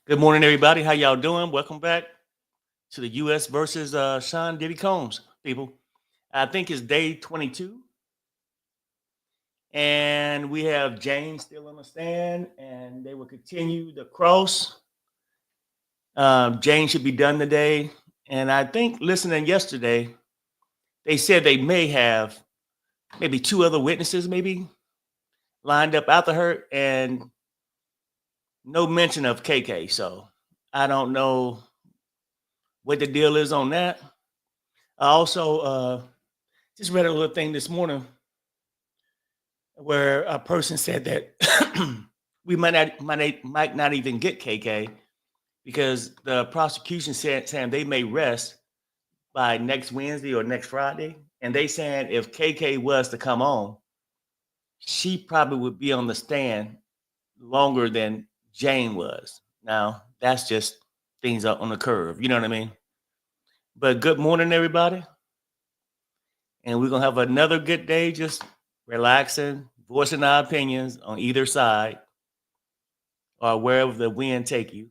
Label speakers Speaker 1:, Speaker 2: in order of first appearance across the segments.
Speaker 1: Good morning, everybody. How y'all doing? Welcome back to the U.S. versus Sean Diddy Combs, people. I think it's day 22, and we have James still on the stand, and they will continue the cross. James should be done today, and I think listening yesterday, they said they may have maybe two other witnesses, maybe lined up after her, and no mention of KK. So I don't know what the deal is on that. I also just read a little thing this morning where a person said that we might not even get KK because the prosecution said saying they may rest by next Wednesday or next Friday, and they saying if KK was to come on, she probably would be on the stand longer than Jane was. Now that's just things up on the curve, you know what I mean? But good morning, everybody, and we're gonna have another good day, just relaxing, voicing our opinions on either side or wherever the wind take you.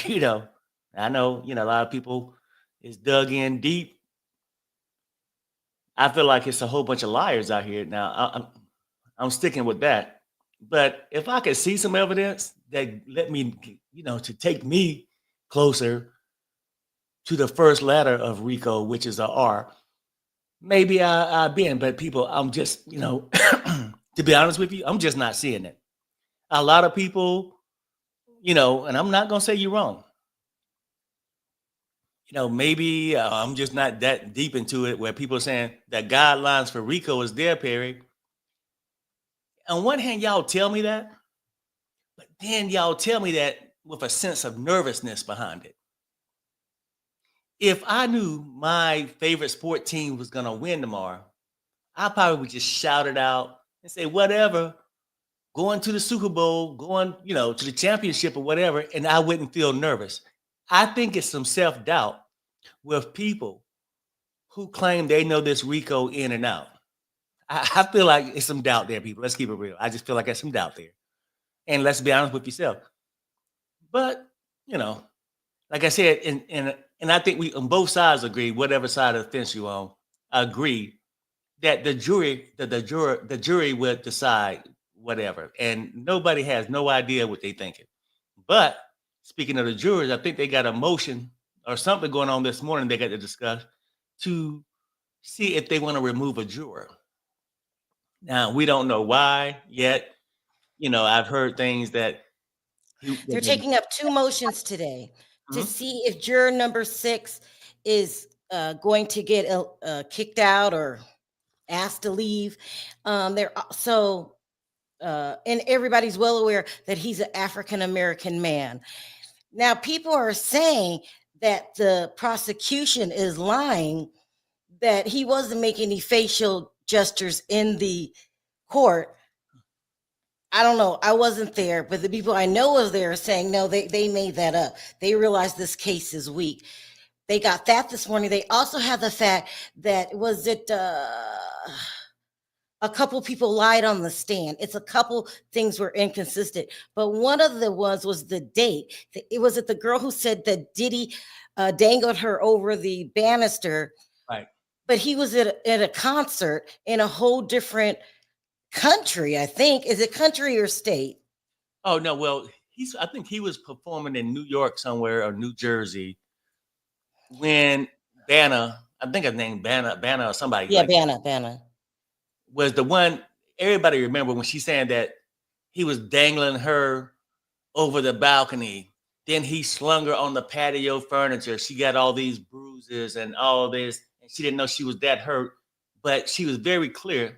Speaker 1: You know, I know, a lot of people is dug in deep. I feel like it's a whole bunch of liars out here. Now, I'm sticking with that. But if I could see some evidence that let me, to take me closer to the first letter of Rico, which is a R, maybe I've been. But people, I'm just, to be honest with you, I'm just not seeing it. A lot of people, and I'm not gonna say you're wrong. Maybe I'm just not that deep into it where people are saying that guidelines for RICO is there, Perry. On one hand, y'all tell me that, but then y'all tell me that with a sense of nervousness behind it. If I knew my favorite sport team was going to win tomorrow, I probably would just shout it out and say, whatever, going to the Super Bowl, going, to the championship or whatever, and I wouldn't feel nervous. I think it's some self doubt with people who claim they know this Rico in and out. I feel like it's some doubt there, people. Let's keep it real. I just feel like there's some doubt there. And let's be honest with yourself. But, you know, like I said, and I think we on both sides agree, whatever side of the fence you on, agree that the jury would decide whatever. And nobody has no idea what they thinking. But speaking of the jurors, I think they got a motion or something going on this morning they got to discuss to see if they want to remove a juror. Now we don't know why yet. I've heard things that
Speaker 2: They're taking up two motions today to
Speaker 1: Mhm.
Speaker 2: see if juror number 6 is going to get kicked out or asked to leave. They're so, and everybody's well aware that he's an African American man. Now, people are saying that the prosecution is lying, that he wasn't making any facial gestures in the court. I don't know. I wasn't there, but the people I know was there saying no, they made that up. They realized this case is weak. They got that this morning. They also have the fact that was it a couple people lied on the stand. It's a couple things were inconsistent, but one of the ones was the date. It was it the girl who said that Diddy dangled her over the banister,
Speaker 1: Right.
Speaker 2: but he was at a concert in a whole different country. I think is it country or state?
Speaker 1: Oh no, well, I think he was performing in New York somewhere or New Jersey when Banner, I think his name Banner or somebody
Speaker 2: Yeah,
Speaker 1: like that,
Speaker 2: Banna.
Speaker 1: was the one everybody remember when she's saying that he was dangling her over the balcony. Then he slung her on the patio furniture. She got all these bruises and all this, and she didn't know she was that hurt, but she was very clear.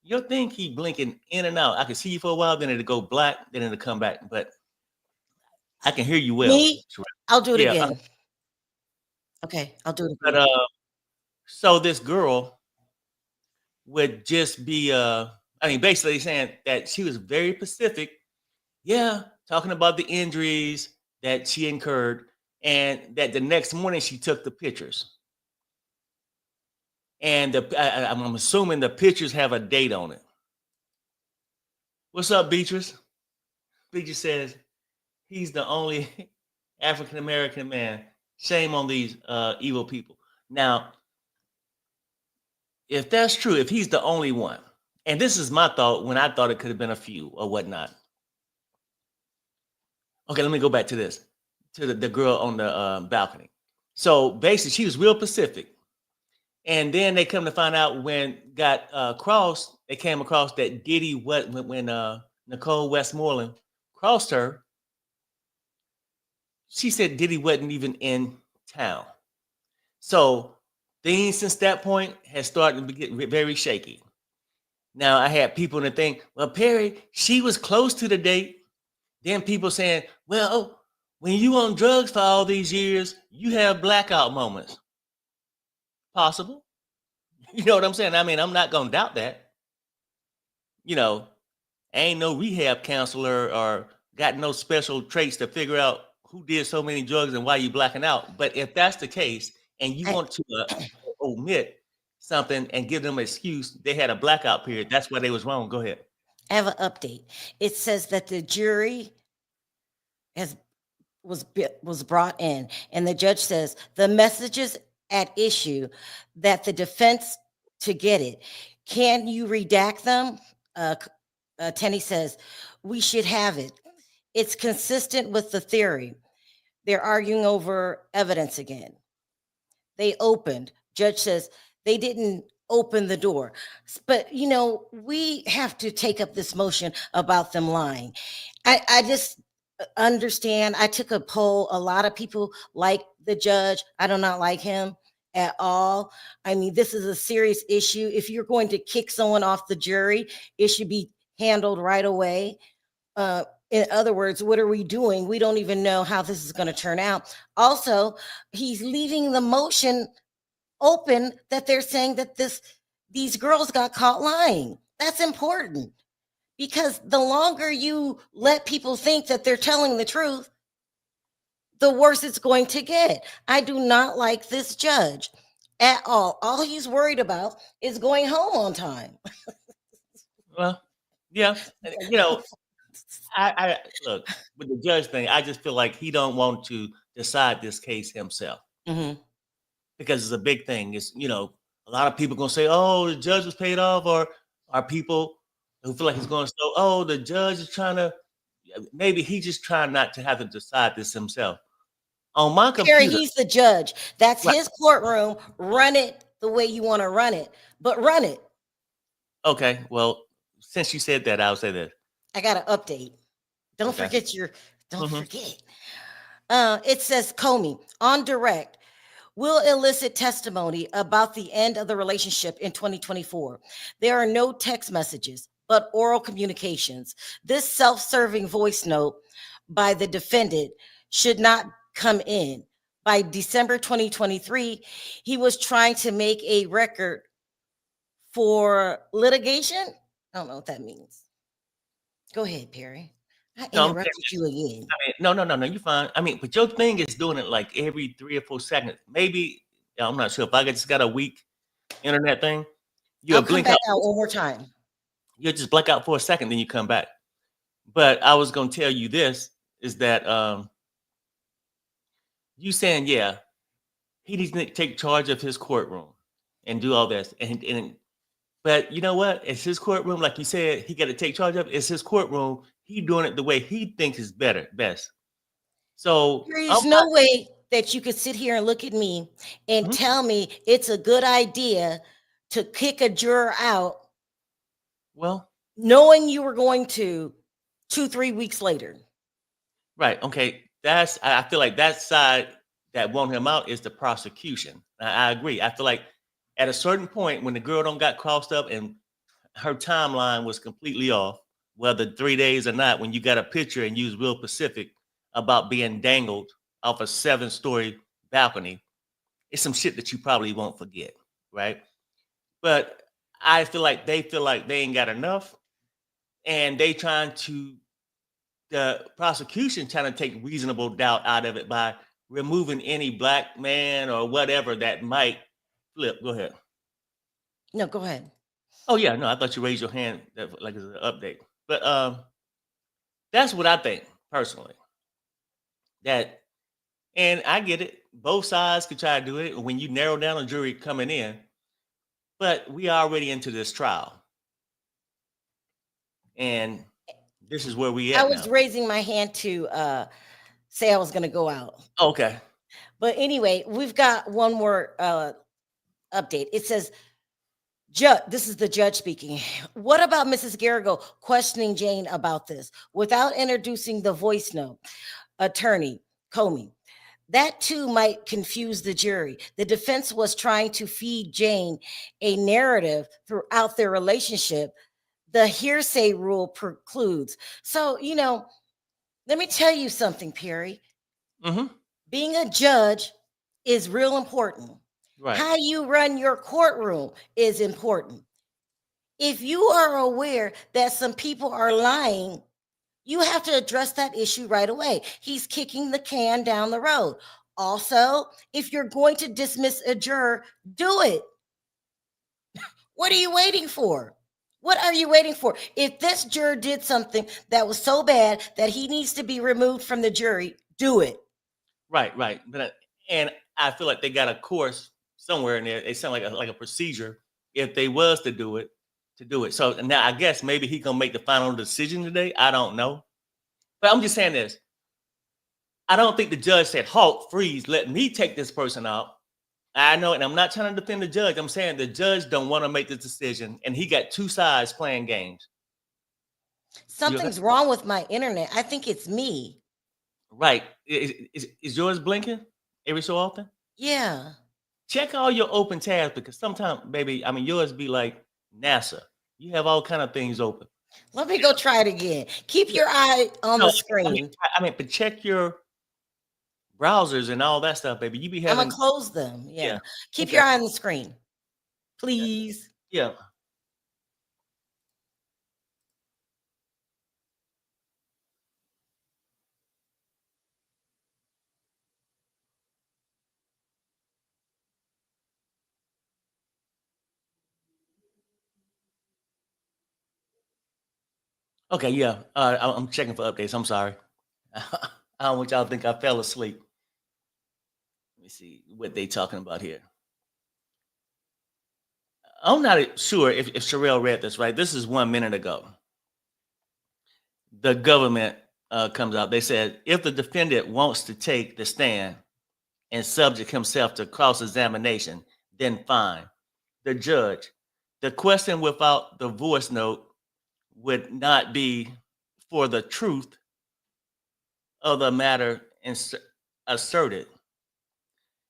Speaker 1: You'll think he blinking in and out. I can see you for a while, then it'll go black, then it'll come back. But I can hear you well.
Speaker 2: Me, I'll do it
Speaker 1: Yeah.
Speaker 2: again. Okay, I'll do it
Speaker 1: But
Speaker 2: again.
Speaker 1: so this girl would just be I mean, basically saying that she was very pacific. Yeah, talking about the injuries that she incurred, and that the next morning she took the pictures. And I'm assuming the pictures have a date on it. What's up, Beatrice? Beatrice says, he's the only African American man. Shame on these evil people. Now, if that's true, if he's the only one, and this is my thought when I thought it could have been a few or whatnot. Okay, let me go back to this, to the girl on the balcony. So basically, she was real Pacific. And then they come to find out when got crossed, they came across that Diddy what when Nicole Westmoreland crossed her, she said Diddy wasn't even in town. So things since that point has started to get very shaky. Now I had people in the thing, well, Perry, she was close to the date. Then people saying, well, when you on drugs for all these years, you have blackout moments. Possible. You know what I'm saying? I mean, I'm not gonna doubt that. You know, ain't no rehab counselor or got no special traits to figure out who did so many drugs and why you blacking out. But if that's the case, and you
Speaker 2: I,
Speaker 1: want to omit something and give them an excuse, they had a blackout period. That's why they was wrong. Go ahead.
Speaker 2: I have an update. It says that the jury has was brought in, and the judge says the messages at issue that the defense to get it. Can you redact them? Tenney says we should have it. It's consistent with the theory. They're arguing over evidence again. They opened. Judge says they didn't open the door. But we have to take up this motion about them lying. I just understand. I took a poll. A lot of people like the judge. I do not like him at all. I mean, this is a serious issue. If you're going to kick someone off the jury, it should be handled right away. In other words, what are we doing? We don't even know how this is going to turn out. Also, he's leaving the motion open that they're saying that these girls got caught lying. That's important because the longer you let people think that they're telling the truth, the worse it's going to get. I do not like this judge at all. All he's worried about is going home on time.
Speaker 1: Well, yeah, you know, I look with the judge thing. I just feel like he don't want to decide this case himself
Speaker 2: Mm-hmm.
Speaker 1: because it's a big thing. It's a lot of people gonna say, "Oh, the judge was paid off," or are people who feel like he's going to say, "Oh, the judge is trying to." Maybe he's just trying not to have to decide this himself. On my
Speaker 2: Perry,
Speaker 1: computer,
Speaker 2: he's the judge. That's
Speaker 1: right?
Speaker 2: his courtroom. Run it the way you want to run it, but run it.
Speaker 1: Okay. Well, since you said that, I'll say this.
Speaker 2: I got an update. Don't
Speaker 1: Okay.
Speaker 2: forget your. Don't
Speaker 1: Hmm.
Speaker 2: forget. It says Comey on direct will elicit testimony about the end of the relationship in 2024. There are no text messages, but oral communications. This self-serving voice note by the defendant should not come in. By December 2023, he was trying to make a record for litigation. I don't know what that means. Go ahead, Perry. I
Speaker 1: No, I'm saying
Speaker 2: interrupted you again.
Speaker 1: no. You're fine. I mean, but your thing is doing it like every 3 or 4 seconds. Maybe I'm not sure if I just got a weak internet thing. You'll
Speaker 2: I'll come
Speaker 1: blink
Speaker 2: back
Speaker 1: out.
Speaker 2: out one more time.
Speaker 1: You'll just black out for a second, then you come back. But I was gonna tell you this is that you saying yeah, he needs to take charge of his courtroom and do all this. And but you know what? It's his courtroom, like you said, he got to take charge of. It's his courtroom. He doing it the way he thinks is best. So
Speaker 2: There
Speaker 1: I'm
Speaker 2: is no way that you could sit here and look at me and
Speaker 1: not,
Speaker 2: tell me it's a good idea to kick a juror out
Speaker 1: well,
Speaker 2: knowing you were going to 2, 3 weeks later.
Speaker 1: right, okay. I feel like that side that want him out is the prosecution. I agree. I feel like at a certain point when the girl don't got crossed up and her timeline was completely off, whether 3 days or not, when you got a picture and you was real specific about being dangled off a 7-story balcony, it's some shit that you probably won't forget, right? But I feel like they ain't got enough, and they trying to the prosecution trying to take reasonable doubt out of it by removing any black man or whatever that might flip. Go ahead.
Speaker 2: No, go ahead.
Speaker 1: Oh yeah, no, I thought you raised your hand like it's an update, but that's what I think personally. That, and I get it. Both sides could try to do it when you narrow down a jury coming in, but we are already into this trial, and this is where we
Speaker 2: I
Speaker 1: at
Speaker 2: was
Speaker 1: now.
Speaker 2: raising my hand to say I was going to go out.
Speaker 1: Okay.
Speaker 2: But anyway, we've got one more update. It says, Judge, this is the judge speaking. What about Mrs. Garrigo questioning Jane about this without introducing the voice note? Attorney Comey. That too might confuse the jury. The defense was trying to feed Jane a narrative throughout their relationship. The hearsay rule precludes. So, let me tell you something, Perry.
Speaker 1: Mm-hmm.
Speaker 2: Being a judge is real important.
Speaker 1: Right.
Speaker 2: How you run your courtroom is important. If you are aware that some people are lying, you have to address that issue right away. He's kicking the can down the road. Also, if you're going to dismiss a juror, do it. What are you waiting for? What are you waiting for? If this juror did something that was so bad that he needs to be removed from the jury, do it.
Speaker 1: Right, right. But and I feel like they got a course somewhere in there. It sound like a procedure if they was to do it, to do it. So now I guess maybe he gonna make the final decision today. I don't know. But I'm just saying this. I don't think the judge said, halt, freeze, let me take this person out. I know, and I'm not trying to defend the judge. I'm saying the judge don't want to make this decision, and he got two sides playing games.
Speaker 2: Something's wrong with my internet. I think it's me.
Speaker 1: Right. Is yours blinking every so often?
Speaker 2: Yeah.
Speaker 1: Check all your open tabs because sometimes, baby, I mean, yours be like NASA. You have all kind of things open.
Speaker 2: Let me go try it again. Keep your eye on the screen.
Speaker 1: I mean, but check your browsers and all that stuff, baby. You be
Speaker 2: I'm
Speaker 1: having.
Speaker 2: gonna close them. Yeah. Keep
Speaker 1: Okay.
Speaker 2: your eye on the screen, please.
Speaker 1: Yeah. Okay, yeah. I'm checking for updates. I'm sorry. I don't want y'all to think I fell asleep. Let me see what they talking about here. I'm not sure if Sharrell read this right. This is 1 minute ago. The government comes out. They said if the defendant wants to take the stand and subject himself to cross-examination, then fine. The judge, the question without the voice note would not be for the truth of the matter asserted.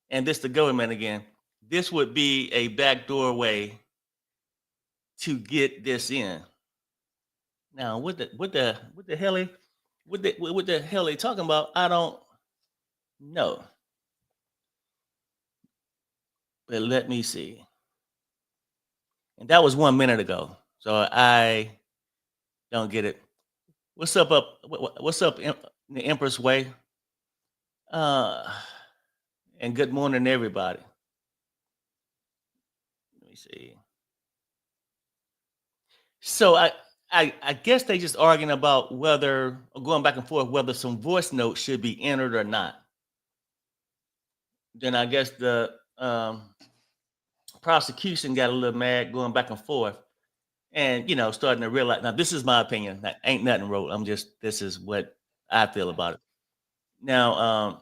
Speaker 1: And this the government again. This would be a backdoor way to get this in. Now, what the hell what the hell they talking about? I don't know. But let me see. And that was 1 minute ago. So I don't get it. What's up what's up in the Empress Way? Uh and good morning everybody. Let me see. So I guess they just arguing about whether going back and forth whether some voice notes should be entered or not. Then I guess the prosecution got a little mad going back and forth and starting to realize now this is my opinion. That ain't nothing wrote. This is what I feel about it. Now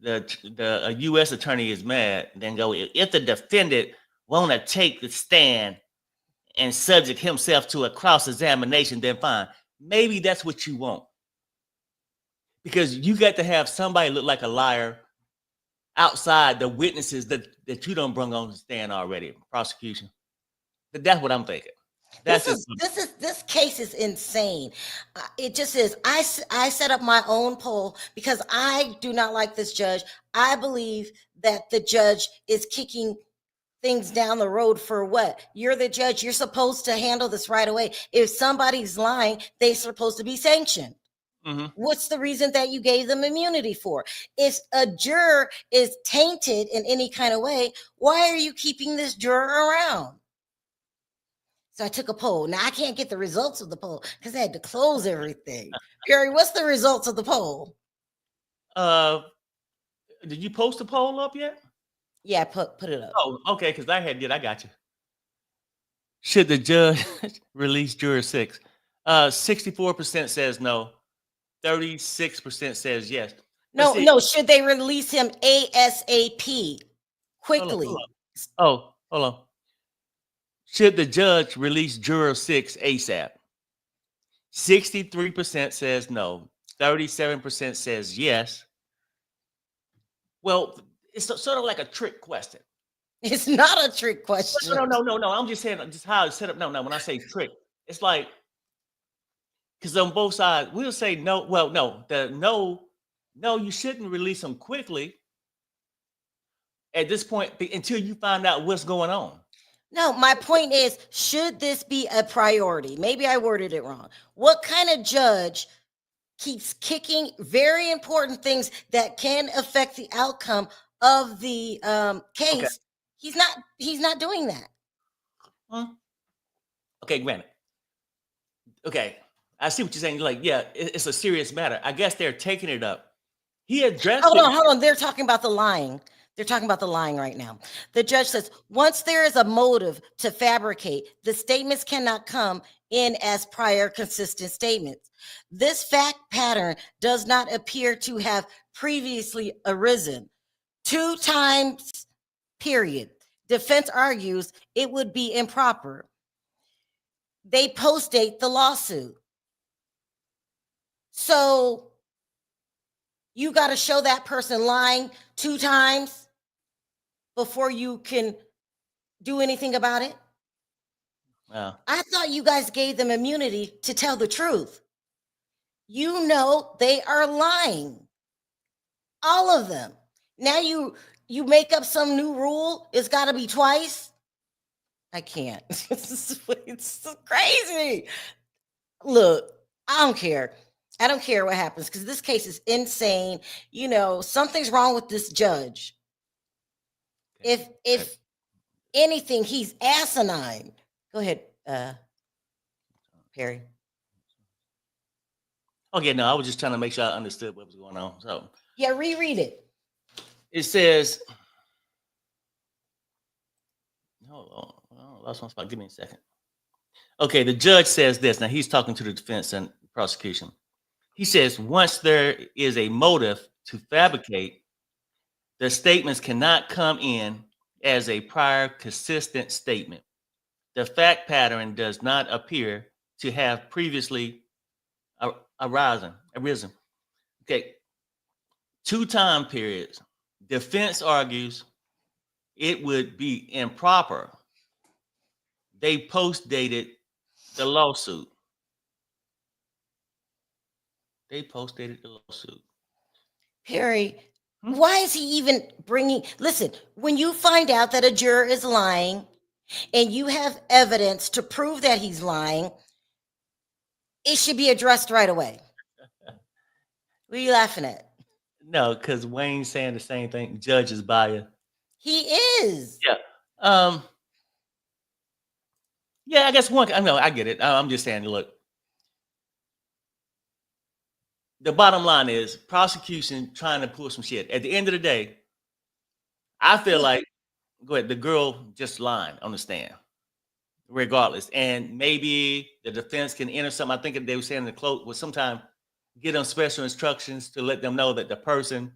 Speaker 1: the US attorney is mad, then go if the defendant want to take the stand and subject himself to a cross-examination, then fine. Maybe that's what you want. Because you got to have somebody look like a liar outside the witnesses that you don't bring on the stand already, prosecution. That's what I'm thinking.
Speaker 2: This case is insane. It just is. I set up my own poll because I do not like this judge. I believe that the judge is kicking things down the road for what? You're the judge. You're supposed to handle this right away. If somebody's lying, they're supposed to be sanctioned. Mm-hmm. What's the reason that you gave them immunity for? If a juror is tainted in any kind of way, why are you keeping this juror around? So I took a poll. Now I can't get the results of the poll because I had to close everything. Gary, what's the results of the poll?
Speaker 1: Uh, did you post a poll up yet?
Speaker 2: Yeah, put it up.
Speaker 1: Oh, okay, because I got you. Should the judge release juror 6? 64% says no. 36% says yes. But
Speaker 2: No,
Speaker 1: see,
Speaker 2: no. Should they release him ASAP
Speaker 1: hold
Speaker 2: quickly?
Speaker 1: on. Oh, hold on. Should the judge release juror 6 ASAP? 63% says no. 37% says yes. Well, it's sort of like a trick question.
Speaker 2: It's not a trick question.
Speaker 1: No. I'm just saying just how it's set up. No. When I say trick, it's like because on both sides, we'll say no. Well, no, no, you shouldn't release them quickly at this point until you find out what's going on.
Speaker 2: No, my point is, should this be a priority? Maybe I worded it wrong. What kind of judge keeps kicking very important things that can affect the outcome of the case?
Speaker 1: Okay.
Speaker 2: He's not doing that.
Speaker 1: Hmm? Okay, granted. Okay, I see what you're saying. You're like, yeah, it's a serious matter. I guess they're taking it up. He addressed
Speaker 2: Hold
Speaker 1: it.
Speaker 2: on. They're talking about the lying. They're talking about the lying right now. The judge says once there is a motive to fabricate, the statements cannot come in as prior consistent statements. This fact pattern does not appear to have previously arisen. 2 times, period. Defense argues it would be improper. They postdate the lawsuit. So you got to show that person lying 2 times before you can do anything about it. I thought you guys gave them immunity to tell the truth. You know they are lying. All of them. Now you make up some new rule. It's got to be twice. I can't. It's crazy. Look, I don't care. I don't care what happens because this case is insane. You know, something's wrong with this judge. If anything, he's asinine. Go ahead, Perry.
Speaker 1: Okay, no, I was just trying to make sure I understood what was going on. So
Speaker 2: yeah, reread it.
Speaker 1: It says, hold on, I lost my spot. Give me a second. Okay, the judge says this. Now he's talking to the defense and prosecution. He says, once there is a motive to fabricate, the statements cannot come in as a prior consistent statement. The fact pattern does not appear to have previously arisen. Okay, 2 time periods. Defense argues it would be improper. They post dated the lawsuit.
Speaker 2: Perry, why is he even bringing? Listen, when you find out that a juror is lying and you have evidence to prove that he's lying, it should be addressed right away. What are you laughing at?
Speaker 1: No, because Wayne's saying the same thing. Judge is biased.
Speaker 2: He is.
Speaker 1: Yeah. Yeah, I guess one. I know. I get it. I'm just saying. Look, the bottom line is prosecution trying to pull some shit. At the end of the day, I feel like, go ahead. The girl just lying on the stand, regardless, and maybe the defense can enter something. I think they were saying in the close was sometime get them special instructions to let them know that the person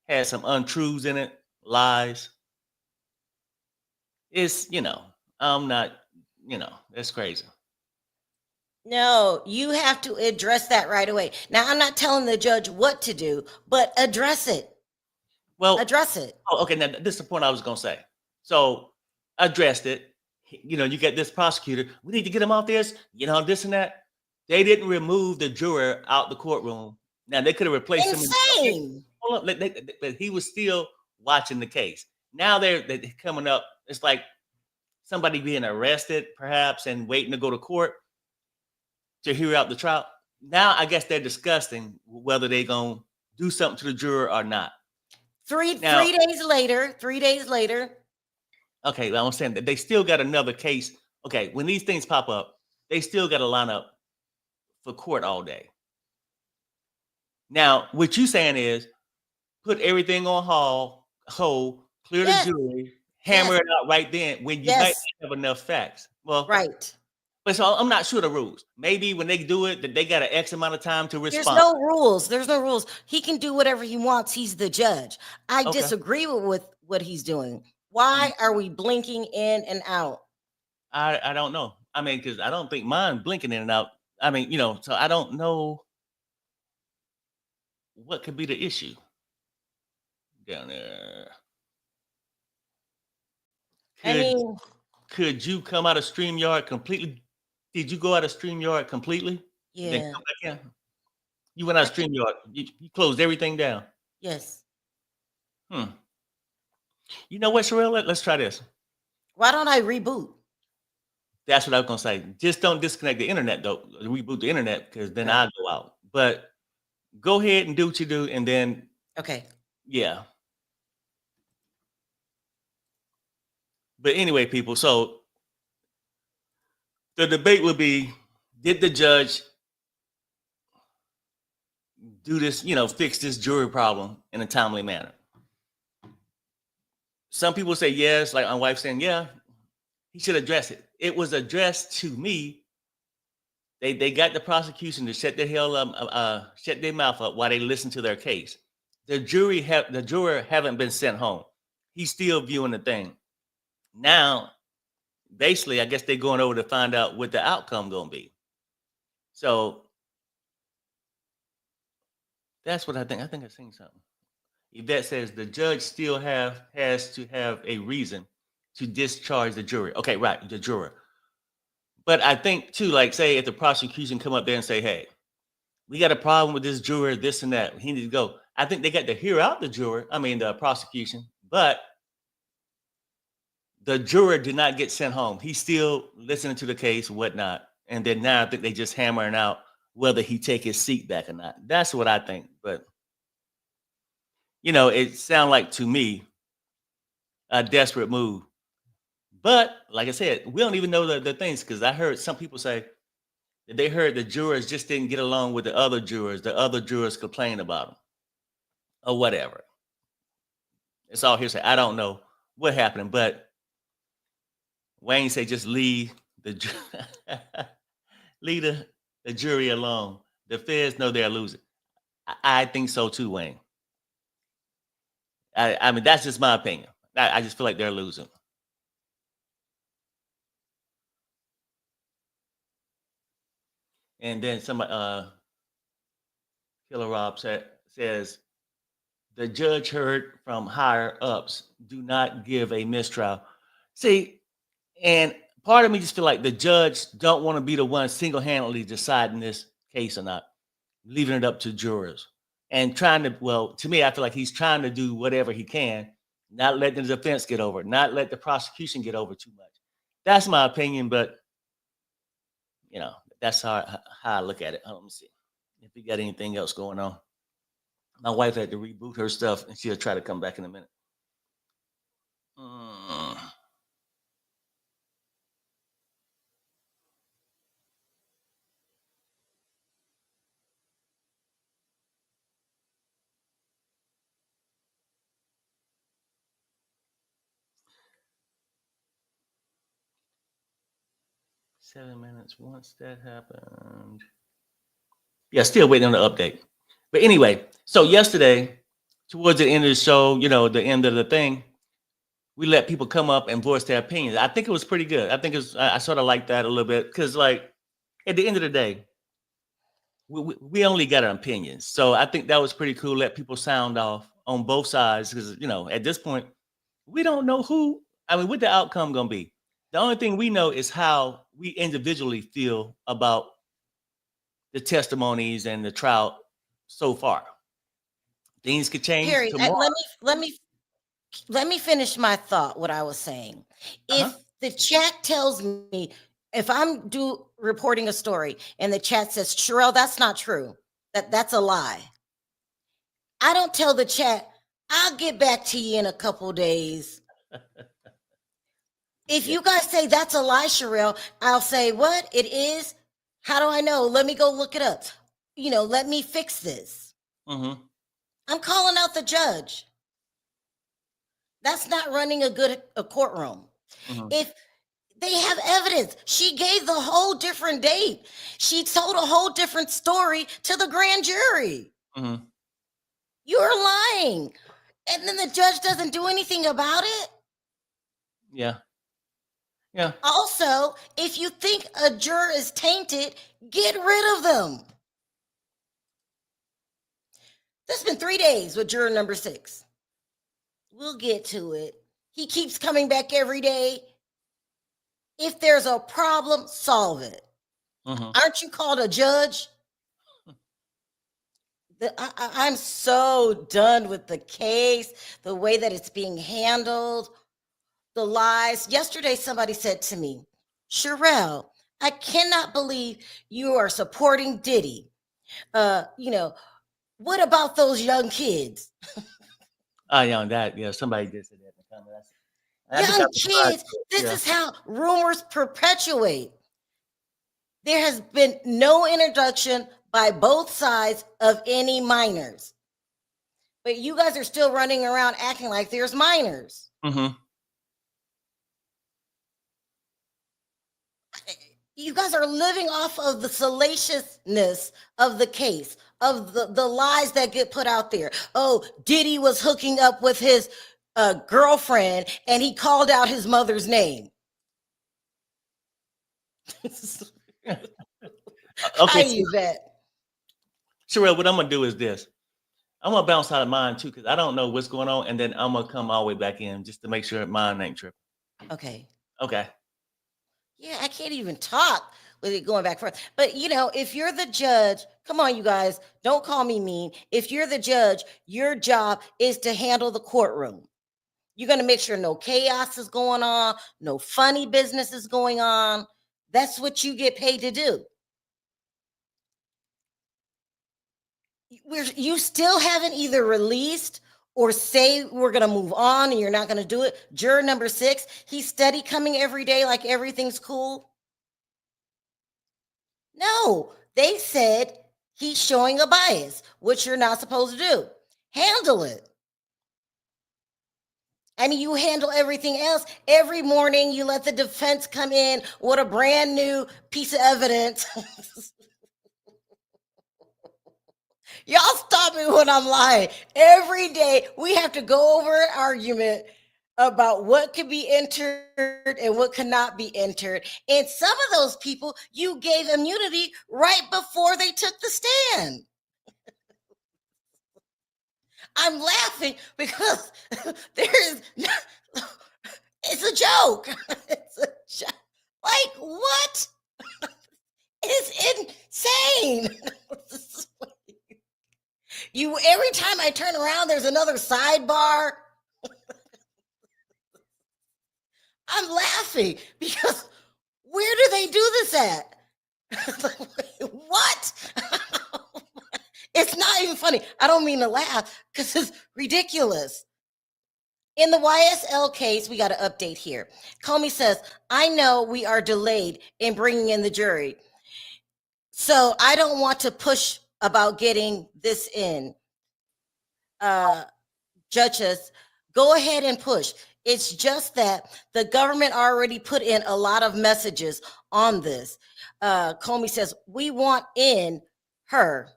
Speaker 1: has some untruths in it, lies. It's I'm not. That's crazy.
Speaker 2: No, you have to address that right away. Now, I'm not telling the judge what to do, but address it.
Speaker 1: Well,
Speaker 2: address it.
Speaker 1: Oh, okay. Now, this is the point I was going to say. So, addressed it. You get this prosecutor. We need to get him off this, this and that. They didn't remove the juror out the courtroom. Now, they could have replaced him.
Speaker 2: Insane.
Speaker 1: Hold up. But he was still watching the case. Now they're coming up. It's like somebody being arrested, perhaps, and waiting to go to court to hear out the trial. Now, I guess they're discussing whether they're going to do something to the juror or not.
Speaker 2: 3 days later.
Speaker 1: Okay, well, I'm saying that they still got another case. Okay, when these things pop up, they still got to line up for court all day. Now, what you're saying is put everything on hold, clear the
Speaker 2: Yes,
Speaker 1: jury, hammer
Speaker 2: yes,
Speaker 1: it out right then when you might
Speaker 2: yes,
Speaker 1: not have enough facts. Well,
Speaker 2: right.
Speaker 1: but so I'm not sure the rules. Maybe when they do it, that they got an X amount of time to
Speaker 2: There's
Speaker 1: respond.
Speaker 2: no rules. There's no rules. He can do whatever he wants. He's the judge. I
Speaker 1: Okay.
Speaker 2: disagree with what he's doing.
Speaker 1: Mhm.
Speaker 2: Why are we blinking in and out?
Speaker 1: I don't know. I mean, because I don't think mine blinking in and out. I mean, so I don't know what could be the issue down there.
Speaker 2: I
Speaker 1: Could
Speaker 2: mean,
Speaker 1: could you come out of StreamYard completely? Did you go out of StreamYard completely and then
Speaker 2: yeah,
Speaker 1: come back in? You went out
Speaker 2: I
Speaker 1: of
Speaker 2: can.
Speaker 1: StreamYard. You closed everything down.
Speaker 2: Yes.
Speaker 1: Hmm. You know what, Sharrell? Let's try this.
Speaker 2: Why don't I reboot?
Speaker 1: That's what I was gonna say. Just don't disconnect the internet though. Reboot the internet because then
Speaker 2: Okay.
Speaker 1: I'll go out. But go ahead and do what you do, and then
Speaker 2: Okay.
Speaker 1: yeah. But anyway, people. So the debate would be: did the judge do this? Fix this jury problem in a timely manner? Some people say yes, like my wife saying, yeah, he should address it. It was addressed to me. They got the prosecution to shut their mouth up while they listen to their case. The juror haven't been sent home. He's still viewing the thing. Now, basically, I guess they're going over to find out what the outcome gonna be. So that's what I think. I think I've seen something. Yvette says the judge still has to have a reason to discharge the jury. Okay, right, the juror. But I think too, like say if the prosecution come up there and say, "Hey, we got a problem with this juror, this and that. He needs to go." I think they got to hear out the juror. I mean, the prosecution, but the juror did not get sent home. He's still listening to the case, whatnot, and then now I think they just hammering out whether he take his seat back or not. That's what I think. But it sounded like to me a desperate move. But like I said, we don't even know the things because I heard some people say that they heard the jurors just didn't get along with the other jurors. The other jurors complained about them or whatever. It's all hearsay. I don't know what happened, but Wayne said just leave leave the jury alone. The feds know they're losing. I think so too, Wayne. I mean that's just my opinion. I just feel like they're losing. And then somebody Killer Rob says the judge heard from higher ups. Do not give a mistrial. See, and part of me just feel like the judge don't want to be the one single-handedly deciding this case or not, leaving it up to jurors and trying to. Well, to me, I feel like he's trying to do whatever he can, not let the defense get over, not let the prosecution get over too much. That's my opinion, but you know that's how I look at it. Let me see if we got anything else going on. My wife had to reboot her stuff, and she'll try to come back in a minute. Mm, 7 minutes. Once that happened, yeah, still waiting on the update. But anyway, so yesterday, towards the end of the show, the end of the thing, we let people come up and voice their opinions. I think it was pretty good. I think I sort of like that a little bit because, like, at the end of the day, we only got our opinions. So I think that was pretty cool. Let people sound off on both sides because at this point, we don't know who. I mean, what the outcome gonna be. The only thing we know is how we individually feel about the testimonies and the trial so far. Things could change
Speaker 2: Perry,
Speaker 1: tomorrow.
Speaker 2: let me finish my thought. What I was saying.
Speaker 1: Uh-huh.
Speaker 2: If the chat tells me, if I'm reporting a story and the chat says, Sharrell, that's not true. That's a lie. I don't tell the chat, I'll get back to you in a couple days. If
Speaker 1: Yeah.
Speaker 2: you guys say that's a lie, Sharrell, I'll say, what? It is? How do I know? Let me go look it up. Let me fix this.
Speaker 1: Mm-hmm.
Speaker 2: I'm calling out the judge. That's not running a courtroom.
Speaker 1: Mhm.
Speaker 2: If they have evidence, she gave the whole different date. She told a whole different story to the grand jury.
Speaker 1: Mhm.
Speaker 2: You're lying. And then the judge doesn't do anything about it.
Speaker 1: Yeah. Yeah.
Speaker 2: Also, if you think a juror is tainted, get rid of them. That's been 3 days with juror number 6. We'll get to it. He keeps coming back every day. If there's a problem, solve it.
Speaker 1: Mhm.
Speaker 2: Aren't you called a judge? I'm so done with the case, the way that it's being handled, the lies. Yesterday, somebody said to me, Sharrell, I cannot believe you are supporting Diddy. What about those young kids?
Speaker 1: Oh, yeah, on that. Yeah, somebody did say that in the comments. I think I
Speaker 2: Young
Speaker 1: replied
Speaker 2: kids,
Speaker 1: to it.
Speaker 2: this
Speaker 1: Yeah.
Speaker 2: is how rumors perpetuate. There has been no introduction by both sides of any minors. But you guys are still running around acting like there's minors.
Speaker 1: Mhm.
Speaker 2: You guys are living off of the salaciousness of the case, of the lies that get put out there. Oh, Diddy was hooking up with his girlfriend and he called out his mother's name.
Speaker 1: Okay,
Speaker 2: How you bet?
Speaker 1: Sherelle, what I'm gonna do is this. I'm gonna bounce out of mine too, because I don't know what's going on, and then I'm gonna come all the way back in just to make sure mine ain't tripping.
Speaker 2: Okay.
Speaker 1: Okay.
Speaker 2: Yeah, I can't even talk with it going back forth. But if you're the judge, come on, you guys, don't call me mean. If you're the judge, your job is to handle the courtroom. You're going to make sure no chaos is going on, no funny business is going on. That's what you get paid to do. You still haven't either released or say we're going to move on and you're not going to do it. Juror number 6, he's steady coming every day like everything's cool. No, they said he's showing a bias, which you're not supposed to do. Handle it. I mean, you handle everything else. Every morning, you let the defense come in with a brand new piece of evidence. Y'all stop me when I'm lying. Every day, we have to go over an argument about what could be entered and what cannot be entered. And some of those people, you gave immunity right before they took the stand. I'm laughing because there is it's a joke. It's a joke. Like what? It's insane. You every time I turn around, there's another sidebar. I'm laughing because where do they do this at? What? It's not even funny. I don't mean to laugh because it's ridiculous. In the YSL case, we got an update here. Comey says, I know we are delayed in bringing in the jury. So I don't want to push about getting this in. Judges, go ahead and push. It's just that the government already put in a lot of messages on this. Comey says, we want in her.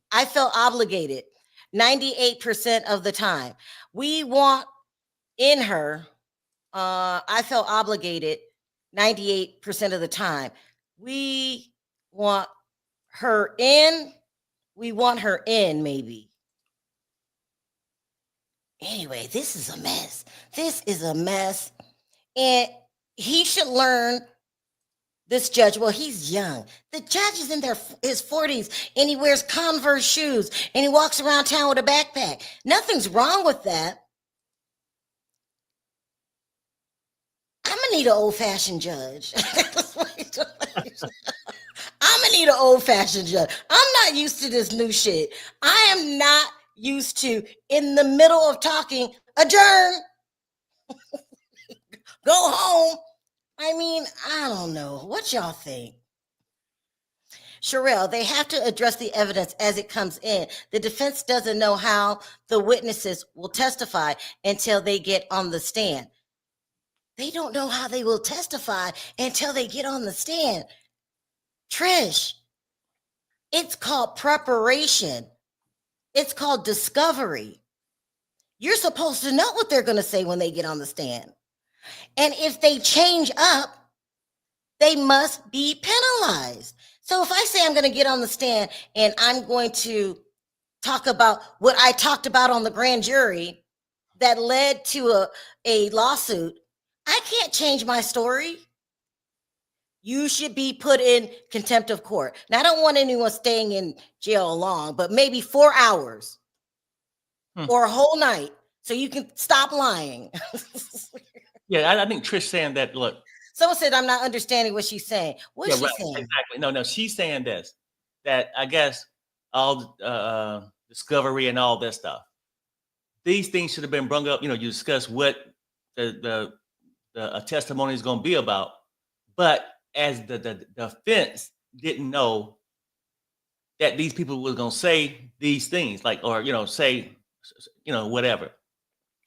Speaker 2: I felt obligated 98% of the time. We want in her. I felt obligated 98% of the time. We want her in. We want her in, maybe. Anyway, this is a mess. This is a mess. And he should learn, this judge. Well, he's young. The judge is in his 40s and he wears Converse shoes and he walks around town with a backpack. Nothing's wrong with that. I'm gonna need an old-fashioned judge. I'm gonna need an old-fashioned judge. I'm not used to this new shit. I am not used to, in the middle of talking, adjourn, go home. I mean, I don't know. What y'all think? Sharrell, they have to address the evidence as it comes in. The defense doesn't know how the witnesses will testify until they get on the stand. They don't know how they will testify until they get on the stand. Trish, it's called preparation. It's called discovery. You're supposed to know what they're going to say when they get on the stand. And if they change up, they must be penalized. So if I say I'm going to get on the stand and I'm going to talk about what I talked about on the grand jury that led to a lawsuit, I can't change my story. You should be put in contempt of court. Now, I don't want anyone staying in jail long, but maybe 4 hours or a whole night so you can stop lying.
Speaker 1: Yeah, I think Trish saying that, look.
Speaker 2: Someone said, I'm not understanding what she's saying. What's she saying?
Speaker 1: Exactly. No, she's saying this, that I guess all discovery and all that stuff, these things should have been brought up. You discuss what the testimony is going to be about. But as the defense didn't know that these people were going to say these things, like, or, say, whatever.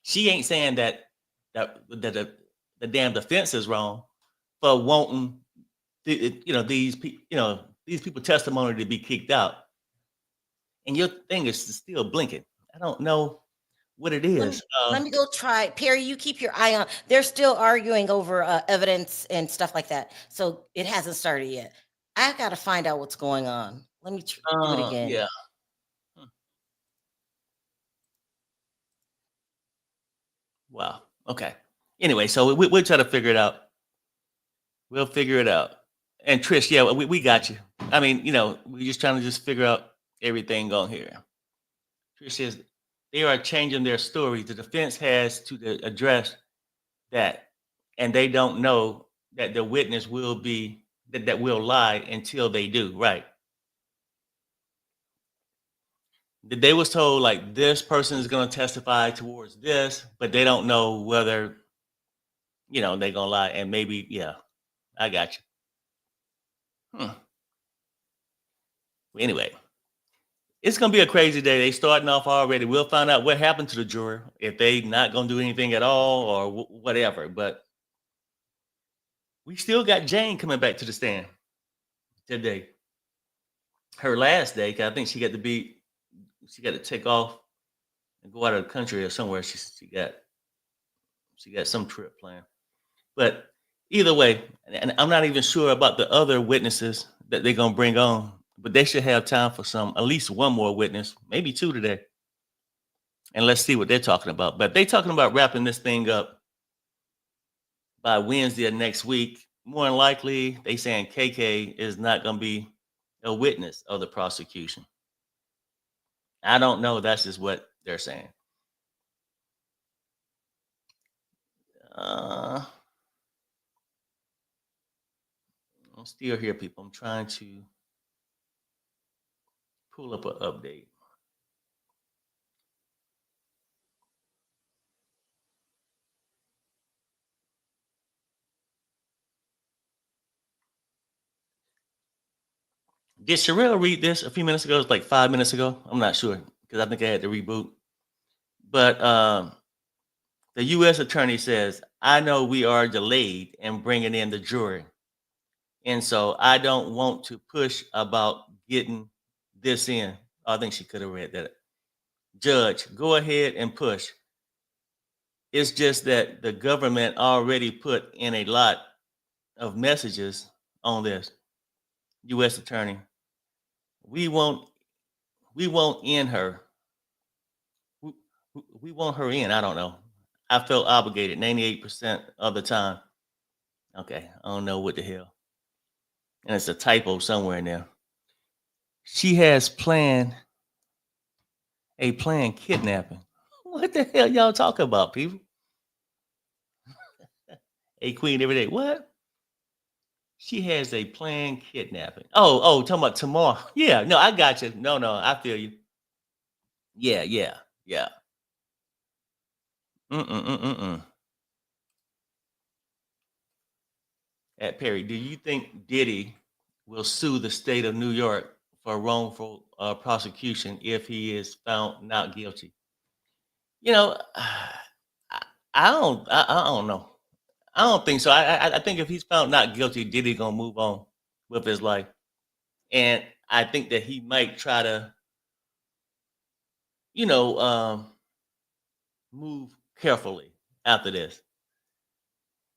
Speaker 1: She ain't saying that the damn defense is wrong for wanting, these people testimony to be kicked out. And your thing is still blinking. I don't know what it is.
Speaker 2: Let me go try. Perry, you keep your eye on. They're still arguing over evidence and stuff like that. So it hasn't started yet. I got to find out what's going on. Let me do it again.
Speaker 1: Yeah. Wow. Okay. Anyway, so we'll try to figure it out. We'll figure it out. And Trish, yeah, we got you. I mean, we're just trying to figure out everything on here. Trish says they are changing their story. The defense has to address that, and they don't know that the witness will be that will lie until they do. Right. They was told like this person is going to testify towards this, but they don't know whether they're going to lie. And maybe, yeah, I got you. Anyway, it's going to be a crazy day. They starting off already. We'll find out what happened to the juror, if they not going to do anything at all or whatever. But we still got Jane coming back to the stand today. Her last day, because I think she got to take off and go out of the country or somewhere. She got some trip planned. But either way, and I'm not even sure about the other witnesses that they're going to bring on, but they should have time for at least one more witness, maybe two today. And let's see what they're talking about. But they're talking about wrapping this thing up by Wednesday of next week. More than likely, they saying KK is not going to be a witness of the prosecution. I don't know. That's just what they're saying. I'm still here, people. I'm trying to pull up an update. Did Sharrell read this a few minutes ago? It was like 5 minutes ago. I'm not sure because I think I had to reboot. But the U.S. attorney says, I know we are delayed in bringing in the jury. And so I don't want to push about getting this in. I think she could have read that. Judge, go ahead and push. It's just that the government already put in a lot of messages on this. U.S. attorney, we won't end her. We want her in. I don't know. I felt obligated 98% of the time. Okay, I don't know what the hell. And it's a typo somewhere in there. She has planned kidnapping. What the hell y'all talking about, people? A queen every day. What? She has a planned kidnapping. Oh, talking about tomorrow. Yeah, no, I got you. No, I feel you. Yeah. At Perry, do you think Diddy will sue the state of New York for wrongful prosecution if he is found not guilty. You know, I don't know. I don't think so. I think if he's found not guilty, Diddy gonna move on with his life, and I think that he might try to, you know, move carefully after this,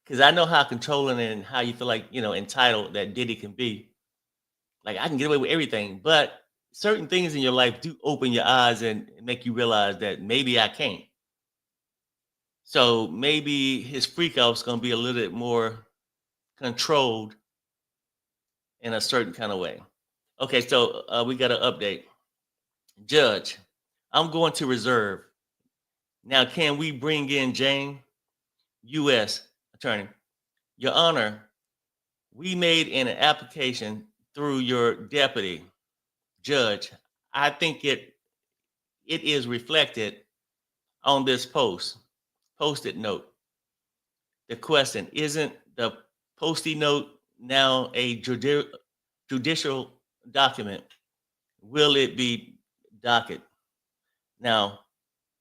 Speaker 1: because I know how controlling and how you feel like entitled that Diddy can be. Like I can get away with everything, but certain things in your life do open your eyes and make you realize that maybe I can't. So maybe his freak out's gonna be a little bit more controlled in a certain kind of way. Okay, so we got an update. Judge, I'm going to reserve. Now, can we bring in Jane, U.S. Attorney? Your Honor, we made an application through your deputy, Judge. I think it is reflected on this post-it note. The question isn't the post-it note now a judicial document? Will it be docket? Now,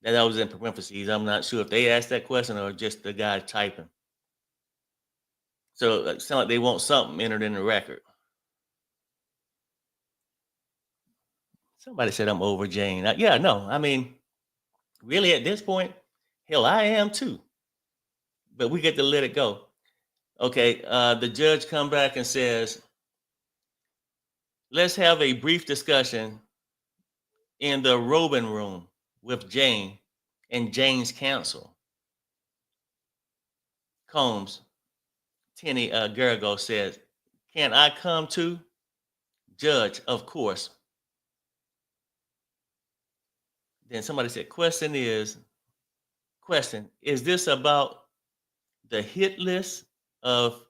Speaker 1: that was in parentheses. I'm not sure if they asked that question or just the guy typing. So it sounds like they want something entered in the record. Somebody said I'm over Jane. Yeah, no. I mean, really at this point, hell, I am too. But we get to let it go. Okay, the judge come back and says, let's have a brief discussion in the Robin room with Jane and Jane's counsel. Combs, Tenny Garrigo says, can I come too? Judge, of course. Then somebody said, question, is this about the hit list of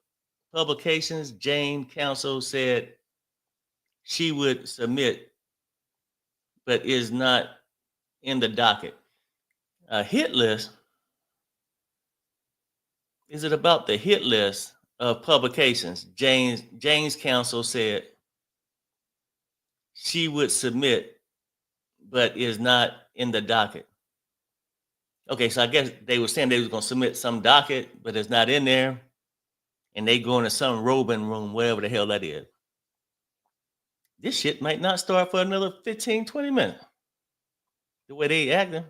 Speaker 1: publications Jane counsel said she would submit, but is not in the docket? A hit list? Is it about the hit list of publications Jane's counsel said she would submit, but is not in the docket? Okay, so I guess they were saying they was gonna submit some docket, but it's not in there, and they go into some Robin room, wherever the hell that is. This shit might not start for another 15, 20 minutes. The way they acting.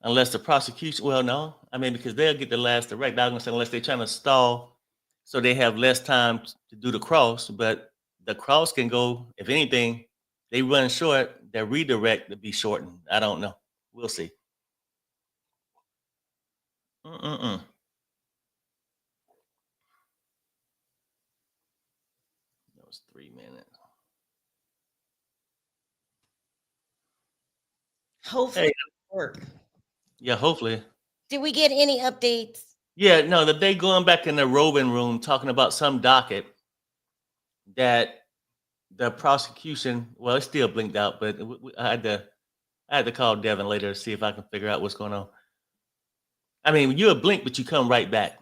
Speaker 1: Unless the prosecution, well, no. I mean, because they'll get the last direct. I was gonna say unless they're trying to stall so they have less time to do the cross, but the cross can go, if anything, they run short, their redirect to be shortened. I don't know. We'll see. Mm-mm-mm. That was 3 minutes.
Speaker 2: Hopefully,
Speaker 1: Hey,
Speaker 2: it'll work.
Speaker 1: yeah, hopefully.
Speaker 2: Did we get any updates?
Speaker 1: Yeah, no, that they going back in the Robin room talking about some docket that the prosecution, well, it's still blinked out, but I had to call Devin later to see if I can figure out what's going on. I mean, you're a blink, but you come right back.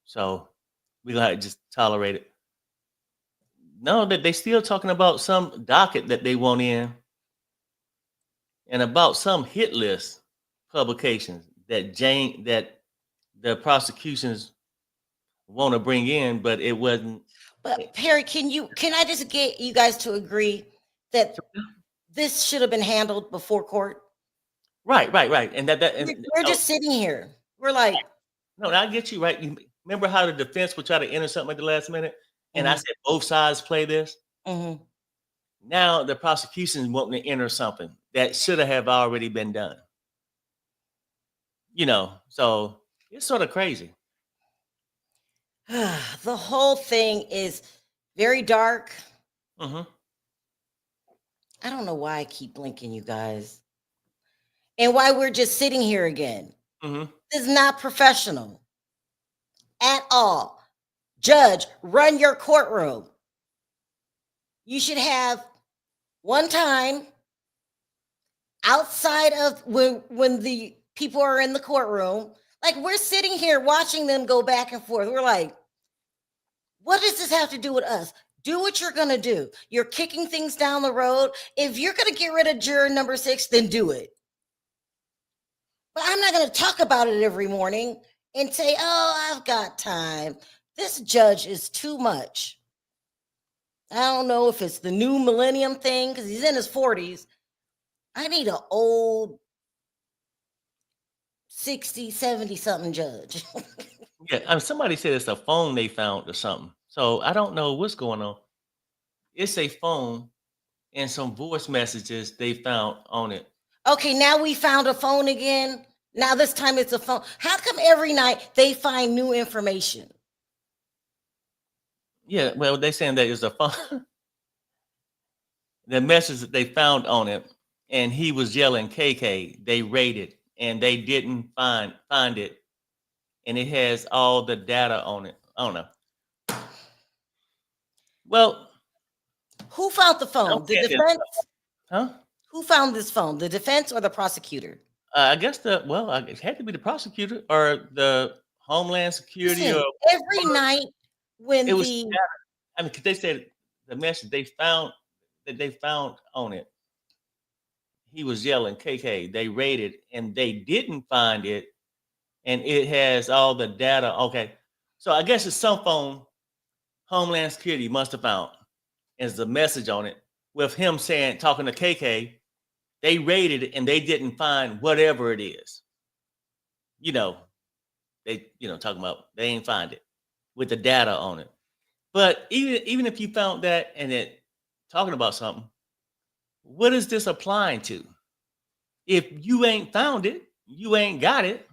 Speaker 1: So we're gonna have to just tolerate it. No, that they still talking about some docket that they want in and about some hit list publications that the prosecutions want to bring in, but it wasn't.
Speaker 2: But Perry, can I just get you guys to agree that this should have been handled before court?
Speaker 1: Right, and
Speaker 2: We're just sitting here. We're like,
Speaker 1: no, I get you right. Remember how the defense would try to enter something at the last minute, and I
Speaker 2: Mhm.
Speaker 1: said both sides play this.
Speaker 2: Mhm.
Speaker 1: Now the prosecution is wanting to enter something that should have already been done. So it's sort of crazy.
Speaker 2: The whole thing is very dark.
Speaker 1: Hmm.
Speaker 2: I don't know why I keep blinking, you guys, and why we're just sitting here again.
Speaker 1: Hmm.
Speaker 2: This is not professional at all. Judge, run your courtroom. You should have one time outside of when the people are in the courtroom. Like we're sitting here watching them go back and forth. We're like, What does this have to do with us? Do what you're going to do. You're kicking things down the road. If you're going to get rid of juror number 6, then do it. But I'm not going to talk about it every morning and say, oh, I've got time. This judge is too much. I don't know if it's the new millennium thing because he's in his 40s. I need an old 60, 70 something judge.
Speaker 1: Yeah, somebody said it's a phone they found or something. So I don't know what's going on. It's a phone and some voice messages they found on it.
Speaker 2: Okay, now we found a phone again. Now this time it's a phone. How come every night they find new information?
Speaker 1: Yeah, well, they saying that it's a phone. The message that they found on it, and he was yelling KK. They raided and they didn't find it, and it has all the data on it. I don't know. Well,
Speaker 2: Who found the
Speaker 1: I'm
Speaker 2: phone? The
Speaker 1: saying this,
Speaker 2: defense?
Speaker 1: huh?
Speaker 2: Who found this phone? The defense or the prosecutor?
Speaker 1: I guess it had to be the prosecutor or the Homeland Security,
Speaker 2: Listen,
Speaker 1: or
Speaker 2: every night
Speaker 1: it
Speaker 2: when
Speaker 1: was.
Speaker 2: the
Speaker 1: I mean, because they said the message they found on it, he was yelling KK. They raided and they didn't find it, and it has all the data. Okay, so I guess it's some phone Homeland Security must have found. Is the message on it with him saying, talking to KK, they raided it and they didn't find whatever it is. You know, talking about they ain't find it with the data on it. But even if you found that and it talking about something, what is this applying to? If you ain't found it, you ain't got it.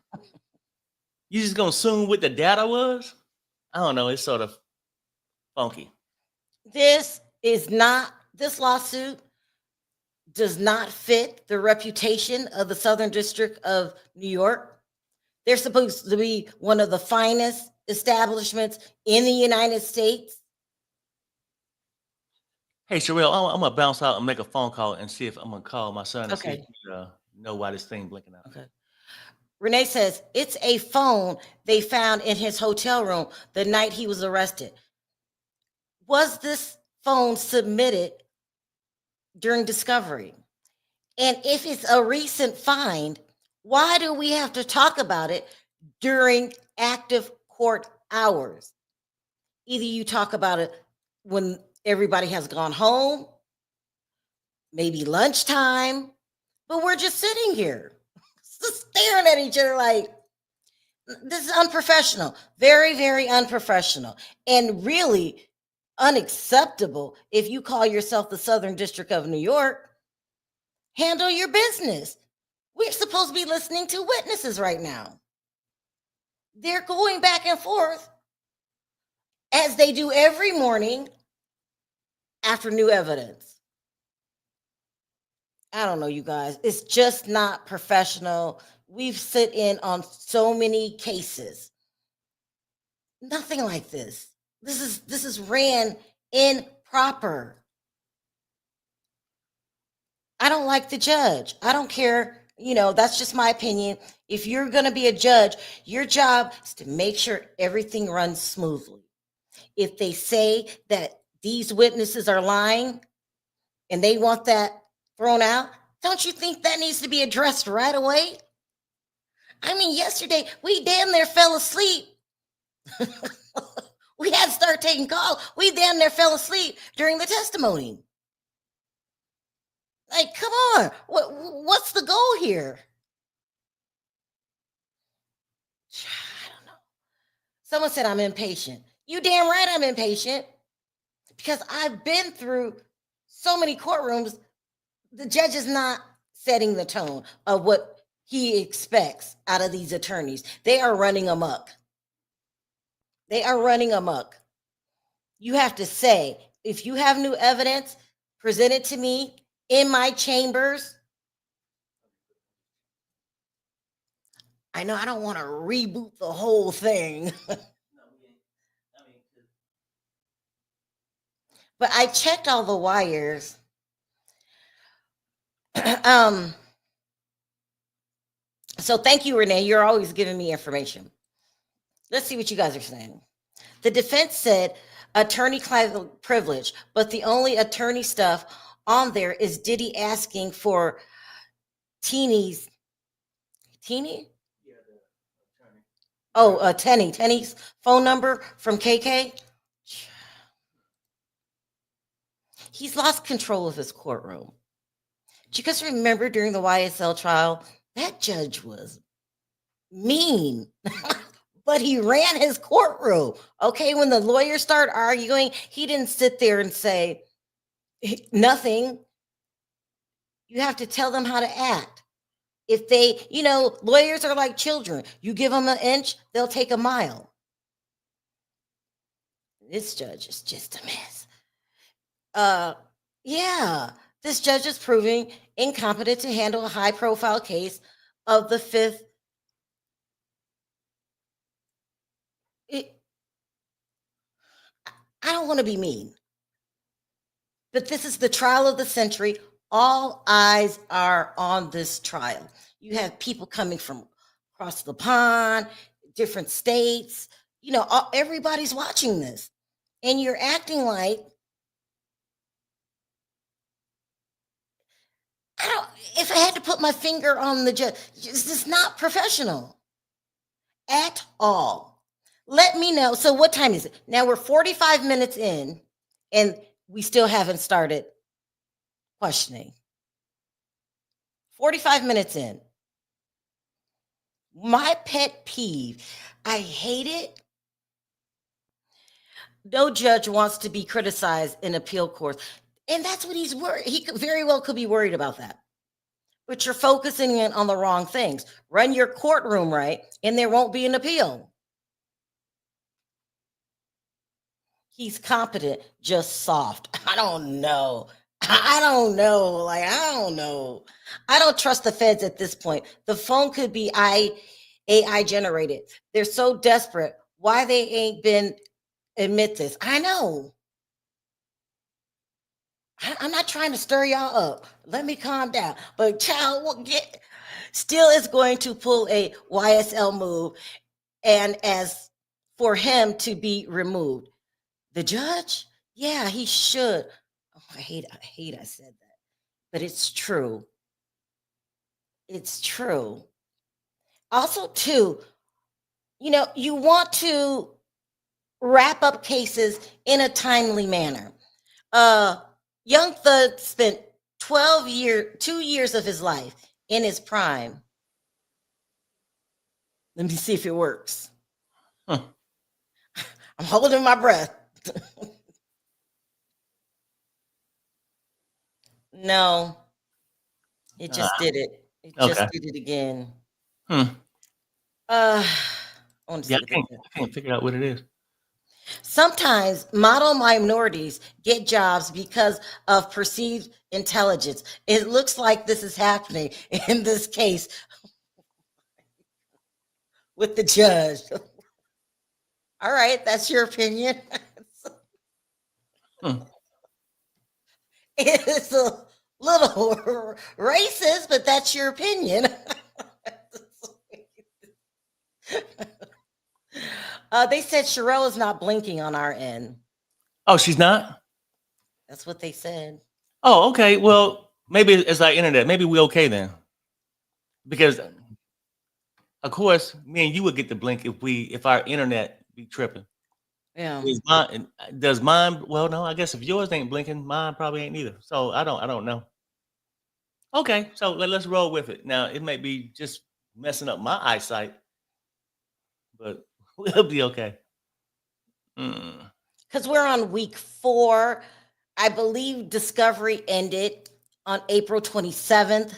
Speaker 1: You just gonna assume what the data was? I don't know. It's sort of funky.
Speaker 2: this lawsuit does not fit the reputation of the Southern District of New York. They're supposed to be one of the finest establishments in the United States.
Speaker 1: Hey, Sharrell, I'm gonna bounce out and make a phone call and see if I'm gonna call my son and see if
Speaker 2: Okay.
Speaker 1: he know why this thing blinking out.
Speaker 2: Okay. Renee says it's a phone they found in his hotel room the night he was arrested. Was this phone submitted during discovery? And if it's a recent find, why do we have to talk about it during active court hours? Either you talk about it when everybody has gone home, maybe lunchtime, but we're just sitting here just staring at each other like, this is unprofessional, very, very unprofessional, and really unacceptable. If you call yourself the Southern District of New York, handle your business. We're supposed to be listening to witnesses right now. They're going back and forth as they do every morning after new evidence. I don't know, you guys. It's just not professional. We've sit in on so many cases. Nothing like this. This is ran improper. I don't like the judge. I don't care. That's just my opinion. If you're going to be a judge, your job is to make sure everything runs smoothly. If they say that these witnesses are lying and they want that thrown out, don't you think that needs to be addressed right away? I mean, yesterday we damn near fell asleep. We had to start taking calls. We damn near fell asleep during the testimony. Like, come on. What's the goal here? I don't know. Someone said I'm impatient. You damn right I'm impatient because I've been through so many courtrooms. The judge is not setting the tone of what he expects out of these attorneys. They are running amok. They are running amok. You have to say, if you have new evidence, present it to me in my chambers. I know I don't want to reboot the whole thing. But I checked all the wires. So thank you, Renee. You're always giving me information. Let's see what you guys are saying. The defense said attorney-client privilege, but the only attorney stuff on there is Diddy asking for Teeny's Teeny?
Speaker 1: Yeah, the attorney.
Speaker 2: Oh, Tenny's phone number from KK. He's lost control of his courtroom. Do you guys remember during the YSL trial, that judge was mean, but he ran his courtroom. Okay, when the lawyers start arguing, he didn't sit there and say nothing. You have to tell them how to act. If they, lawyers are like children. You give them an inch, they'll take a mile. This judge is just a mess. Yeah, this judge is proving incompetent to handle a high profile case of the fifth. I don't want to be mean, but this is the trial of the century. All eyes are on this trial. You have people coming from across the pond, different states. Everybody's watching this, and you're acting like if I had to put my finger on the judge, this is not professional at all. Let me know. So what time is it? Now we're 45 minutes in and we still haven't started questioning. 45 minutes in. My pet peeve, I hate it. No judge wants to be criticized in appeal courts. And that's what he's worried. He very well could be worried about that. But you're focusing in on the wrong things. Run your courtroom right, and there won't be an appeal. He's competent, just soft. I don't know. I don't know. I don't trust the feds at this point. The phone could be AI generated. They're so desperate. Why they ain't been admit this? I know. I'm not trying to stir y'all up. Let me calm down. But child still is going to pull a YSL move, and as for him to be removed. The judge? Yeah, he should. Oh, I hate I said that. But it's true. It's true. Also, too, you want to wrap up cases in a timely manner. Young Thug spent 2 years of his life in his prime. Let me see if it works.
Speaker 1: Huh.
Speaker 2: I'm holding my breath. No, it just did it. It just did it again. I want to see
Speaker 1: Yeah,
Speaker 2: what
Speaker 1: I can't figure out what it is.
Speaker 2: Sometimes model minorities get jobs because of perceived intelligence. It looks like this is happening in this case with the judge. All right, that's your opinion. It's a little racist, but that's your opinion. They said Sharrell is not blinking on our end.
Speaker 1: Oh, she's not?
Speaker 2: That's what they said.
Speaker 1: Oh, okay. Well, maybe it's our internet. Maybe we're okay then. Because of course, me and you would get the blink if our internet be tripping.
Speaker 2: Yeah.
Speaker 1: Does mine? Well, no. I guess if yours ain't blinking, mine probably ain't either. So I don't know. Okay, so let's roll with it. Now it may be just messing up my eyesight, but we'll be okay.
Speaker 2: Because we're on week 4. I believe discovery ended on April 27th.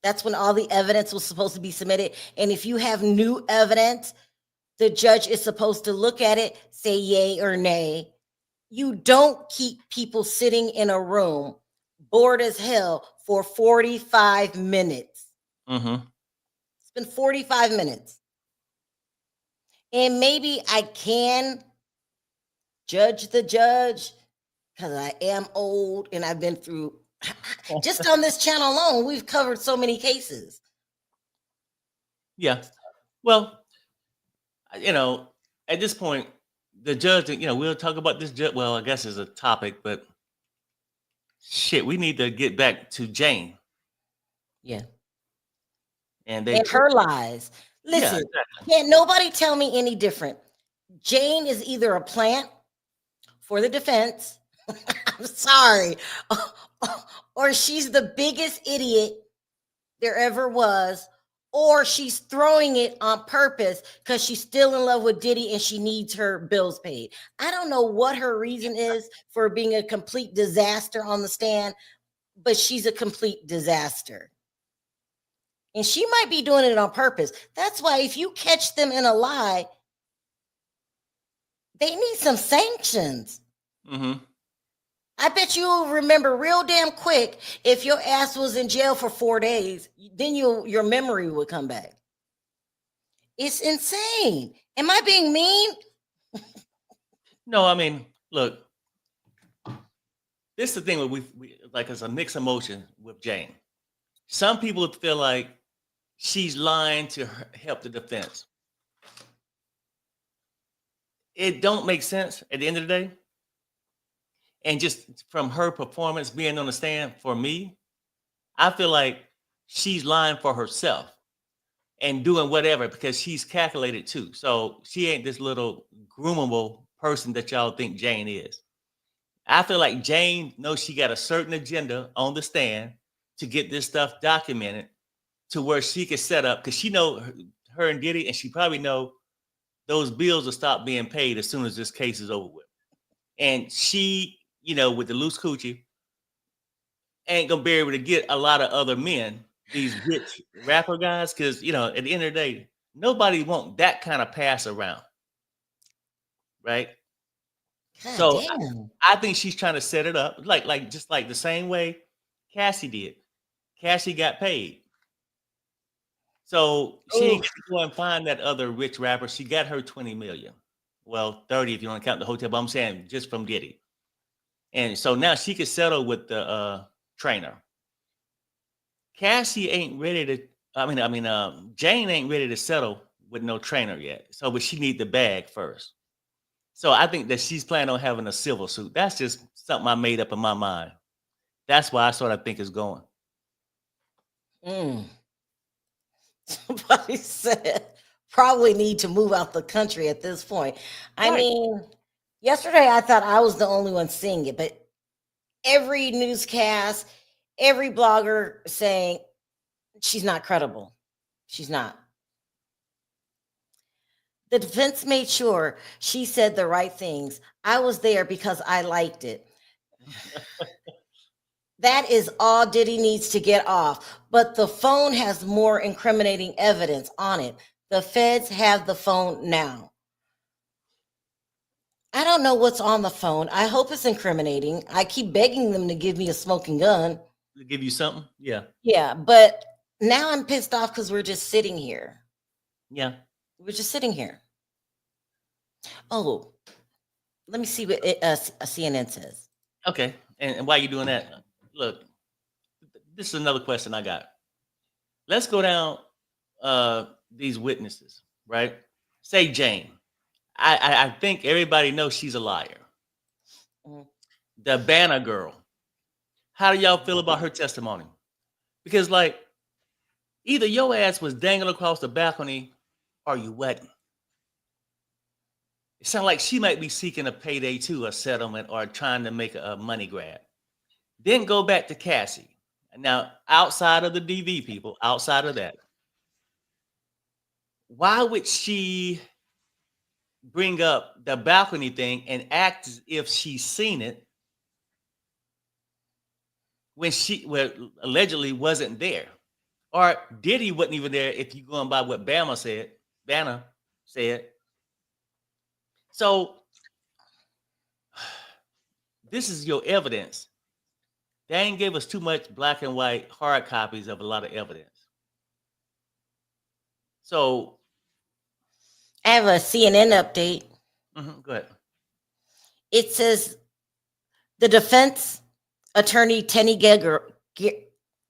Speaker 2: That's when all the evidence was supposed to be submitted. And if you have new evidence, the judge is supposed to look at it, say yay or nay. You don't keep people sitting in a room bored as hell for 45 minutes. It's been 45 minutes. And maybe I can judge the judge because I am old and I've been through, just on this channel alone, we've covered so many cases.
Speaker 1: Yeah. Well, at this point, the judge, we'll talk about this judge. Well, I guess it's a topic, but shit, we need to get back to Jane.
Speaker 2: Yeah.
Speaker 1: And they
Speaker 2: And
Speaker 1: took,
Speaker 2: her lies.
Speaker 1: yeah,
Speaker 2: Listen,
Speaker 1: exactly.
Speaker 2: can't nobody tell me any different. Jane is either a plant for the defense. I'm sorry. Or she's the biggest idiot there ever was, or she's throwing it on purpose because she's still in love with Diddy and she needs her bills paid. I don't know what her reason is for being a complete disaster on the stand, but she's a complete disaster. And she might be doing it on purpose. That's why if you catch them in a lie, they need some sanctions.
Speaker 1: Mm-hmm.
Speaker 2: I bet you'll remember real damn quick if your ass was in jail for 4 days, then your memory would come back. It's insane. Am I being mean?
Speaker 1: No, I mean, look, this is the thing where we like it's a mixed emotion with Jane. Some people feel like she's lying to help the defense. It don't make sense at the end of the day. And just from her performance being on the stand, for me, I feel like she's lying for herself and doing whatever because she's calculated too. So she ain't this little groomable person that y'all think Jane is. I feel like Jane knows she got a certain agenda on the stand to get this stuff documented to where she can set up because she know her and Diddy, and she probably know those bills will stop being paid as soon as this case is over with. And she, with the loose coochie, ain't gonna be able to get a lot of other men, these rich rapper guys, because at the end of the day, nobody want that kind of pass around, right?
Speaker 2: God
Speaker 1: So
Speaker 2: damn.
Speaker 1: I think she's trying to set it up, like just like the same way Cassie did. Cassie got paid, so she ain't
Speaker 2: Oof.
Speaker 1: got to go and find that other rich rapper. She got her 20 million, well 30 if you want to count the hotel. But I'm saying just from Diddy, and so now she could settle with the trainer. Cassie ain't ready to. Jane ain't ready to settle with no trainer yet. So, but she need the bag first. So I think that she's planning on having a civil suit. That's just something I made up in my mind. That's why I sort of think it's going.
Speaker 2: Mm. Somebody said probably need to move out the country at this point. I
Speaker 1: Right.
Speaker 2: mean, yesterday I thought I was the only one seeing it, but every newscast, every blogger saying she's not credible. She's not. The defense made sure she said the right things. I was there because I liked it. That is all Diddy needs to get off. But the phone has more incriminating evidence on it. The feds have the phone now. I don't know what's on the phone. I hope it's incriminating. I keep begging them to give me a smoking gun.
Speaker 1: To give you something? Yeah.
Speaker 2: Yeah, but now I'm pissed off because we're just sitting here.
Speaker 1: Yeah.
Speaker 2: We're just sitting here. Oh, let me see what CNN says.
Speaker 1: Okay. And while you're doing that, look, this is another question I got. Let's go down these witnesses, right? Say Jane. I think everybody knows she's a liar.
Speaker 2: Mhm.
Speaker 1: The Banner girl. How do y'all feel about her testimony? Because like either your ass was dangling across the balcony or you wasn't. It sounds like she might be seeking a payday too, a settlement, or trying to make a money grab. Then go back to Cassie. Now, outside of the DV people, outside of that, why would she bring up the balcony thing and act as if she's seen it when she allegedly wasn't there? Or Diddy wasn't even there if you're going by what Banner said. So this is your evidence. They ain't give us too much black and white hard copies of a lot of evidence. So
Speaker 2: I have a CNN update.
Speaker 1: go ahead.
Speaker 2: It says the defense attorney Tenny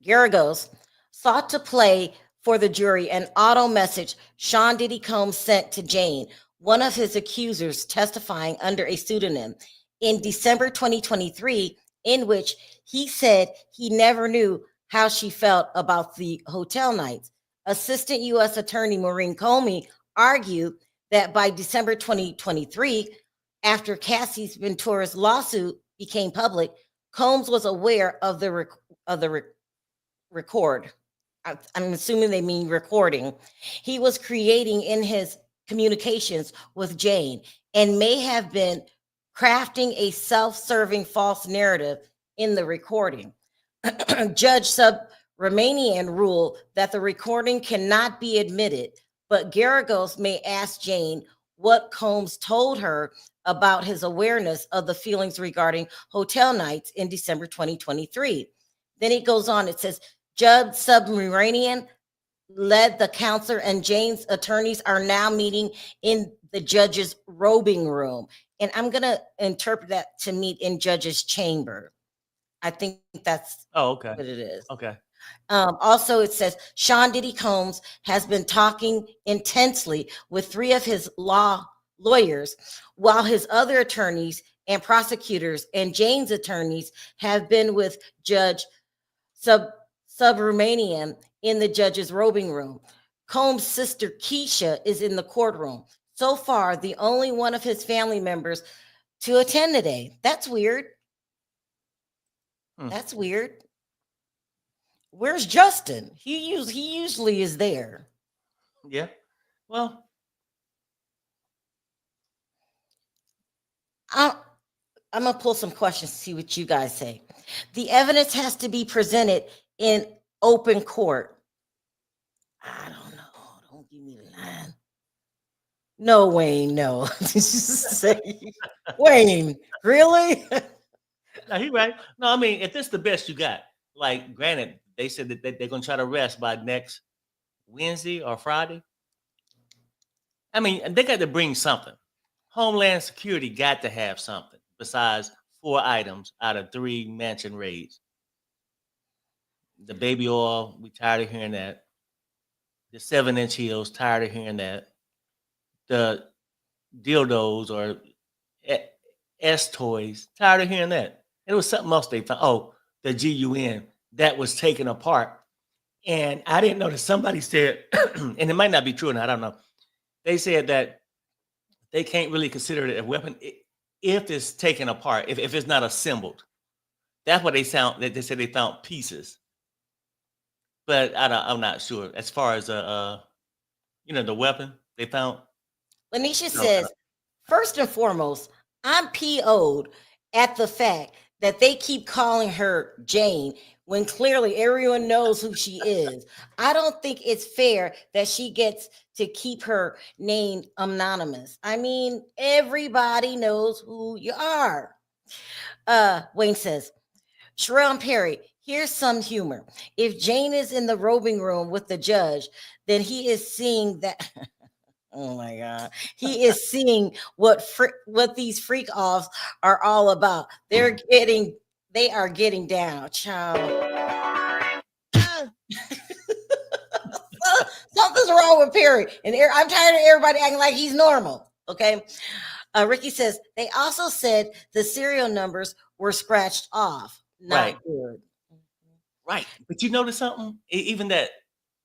Speaker 2: Garagos sought to play for the jury an auto message Sean Diddy Combs sent to Jane one of his accusers testifying under a pseudonym in December 2023, in which he said he never knew how she felt about the hotel nights. Assistant U.S. Attorney Maureen Comey argued that by December 2023, after Cassie's Ventura's lawsuit became public, Combs was aware of the record. I'm assuming they mean recording. He was creating in his communications with Jane and may have been crafting a self-serving false narrative in the recording. Judge Subramanian ruled that the recording cannot be admitted, but Garagos may ask Jane what Combs told her about his awareness of the feelings regarding hotel nights in December 2023. Then it goes on, it says, Judge Subramanian led the counselor and Jane's attorneys are now meeting in the judge's robing room. And I'm going to interpret that to meet in judge's chamber. I think that's
Speaker 1: okay.
Speaker 2: what it is.
Speaker 1: Okay.
Speaker 2: Also, it says Sean Diddy Combs has been talking intensely with 3 of his lawyers, while his other attorneys and prosecutors and Jane's attorneys have been with Judge Subramanian in the judge's robing room. Combs' sister Keisha is in the courtroom. So far, the only one of his family members to attend today. That's weird. That's weird. Where's Justin? He usually is there.
Speaker 1: Yeah. Well,
Speaker 2: I'm gonna pull some questions to see what you guys say. The evidence has to be presented in open court. I don't know. Don't give me the line. No, Wayne, no. Wayne, really?
Speaker 1: no, he's right. No, I mean, if this is the best you got, like, granted, they said that they're going to try to rest by next Wednesday or Friday. I mean, they got to bring something. Homeland Security got to have something besides 4 items out of 3 mansion raids. The baby oil, we tired of hearing that. The 7-inch heels, tired of hearing that. The dildos or S toys, tired of hearing that. It was something else they found. Oh, the GUN that was taken apart. And I didn't know that somebody said, and it might not be true, and I don't know. They said that they can't really consider it a weapon if it's taken apart, if it's not assembled. That's what they sound. They said they found pieces, but I'm not sure as far as the weapon they found.
Speaker 2: Lanisha says, first and foremost, I'm PO'd at the fact that they keep calling her Jane when clearly everyone knows who she is. I don't think it's fair that she gets to keep her name anonymous. I mean, everybody knows who you are. Wayne says, Sharrell and Perry, here's some humor. If Jane is in the robing room with the judge, then he is seeing that. Oh my God. He is seeing what these freak offs are all about. They are getting down, child. Something's wrong with Perry. And I'm tired of everybody acting like he's normal. Okay. Ricky says they also said the serial numbers were scratched off. Not good.
Speaker 1: Right. But you notice something? Even that,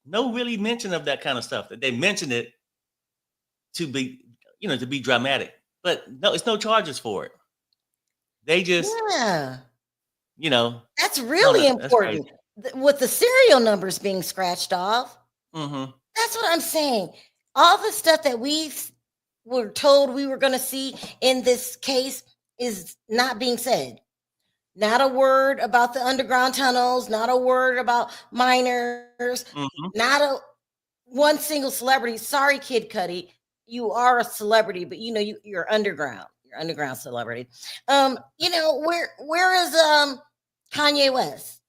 Speaker 1: no really mention of that kind of stuff. That they mentioned it to be, to be dramatic. But no, it's no charges for it. They just,
Speaker 2: that's really important. With the serial numbers being scratched off.
Speaker 1: Mm-hmm.
Speaker 2: That's what I'm saying. All the stuff that we were told we were going to see in this case is not being said. Not a word about the underground tunnels, not a word about minors, not one single celebrity. Sorry, Kid Cudi, you are a celebrity, but you're underground. You're underground celebrity. Where is Kanye West?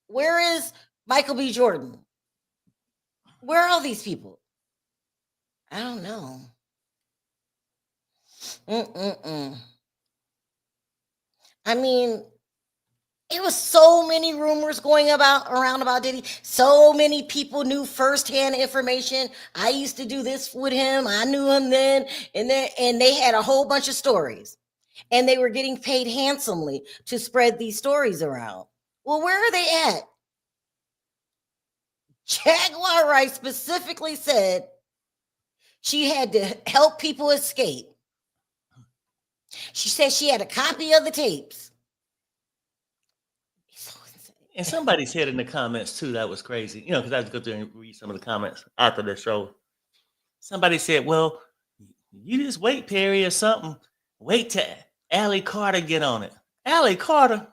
Speaker 2: Where is Michael B. Jordan? Where are all these people? I don't know. I mean, It was so many rumors going about around about Diddy. So many people knew firsthand information. I used to do this with him. I knew him then, and they had a whole bunch of stories, and they were getting paid handsomely to spread these stories around. Well, where are they at? Jaguar Rice specifically said she had to help people escape. She said she had a copy of the tapes.
Speaker 1: And somebody said in the comments too that was crazy. You know, because I had to go through and read some of the comments after the show. Somebody said, "Well, you just wait, Perry, or something. Wait till Allie Carter get on it." Allie Carter,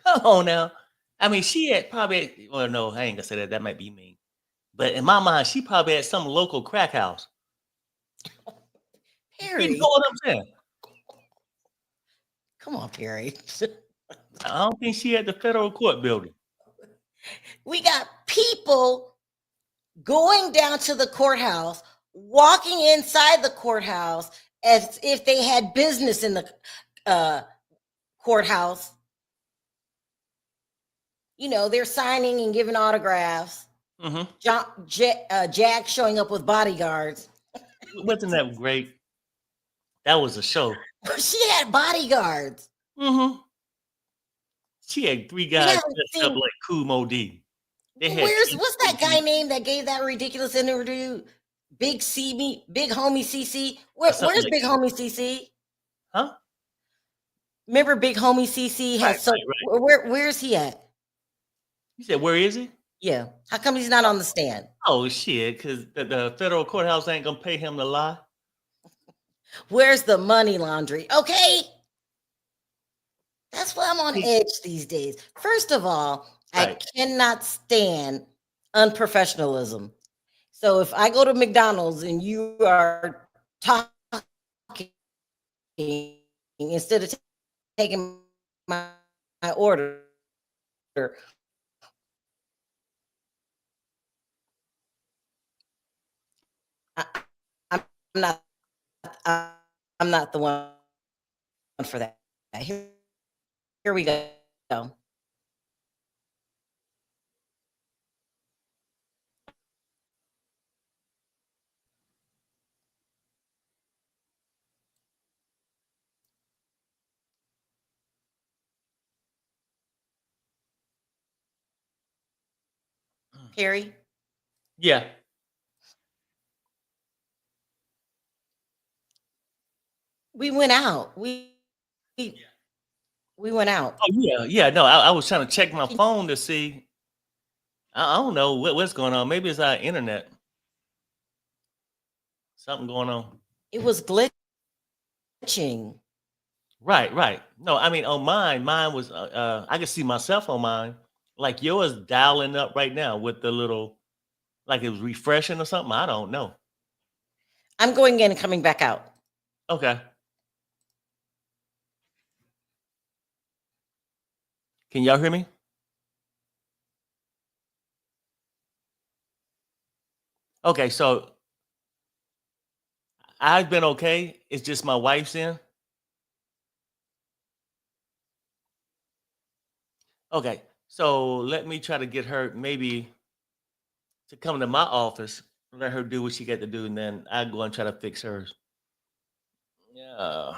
Speaker 1: come on now. I mean, she had probably. Well, no, I ain't gonna say that. That might be mean. But in my mind, she probably had some local crack house. You
Speaker 2: Perry,
Speaker 1: know what I'm saying?
Speaker 2: come on, Perry.
Speaker 1: I don't think she had the federal court building.
Speaker 2: We got people going down to the courthouse, walking inside the courthouse as if they had business in the courthouse. You know, they're signing and giving autographs.
Speaker 1: Mm-hmm.
Speaker 2: Jack showing up with bodyguards.
Speaker 1: Wasn't that great? That was a show.
Speaker 2: She had bodyguards.
Speaker 1: Mm-hmm. She had three guys dressed up like Kumo D.
Speaker 2: What's that guy name that gave that ridiculous interview? Big homie CC. Where's like Big homie CC?
Speaker 1: Huh?
Speaker 2: Remember Big homie CC has right. Where's he at?
Speaker 1: You said where is he?
Speaker 2: Yeah. How come he's not on the stand?
Speaker 1: Oh shit, because the federal courthouse ain't gonna pay him to lie.
Speaker 2: Where's the money laundry? Okay. That's why I'm on edge these days. First of all, right. I cannot stand unprofessionalism. So if I go to McDonald's and you are talking instead of taking my order, I'm not the one for that. Here we go. Perry?
Speaker 1: Yeah.
Speaker 2: We went out. We went out.
Speaker 1: Oh yeah, yeah. No, I was trying to check my phone to see. I don't know what's going on. Maybe it's our internet. Something going on.
Speaker 2: It was glitching.
Speaker 1: Right. No, I mean on mine was I can see myself on mine. Like yours dialing up right now with the little, like it was refreshing or something. I don't know.
Speaker 2: I'm going in and coming back out.
Speaker 1: Okay. Can y'all hear me? Okay, so I've been okay. It's just my wife's in. Okay, so let me try to get her maybe to come to my office, let her do what she got to do, and then I go and try to fix hers. Yeah.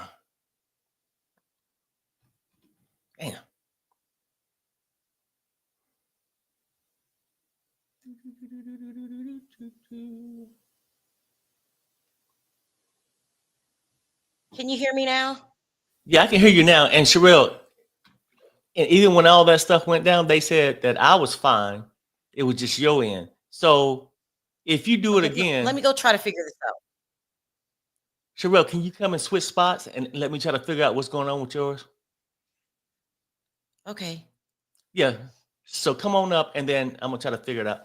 Speaker 1: Damn.
Speaker 2: Can you hear me now?
Speaker 1: Yeah, I can hear you now. And Sharrell, and even when all that stuff went down, they said that I was fine. It was just your end. So if you do it again,
Speaker 2: let me go try to figure this out.
Speaker 1: Sharrell, can you come and switch spots and let me try to figure out what's going on with yours?
Speaker 2: Okay.
Speaker 1: Yeah. So come on up and then I'm gonna try to figure it out.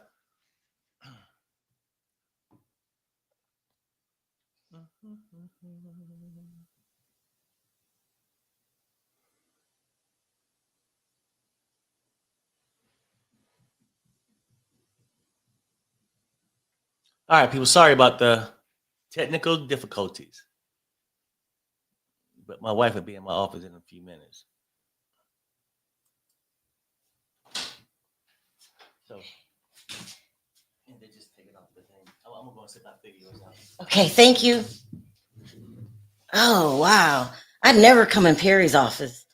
Speaker 1: All right, people. Sorry about the technical difficulties. But my wife will be in my office in a few minutes. So, and they just take it off the thing. I'm gonna go and sit my videos out.
Speaker 2: Okay, thank you. Oh wow. I'd never come in Perry's office.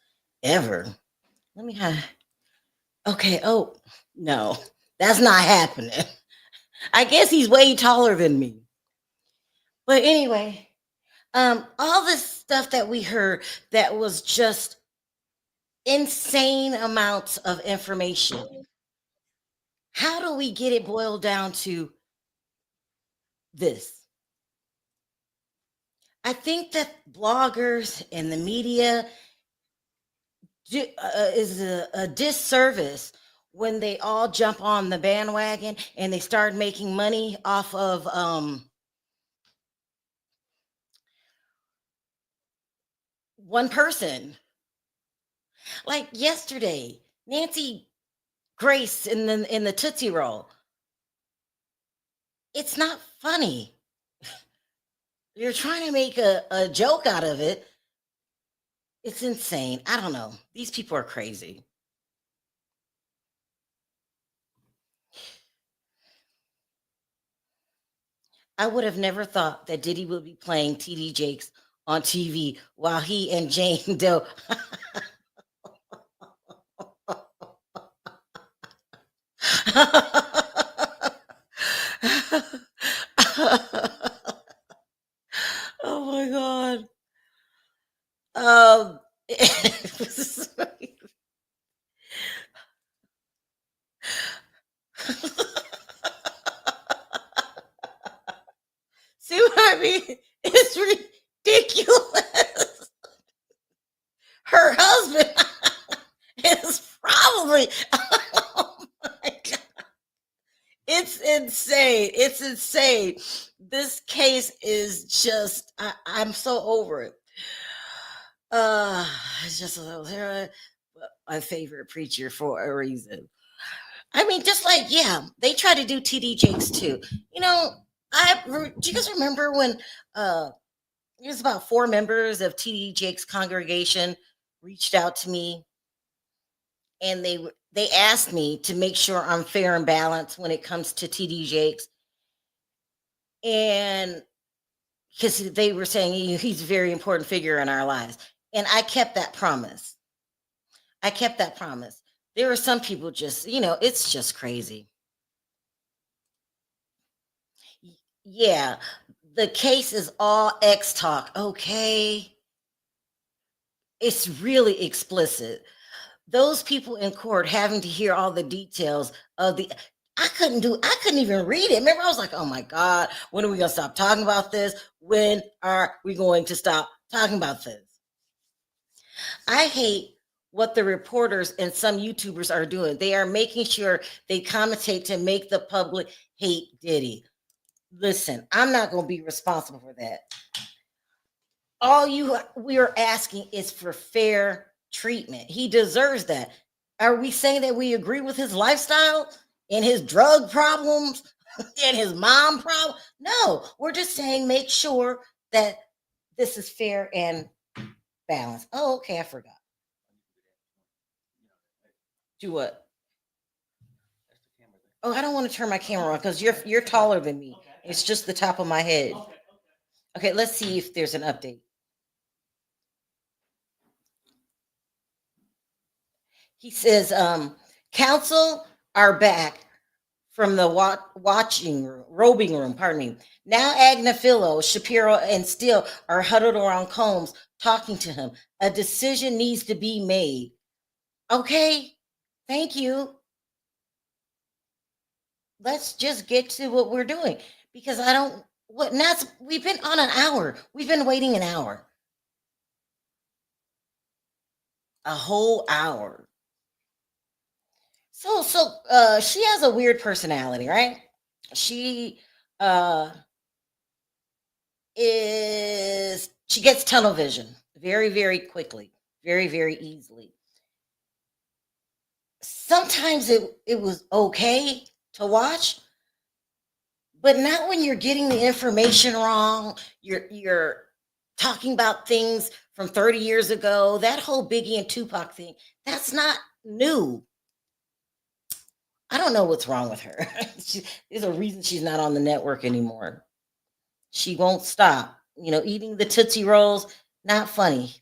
Speaker 2: Ever. Let me have okay, oh no, that's not happening. I guess he's way taller than me. But anyway, all this stuff that we heard that was just insane amounts of information. How do we get it boiled down to this? I think that bloggers and the media is a disservice when they all jump on the bandwagon and they start making money off of one person. Like yesterday, Nancy Grace in the Tootsie Roll. It's not funny. You're trying to make a joke out of it. It's insane. I don't know. These people are crazy. I would have never thought that Diddy would be playing TD Jakes on TV while he and Jane Doe. Oh my god. Um See what I mean? It's ridiculous. Her husband is probably oh my god. It's insane. It's insane. This case is just I'm so over it. It's just my favorite preacher for a reason. I mean, just like yeah, they try to do TD Jakes too. You know, do you guys remember when there's about 4 members of TD Jakes congregation reached out to me and they asked me to make sure I'm fair and balanced when it comes to TD Jakes, and because they were saying he's a very important figure in our lives, and I kept that promise. I kept that promise. There were some people just, it's just crazy. Yeah, the case is all X talk. Okay, it's really explicit. Those people in court having to hear all the details of the I couldn't even read it. Remember, I was like, oh my God, when are we gonna stop talking about this? When are we going to stop talking about this? I hate what the reporters and some YouTubers are doing. They are making sure they commentate to make the public hate Diddy. Listen, I'm not gonna be responsible for that. All we are asking is for fair treatment. He deserves that. Are we saying that we agree with his lifestyle and his drug problems and his mom problem? No, we're just saying make sure that this is fair and balanced. Oh, okay, I forgot. Do what? Oh, I don't want to turn my camera on because you're taller than me. It's just the top of my head. Okay, let's see if there's an update. He says, counsel are back from the robing room, pardon me. Now Agnafilo, Shapiro, and Steele are huddled around Combs talking to him. A decision needs to be made. Okay, thank you. Let's just get to what we're doing because we've been on an hour. We've been waiting an hour. A whole hour. So she has a weird personality, right? She she gets tunnel vision very, very quickly, very, very easily. Sometimes it was okay to watch, but not when you're getting the information wrong. You're talking about things from 30 years ago. That whole Biggie and Tupac thing, that's not new. I don't know what's wrong with her. There's a reason she's not on the network anymore. She won't stop. Eating the Tootsie Rolls, not funny.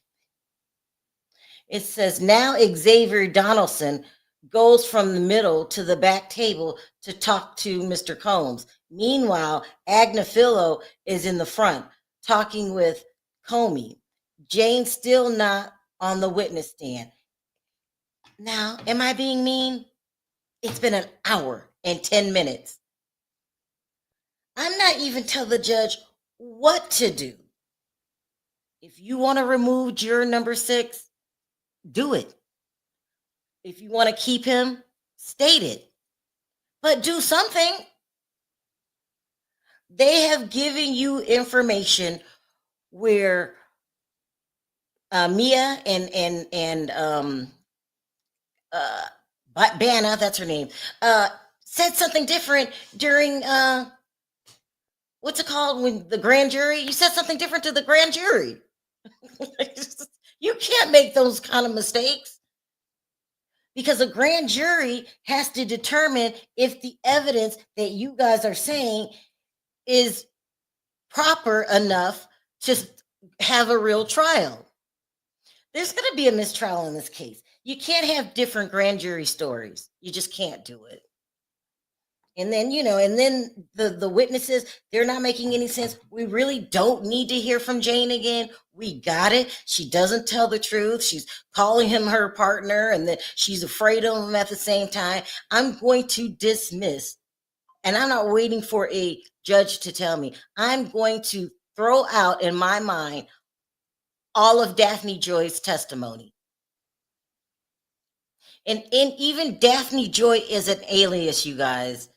Speaker 2: It says now Xavier Donaldson goes from the middle to the back table to talk to Mr. Combs. Meanwhile, Agnafilo is in the front talking with Comey. Jane's still not on the witness stand. Now, am I being mean? It's been an hour and 10 minutes. I'm not even telling the judge what to do. If you want to remove juror number 6, do it. If you want to keep him, state it. But do something. They have given you information where Mia and Banna, that's her name, said something different during what's it called when the grand jury? You said something different to the grand jury. You can't make those kind of mistakes because a grand jury has to determine if the evidence that you guys are saying is proper enough to have a real trial. There's going to be a mistrial in this case. You can't have different grand jury stories. You just can't do it. And then, the witnesses, they're not making any sense. We really don't need to hear from Jane again. We got it. She doesn't tell the truth. She's calling him her partner and then she's afraid of him at the same time. I'm going to dismiss, and I'm not waiting for a judge to tell me. I'm going to throw out in my mind all of Daphne Joy's testimony. And even Daphne Joy is an alias, you guys.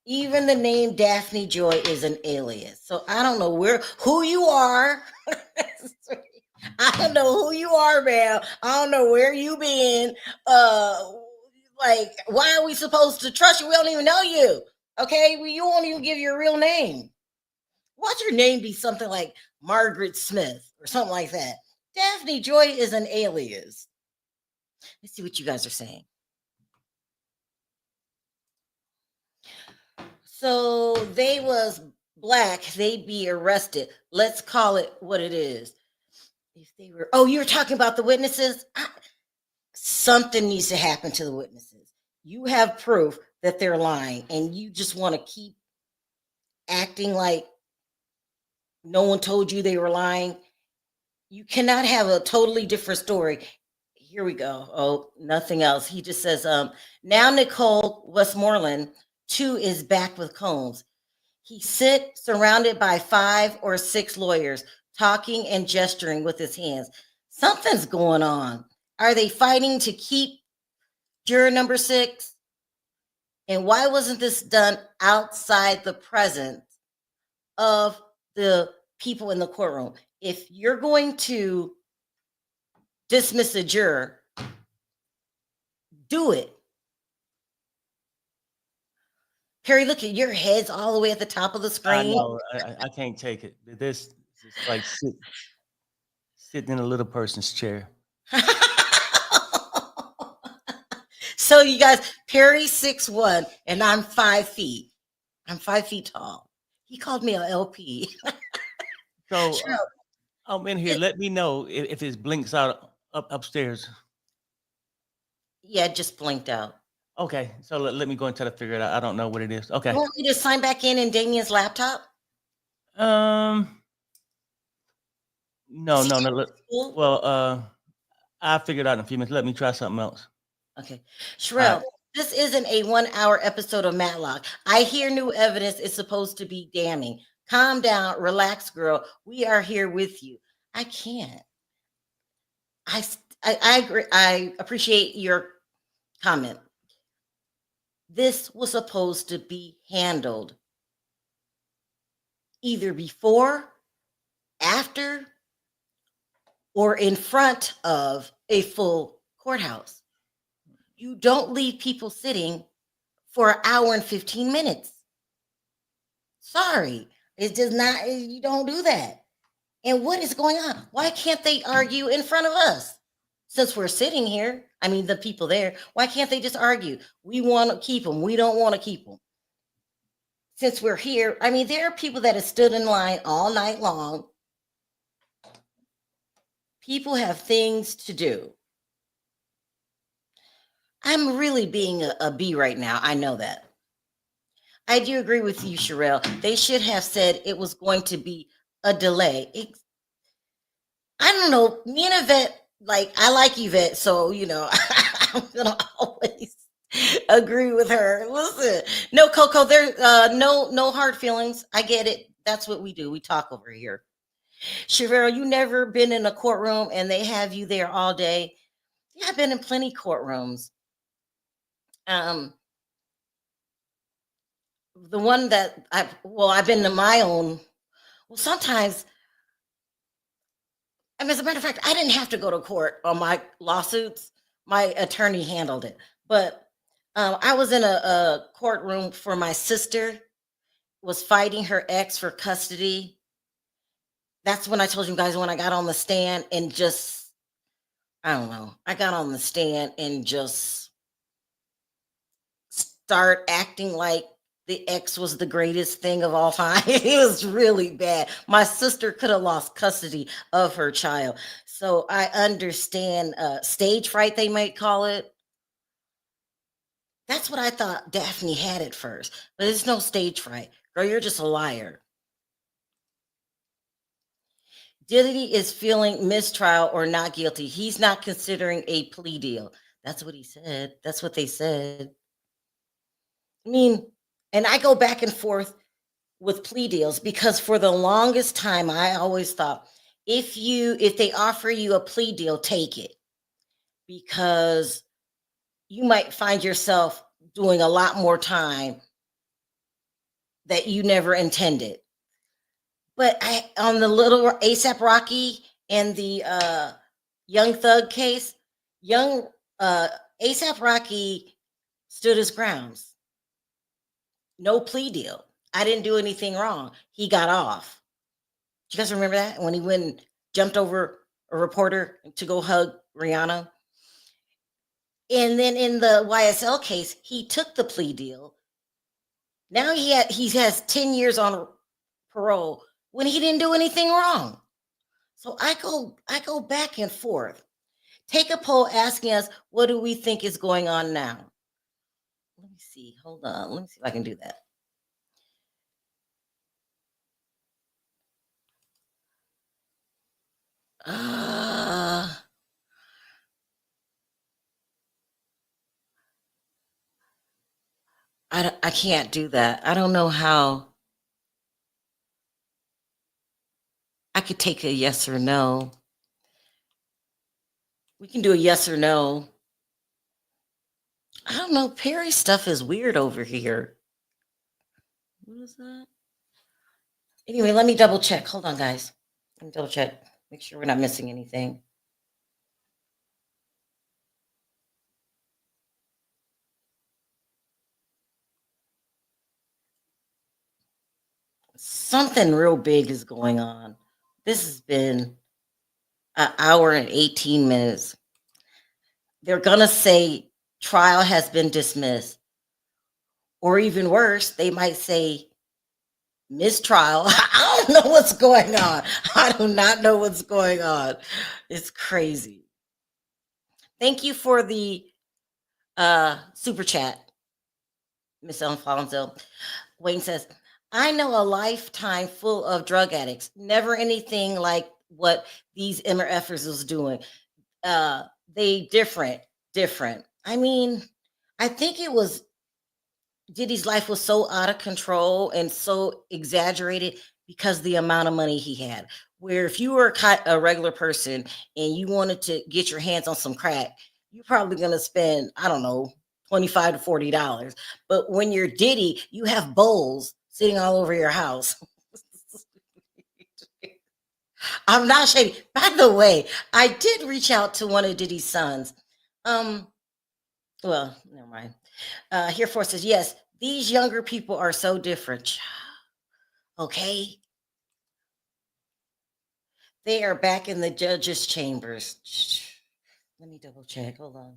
Speaker 2: Even the name Daphne Joy is an alias. So I don't know who you are. I don't know who you are, man. I don't know where you been. Why are we supposed to trust you? We don't even know you. Okay? You won't even give your real name. Watch your name be something like Margaret Smith or something like that. Daphne Joy is an alias. Let's see what you guys are saying. So they was black, they'd be arrested. Let's call it what it is. If they were, you were talking about the witnesses? Something needs to happen to the witnesses. You have proof that they're lying, and you just want to keep acting like no one told you they were lying. You cannot have a totally different story. Here we go. Oh, nothing else. He just says, now Nicole Westmoreland, too, is back with Combs. He sits surrounded by 5 or 6 lawyers, talking and gesturing with his hands. Something's going on. Are they fighting to keep juror number 6? And why wasn't this done outside the presence of the people in the courtroom? If you're going to dismiss a juror, do it. Perry, look at your head's all the way at the top of the screen.
Speaker 1: I know. I can't take it. This is like sitting in a little person's chair.
Speaker 2: So you guys, Perry's 6'1", and I'm 5 feet. I'm 5 feet tall. He called me an LP.
Speaker 1: So I'm in here. Let me know if it blinks out upstairs.
Speaker 2: Yeah, it just blinked out.
Speaker 1: Okay, so let me go and try to figure it out. I don't know what it is. Okay.
Speaker 2: You want me to sign back in Damien's laptop?
Speaker 1: No. Well, I'll figure it out in a few minutes. Let me try something else.
Speaker 2: Okay. Sharrell, this isn't a 1-hour episode of Matlock. I hear new evidence is supposed to be damning. Calm down, relax, girl. We are here with you. I can't. I agree. I appreciate your comment. This was supposed to be handled either before, after, or in front of a full courthouse. You don't leave people sitting for an hour and 15 minutes. Sorry, it does not, you don't do that. And what is going on? Why can't they argue in front of us? Since we're sitting here, I mean, the people there, why can't they just argue? We want to keep them. We don't want to keep them. Since we're here, I mean, there are people that have stood in line all night long. People have things to do. I'm really being a B right now. I know that. I do agree with you, Sharrell. They should have said it was going to be a delay. I don't know. Me and Yvette, like, I like Yvette, so, I'm going to always agree with her. Listen, no, Coco, there, no hard feelings. I get it. That's what we do. We talk over here. Sharrell, you never been in a courtroom and they have you there all day? Yeah, I've been in plenty courtrooms. The one that I've been to my own. Well, sometimes, I mean, as a matter of fact, I didn't have to go to court on my lawsuits. My attorney handled it. But I was in a courtroom for my sister was fighting her ex for custody. That's when I told you guys when I got on the stand and just, I don't know, I got on the stand and just start acting like the ex was the greatest thing of all time. It was really bad. My sister could have lost custody of her child. So I understand stage fright, they might call it. That's what I thought Daphne had at first, but it's no stage fright. Girl, you're just a liar. Diddy is feeling mistrial or not guilty. He's not considering a plea deal. That's what he said. That's what they said. I mean, and I go back and forth with plea deals because for the longest time I always thought if they offer you a plea deal, take it because you might find yourself doing a lot more time that you never intended. But I on the little ASAP Rocky and the Young Thug case, young ASAP Rocky stood his grounds. No plea deal. I didn't do anything wrong. He got off. Do you guys remember that when he went and jumped over a reporter to go hug Rihanna? And then in the YSL case, he took the plea deal. Now he has 10 years on parole when he didn't do anything wrong. So I go back and forth. Take a poll asking us what do we think is going on now. Let me see. Hold on. Let me see if I can do that. I can't do that. I don't know how. I could take a yes or no. We can do a yes or no. I don't know. Perry's stuff is weird over here. What is that? Anyway, let me double check. Hold on, guys. Let me double check. Make sure we're not missing anything. Something real big is going on. This has been an hour and 18 minutes. They're going to say trial has been dismissed. Or even worse, they might say mistrial. I don't know what's going on. I do not know what's going on. It's crazy. Thank you for the super chat, Miss Alfonso. Wayne says, I know a lifetime full of drug addicts. Never anything like what these MRFers was doing. They different. I mean, I think it was Diddy's life was so out of control and so exaggerated because the amount of money he had. Where if you were a regular person and you wanted to get your hands on some crack, you're probably going to spend, I don't know, $25 to $40. But when you're Diddy, you have bowls sitting all over your house. I'm not shady. By the way, I did reach out to one of Diddy's sons. Well, never mind. Herefore says, yes, these younger people are so different. Okay. They are back in the judge's chambers. Let me double check. Hold on.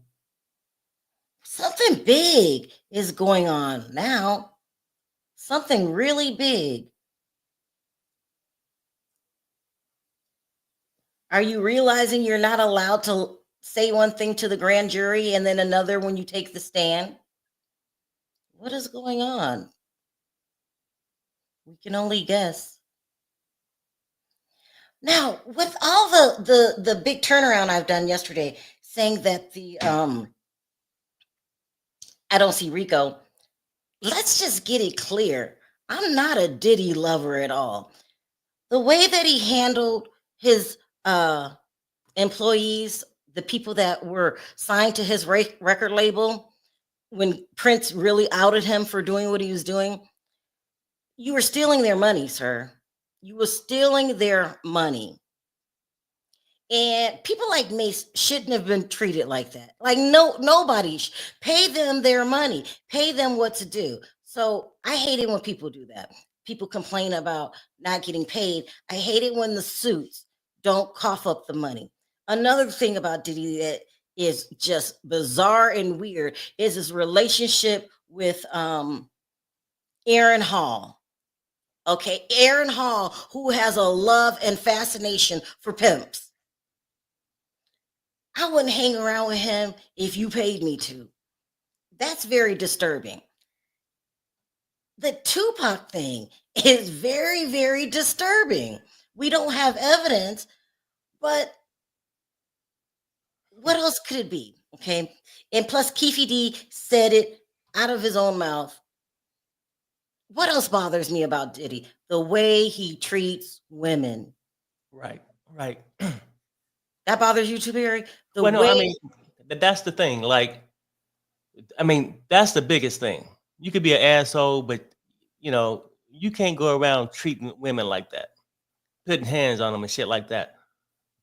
Speaker 2: Something big is going on now. Something really big. Are you realizing you're not allowed to say one thing to the grand jury and then another when you take the stand? What is going on? We can only guess. Now, with all the big turnaround I've done yesterday, saying that the I don't see Rico, let's just get it clear. I'm not a Diddy lover at all. The way that he handled his employees, the people that were signed to his record label, when Prince really outed him for doing what he was doing, you were stealing their money, sir. You were stealing their money. And people like Mace shouldn't have been treated like that. Like nobody pay them their money, pay them what to do. So I hate it when people do that. People complain about not getting paid. I hate it when the suits don't cough up the money. Another thing about Diddy that is just bizarre and weird is his relationship with Aaron Hall. Okay, Aaron Hall, who has a love and fascination for pimps. I wouldn't hang around with him if you paid me to. That's very disturbing. The Tupac thing is very, very disturbing. We don't have evidence, but what else could it be? Okay. And plus, Keefe D said it out of his own mouth. What else bothers me about Diddy? The way he treats women.
Speaker 1: Right, right.
Speaker 2: That bothers you too, Barry? The
Speaker 1: Well, no, I
Speaker 2: way.
Speaker 1: mean, that's the thing. Like, I mean, that's the biggest thing. You could be an asshole, but you can't go around treating women like that, putting hands on them and shit like that.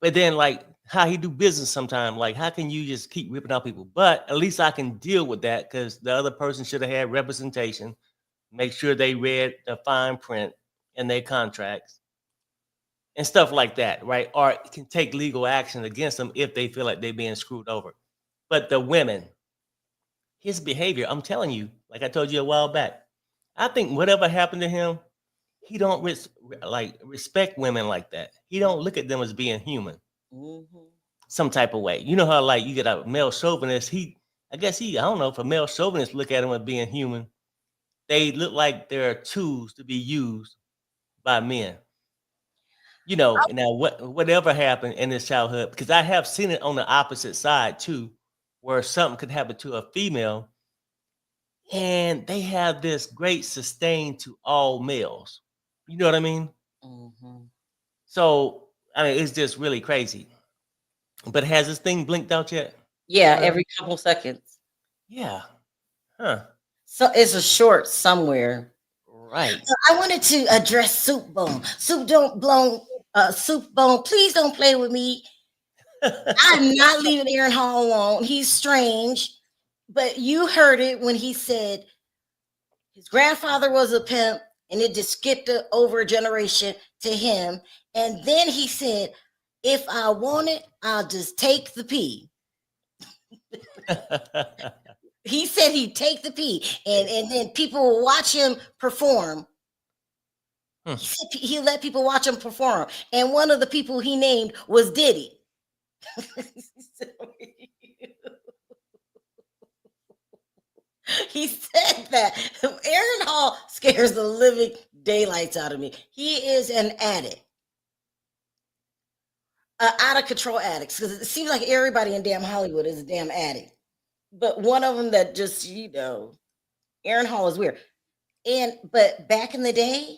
Speaker 1: But then, like, how he do business sometimes, like, how can you just keep ripping out people? But at least I can deal with that because the other person should have had representation, make sure they read the fine print in their contracts and stuff like that, right? Or can take legal action against them if they feel like they're being screwed over. But the women, his behavior, I'm telling you, like I told you a while back, I think whatever happened to him, he don't respect women like that. He don't look at them as being human,
Speaker 2: Mhm.
Speaker 1: some type of way. You know how like you get a male chauvinist. I guess I don't know if a male chauvinist look at him as being human. They look like they're tools to be used by men. Now whatever happened in his childhood, because I have seen it on the opposite side too, where something could happen to a female and they have this great sustain to all males. You know what I mean?
Speaker 2: Mhm.
Speaker 1: So I mean, it's just really crazy. But has this thing blinked out yet?
Speaker 2: Yeah,
Speaker 1: Sharrell?
Speaker 2: every couple seconds.
Speaker 1: Yeah. Huh.
Speaker 2: So it's a short somewhere.
Speaker 1: Right.
Speaker 2: I wanted to address Soup Bone. Soup Bone, please don't play with me. I'm not leaving Aaron Hall alone. He's strange. But you heard it when he said his grandfather was a pimp and it just skipped over a generation to him. And then he said, if I want it, I'll just take the P. He said he'd take the P and then people will watch him perform.
Speaker 1: Hmm.
Speaker 2: He said he let people watch him perform. And one of the people he named was Diddy. He said that. Aaron Hall scares the living daylights out of me. He is an addict. Out of control addicts. Because it seems like everybody in damn Hollywood is a damn addict. But one of them that just, Aaron Hall is weird. But back in the day,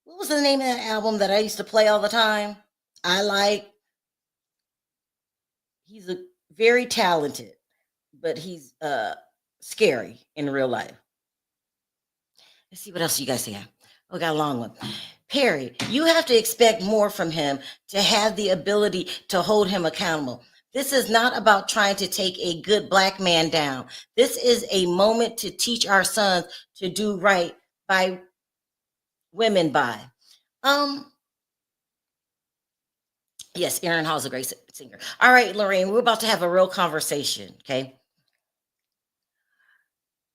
Speaker 2: what was the name of that album that I used to play all the time? I like. He's a very talented, but he's scary in real life. Let's see what else you guys have. Oh, we got a long one. Perry, you have to expect more from him to have the ability to hold him accountable. This is not about trying to take a good black man down. This is a moment to teach our sons to do right by women by. Um, yes, Aaron Hall's a great singer. All right, Lorraine, we're about to have a real conversation, okay?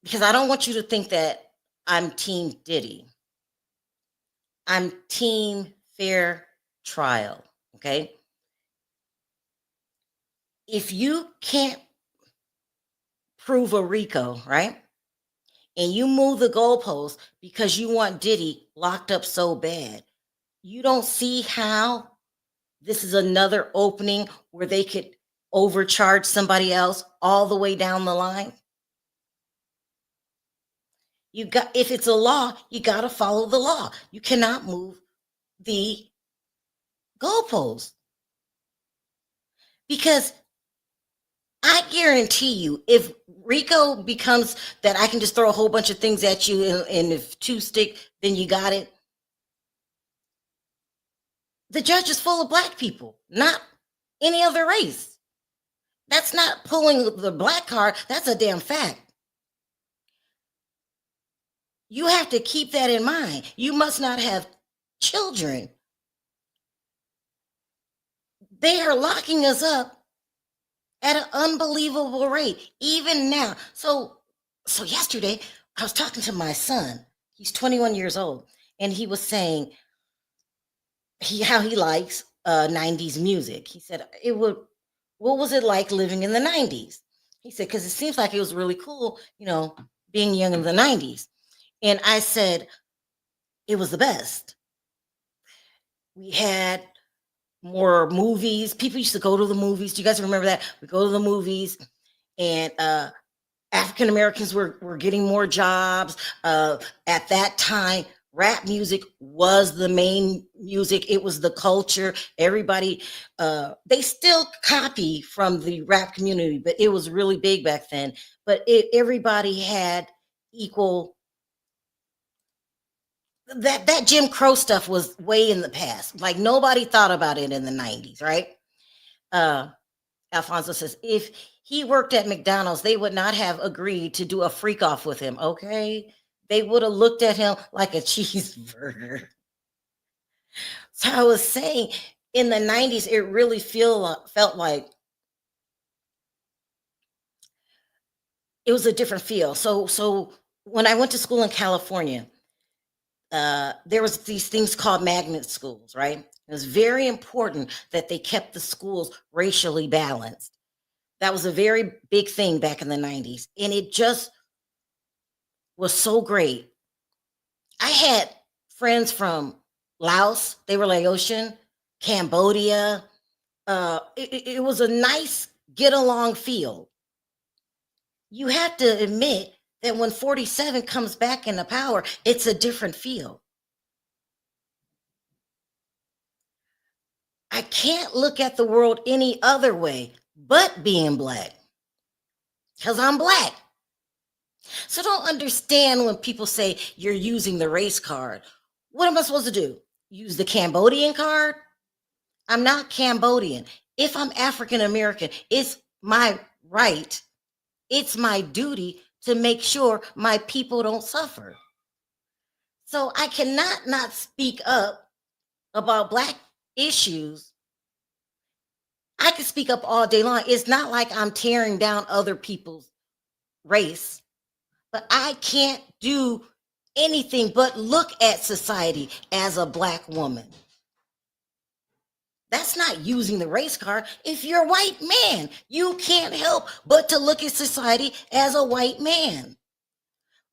Speaker 2: because I don't want you to think that I'm Team Diddy. I'm Team Fair Trial. Okay. If you can't prove a RICO, right? And you move the goalpost because you want Diddy locked up so bad, you don't see how this is another opening where they could overcharge somebody else all the way down the line. You got, if it's a law, you got to follow the law. You cannot move the goalpost, because I guarantee you, if RICO becomes that I can just throw a whole bunch of things at you, and if two stick, then you got it. The judge is full of black people, not any other race. That's not pulling the black card. That's a damn fact. You have to keep that in mind. You must not have children. They are locking us up at an unbelievable rate, even now. So yesterday, I was talking to my son. He's 21 years old, and he was saying how he likes 90s music. He said, what was it like living in the 90s? He said, because it seems like it was really cool, being young in the 90s. And I said, it was the best. We had more movies. People used to go to the movies. Do you guys remember that? We go to the movies, and African Americans were getting more jobs. At that time, rap music was the main music. It was the culture. Everybody, they still copy from the rap community, but it was really big back then. But everybody had equal. That Jim Crow stuff was way in the past. Like, nobody thought about it in the 90s, right? Alfonso says, if he worked at McDonald's, they would not have agreed to do a freak off with him. Okay. They would have looked at him like a cheeseburger. So I was saying, in the 90s, it really felt like it was a different feel. So when I went to school in California, there was these things called magnet schools, right? It was very important that they kept the schools racially balanced. That was a very big thing back in the 90s. And it just was so great. I had friends from Laos, they were Laotian, Cambodia. It was a nice get along feel. You have to admit that when 47 comes back into power, it's a different feel. I can't look at the world any other way but being black, because I'm black. So don't understand when people say you're using the race card. What am I supposed to do? Use the Cambodian card? I'm not Cambodian. If I'm African American, it's my right, it's my duty to make sure my people don't suffer. So I cannot not speak up about black issues. I can speak up all day long. It's not like I'm tearing down other people's race, but I can't do anything but look at society as a black woman. That's not using the race card. If you're a white man, you can't help but to look at society as a white man.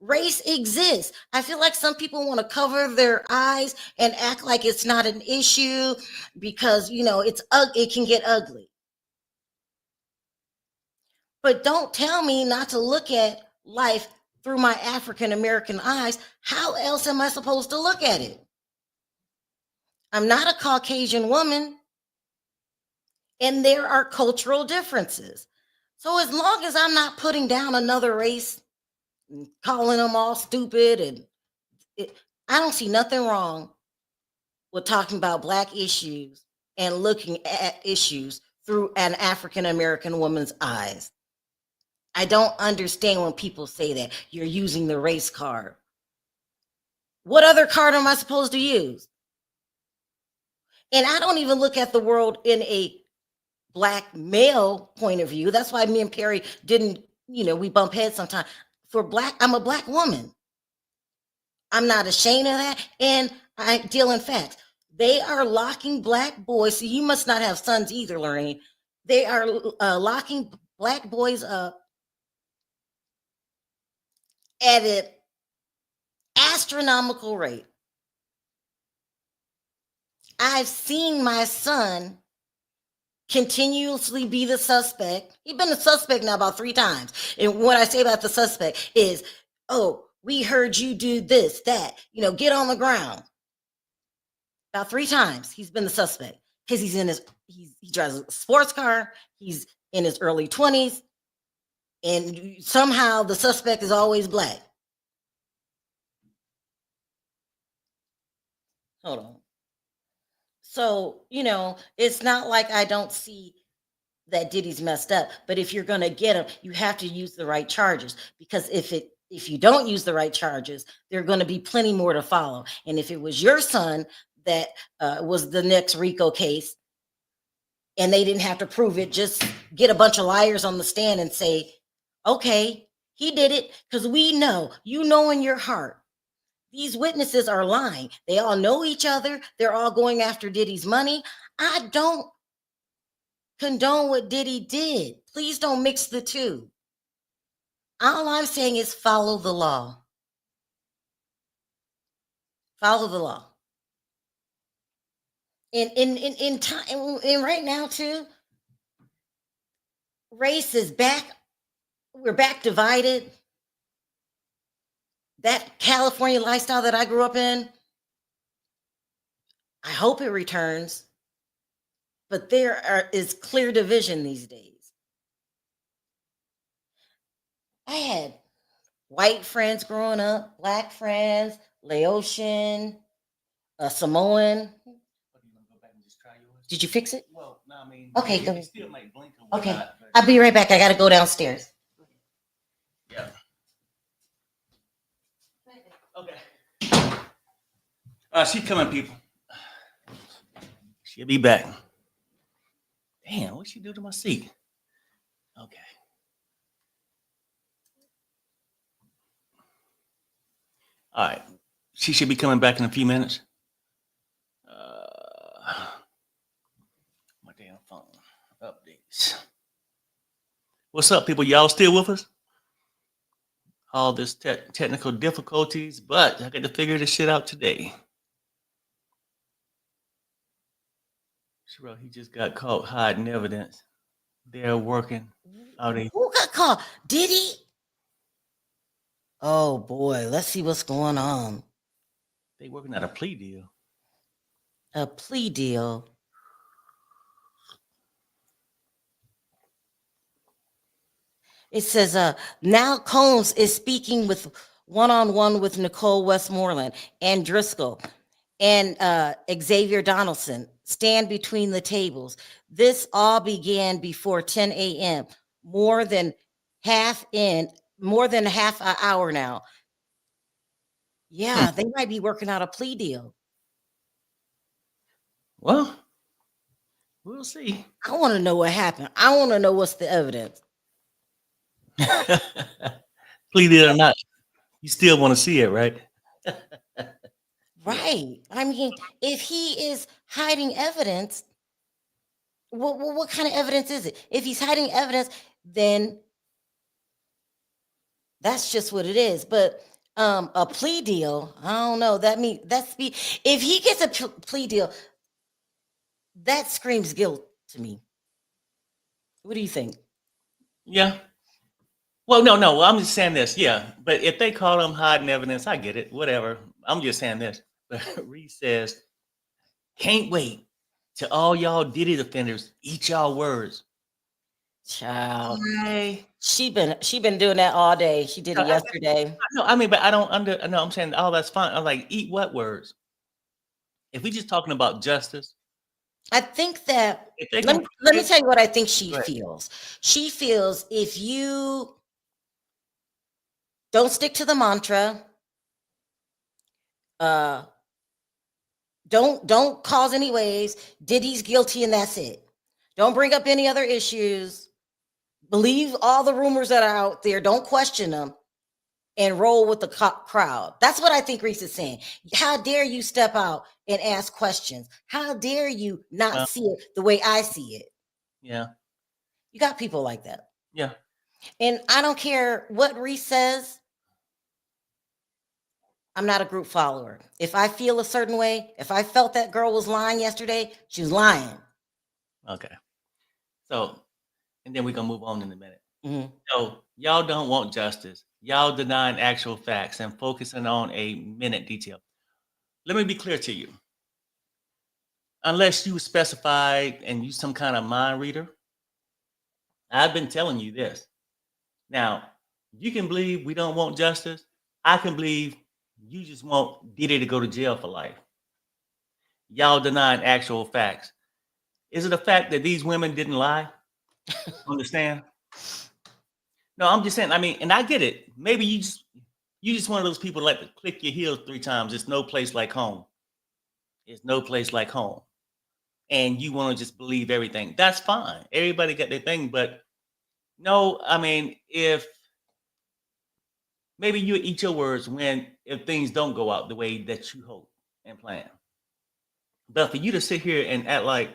Speaker 2: Race exists. I feel like some people want to cover their eyes and act like it's not an issue because, it can get ugly. But don't tell me not to look at life through my African American eyes. How else am I supposed to look at it? I'm not a Caucasian woman, and there are cultural differences. So as long as I'm not putting down another race and calling them all stupid, I don't see nothing wrong with talking about black issues and looking at issues through an African American woman's eyes. I don't understand when people say that you're using the race card. What other card am I supposed to use? And I don't even look at the world in a black male point of view. That's why me and Perry didn't, we bump heads sometimes. I'm a black woman. I'm not ashamed of that. And I deal in facts. They are locking black boys. So you must not have sons either, Lorraine. They are locking black boys up at an astronomical rate. I've seen my son continuously be the suspect. He's been a suspect now about 3 times. And what I say about the suspect is, oh, we heard you do this, that, get on the ground. About 3 times he's been the suspect because he drives a sports car. He's in his early 20s. And somehow the suspect is always black. Hold on. So, it's not like I don't see that Diddy's messed up, but if you're going to get him, you have to use the right charges, because if you don't use the right charges, there are going to be plenty more to follow. And if it was your son that was the next RICO case and they didn't have to prove it, just get a bunch of liars on the stand and say, okay, he did it, because we know, in your heart, these witnesses are lying. They all know each other. They're all going after Diddy's money. I don't condone what Diddy did. Please don't mix the two. All I'm saying is follow the law. Follow the law. In time, and right now too, race is back. We're back divided. That California lifestyle that I grew up in, I hope it returns. But there is clear division these days. I had white friends growing up, black friends, Laotian, Samoan. Did you fix it?
Speaker 1: Well, no, I mean,
Speaker 2: okay, go
Speaker 1: ahead. Still might blink or
Speaker 2: okay,
Speaker 1: whatnot,
Speaker 2: I'll be right back. I got to go downstairs.
Speaker 1: Yeah. Okay. She's coming, people. She'll be back. Damn, what'd she do to my seat? Okay. All right. She should be coming back in a few minutes. My damn phone updates. What's up, people? Y'all still with us? All this technical difficulties, but I got to figure this shit out today. Sharrell, he just got caught hiding evidence. They're working.
Speaker 2: Who got caught? Diddy? Oh boy, let's see what's going on.
Speaker 1: They working out a plea deal.
Speaker 2: A plea deal. It says, now Combs is speaking with one-on-one with Nicole Westmoreland and Driscoll and Xavier Donaldson. Stand between the tables. This all began before 10 a.m. More than half an hour now. Yeah, they might be working out a plea deal.
Speaker 1: Well, we'll see.
Speaker 2: I want to know what happened. I want to know what's the evidence.
Speaker 1: Plea deal or not, you still want to see it, right?
Speaker 2: Right. I mean, if he is hiding evidence, what kind of evidence is it? If he's hiding evidence, then that's just what it is. But a plea deal, I don't know. If he gets a plea deal, that screams guilt to me. What do you think?
Speaker 1: Yeah. Well, no. I'm just saying this. Yeah. But if they call him hiding evidence, I get it. Whatever. I'm just saying this. But Reed says, can't wait till all y'all Diddy defenders eat y'all words.
Speaker 2: Child.
Speaker 1: Hey.
Speaker 2: She been doing that all day. She did it yesterday.
Speaker 1: No, I mean, but I don't no, I'm saying, oh, that's fine. I'm like, eat what words? If we just talking about justice.
Speaker 2: I think that let me tell you what I think she feels. She feels if you don't stick to the mantra, don't cause any waves. Diddy's guilty and that's it. Don't bring up any other issues. Believe all the rumors that are out there. Don't question them. and roll with the crowd. That's what I think Reese is saying. How dare you step out and ask questions? How dare you not
Speaker 1: Well,
Speaker 2: see it the way I see it?
Speaker 1: yeah,
Speaker 2: You got people like that.
Speaker 1: yeah.
Speaker 2: And I don't care what Reese says, I'm not a group follower. If I feel a certain way, if I felt that girl was lying yesterday, she was lying.
Speaker 1: Okay. So, and then we're gonna move on in a minute.
Speaker 2: Mhm.
Speaker 1: So, y'all don't want justice. Y'all denying actual facts and focusing on a minute detail. Let me be clear to you. Unless you specify and you some kind of mind reader, I've been telling you this. Now, you can believe we don't want justice. I can believe you just want Diddy to go to jail for life. Y'all denying actual facts. Is it a fact that these women didn't lie? Understand? No, I'm just saying. I mean, and I get it. Maybe you just one of those people like to click your heels 3 times. It's no place like home. It's no place like home. And you want to just believe everything. That's fine. Everybody got their thing, but no, I mean, if maybe you eat your words when if things don't go out the way that you hope and plan. But for you to sit here and act like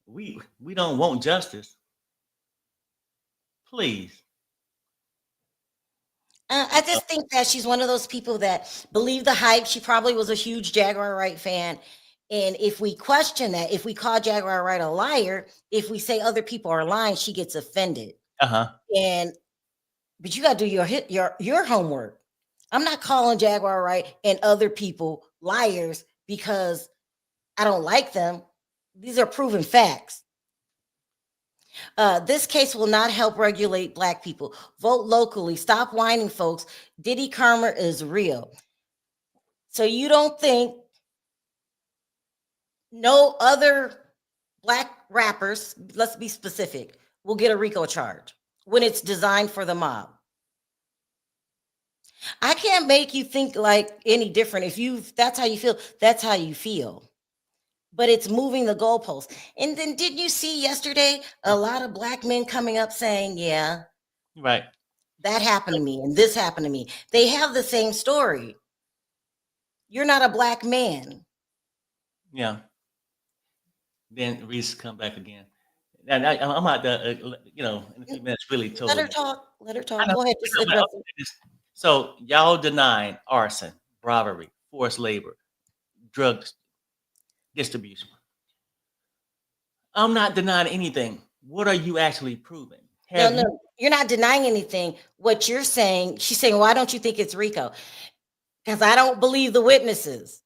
Speaker 1: we don't want justice, please.
Speaker 2: I just think that she's one of those people that believe the hype. She probably was a huge Jaguar Wright fan. And if we question that, if we call Jaguar Wright a liar, if we say other people are lying, she gets offended.
Speaker 1: Uh-huh.
Speaker 2: And but you got to do your homework. I'm not calling Jaguar Wright and other people liars because I don't like them. These are proven facts. This case will not help regulate Black people. Vote locally. Stop whining, folks. Diddy karma is real. So you don't think no other Black rappers, let's be specific, will get a RICO charge when it's designed for the mob? I can't make you think like any different. If that's how you feel, that's how you feel. But it's moving the goalposts. And then did you see yesterday a lot of Black men coming up saying, yeah,
Speaker 1: Right.
Speaker 2: that happened to me and this happened to me. They have the same story. You're not a Black man.
Speaker 1: Yeah. Then Reese come back again. And I'm out there, in a few minutes, really
Speaker 2: Let her
Speaker 1: totally.
Speaker 2: talk. Let her
Speaker 1: I
Speaker 2: talk.
Speaker 1: know.
Speaker 2: Go ahead. Just
Speaker 1: But
Speaker 2: address
Speaker 1: okay,
Speaker 2: it.
Speaker 1: so y'all denying arson, robbery, forced labor, drug distribution. I'm not denying anything. What are you actually proving?
Speaker 2: No,
Speaker 1: Have you
Speaker 2: no, you're not denying anything. What you're saying, she's saying, why don't you think it's RICO? Because I don't believe the witnesses.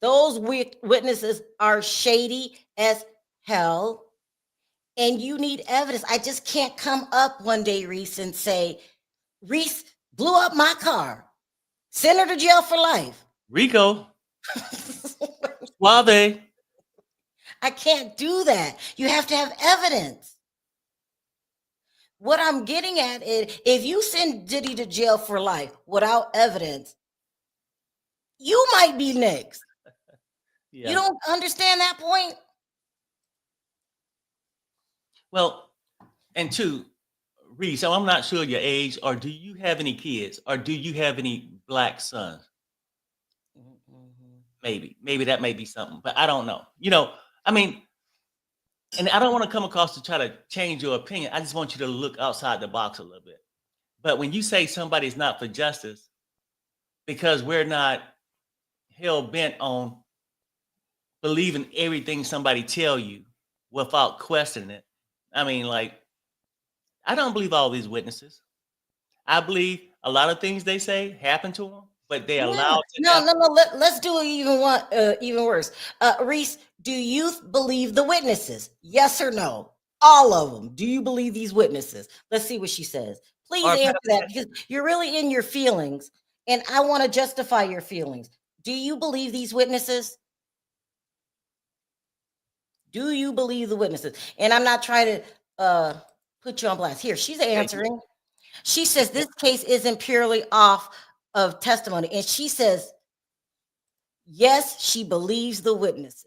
Speaker 2: Those witnesses are shady as hell, and you need evidence. I just can't come up one day, Reese, and say, Reese blew up my car. Send her to jail for life.
Speaker 1: Rico? Suave.
Speaker 2: I can't do that. You have to have evidence. What I'm getting at is if you send Diddy to jail for life without evidence, you might be next. You
Speaker 1: Yeah.
Speaker 2: don't understand that point?
Speaker 1: Well, and two, Reese, so I'm not sure your age, or do you have any kids, or do you have any Black sons?
Speaker 2: Mhm.
Speaker 1: Maybe that may be something, but I don't know. I mean, and I don't want to come across to try to change your opinion. I just want you to look outside the box a little bit. But when you say somebody's not for justice because we're not hell bent on believing everything somebody tell you without questioning it, I mean, like, I don't believe all these witnesses. I believe a lot of things they say happen to them, but they
Speaker 2: Yeah.
Speaker 1: allowed to
Speaker 2: No,
Speaker 1: happen.
Speaker 2: no, no. Let's do it even worse. Reese, do you believe the witnesses? Yes or no? All of them. Do you believe these witnesses? Let's see what she says. Please
Speaker 1: Or
Speaker 2: answer that because you're really in your feelings, and I want to justify your feelings. Do you believe these witnesses? Do you believe the witnesses? And I'm not trying to put you on blast. Here, she's answering. She says this case isn't purely off of testimony, and she says yes, she believes the witnesses.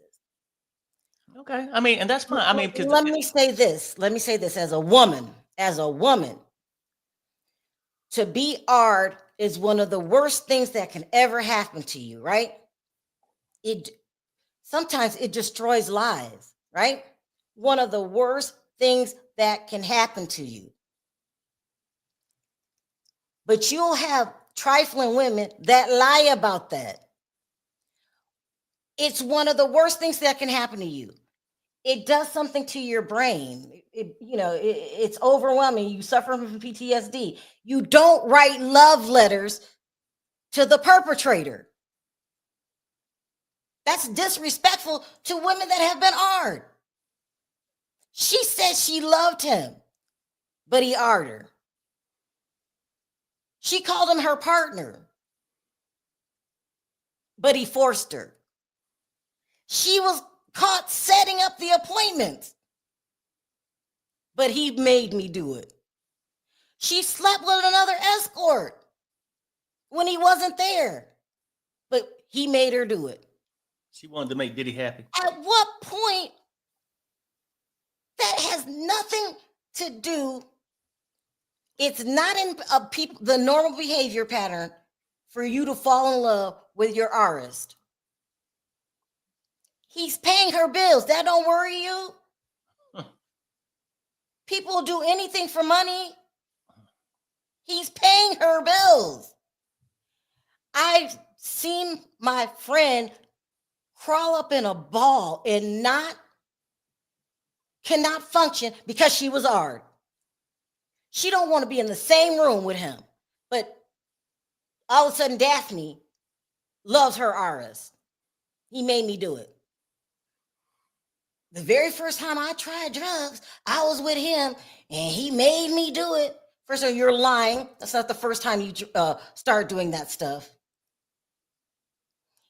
Speaker 1: okay, I mean, and that's fine. I mean, because
Speaker 2: Let me say this. Let me say this as a woman. As a woman, to be ard is one of the worst things that can ever happen to you, right? It sometimes it destroys lives, right? One of the worst things that can happen to you. But you'll have trifling women that lie about that. It's one of the worst things that can happen to you. It does something to your brain. It's overwhelming. You suffer from PTSD. You don't write love letters to the perpetrator. That's disrespectful to women that have been ard. She said she loved him, but he ard her. She called him her partner, but he forced her. She was caught setting up the appointments, but he made me do it. She slept with another escort when he wasn't there, but he made her do it.
Speaker 1: She wanted to make Diddy happy.
Speaker 2: At what point? That has nothing to do. It's not in the normal behavior pattern for you to fall in love with your artist. He's paying her bills. That don't worry you? People do anything for money. He's paying her bills. I've seen my friend crawl up in a ball and cannot function because she was ard. She don't want to be in the same room with him. But all of a sudden, Daphne loves her artist. He made me do it. The very first time I tried drugs, I was with him and he made me do it. First of all, you're lying. That's not the first time you start doing that stuff.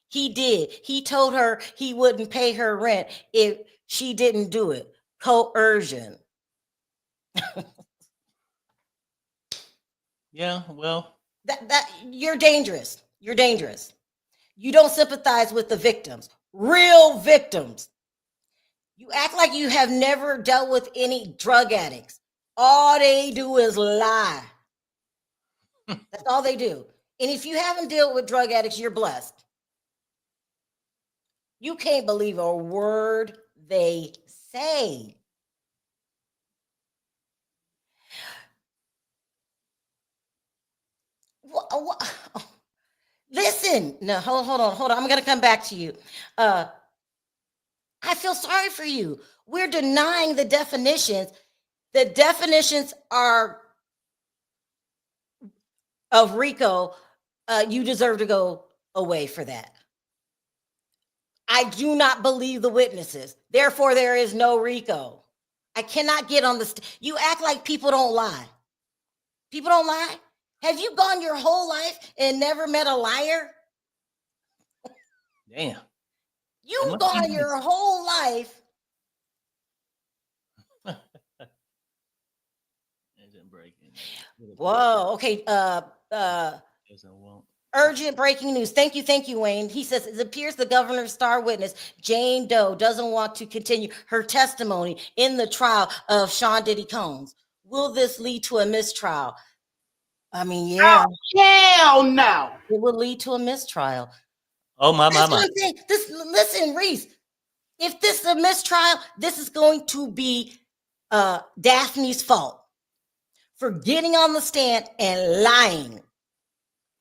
Speaker 2: He did. He told her he wouldn't pay her rent if she didn't do it. Coercion.
Speaker 1: Yeah, well.
Speaker 2: That you're dangerous. You're dangerous. You don't sympathize with the victims. Real victims. You act like you have never dealt with any drug addicts. All they do is lie. That's all they do. And if you haven't dealt with drug addicts, you're blessed. You can't believe a word they say. What? Listen. No, hold on. I'm going to come back to you. I feel sorry for you. We're denying the definitions. The definitions are of RICO. You deserve to go away for that. I do not believe the witnesses. Therefore, there is no RICO. I cannot get on the you act like people don't lie. People don't lie. Have you gone your whole life and never met a liar?
Speaker 1: Damn.
Speaker 2: You've gone your whole life. Whoa. Okay. Urgent breaking news. Thank you, Wayne. He says it appears the governor's star witness, Jane Doe, doesn't want to continue her testimony in the trial of Sean Diddy Combs. Will this lead to a mistrial? I mean, yeah.
Speaker 3: Oh, hell no.
Speaker 2: It will lead to a mistrial.
Speaker 1: Oh, my.
Speaker 2: Listen, Reese, if this is a mistrial, this is going to be Daphne's fault for getting on the stand and lying.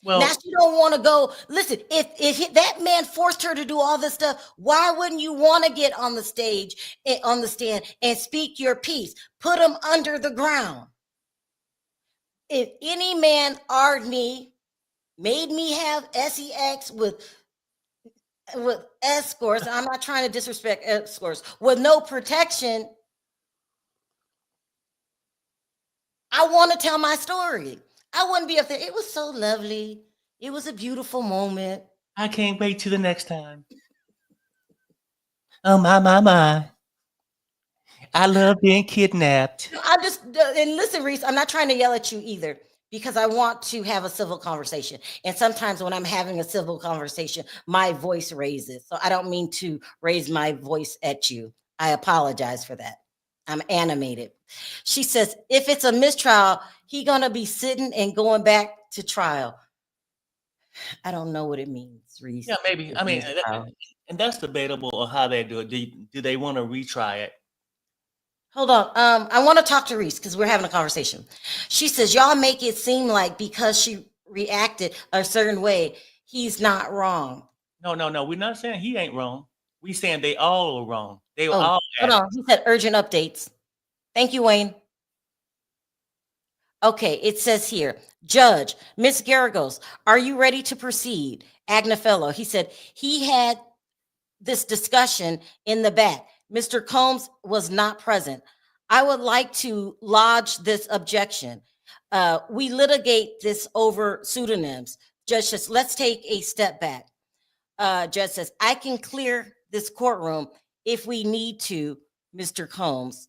Speaker 2: Well, now she don't want to go. Listen, if that man forced her to do all this stuff, why wouldn't you want to get on the stage, on the stand, and speak your piece? Put him under the ground. If any man ard me, made me have sex with escorts, I'm not trying to disrespect escorts, with no protection, I want to tell my story. I wouldn't be up there. It was so lovely. It was a beautiful moment.
Speaker 1: I can't wait till the next time. Oh, my. I love being kidnapped.
Speaker 2: I'm just, and listen, Reese, I'm not trying to yell at you either, because I want to have a civil conversation. And sometimes when I'm having a civil conversation, my voice raises. So I don't mean to raise my voice at you. I apologize for that. I'm animated. She says, if it's a mistrial, he gonna be sitting and going back to trial. I don't know what it means,
Speaker 1: Yeah,
Speaker 2: Reese.
Speaker 1: maybe. I mean,
Speaker 2: Mistrial.
Speaker 1: and that's debatable on how they do it. Do they want to retry it?
Speaker 2: Hold on. I want to talk to Reese because we're having a conversation. She says, y'all make it seem like because she reacted a certain way, he's not wrong.
Speaker 1: No, no, no. We're not saying he ain't wrong. We saying they all are wrong. They were
Speaker 2: Oh,
Speaker 1: all
Speaker 2: hold on.
Speaker 1: addicts.
Speaker 2: He said urgent updates. Thank you, Wayne. Okay, it says here, Judge, Miss Garagos, are you ready to proceed? Agnafello, he said he had this discussion in the back. Mr. Combs was not present. I would like to lodge this objection. We litigate this over pseudonyms. Judge says, let's take a step back. Judge says, I can clear this courtroom if we need to, Mr. Combs.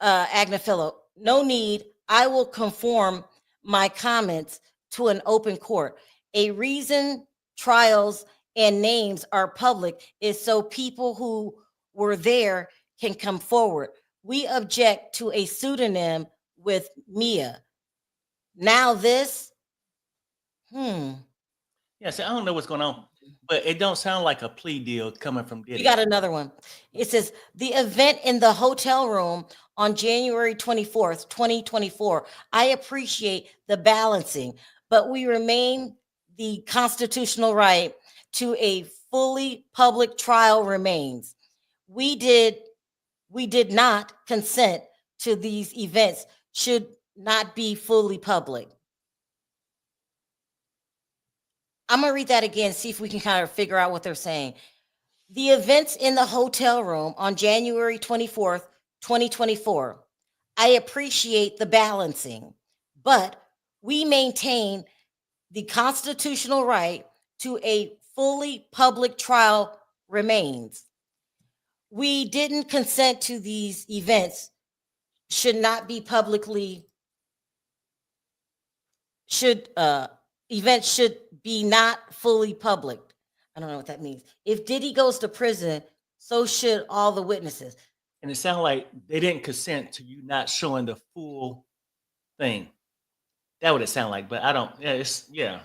Speaker 2: Agnafello, no need. I will conform my comments to an open court. A reason trials and names are public is so people who were there can come forward. We object to a pseudonym with Mia. Now this, hmm.
Speaker 1: Yeah, so I don't know what's going on, but it don't sound like a plea deal coming from
Speaker 2: We
Speaker 1: Diddy.
Speaker 2: got another one. It says the event in the hotel room on January 24th, 2024. I appreciate the balancing, but we remain the constitutional right to a fully public trial remains. We did not consent to these events should not be fully public. I'm going to read that again, see if we can kind of figure out what they're saying. The events in the hotel room on January 24th, 2024. I appreciate the balancing, but we maintain the constitutional right to a fully public trial remains. We didn't consent to these events should not be publicly should events should be not fully public. I don't know what that means. If Diddy goes to prison, so should all the witnesses.
Speaker 1: And it sounded like they didn't consent to you not showing the full thing. That would it sound like, but I don't. Yeah, it's yeah.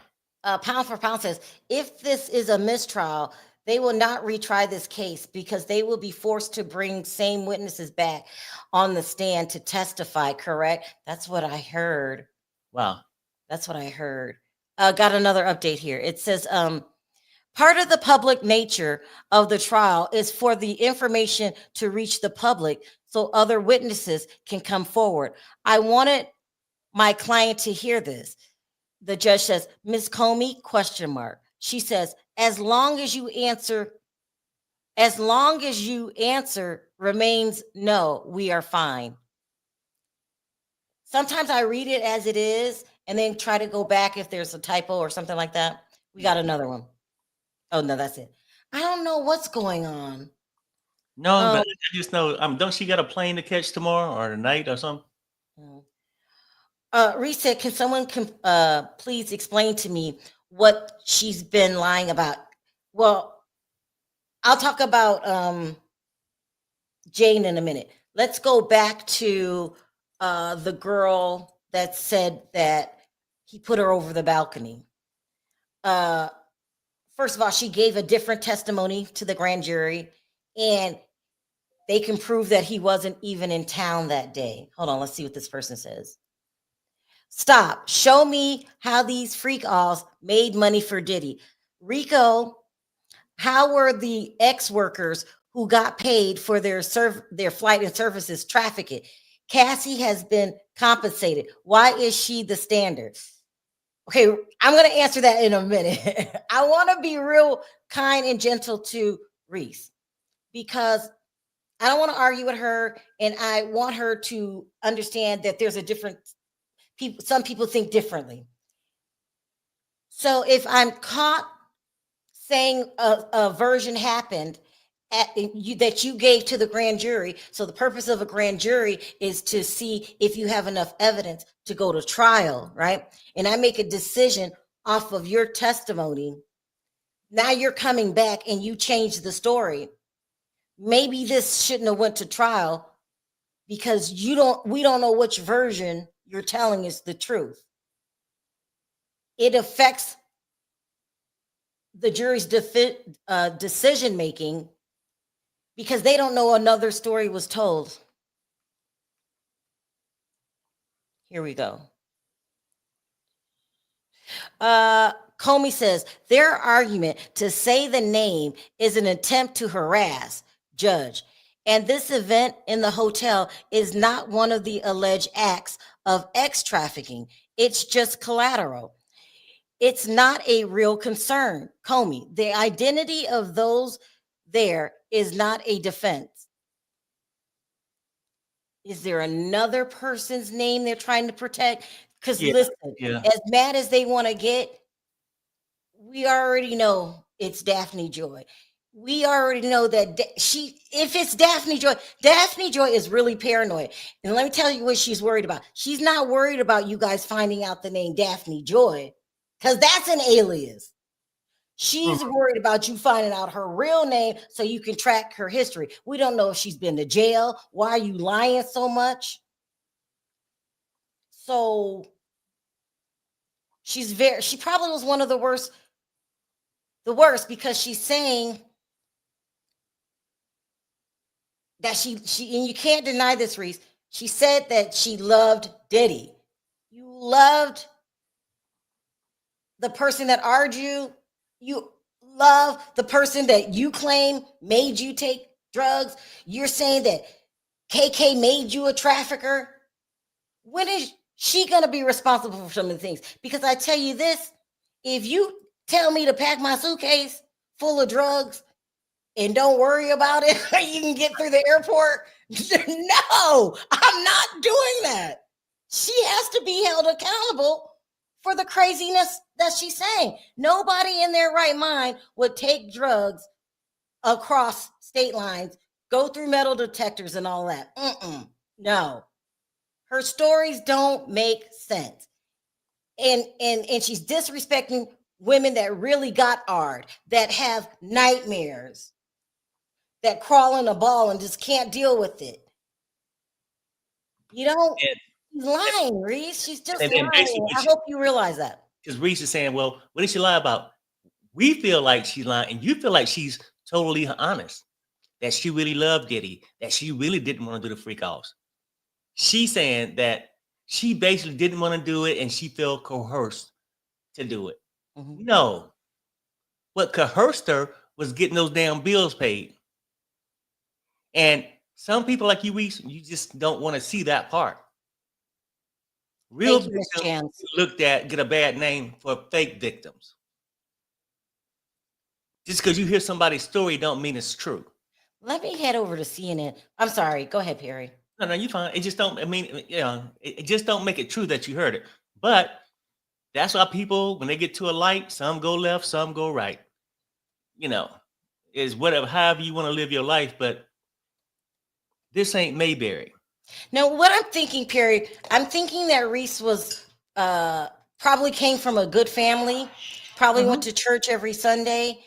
Speaker 2: Pound for Pound says, if this is a mistrial, they will not retry this case because they will be forced to bring same witnesses back on the stand to testify, correct? That's what I heard.
Speaker 1: Wow.
Speaker 2: That's what I heard. Got another update here. It says, part of the public nature of the trial is for the information to reach the public so other witnesses can come forward. I wanted my client to hear this. The judge says, Ms. Comey, question mark. She says, as long as you answer remains no, we are fine. Sometimes I read it as it is and then try to go back if there's a typo or something like that. We got another one. Oh, no, that's it. I don't know what's going on.
Speaker 1: No, but I just know. Don't she got a plane to catch tomorrow or tonight or something?
Speaker 2: Reset, can someone please explain to me what she's been lying about? Well, I'll talk about Jane in a minute. Let's go back to the girl that said that he put her over the balcony. First of all, she gave a different testimony to the grand jury, and they can prove that he wasn't even in town that day. Hold on, let's see what this person says. Stop. Show me how these freak offs made money for Diddy. Rico, how were the ex-workers who got paid for their flight and services trafficked? Cassie has been compensated. Why is she the standard? Okay, I'm going to answer that in a minute. I want to be real kind and gentle to Reese because I don't want to argue with her, and I want her to understand that there's a different people. Some people think differently. So if I'm caught saying a version happened that you gave to the grand jury, so the purpose of a grand jury is to see if you have enough evidence to go to trial, right? And I make a decision off of your testimony. Now you're coming back and you change the story. Maybe this shouldn't have went to trial, because we don't know which version you're telling is the truth. It affects the jury's decision making because they don't know another story was told. Here we go. Comey says their argument to say the name is an attempt to harass judge, and this event in the hotel is not one of the alleged acts of X trafficking. It's just collateral. It's not a real concern. Comey, the identity of those there is not a defense. Is there another person's name they're trying to protect? Because listen, as mad as they want to get, we already know it's Daphne Joy. We already know that if it's Daphne Joy is really paranoid. And let me tell you what she's worried about. She's not worried about you guys finding out the name Daphne Joy, because that's an alias. She's worried about you finding out her real name so you can track her history. We don't know if she's been to jail. Why are you lying so much? So she probably was one of the worst because she's saying that she and you can't deny this, Reese. She said that she loved Diddy. You loved the person that argued. You love the person that you claim made you take drugs. You're saying that KK made you a trafficker. When is she going to be responsible for some of the things? Because I tell you this, if you tell me to pack my suitcase full of drugs and don't worry about it, you can get through the airport. No, I'm not doing that. She has to be held accountable for the craziness that she's saying. Nobody in their right mind would take drugs across state lines, go through metal detectors and all that. No. Her stories don't make sense. And she's disrespecting women that really got ARD, that have nightmares, that crawl in a ball and just can't deal with it. You don't. She's lying, Reese. She's just lying. I hope you realize that.
Speaker 1: Because Reese is saying, well, what did she lie about? We feel like she's lying, and you feel like she's totally honest, that she really loved Diddy, that she really didn't want to do the freak offs. She's saying that she basically didn't want to do it, and she felt coerced to do it. No. What coerced her was getting those damn bills paid. And some people like you, Reese, you just don't want to see that part. Real victims looked at get a bad name for fake victims. Just because you hear somebody's story don't mean it's true.
Speaker 2: Let me head over to CNN. I'm sorry. Go ahead, Perry.
Speaker 1: No, you're fine. It just don't, I mean, you know, it just don't make it true that you heard it. But that's why people, when they get to a light, some go left, some go right. You know, is whatever, however you want to live your life, but this ain't Mayberry.
Speaker 2: Now, what I'm thinking, Perry, I'm thinking that Reese was probably came from a good family, probably went to church every Sunday.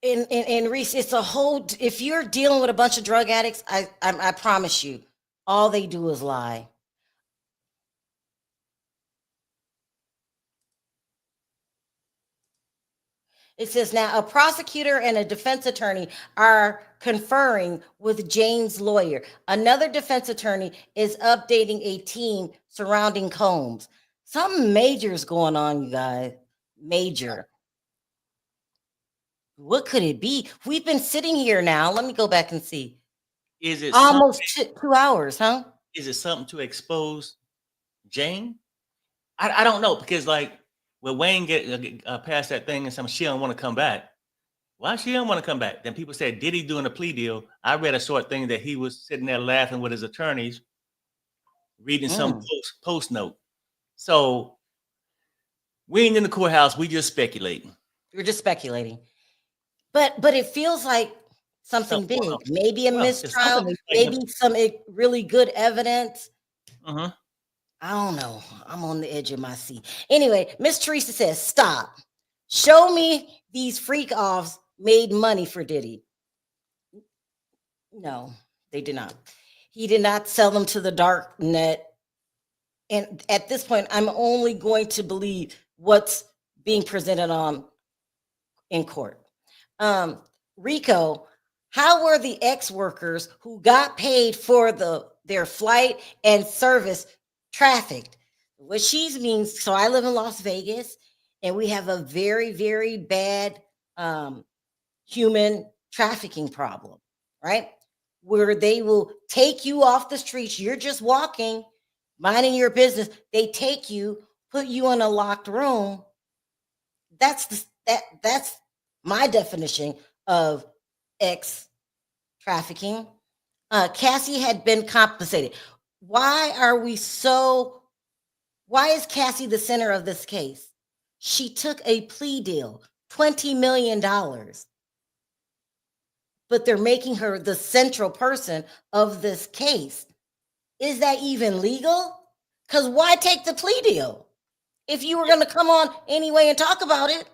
Speaker 2: And Reese, it's a whole. If you're dealing with a bunch of drug addicts, I promise you, all they do is lie. It says now a prosecutor and a defense attorney are conferring with Jane's lawyer. Another defense attorney is updating a team surrounding Combs. Something major is going on, you guys. Major. What could it be? We've been sitting here now. Let me go back and see.
Speaker 1: Is it
Speaker 2: almost 2 hours, huh?
Speaker 1: Is it something to expose Jane? I don't know, because like when Wayne get past that thing and some she don't want to come back. Why she don't want to come back? Then people said, did he doing a plea deal? I read a short thing that he was sitting there laughing with his attorneys, reading some post note. So we ain't in the courthouse. We just speculating.
Speaker 2: We're just speculating. But it feels like something big. Maybe a mistrial, maybe some really good evidence. I don't know. I'm on the edge of my seat. Anyway, Miss Teresa says, stop. Show me these freak offs made money for Diddy. No, They did not. He did not sell them to the dark net. And at this point, I'm only going to believe what's being presented on in court. Rico, how were the ex-workers who got paid for their flight and service trafficked? What she means, so I live in Las Vegas, and we have a very, very bad human trafficking problem, right? Where they will take you off the streets. You're just walking, minding your business. They take you, put you in a locked room. That's my definition of ex trafficking. Cassie had been compensated. Why are we so? Why is Cassie the center of this case? She took a plea deal, $20 million, but they're making her the central person of this case. Is that even legal? Because why take the plea deal if you were going to come on anyway and talk about it?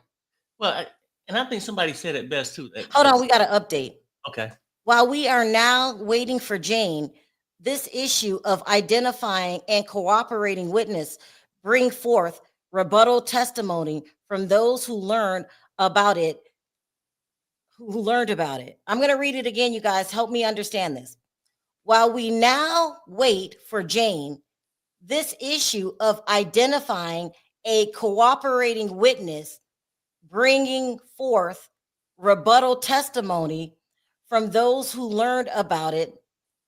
Speaker 1: Well, and I think somebody said it best too.
Speaker 2: Hold on, we got an update.
Speaker 1: Okay.
Speaker 2: While we are now waiting for Jane, this issue of identifying and cooperating witness bring forth rebuttal testimony from those who learned about it. I'm going to read it again, you guys. Help me understand this. While we now wait for Jane, this issue of identifying a cooperating witness bringing forth rebuttal testimony from those who learned about it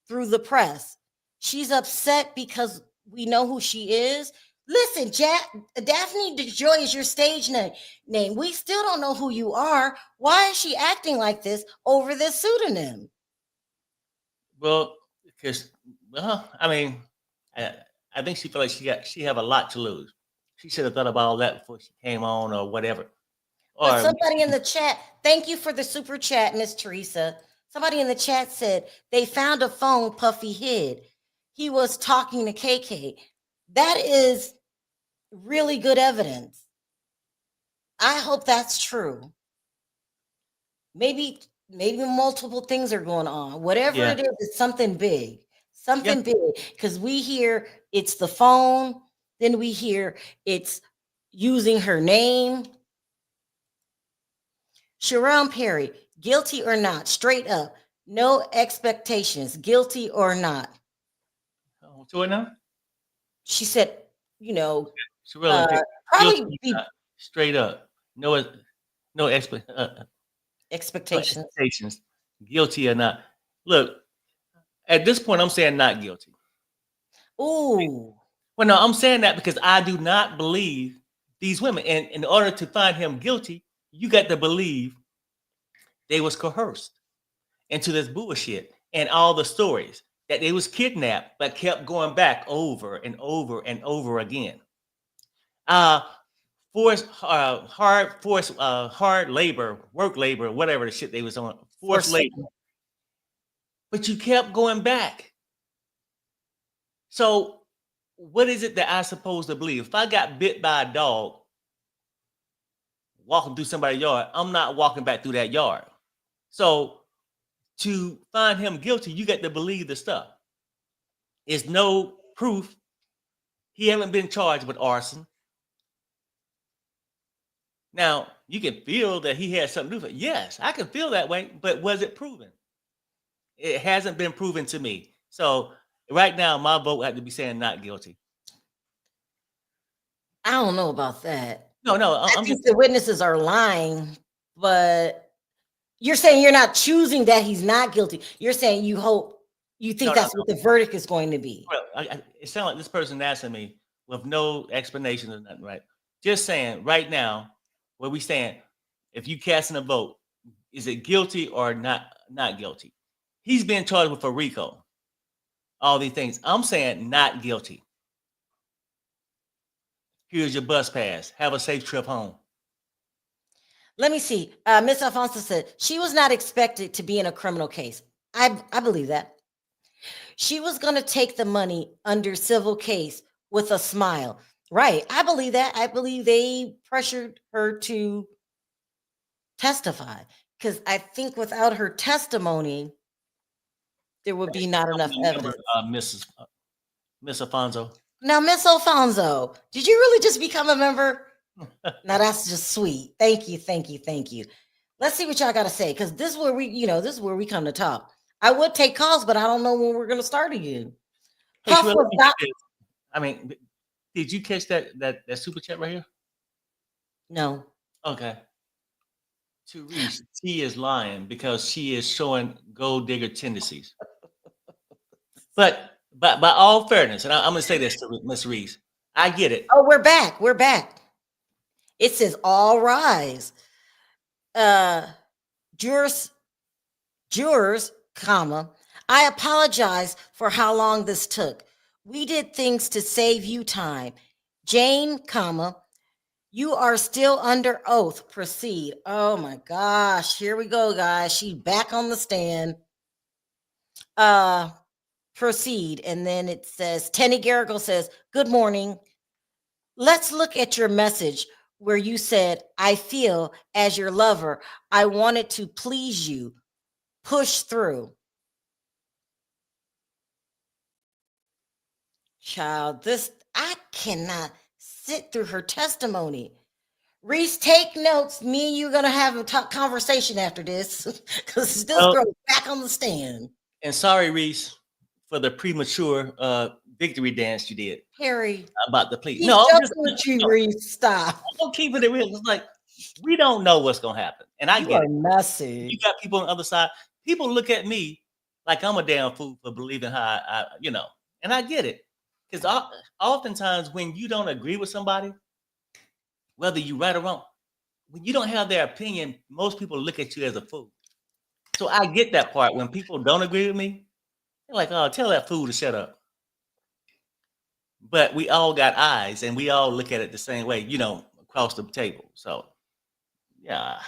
Speaker 2: through the press. She's upset because we know who she is. Listen, Daphne DeJoy is your stage name. We still don't know who you are. Why is she acting like this over this pseudonym?
Speaker 1: Well, because I mean, I think she felt like she have a lot to lose. She should have thought about all that before she came on or whatever.
Speaker 2: But somebody in the chat, thank you for the super chat, Miss Teresa. Somebody in the chat said they found a phone Puffy hid. He was talking to KK. That is really good evidence. I hope that's true. Maybe multiple things are going on. Whatever it is, it's something big. Something big. Because we hear it's the phone, then we hear it's using her name. Sharrell Perry, guilty or not, straight up, no expectations, guilty or not.
Speaker 1: To it now?
Speaker 2: She said,
Speaker 1: Sharrell
Speaker 2: probably be
Speaker 1: straight up, no
Speaker 2: expectations,
Speaker 1: guilty or not. Look, at this point, I'm saying not guilty.
Speaker 2: Ooh.
Speaker 1: Well, no, I'm saying that because I do not believe these women. And in order to find him guilty, you got to believe they was coerced into this bullshit and all the stories that they was kidnapped but kept going back over and over and over again. Hard labor, work labor, whatever the shit they was on, forced labor. But you kept going back. So what is it that I'm supposed to believe? If I got bit by a dog walking through somebody's yard, I'm not walking back through that yard. So to find him guilty, you got to believe the stuff. There's no proof. He haven't been charged with arson. Now, you can feel that he had something to do with it. Yes, I can feel that way, but was it proven? It hasn't been proven to me. So right now, my vote had to be saying not guilty.
Speaker 2: I don't know about that.
Speaker 1: No,
Speaker 2: I think the witnesses are lying, but you're saying you're not choosing that he's not guilty. You're saying you think that's what the verdict is going to be.
Speaker 1: Well, it sounds like this person asking me with no explanation or nothing, right? Just saying right now, where we stand, if you casting a vote, is it guilty or not guilty? He's being charged with a RICO. All these things. I'm saying not guilty. Here's your bus pass. Have a safe trip home.
Speaker 2: Let me see. Miss Alfonso said she was not expected to be in a criminal case. I believe that. She was going to take the money under civil case with a smile. Right. I believe that. I believe they pressured her to testify because I think without her testimony, there would be not enough
Speaker 1: Remember,
Speaker 2: evidence.
Speaker 1: Miss Alfonso.
Speaker 2: Now, Miss Alfonso, did you really just become a member? Now that's just sweet. Thank you, thank you, thank you. Let's see what y'all got to say, because this is where this is where we come to talk. I would take calls, but I don't know when we're going to start again.
Speaker 1: Hey,
Speaker 2: Huff
Speaker 1: Sharrell,
Speaker 2: was
Speaker 1: let me
Speaker 2: not.
Speaker 1: get this. I mean, did you catch that super chat right here?
Speaker 2: No.
Speaker 1: Okay. To Reese, she is lying because she is showing gold digger tendencies. But by all fairness, and I'm gonna say this to Miss Reese, I get it.
Speaker 2: Oh, we're back. We're back. It says all rise. Jurors, comma. I apologize for how long this took. We did things to save you time. Jane, comma. You are still under oath. Proceed. Oh my gosh. Here we go, guys. She back on the stand. Proceed. And then it says, Tenny Garrigle says, good morning. Let's look at your message where you said, I feel as your lover, I wanted to please you. Push through. Child, this, I cannot sit through her testimony. Reese, take notes. Me and you are going to have a conversation after this because this girl is back on the stand.
Speaker 1: And sorry, Reese, for the premature victory dance you did.
Speaker 2: Harry.
Speaker 1: About the plea.
Speaker 2: He's
Speaker 1: No,
Speaker 2: just with you, Reese. Stop.
Speaker 1: I'm keeping it real. It's like, we don't know what's going to happen. And I get it.
Speaker 2: Messy.
Speaker 1: You got people on the other side. People look at me like I'm a damn fool for believing how I and I get it. Because oftentimes when you don't agree with somebody, whether you right or wrong, when you don't have their opinion, most people look at you as a fool. So I get that part. When people don't agree with me, they're like, oh, tell that fool to shut up. But we all got eyes and we all look at it the same way, across the table. So, yeah.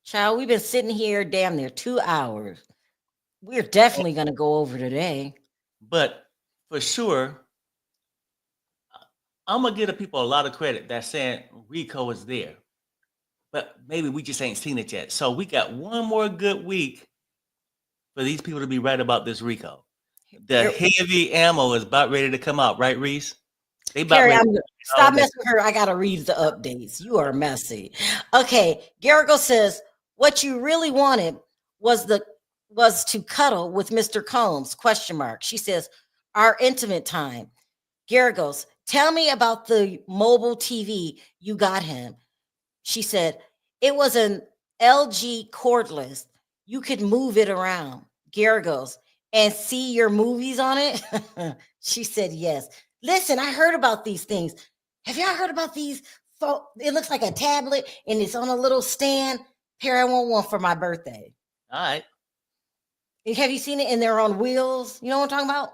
Speaker 2: Child, we've been sitting here damn near 2 hours. We're definitely going to go over today.
Speaker 1: But for sure, I'm going to give the people a lot of credit that's saying Rico is there. But maybe we just ain't seen it yet. So we got one more good week for these people to be right about this Rico. The heavy ammo is about ready to come out, right, Reese? They about
Speaker 2: Carrie,
Speaker 1: ready.
Speaker 2: Stop messing with her. I got to read the updates. You are messy. Okay. Garrigle says, what you really wanted was to cuddle with Mr. Combs, question mark. She says, our intimate time. Garrigles, tell me about the mobile TV you got him. She said, it was an LG cordless. You could move it around. Garrigles, and see your movies on it? She said, yes. Listen, I heard about these things. Have y'all heard about these? So it looks like a tablet and it's on a little stand. Here, I want one for my birthday.
Speaker 1: All right.
Speaker 2: Have you seen it? And they're on wheels. You know what I'm talking about?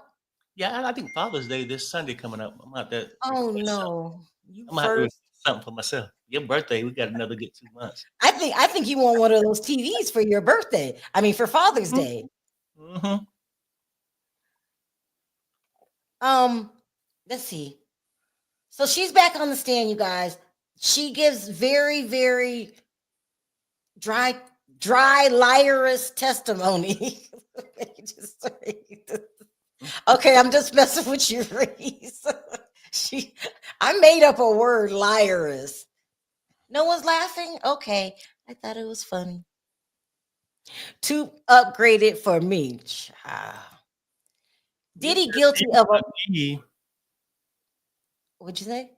Speaker 1: Yeah, I think Father's Day this Sunday coming up. I'm out there.
Speaker 2: Oh no.
Speaker 1: I'm gonna have to something for myself. Your birthday, we got another good 2 months.
Speaker 2: I think you want one of those TVs for your birthday. I mean, for Father's Day.
Speaker 1: Mm-hmm.
Speaker 2: Let's see. So she's back on the stand, you guys. She gives very, very dry, liarous testimony. Okay, I'm just messing with you, Reese. I made up a word, liarous. No one's laughing? Okay. I thought it was funny. Too upgraded for me. Diddy guilty of a... What'd you say?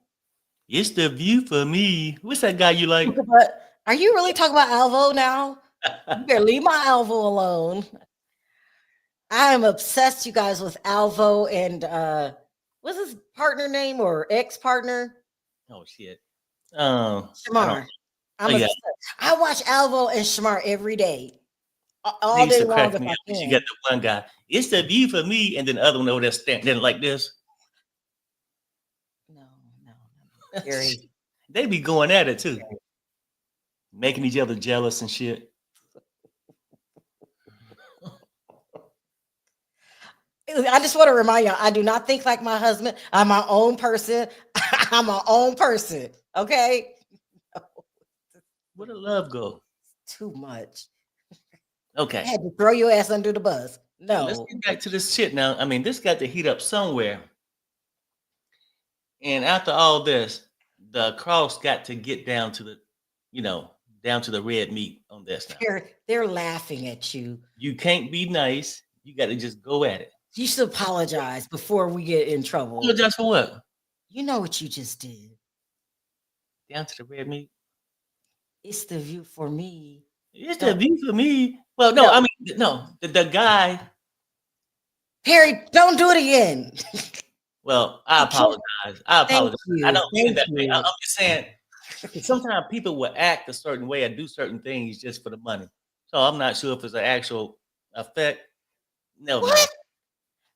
Speaker 1: It's the view for me. What's that guy you like?
Speaker 2: Are you really talking about Alvo now? You better leave my Alvo alone. I am obsessed, you guys, with Alvo and what's his partner name or ex-partner?
Speaker 1: Oh shit.
Speaker 2: Shamar. I watch Alvo and Shamar every day. All day long.
Speaker 1: You got the one guy. It's the view for me, and then the other one over there standing like this.
Speaker 2: No. Gary.
Speaker 1: They be going at it too, making each other jealous and shit.
Speaker 2: I just want to remind y'all, I do not think like my husband. I'm my own person. I'm my own person. Okay.
Speaker 1: Where did love go?
Speaker 2: Too much. I
Speaker 1: Okay.
Speaker 2: had to throw your ass under the bus.
Speaker 1: Let's
Speaker 2: No.
Speaker 1: get back to this shit now. I mean, this got to heat up somewhere. And after all this, the cross got to get down to the, you know, down to the red meat on this now.
Speaker 2: They're laughing at you.
Speaker 1: You can't be nice. You got to just go at it.
Speaker 2: You should apologize before we get in trouble.
Speaker 1: Apologize for what?
Speaker 2: You know what you just did.
Speaker 1: Down to the red meat.
Speaker 2: It's the view for me.
Speaker 1: It's the
Speaker 2: Don't-
Speaker 1: view for me. Well, no,
Speaker 2: No.
Speaker 1: I mean, no, the guy.
Speaker 2: Perry, don't do it again.
Speaker 1: Well, I apologize. I
Speaker 2: Thank
Speaker 1: apologize. I
Speaker 2: you.
Speaker 1: don't mean it
Speaker 2: Thank
Speaker 1: that way.
Speaker 2: you.
Speaker 1: I'm just saying, sometimes people will act a certain way or do certain things just for the money. So I'm not sure if it's an actual effect. Never mind.
Speaker 2: What?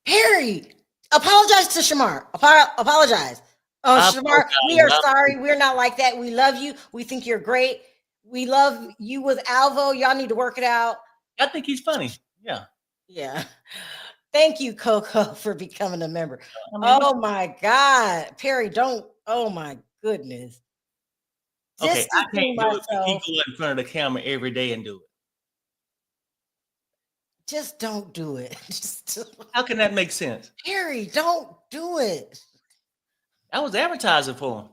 Speaker 2: Perry, apologize to Shamar. Apologize.
Speaker 1: I
Speaker 2: Shamar, we are
Speaker 1: apologize.
Speaker 2: sorry. We're not like that. We love you. We think you're great. We love you with Alvo. Y'all need to work it out.
Speaker 1: I think he's funny. Yeah.
Speaker 2: Yeah. Thank you, Coco, for becoming a member.
Speaker 1: I mean,
Speaker 2: Oh my God. Perry, don't. Oh my goodness.
Speaker 1: okay, I
Speaker 2: Distancing
Speaker 1: can't do it, but he
Speaker 2: myself.
Speaker 1: go in front of the camera every day and do it.
Speaker 2: Just don't do it. Just,
Speaker 1: How can that make sense?
Speaker 2: Perry, don't do it.
Speaker 1: I was advertising for him.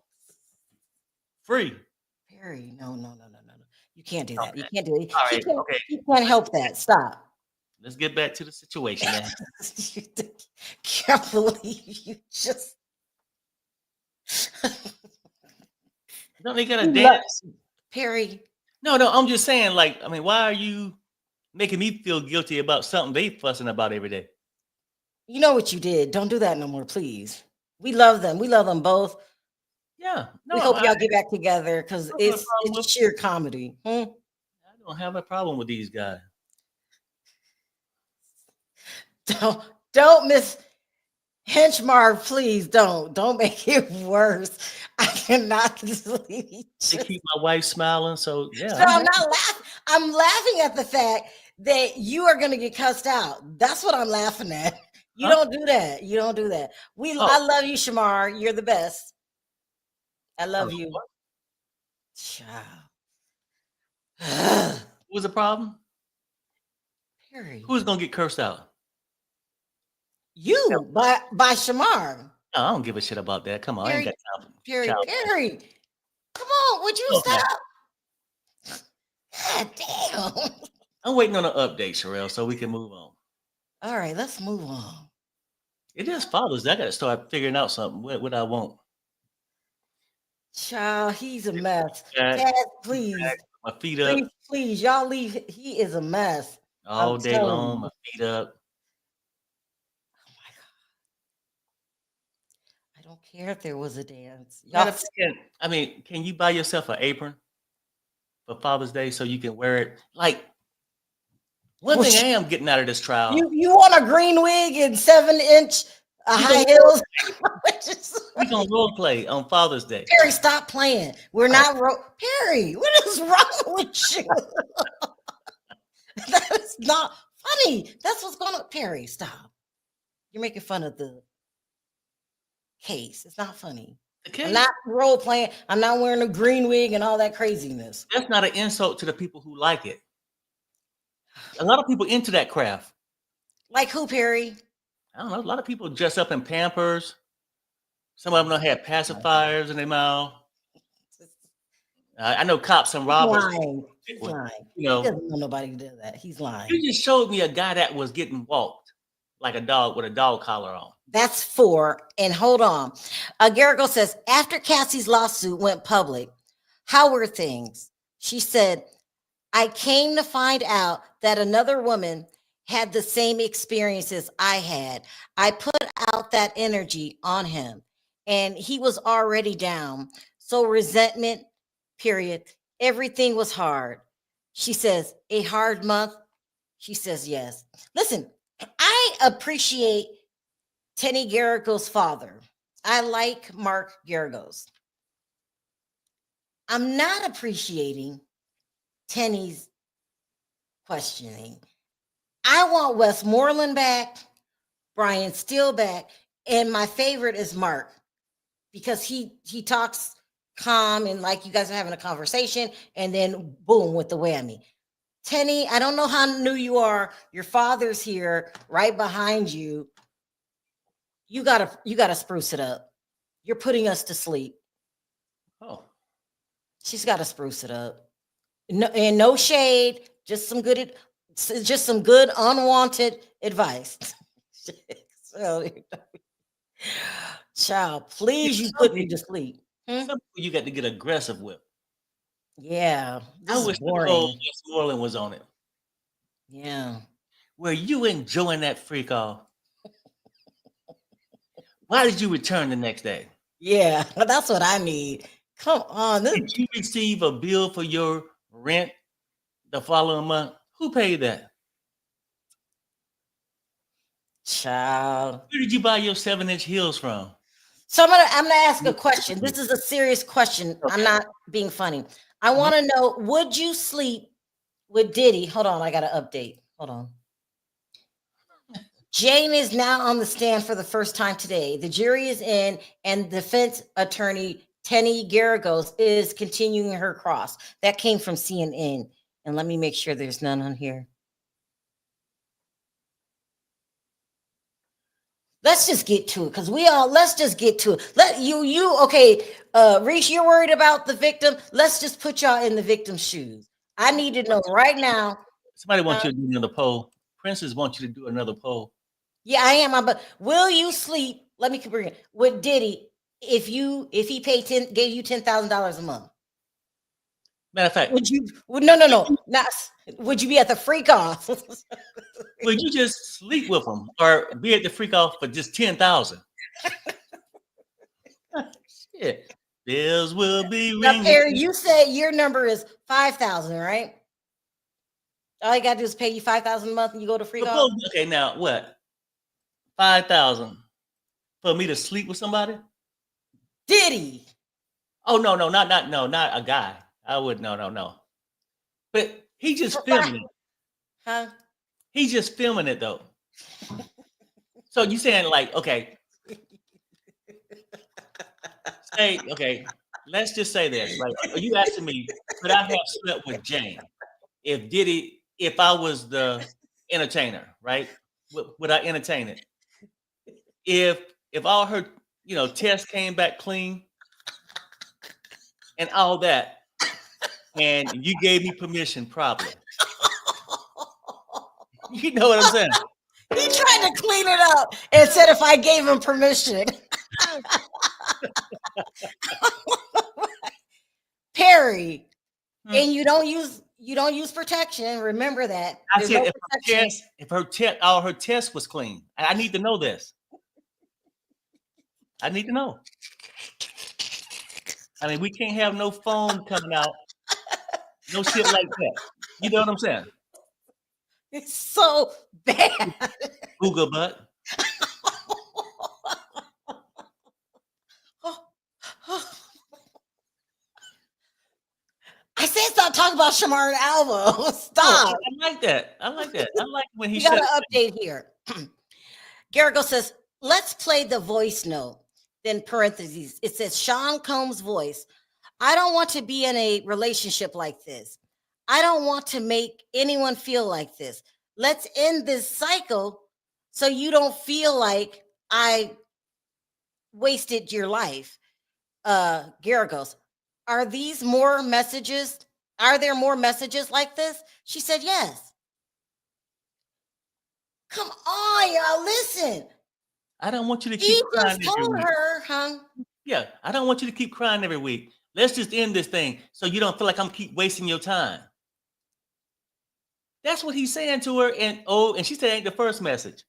Speaker 1: Free.
Speaker 2: Perry, no. You can't do that.
Speaker 1: Okay.
Speaker 2: You can't do it.
Speaker 1: All
Speaker 2: He
Speaker 1: right.
Speaker 2: can't,
Speaker 1: Okay.
Speaker 2: he can't help that. Stop.
Speaker 1: Let's get back to the situation now.
Speaker 2: Can't believe you just.
Speaker 1: Don't they gotta
Speaker 2: You
Speaker 1: dance?
Speaker 2: Perry,
Speaker 1: No, I'm just saying, like, I mean, why are you making me feel guilty about something they fussing about every day?
Speaker 2: you know what you did. Don't do that no more, please. We love them. We love them both.
Speaker 1: Yeah. No,
Speaker 2: We hope
Speaker 1: I
Speaker 2: y'all get back together because
Speaker 1: don't have a problem
Speaker 2: it's sheer comedy.
Speaker 1: I don't have a problem with these guys.
Speaker 2: Don't miss Henchmark, please don't make it worse. I cannot believe
Speaker 1: They keep my wife smiling, so yeah.
Speaker 2: So I'm not laughing. I'm laughing at the fact that you are gonna get cussed out. That's what I'm laughing at. You
Speaker 1: Huh?
Speaker 2: don't do that. You don't do that. I love you, Shamar. You're the best. I love you.
Speaker 1: What
Speaker 2: Child.
Speaker 1: was the problem?
Speaker 2: Perry.
Speaker 1: Who's gonna get cursed out?
Speaker 2: You by Shamar.
Speaker 1: No, I don't give a shit about that. Come on, I ain't got time for
Speaker 2: Perry,
Speaker 1: child.
Speaker 2: Perry. Come on, would you
Speaker 1: Okay.
Speaker 2: stop? God damn.
Speaker 1: I'm waiting on an update, Sharrell, so we can move on.
Speaker 2: All right, let's move on.
Speaker 1: It is Father's Day. I gotta start figuring out something. What I want.
Speaker 2: Child, he's a mess.
Speaker 1: Back,
Speaker 2: Dad, please,
Speaker 1: my feet up
Speaker 2: please, y'all leave. He is a mess.
Speaker 1: all
Speaker 2: I'm
Speaker 1: day
Speaker 2: telling
Speaker 1: long.
Speaker 2: you.
Speaker 1: My feet up.
Speaker 2: I don't care if there was a dance.
Speaker 1: Matter
Speaker 2: Y'all,
Speaker 1: of fact, I mean, can you buy yourself an apron for Father's Day so you can wear it? Like, one
Speaker 2: Well,
Speaker 1: thing I am getting out of this trial.
Speaker 2: you want a green wig and 7-inch
Speaker 1: We
Speaker 2: high
Speaker 1: gonna
Speaker 2: heels?
Speaker 1: We gonna role play on Father's Day.
Speaker 2: Perry, stop playing. We're not Perry. What is wrong with you? That's not funny. That's what's going on. Perry, stop. You're making fun of the case. It's not funny.
Speaker 1: Okay?
Speaker 2: I'm not role playing. I'm not wearing a green wig and all that craziness.
Speaker 1: That's not an insult to the people who like it. A lot of people into that craft.
Speaker 2: Like who, Perry?
Speaker 1: I don't know. A lot of people dress up in Pampers. Some of them don't have pacifiers in their mouth. I know cops and robbers.
Speaker 2: Lying. He's lying.
Speaker 1: You know,
Speaker 2: He doesn't know nobody who does that. He's lying.
Speaker 1: you just showed me a guy that was getting walked like a dog with a dog collar on.
Speaker 2: That's 4. And hold on. Garrigo says, after Cassie's lawsuit went public, how were things? She said, I came to find out that another woman had the same experiences I had. I put out that energy on him and he was already down. So resentment, period. Everything was hard. She says, a hard month. She says, yes. Listen, I appreciate Tenny Garrigo's father. I like Mark Garrigos. I'm not appreciating Tenny's questioning. I want Westmoreland back, Brian Steele back, and my favorite is Mark because he talks calm and like you guys are having a conversation, and then boom with the whammy. Tenny, I don't know how new you are. Your father's here, right behind you. You gotta spruce it up. You're putting us to sleep.
Speaker 1: Oh,
Speaker 2: She's got to spruce it up. No, and no shade, just some good unwanted advice. So, child,
Speaker 1: yeah,
Speaker 2: please, you put me to sleep. Hmm?
Speaker 1: some people you got to get aggressive with.
Speaker 2: Yeah,
Speaker 1: I
Speaker 2: this is
Speaker 1: wish Nicole
Speaker 2: boring.
Speaker 1: Westmoreland was on it.
Speaker 2: Yeah,
Speaker 1: Were you enjoying that freak off? Why did you return the next day?
Speaker 2: yeah, that's what I need. Come on, this
Speaker 1: Did you receive a bill for your rent the following month? Who paid that?
Speaker 2: child.
Speaker 1: Where did you buy your 7-inch heels from?
Speaker 2: So I'm gonna ask a question. This is a serious question. I'm
Speaker 1: Okay.
Speaker 2: not being funny. I
Speaker 1: Mhm.
Speaker 2: want to know: would you sleep with Diddy? Hold on, I got to update. Hold on. Jane is now on the stand for the first time today. The jury is in, and defense attorney Tenny Garagos is continuing her cross. That came from CNN. And let me make sure there's none on here. Let's just get to it because let's just get to it. Okay, Reese, you're worried about the victim. Let's just put y'all in the victim's shoes. I need to know right now.
Speaker 1: Somebody wants you to do another poll. Princess wants you to do another poll.
Speaker 2: Yeah, I am. But will you sleep? Let me bring it with Diddy if he gave you $10,000 a month?
Speaker 1: Matter of fact,
Speaker 2: Would you? No, not. Would you be at the freak off?
Speaker 1: would you just sleep with them or be at the freak off for just 10,000? Shit, bells will be
Speaker 2: Now,
Speaker 1: ringing.
Speaker 2: Perry, you said your number is 5,000, right? All you gotta do is pay you 5,000 a month, and you go to freak off.
Speaker 1: Okay, now what? 5,000 for me to sleep with somebody?
Speaker 2: Diddy.
Speaker 1: Oh no, not a guy. I would no. But he just filming it.
Speaker 2: Huh?
Speaker 1: He's just filming it though. So you saying like, okay, okay, let's just say this. Like, are you asking me, could I have slept with Jane if I was the entertainer, right? Would I entertain it? If all her, tests came back clean and all that, and you gave me permission, probably. You know what I'm saying?
Speaker 2: He tried to clean it up and said if I gave him permission. Perry,
Speaker 1: Hmm.
Speaker 2: and you don't use protection. Remember that.
Speaker 1: I
Speaker 2: There's
Speaker 1: said
Speaker 2: no protection.
Speaker 1: all her tests was clean. I need to know this. I need to know. I mean, we can't have no phone coming out, no shit like that. You know what I'm saying?
Speaker 2: It's so bad.
Speaker 1: Google butt.
Speaker 2: I said stop talking about Shamar and Alvo.
Speaker 1: Oh,
Speaker 2: Stop.
Speaker 1: I like that. I like when he
Speaker 2: You got
Speaker 1: said
Speaker 2: an update here. Garrigo says, let's play the voice note. Then parentheses, it says Sean Combs' voice. I don't want to be in a relationship like this. I don't want to make anyone feel like this. Let's end this cycle so you don't feel like I wasted your life. Garagos, are these more messages? Are there more messages like this? She said, yes. Come on, y'all, listen.
Speaker 1: I don't want you to
Speaker 2: He
Speaker 1: keep crying
Speaker 2: just
Speaker 1: every
Speaker 2: told
Speaker 1: week.
Speaker 2: her, huh?
Speaker 1: Yeah, I don't want you to keep crying every week. Let's just end this thing so you don't feel like I'm keep wasting your time. That's what he's saying to her, and she said ain't the first message,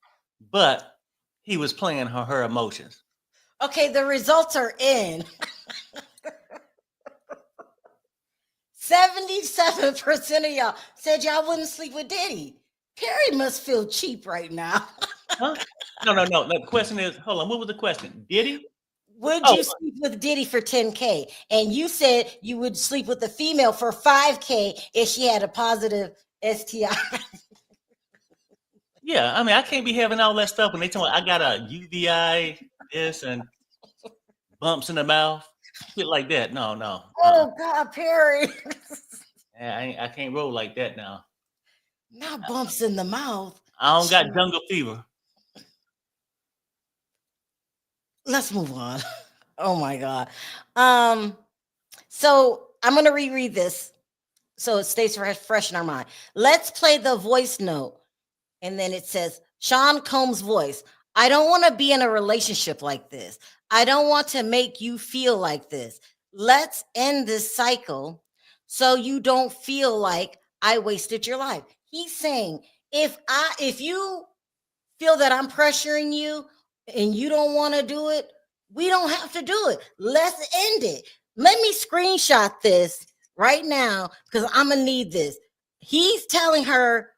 Speaker 1: but he was playing her emotions.
Speaker 2: Okay, the results are in. 77% of y'all said y'all wouldn't sleep with Diddy. Perry must feel cheap right now.
Speaker 1: Huh? No. The question is, hold on, what was the question? Did he?
Speaker 2: Would you sleep with Diddy for 10K? And you said you would sleep with a female for 5K if she had a positive STI.
Speaker 1: Yeah, I mean, I can't be having all that stuff when they tell me I got a UVI, this and bumps in the mouth, shit like that. No.
Speaker 2: Oh God, Perry.
Speaker 1: I can't roll like that now.
Speaker 2: Not bumps in the mouth.
Speaker 1: I don't got jungle fever.
Speaker 2: Let's move on. Oh my God. Um, so I'm gonna reread this so it stays fresh in our mind. Let's play the voice note. And then it says, Sean Combs' voice. I don't want to be in a relationship like this. I don't want to make you feel like this. Let's end this cycle so you don't feel like I wasted your life. He's saying, if you feel that I'm pressuring you and you don't want to do it, we don't have to do it. Let's end it. Let me screenshot this right now because I'm going to need this. He's telling her,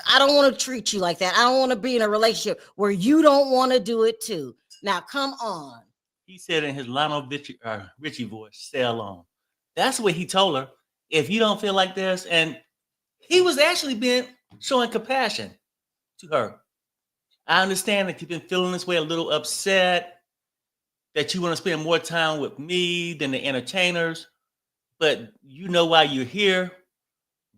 Speaker 2: I don't want to treat you like that. I don't want to be in a relationship where you don't want to do it too. Now, come on.
Speaker 1: He said in his Lionel Richie voice, stay alone. That's what he told her. If you don't feel like this, and he was actually being showing compassion to her. I understand that you've been feeling this way, a little upset, that you want to spend more time with me than the entertainers, but you know why you're here.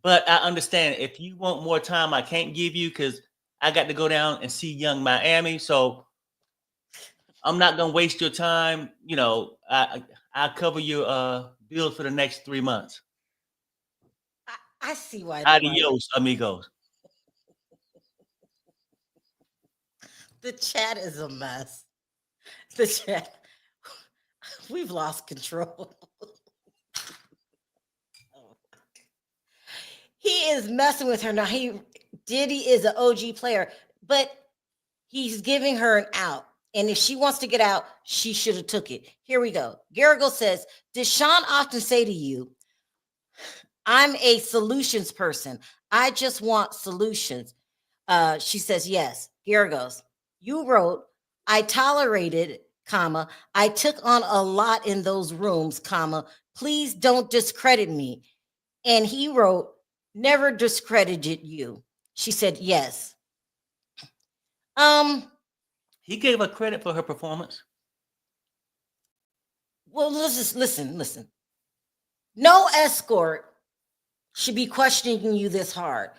Speaker 1: But I understand if you want more time, I can't give you because I got to go down and see Young Miami. So I'm not gonna waste your time. You know, I cover your bills for the next 3 months.
Speaker 2: I see why they like
Speaker 1: Adios, amigos.
Speaker 2: the chat is a mess. The chat, we've lost control. He is messing with her now. Diddy is an OG player, but he's giving her an out. And if she wants to get out, she should have took it. Here we go. Garrigle says, does Sean often say to you, I'm a solutions person. I just want solutions. She says, yes. Garrigle, you wrote, I tolerated, comma, I took on a lot in those rooms, comma, please don't discredit me. And he wrote, never discredited you. She said, yes.
Speaker 1: He gave her credit for her performance.
Speaker 2: Well, let's just listen. No escort should be questioning you this hard.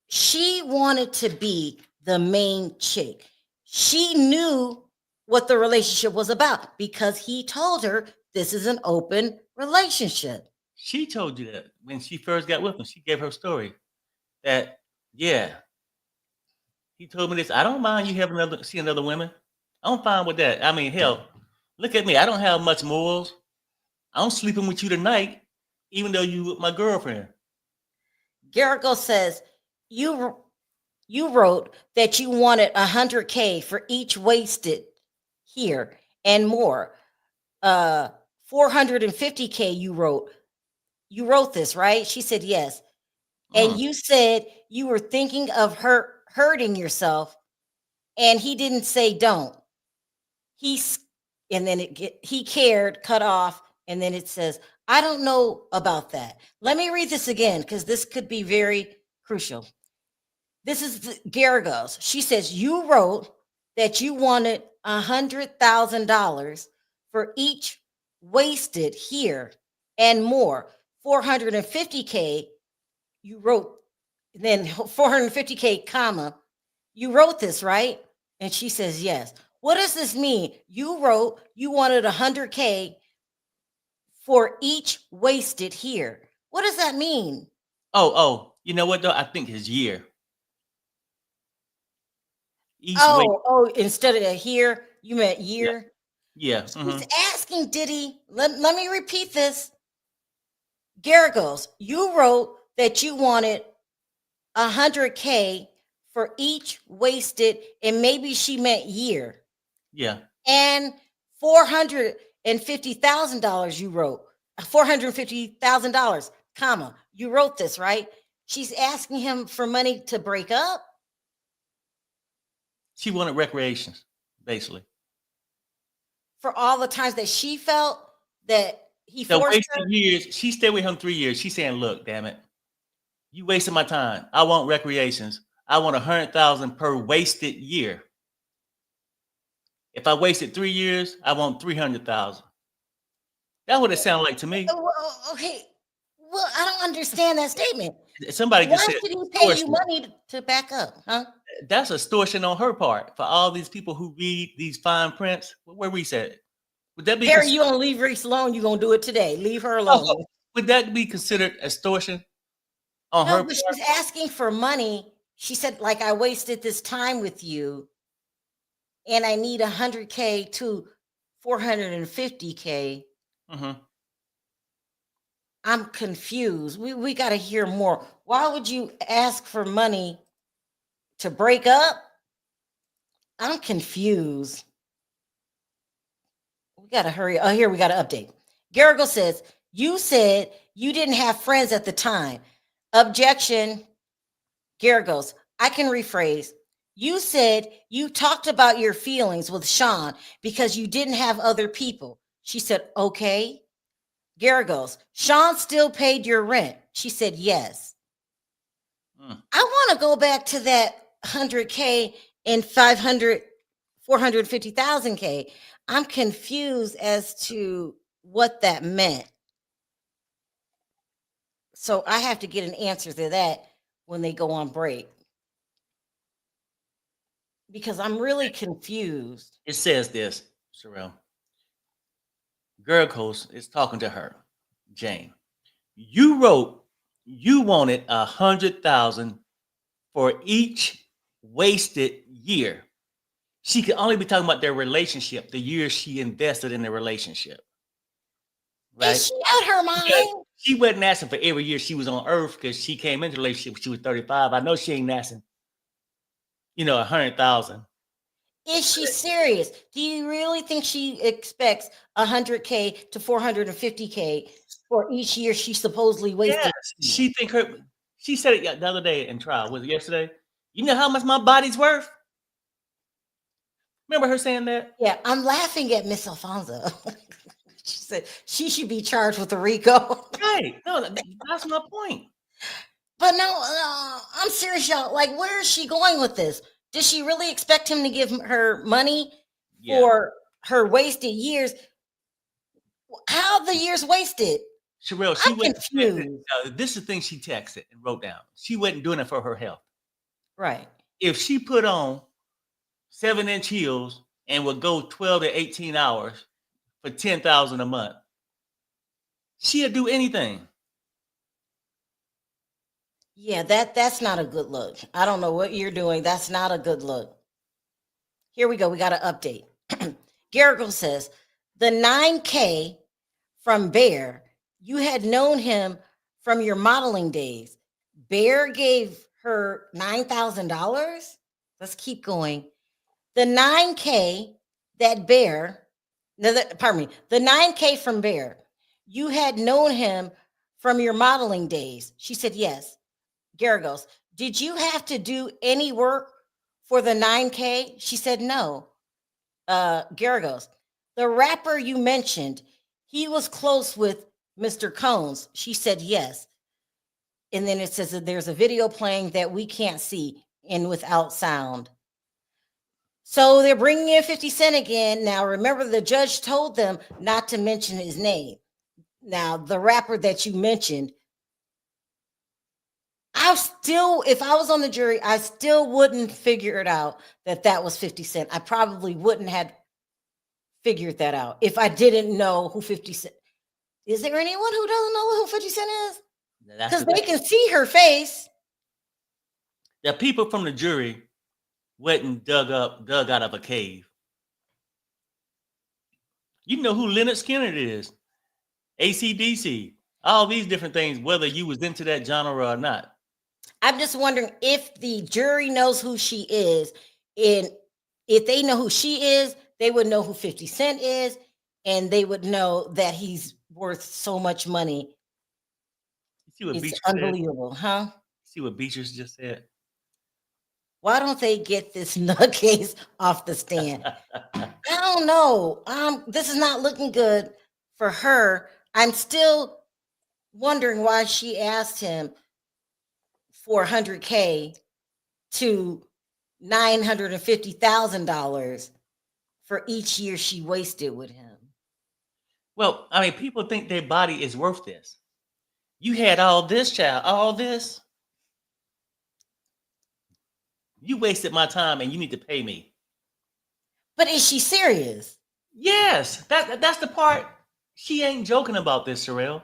Speaker 2: She wanted to be the main chick. She knew what the relationship was about because he told her this is an open relationship.
Speaker 1: She told you that when she first got with him. She gave her story that, yeah, he told me this. I don't mind you having seeing other women. I'm fine with that. I mean, hell, look at me. I don't have much morals. I'm sleeping with you tonight, even though you with my girlfriend.
Speaker 2: Garrigle says, you wrote that you wanted 100K for each wasted here and more. 450K you wrote. You wrote this, right? She said yes. And you said you were thinking of hurting yourself, and he didn't say don't. And then he cared, cut off, and then it says, I don't know about that. Let me read this again because this could be very crucial. This is Garagos. She says, you wrote that you wanted $100,000 for each wasted here and more. 450K, you wrote, then 450K, comma, you wrote this, right? And she says, yes. What does this mean? You wrote you wanted 100K for each wasted here. What does that mean?
Speaker 1: Oh, you know what though? I think his year.
Speaker 2: Instead of a here, you meant year.
Speaker 1: Yeah.
Speaker 2: She's asking Diddy. Let me repeat this. Garagos, you wrote that you wanted 100K for each wasted, and maybe she meant year.
Speaker 1: Yeah.
Speaker 2: And $450,000 you wrote. $450,000, comma. You wrote this, right? She's asking him for money to break up.
Speaker 1: She wanted recreations, basically.
Speaker 2: For all the times that she felt that he
Speaker 1: the
Speaker 2: forced
Speaker 1: wasted
Speaker 2: her.
Speaker 1: years. She stayed with him 3 years. She's saying, look, damn it. You wasted my time. I want recreations. I want 100,000 per wasted year. If I wasted 3 years, I want 300,000. That's what it sounded like to me.
Speaker 2: Okay. Well, I don't understand that statement.
Speaker 1: Somebody just
Speaker 2: Why
Speaker 1: said
Speaker 2: should he pay you
Speaker 1: extortion.
Speaker 2: money to back up, huh?
Speaker 1: That's extortion on her part for all these people who read these fine prints. Where we said, would that be
Speaker 2: Harry,
Speaker 1: considered?
Speaker 2: you gonna leave Reese alone? You gonna do it today? Leave her
Speaker 1: Oh,
Speaker 2: alone.
Speaker 1: would that be considered extortion on
Speaker 2: No,
Speaker 1: her
Speaker 2: but
Speaker 1: part?
Speaker 2: she's asking for money. She said, like, I wasted this time with you, and I need 100K to 450K.
Speaker 1: Mm-hmm.
Speaker 2: I'm confused. We got to hear more. Why would you ask for money to break up? I'm confused. We got to hurry. Oh, here we got to update. Garrigle says, you said you didn't have friends at the time. Objection. Garrigle, I can rephrase. You said you talked about your feelings with Sean because you didn't have other people. She said, okay. Garrigle, Sean still paid your rent. She said, yes. I want to go back to that 100K and 500, 450,000K. I'm confused as to what that meant. So I have to get an answer to that when they go on break. Because I'm really confused.
Speaker 1: It says this, Sharrell. Girl host is talking to her, Jane. You wrote you wanted 100,000 for each wasted year. She could only be talking about their relationship, the years she invested in the relationship. Right?
Speaker 2: Is she out her mind?
Speaker 1: She wasn't asking for every year she was on Earth because she came into the relationship when she was 35. I know she ain't asking, 100,000.
Speaker 2: Is she serious? Do you really think she expects 100K to 450K for each year she supposedly wasted?
Speaker 1: Yes, she said it the other day in trial. Was it yesterday? You know how much my body's worth? Remember her saying that?
Speaker 2: Yeah, I'm laughing at Miss Alfonso. She said she should be charged with a RICO.
Speaker 1: Right. No, that's my point.
Speaker 2: But no, I'm serious, y'all. Like, where is she going with this? Does she really expect him to give her money for her wasted years? How the years wasted?
Speaker 1: Sharrell,
Speaker 2: I'm confused.
Speaker 1: this is the thing she texted and wrote down. She wasn't doing it for her health.
Speaker 2: Right.
Speaker 1: If she put on 7-inch heels and would go 12 to 18 hours for 10,000 a month, she'd do anything.
Speaker 2: Yeah, that's not a good look. I don't know what you're doing. That's not a good look. Here we go. We got an update. Garrigle says the 9K from Bear, you had known him from your modeling days. Bear gave her $9,000. Let's keep going. The 9K that Bear, pardon me, the 9K from Bear, you had known him from your modeling days. She said, yes. Garagos, did you have to do any work for the 9K? She said, no. Garagos, the rapper you mentioned, he was close with Mr. Combs. She said, yes. And then it says that there's a video playing that we can't see and without sound. So they're bringing in 50 Cent again. Now, remember, the judge told them not to mention his name. Now, the rapper that you mentioned, if I was on the jury, I still wouldn't figure it out that was 50 Cent. I probably wouldn't have figured that out if I didn't know who 50 Cent. Is there anyone who doesn't know who 50 Cent is? Because they can see her face.
Speaker 1: The people from the jury went and dug out of a cave. You know who Leonard Skinner is, AC/DC, all these different things, whether you was into that genre or not.
Speaker 2: I'm just wondering if the jury knows who she is, and if they know who she is, they would know who 50 Cent is, and they would know that he's worth so much money. It's unbelievable, huh?
Speaker 1: See what Beatrice just said?
Speaker 2: Why don't they get this nutcase off the stand? I don't know. This is not looking good for her. I'm still wondering why she asked him for 100K to $950,000 for each year she wasted with him.
Speaker 1: Well, I mean, people think their body is worth this. You had all this, child, all this. You wasted my time and you need to pay me.
Speaker 2: But is she serious?
Speaker 1: Yes, that's the part. She ain't joking about this, Sharrell.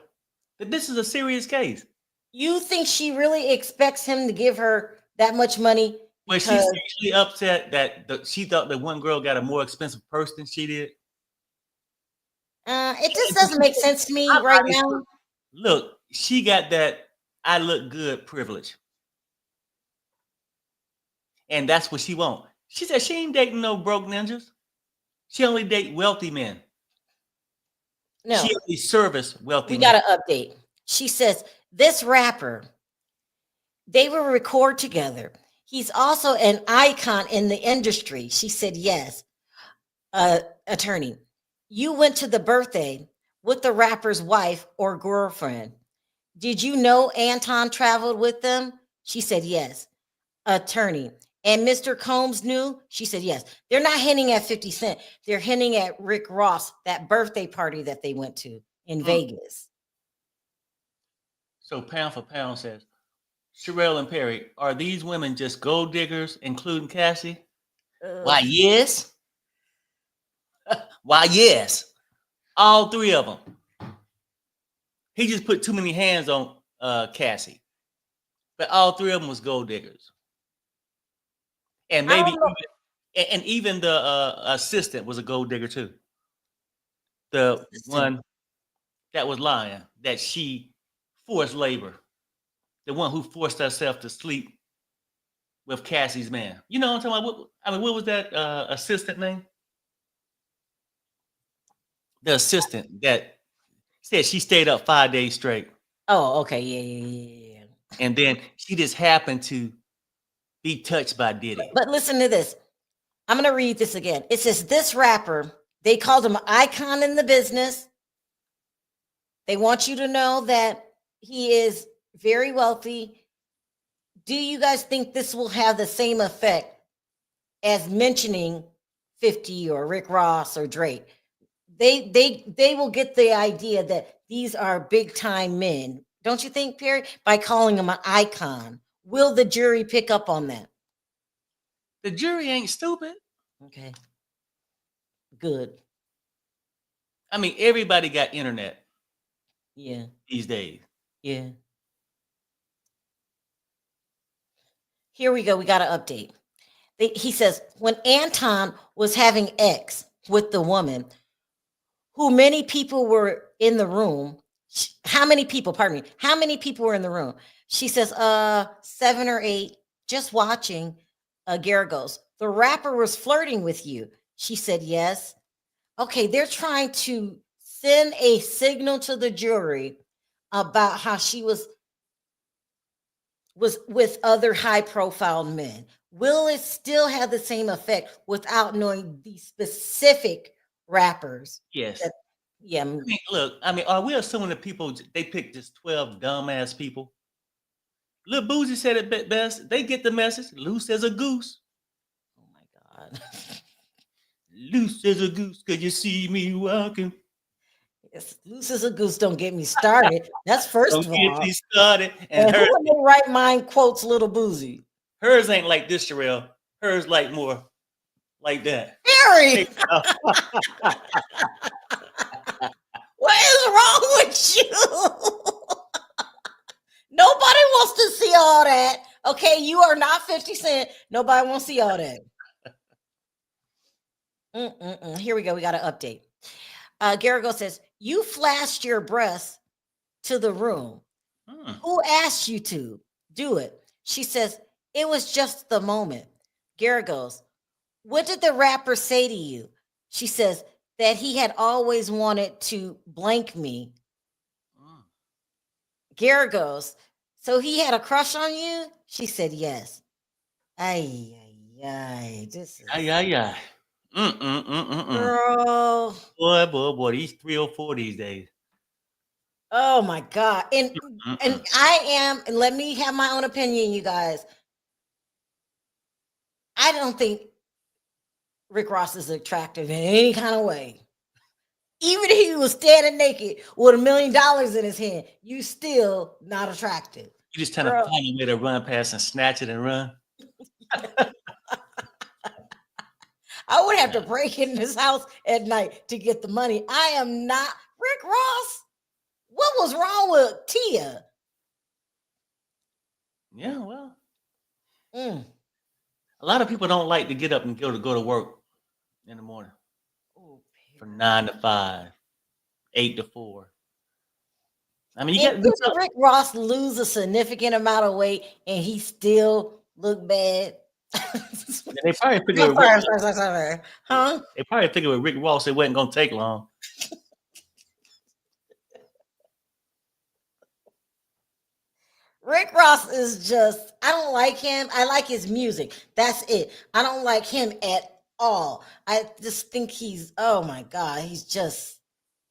Speaker 1: That this is a serious case.
Speaker 2: You think she really expects him to give her that much money
Speaker 1: But she's
Speaker 2: because
Speaker 1: actually upset that she thought that one girl got a more expensive purse than she did.
Speaker 2: it just doesn't make sense to me right now.
Speaker 1: Look, she got that I look good privilege. And that's what she want. She said she ain't dating no broke ninjas. She only date wealthy men.
Speaker 2: No,
Speaker 1: She only service wealthy
Speaker 2: we
Speaker 1: men.
Speaker 2: got to update. She says this rapper, they will record together. He's also an icon in the industry. She said yes. Attorney, you went to the birthday with the rapper's wife or girlfriend. Did you know Anton traveled with them? She said yes. Attorney, and Mr. Combs knew? She said yes. They're not hinting at 50 Cent. They're hinting at Rick Ross, that birthday party that they went to in Vegas.
Speaker 1: So pound for pound says, Sharrell and Perry, are these women just gold diggers, including Cassie? Why, yes. Why, yes. All three of them. He just put too many hands on Cassie. But all three of them was gold diggers. And maybe even the assistant was a gold digger too. The one that was lying, that she forced labor. The one who forced herself to sleep with Cassie's man. You know what I'm talking about? What was that assistant name? The assistant that said she stayed up 5 days straight.
Speaker 2: Oh, okay. Yeah.
Speaker 1: And then she just happened to be touched by Diddy.
Speaker 2: But listen to this. I'm going to read this again. It says, this rapper, they called him an icon in the business. They want you to know that he is very wealthy. Do you guys think this will have the same effect as mentioning 50 or Rick Ross or Drake? They will get the idea that these are big time men. Don't you think, Perry? By calling him an icon. Will the jury pick up on that?
Speaker 1: The jury ain't stupid.
Speaker 2: Okay. Good.
Speaker 1: I mean, everybody got internet.
Speaker 2: Yeah.
Speaker 1: These days.
Speaker 2: Yeah. Here we go. We got an update. He says, when Anton was having X with the woman, who many people were in the room. How many people, pardon me, how many people were in the room? She says, 7 or 8, just watching. Garrett goes, the rapper was flirting with you. She said, yes. Okay, they're trying to send a signal to the jury about how she was with other high profile men. Will it still have the same effect without knowing the specific rappers?
Speaker 1: Yes.
Speaker 2: Yeah.
Speaker 1: I mean, look, are we assuming that people, they pick just 12 dumbass people? Lil Boozy said it best. They get the message. Loose as a goose.
Speaker 2: Oh my God.
Speaker 1: Loose as a goose. Could you see me walking?
Speaker 2: Yes, loose as a goose. Don't get me started. That's first of all.
Speaker 1: Don't get me started.
Speaker 2: And who in their right mind quotes Little Boozy?
Speaker 1: Hers ain't like this, Sharrell. Hers like more like that.
Speaker 2: Harry. What is wrong with you? Nobody wants to see all that. Okay, you are not 50 Cent. Nobody wants to see all that. Here we go. We got an update. Garrigo says, you flashed your breasts to the room. Who asked you to do it? She says, it was just the moment. Garrett goes, what did the rapper say to you? She says that he had always wanted to blank me. Garrett goes, so he had a crush on you? She said yes. Ay. This is...
Speaker 1: Ay.
Speaker 2: Girl.
Speaker 1: Boy, these 304 these days.
Speaker 2: Oh my God. And I am, and let me have my own opinion, you guys. I don't think Rick Ross is attractive in any kind of way. Even if he was standing naked with $1 million in his hand, you still not attractive.
Speaker 1: You just trying to find a way to run past and snatch it and run.
Speaker 2: I would have to break in his house at night to get the money. I am not Rick Ross. What was wrong with Tia?
Speaker 1: Yeah, well,
Speaker 2: Mm.
Speaker 1: a lot of people don't like to get up and go to work in the morning
Speaker 2: Oh,
Speaker 1: from
Speaker 2: Perry.
Speaker 1: 9 to 5, 8 to 4. I mean, you
Speaker 2: And
Speaker 1: got to do
Speaker 2: didn't
Speaker 1: something.
Speaker 2: Rick Ross lose a significant amount of weight and he still looked bad?
Speaker 1: And they probably figured
Speaker 2: I'm
Speaker 1: with Rick,
Speaker 2: sorry, I'm sorry, sorry, sorry. Huh?
Speaker 1: they probably figured with Rick Ross, it wasn't gonna take long.
Speaker 2: Rick Ross is just, I don't like him. I like his music. That's it. I don't like him at all. I just think he's, oh my God, he's just,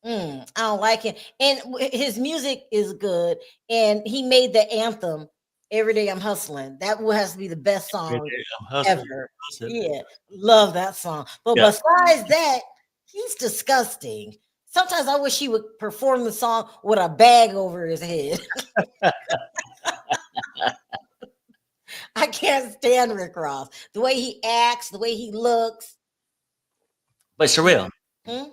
Speaker 2: I don't like him. And his music is good. And he made the anthem, Every Day I'm Hustling. That has to be the best song
Speaker 1: I'm hustling,
Speaker 2: ever.
Speaker 1: hustling.
Speaker 2: Yeah, love that song. But
Speaker 1: Yeah,
Speaker 2: besides that, he's disgusting. Sometimes I wish he would perform the song with a bag over his head. I can't stand Rick Ross. The way he acts, the way he looks.
Speaker 1: but Sharrell,
Speaker 2: Hmm?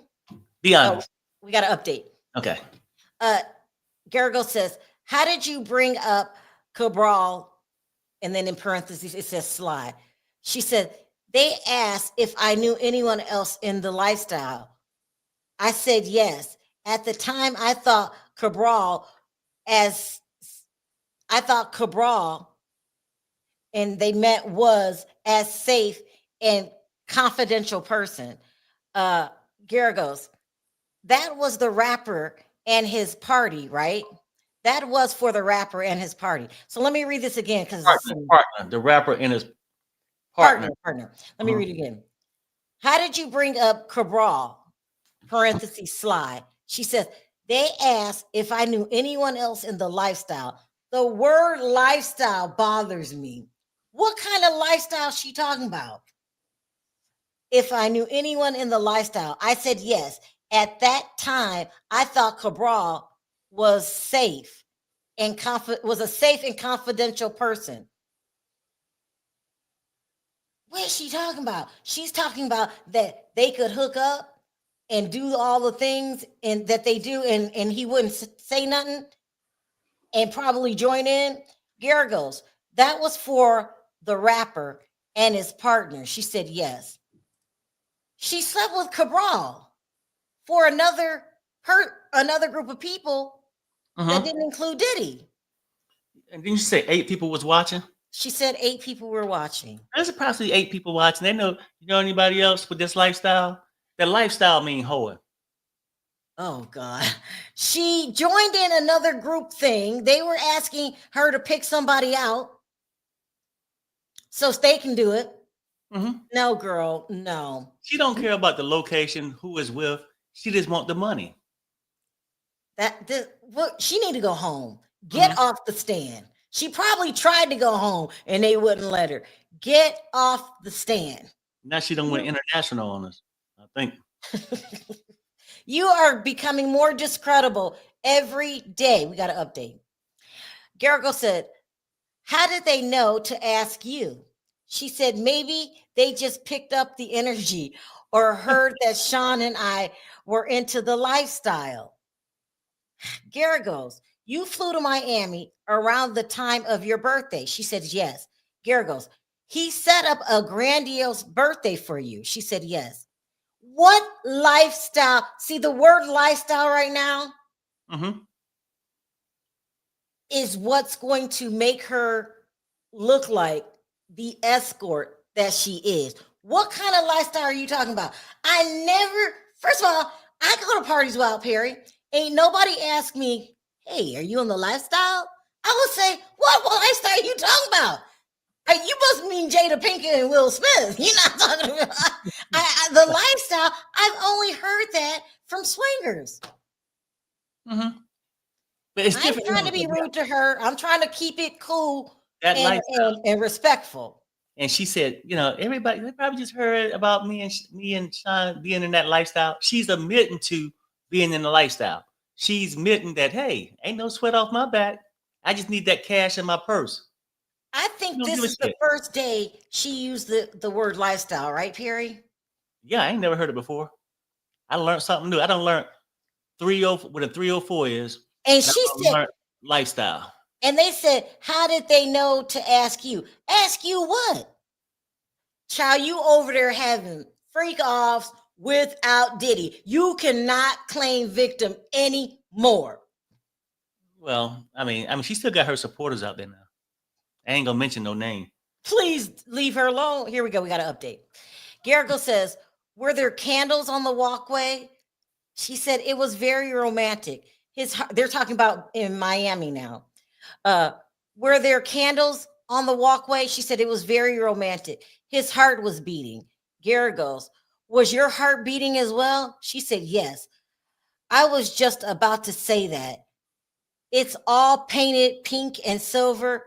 Speaker 1: be
Speaker 2: Oh,
Speaker 1: honest.
Speaker 2: we got an update.
Speaker 1: Okay,
Speaker 2: Uh Garrigo says, how did you bring up Cabral? And then in parentheses, it says Sly. She said, they asked if I knew anyone else in the lifestyle. I said yes. At the time, as I thought Cabral and they met was as safe and confidential person. Uh Garagos, that was the rapper and his party, right? That was for the rapper and his party. So let me read this again because it's some
Speaker 1: partner, the rapper and his partner.
Speaker 2: partner. Let me
Speaker 1: Mhm.
Speaker 2: read it again. How did you bring up Cabral? Parentheses Sly. She says, they asked if I knew anyone else in the lifestyle. The word lifestyle bothers me. What kind of lifestyle she talking about? If I knew anyone in the lifestyle, I said yes. At that time, I thought Cabral was safe and was a safe and confidential person. What is she talking about? She's talking about that they could hook up and do all the things and that they do, and he wouldn't say nothing and probably join in. Garagos, that was for the rapper and his partner. She said yes. She slept with Cabral for another group of people that
Speaker 1: Mhm.
Speaker 2: didn't include Diddy.
Speaker 1: And didn't you say 8 people was watching?
Speaker 2: She said 8 people were watching.
Speaker 1: There's approximately 8 people watching. They know. You know anybody else with this lifestyle? That lifestyle mean whore.
Speaker 2: Oh God. She joined in another group thing. They were asking her to pick somebody out so they can do it.
Speaker 1: Mhm.
Speaker 2: No, girl, no.
Speaker 1: She don't care about the location, who is with. She just want the money.
Speaker 2: What she need to go home. Get
Speaker 1: Mhm.
Speaker 2: off the stand. She probably tried to go home and they wouldn't let her. Get off the stand.
Speaker 1: Now she don't went international on us. I think.
Speaker 2: You are becoming more discredible every day. We got an update. Garrigo said, how did they know to ask you? She said, maybe they just picked up the energy or heard that Sean and I were into the lifestyle. Garagos, you flew to Miami around the time of your birthday. She said, yes. Garagos, he set up a grandiose birthday for you. She said, yes. What lifestyle? See the word lifestyle right now
Speaker 1: Mhm.
Speaker 2: is what's going to make her look like the escort that she is. What kind of lifestyle are you talking about? First of all, I go to parties without Perry. Ain't nobody ask me, hey, are you on the lifestyle? I would say, what lifestyle are you talking about? You must mean Jada Pinkett and Will Smith. You're not talking about the lifestyle. I've only heard that from swingers.
Speaker 1: Mhm. But it's
Speaker 2: I ain't
Speaker 1: different.
Speaker 2: trying to be rude to her. I'm trying to keep it cool
Speaker 1: That
Speaker 2: and
Speaker 1: lifestyle.
Speaker 2: respectful.
Speaker 1: And she said, everybody they probably just heard about me and Sean being in that lifestyle. She's admitting to being in the lifestyle. She's admitting that, hey, ain't no sweat off my back. I just need that cash in my purse.
Speaker 2: I
Speaker 1: She
Speaker 2: think
Speaker 1: don't
Speaker 2: this
Speaker 1: give a
Speaker 2: is the
Speaker 1: shit.
Speaker 2: first day she used the word lifestyle, right, Perry?
Speaker 1: Yeah, I ain't never heard it before. I learned something new. I don't learn 30 what a 304 is.
Speaker 2: And
Speaker 1: And
Speaker 2: she
Speaker 1: I
Speaker 2: said,
Speaker 1: learned lifestyle.
Speaker 2: and they said, how did they know to ask you? Ask you what? Child, you over there having freak offs without Diddy. You cannot claim victim anymore.
Speaker 1: Well, she still got her supporters out there now. I ain't gonna mention no name.
Speaker 2: Please leave her alone. Here we go. We got an update. Garrigo says, were there candles on the walkway? She said it was very romantic. They're talking about in Miami now. Were there candles on the walkway? She said it was very romantic. His heart was beating. Garrett goes, was your heart beating as well? She said, yes. I was just about to say that. It's all painted pink and silver.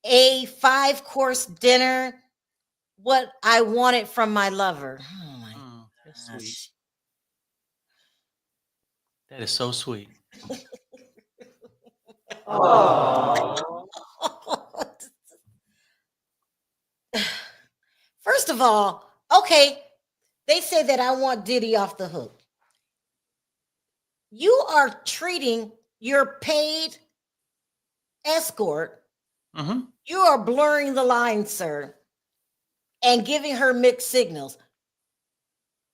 Speaker 2: A 5-course dinner. What I wanted from my lover. Oh my
Speaker 1: That's
Speaker 2: gosh.
Speaker 1: sweet. That is so sweet.
Speaker 2: First of all, okay, they say that I want Diddy off the hook. You are treating your paid escort, you are blurring the line, sir, and giving her mixed signals.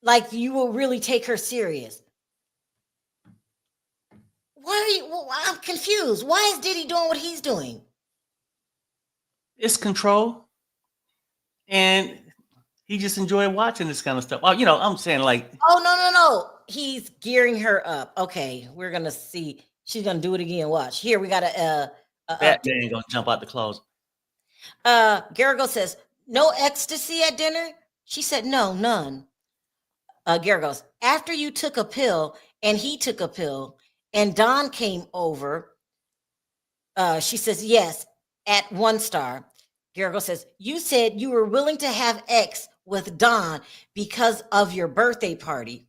Speaker 2: Like you will really take her serious. Why are you? Well, I'm confused. Why is Diddy doing what he's doing?
Speaker 1: It's control. And he just enjoyed watching this kind of stuff. Oh, I'm saying like.
Speaker 2: Oh, no. He's gearing her up. Okay, we're gonna see. She's gonna do it again. Watch. Here we got a
Speaker 1: Batman gonna jump out the closet.
Speaker 2: Garrigo says, no ecstasy at dinner? She said, no, none. Garrigo goes, after you took a pill and he took a pill and Don came over, she says, yes, at 1 star. Garrigo says, you said you were willing to have X with Don because of your birthday party, ?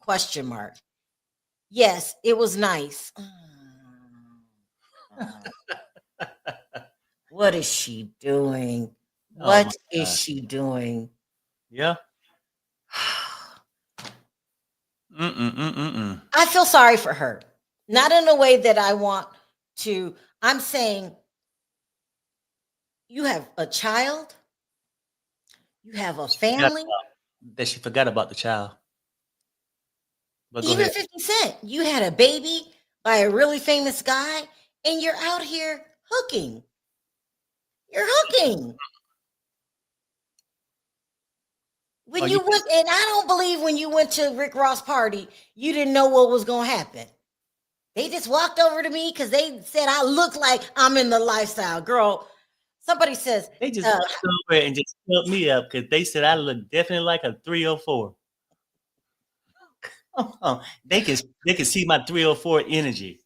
Speaker 2: Yes, it was nice. What is she doing? What is she doing?
Speaker 1: Yeah.
Speaker 2: I feel sorry for her. Not in a way that I want to. I'm saying you have a child, you have a family.
Speaker 1: That she forgot about the child. But
Speaker 2: Even 50 Cent, you had a baby by a really famous guy, and you're out here hooking. You're hooking. When you went, and I don't believe when you went to Rick Ross' party, you didn't know what was going to happen. They just walked over to me because they said I look like I'm in the lifestyle. Girl, somebody says.
Speaker 1: They just walked over and just filled me up because they said I look definitely like a 304. They can see my 304 energy.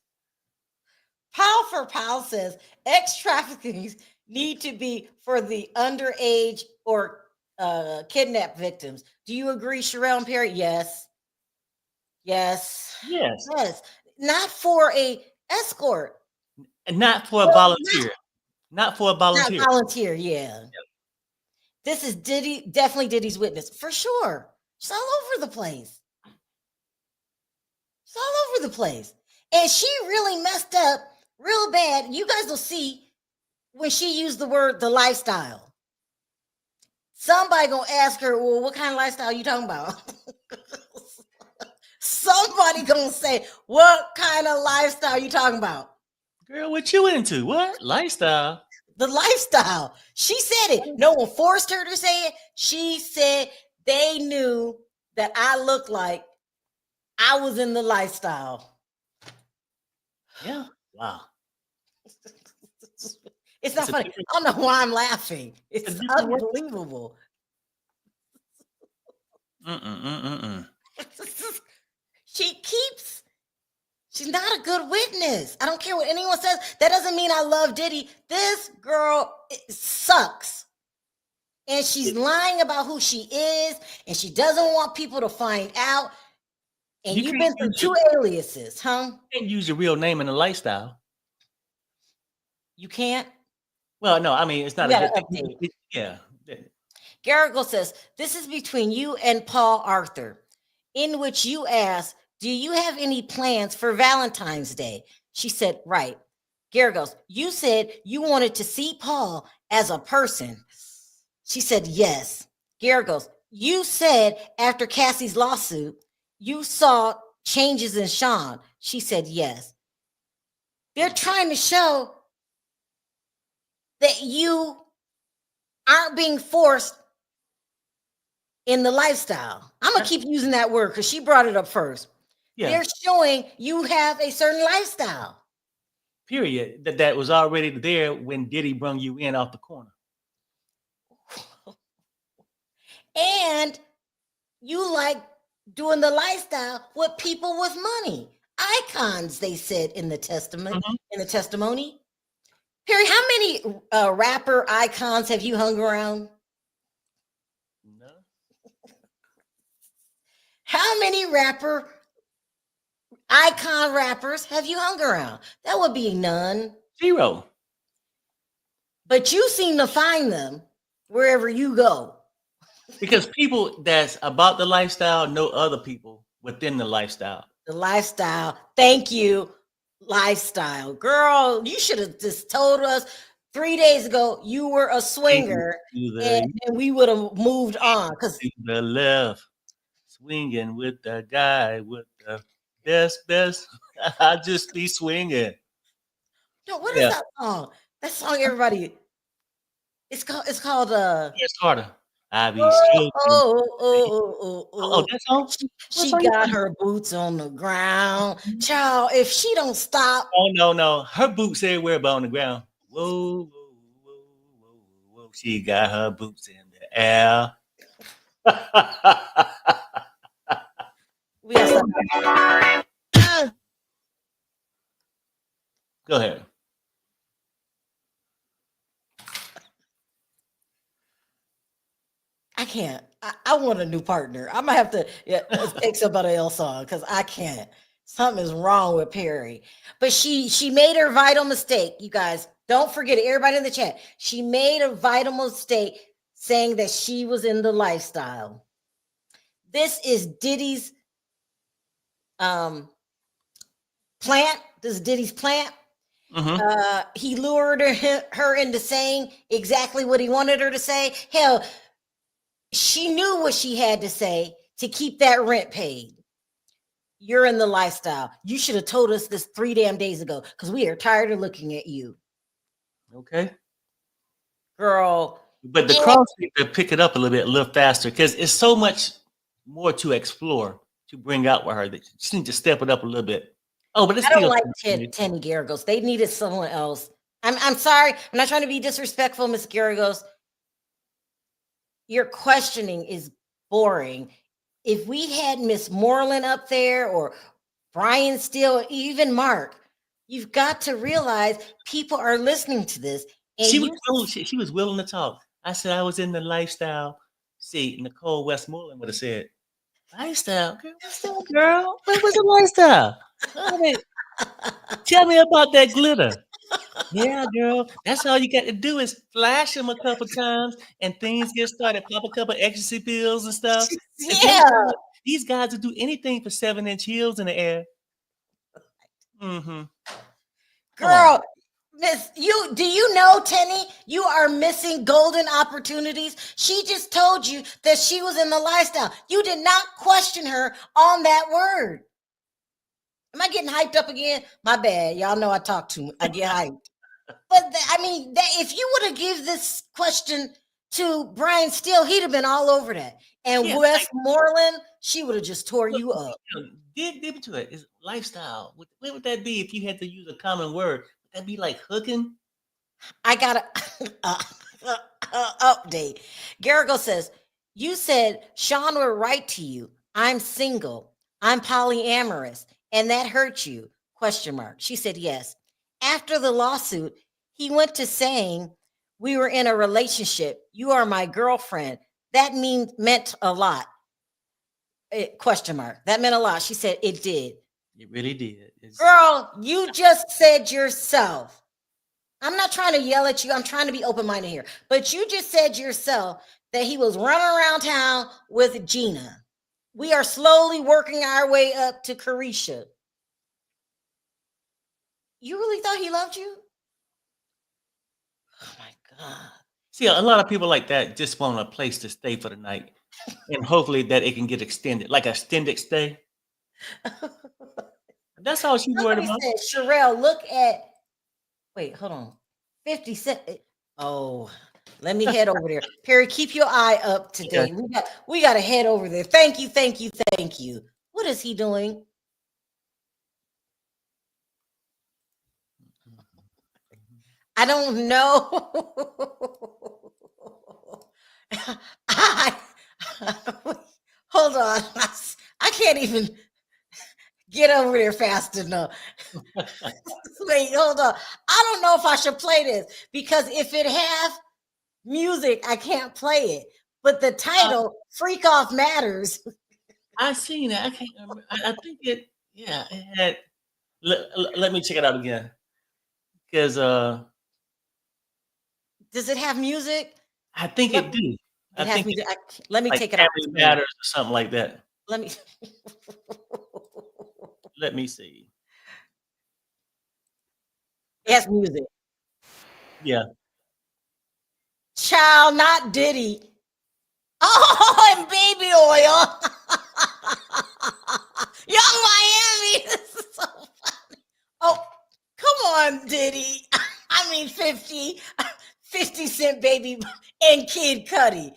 Speaker 2: Pal for Pal says ex-traffickings need to be for the underage or kidnap victims. Do you agree, Sharrell and Perry? Yes.
Speaker 1: Yes.
Speaker 2: Not for a escort.
Speaker 1: And not for a volunteer. Not for a volunteer.
Speaker 2: Not volunteer, yeah. Yep. This is definitely Diddy's witness. For sure. She's all over the place. And she really messed up real bad. You guys will see when she used the word the lifestyle. Somebody gonna ask her, well, what kind of lifestyle are you talking about? Somebody gonna say, what kind of lifestyle are you talking about?
Speaker 1: Girl, what you into? What? Lifestyle?
Speaker 2: The lifestyle. She said it. No one forced her to say it. She said they knew that I looked like I was in the lifestyle.
Speaker 1: Yeah. Wow.
Speaker 2: It's not funny. I don't know why I'm laughing. It's unbelievable. She's not a good witness. I don't care what anyone says. That doesn't mean I love Diddy. This girl sucks. And she's lying about who she is, and she doesn't want people to find out. And you've been through 2 aliases, huh?
Speaker 1: You can't use your real name in a lifestyle.
Speaker 2: You can't?
Speaker 1: Well, no, I mean it's
Speaker 2: You
Speaker 1: not a
Speaker 2: got to
Speaker 1: good thing.
Speaker 2: update.
Speaker 1: Yeah.
Speaker 2: Garrigle says, this is between you and Paul Arthur, in which you ask, do you have any plans for Valentine's Day? She said, right. Gary goes, you said you wanted to see Paul as a person. She said, yes. Gary goes, you said after Cassie's lawsuit, you saw changes in Sean. She said, yes. They're trying to show that you aren't being forced in the lifestyle. I'm gonna keep using that word because she brought it up first.
Speaker 1: Yeah.
Speaker 2: They're showing you have a certain lifestyle.
Speaker 1: Period. That was already there when Diddy brung you in off the corner.
Speaker 2: And you like doing the lifestyle with people with money. Icons, they said in the testament, in the testimony. Perry, how many rapper icons have you hung around?
Speaker 1: No.
Speaker 2: How many icon rappers have you hung around? That would be none.
Speaker 1: 0.
Speaker 2: But you seem to find them wherever you go.
Speaker 1: Because people that's about the lifestyle know other people within the lifestyle.
Speaker 2: The lifestyle. Thank you. Lifestyle. Girl, you should have just told us 3 days ago you were a swinger and we would have moved on. Because
Speaker 1: to the left, swinging with the guy with the best. I just be swinging.
Speaker 2: No, what is that song? That song, everybody. It's called
Speaker 1: It's harder. I be
Speaker 2: that song. She got her boots on the ground. Child, if she don't stop.
Speaker 1: Oh no. Her boots everywhere but on the ground. Whoa. She got her boots in the air.
Speaker 2: We have
Speaker 1: Go ahead.
Speaker 2: I can't. I want a new partner. I'm gonna have to take somebody else on because I can't. Something is wrong with Perry. But she made her vital mistake. You guys, don't forget it. Everybody in the chat. She made a vital mistake saying that she was in the lifestyle. This is Diddy's plant. This is Diddy's plant. He lured her into saying exactly what he wanted her to say. Hell, she knew what she had to say to keep that rent paid. You're in the lifestyle. You should have told us this 3 damn days ago because we are tired of looking at you.
Speaker 1: Okay.
Speaker 2: Girl.
Speaker 1: But the cross need to pick it up a little faster because it's so much more to explore to bring out with her. That she needs to step it up a little bit. Oh, but it's
Speaker 2: I don't like Tenny Garagos. They needed someone else. I'm sorry. I'm not trying to be disrespectful, Miss Garagos. Your questioning is boring. If we had Miss Moreland up there or Brian Steele, even Mark, you've got to realize people are listening to this. And
Speaker 1: she was willing to talk. I said I was in the lifestyle. See, Nicole Westmoreland would have said, lifestyle? Girl, what was the lifestyle? Tell me about that glitter. Yeah, girl. That's all you got to do is flash them a couple times and things get started. Pop a couple ecstasy pills and stuff.
Speaker 2: Yeah.
Speaker 1: These guys will do anything for 7-inch heels in the air.
Speaker 2: Girl, Miss, do you know, Tenny, you are missing golden opportunities. She just told you that she was in the lifestyle. You did not question her on that word. Am I getting hyped up again? My bad. Y'all know I talk too much. I get hyped. But if you would have given this question to Brian Steele, he'd have been all over that. And Westmoreland, she would have just tore you up.
Speaker 1: Dig into it. It's lifestyle. What would that be if you had to use a common word? Would that be like hooking?
Speaker 2: I got a update. Garrigo says, you said Sean would write to you, I'm single, I'm polyamorous, and that hurt you? ? She said, yes. After the lawsuit, he went to saying, we were in a relationship. You are my girlfriend. That meant a lot. ? That meant a lot. She said, it did.
Speaker 1: It really did.
Speaker 2: Girl, you just said yourself. I'm not trying to yell at you. I'm trying to be open minded here. But you just said yourself that he was running around town with Gina. We are slowly working our way up to Carisha. You really thought he loved you? Oh my God.
Speaker 1: See, a lot of people like that just want a place to stay for the night, and hopefully that it can get extended, like a extended stay. That's all she's worried
Speaker 2: Somebody
Speaker 1: about.
Speaker 2: said, Sharrell, look at, wait, hold on. 50 Cent. Oh, let me head over there. Perry, keep your eye up
Speaker 1: Okay.
Speaker 2: today. We got to head over there. Thank you, thank you, thank you. What is he doing? I don't know. I, hold on. I can't even get over there fast enough. Wait, hold on. I don't know if I should play this because if it have music, I can't play it. But the title, Freak Off Matters.
Speaker 1: I seen it. I can't remember. I think it. Yeah, it had. Let me check it out again, because
Speaker 2: Does it have music?
Speaker 1: I think
Speaker 2: Let,
Speaker 1: it do. I
Speaker 2: it has
Speaker 1: think
Speaker 2: music.
Speaker 1: it's
Speaker 2: Let me
Speaker 1: like
Speaker 2: take it out.
Speaker 1: Family Matters or something like that.
Speaker 2: Let me.
Speaker 1: Let me see.
Speaker 2: It has music.
Speaker 1: Yeah.
Speaker 2: Child, not Diddy. Oh, and baby oil. Young Miami. This is so funny. Oh, come on, Diddy. I mean, 50 Cent baby and Kid Cudi.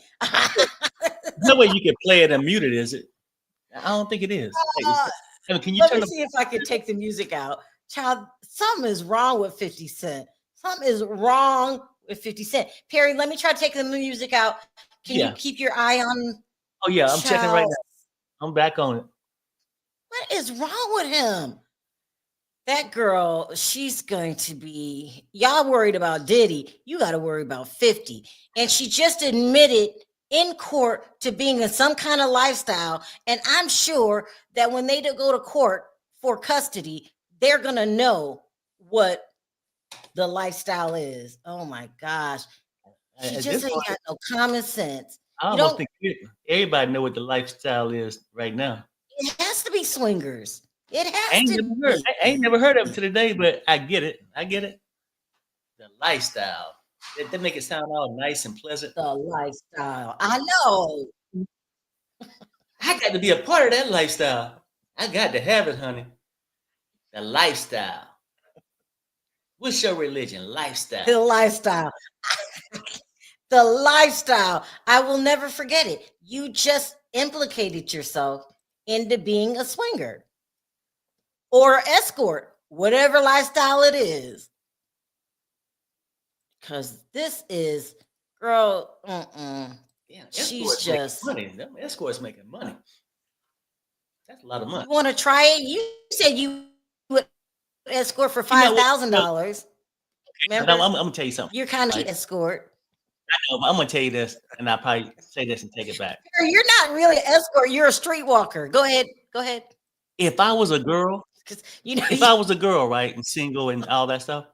Speaker 1: No way you can play it and mute it, is it? I don't think it is.
Speaker 2: Uh,
Speaker 1: I mean, can you
Speaker 2: Let
Speaker 1: turn
Speaker 2: me
Speaker 1: the?
Speaker 2: see if I can take the music out. Child, something is wrong with 50 Cent. Something is wrong with 50 Cent. Perry, let me try to take the music out. Can you
Speaker 1: Yeah.
Speaker 2: keep your eye on
Speaker 1: Oh yeah, I'm checking right
Speaker 2: child?
Speaker 1: now. I'm back on it.
Speaker 2: What is wrong with him? That girl, she's going to be, y'all worried about Diddy. You got to worry about 50. And she just admitted in court to being in some kind of lifestyle. And I'm sure that when they go to court for custody, they're going to know what the lifestyle is. Oh my gosh. She
Speaker 1: At
Speaker 2: just
Speaker 1: this
Speaker 2: ain't
Speaker 1: point,
Speaker 2: got no common sense.
Speaker 1: I
Speaker 2: You
Speaker 1: almost
Speaker 2: don't,
Speaker 1: think everybody know what the lifestyle is right now.
Speaker 2: it has to be swingers. It
Speaker 1: I
Speaker 2: has
Speaker 1: ain't
Speaker 2: to
Speaker 1: never heard.
Speaker 2: be
Speaker 1: I ain't never heard of it to today, but I get it. I get it. The lifestyle. They make it sound all nice and pleasant.
Speaker 2: the lifestyle. I know.
Speaker 1: I got to be a part of that lifestyle. I got to have it, honey. The lifestyle. What's your religion?
Speaker 2: The
Speaker 1: Lifestyle.
Speaker 2: lifestyle. The lifestyle. I will never forget it. You just implicated yourself into being a swinger or escort, whatever lifestyle it is. Because this is, girl,
Speaker 1: Yeah,
Speaker 2: she's
Speaker 1: escorts making
Speaker 2: just,
Speaker 1: money. Them escorts making money. That's a lot of money.
Speaker 2: you want to try it? You said you would escort for
Speaker 1: You know what?
Speaker 2: $5,000.
Speaker 1: I'm
Speaker 2: Remember?
Speaker 1: gonna tell you something.
Speaker 2: You're kind of
Speaker 1: Right?
Speaker 2: escort.
Speaker 1: I'm gonna tell you this, and I'll probably say this and take it back.
Speaker 2: You're not really an escort. You're a streetwalker. Go ahead. Go ahead.
Speaker 1: If I was a girl,
Speaker 2: Because you know.
Speaker 1: if I was a girl, right, and single and all that stuff,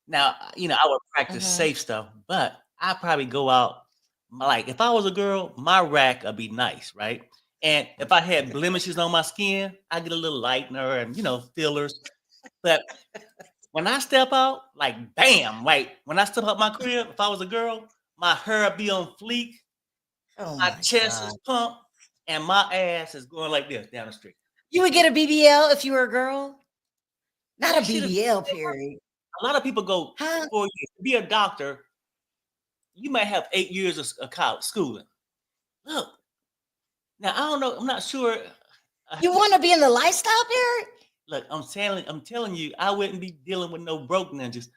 Speaker 1: now I would practice
Speaker 2: Mhm.
Speaker 1: safe stuff, but I probably go out like if I was a girl, my rack would be nice, right? And if I had blemishes on my skin, I get a little lightener and fillers. But when I step out, like bam, like when I step out my crib, if I was a girl, my hair would be on fleek,
Speaker 2: Oh
Speaker 1: my
Speaker 2: my
Speaker 1: chest
Speaker 2: God.
Speaker 1: is pumped, and my ass is going like this down the street.
Speaker 2: You would get a BBL if you were a girl? Not a
Speaker 1: That should have
Speaker 2: BBL, period.
Speaker 1: a lot of people go
Speaker 2: Huh?
Speaker 1: 4 years. To be a doctor, you might have 8 years of college schooling. Look, now I don't know. I'm not sure.
Speaker 2: You want to be in the lifestyle, period?
Speaker 1: Look, I'm telling you, I wouldn't be dealing with no broke ninjas.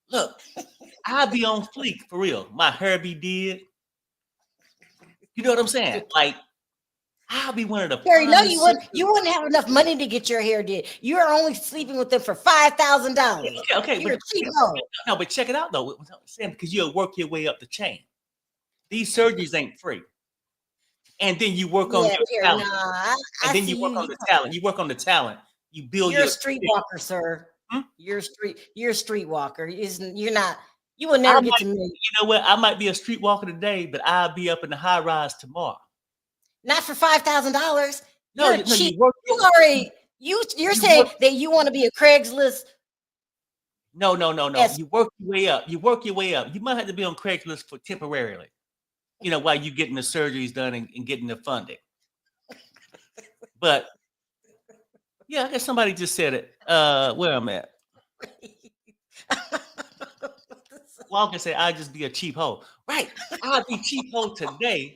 Speaker 1: Look, I'd be on fleek for real. My hair be did. You know what I'm saying? Like I'll be one of the
Speaker 2: Perry, no,
Speaker 1: finest sisters.
Speaker 2: you wouldn't have enough money to get your hair did. You are only sleeping with them for $5,000.
Speaker 1: Okay,
Speaker 2: You're
Speaker 1: but
Speaker 2: a cheap hoe.
Speaker 1: no, but check it out though. What I'm saying because you'll work your way up the chain. These surgeries ain't free, and then you work on
Speaker 2: Yeah,
Speaker 1: your
Speaker 2: Perry, nah,
Speaker 1: talent,
Speaker 2: I
Speaker 1: and then
Speaker 2: see
Speaker 1: you work
Speaker 2: you.
Speaker 1: on the talent. You work on the talent. You build
Speaker 2: You're a
Speaker 1: your.
Speaker 2: streetwalker, sir.
Speaker 1: Hmm?
Speaker 2: You're a streetwalker. You're not. You will
Speaker 1: I
Speaker 2: never get
Speaker 1: might,
Speaker 2: to me.
Speaker 1: you know what? I might be a streetwalker today, but I'll be up in the high rise tomorrow.
Speaker 2: Not for $5,000.
Speaker 1: No,
Speaker 2: You're
Speaker 1: no,
Speaker 2: cheap.
Speaker 1: you work
Speaker 2: You
Speaker 1: your
Speaker 2: are a you're
Speaker 1: you
Speaker 2: saying
Speaker 1: work.
Speaker 2: that you want to be a Craigslist
Speaker 1: No, no, no, no.
Speaker 2: as
Speaker 1: You work your way up. You work your way up. You might have to be on Craigslist for temporarily. While you getting the surgeries done and getting the funding. But yeah, I guess somebody just said it. Where I'm at. Walker said, "I'll just be a cheap hoe." Right. I'll be cheap hoe today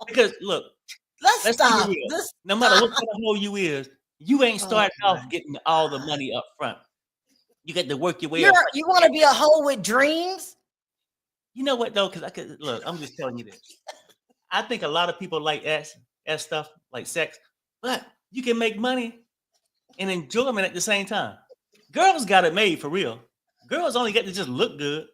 Speaker 1: because look,
Speaker 2: let's
Speaker 1: let's keep it
Speaker 2: stop.
Speaker 1: real.
Speaker 2: Let's
Speaker 1: No matter what
Speaker 2: stop.
Speaker 1: kind of hoe you is, you ain't
Speaker 2: Oh
Speaker 1: starting
Speaker 2: my
Speaker 1: off getting all the money up front. You got to work your way up.
Speaker 2: You want to be a hoe with dreams?
Speaker 1: You know what though? Because I could look. I'm just telling you this. I think a lot of people like S stuff, like sex, but you can make money and enjoyment at the same time. Girls got it made for real. Girls only get to just look good.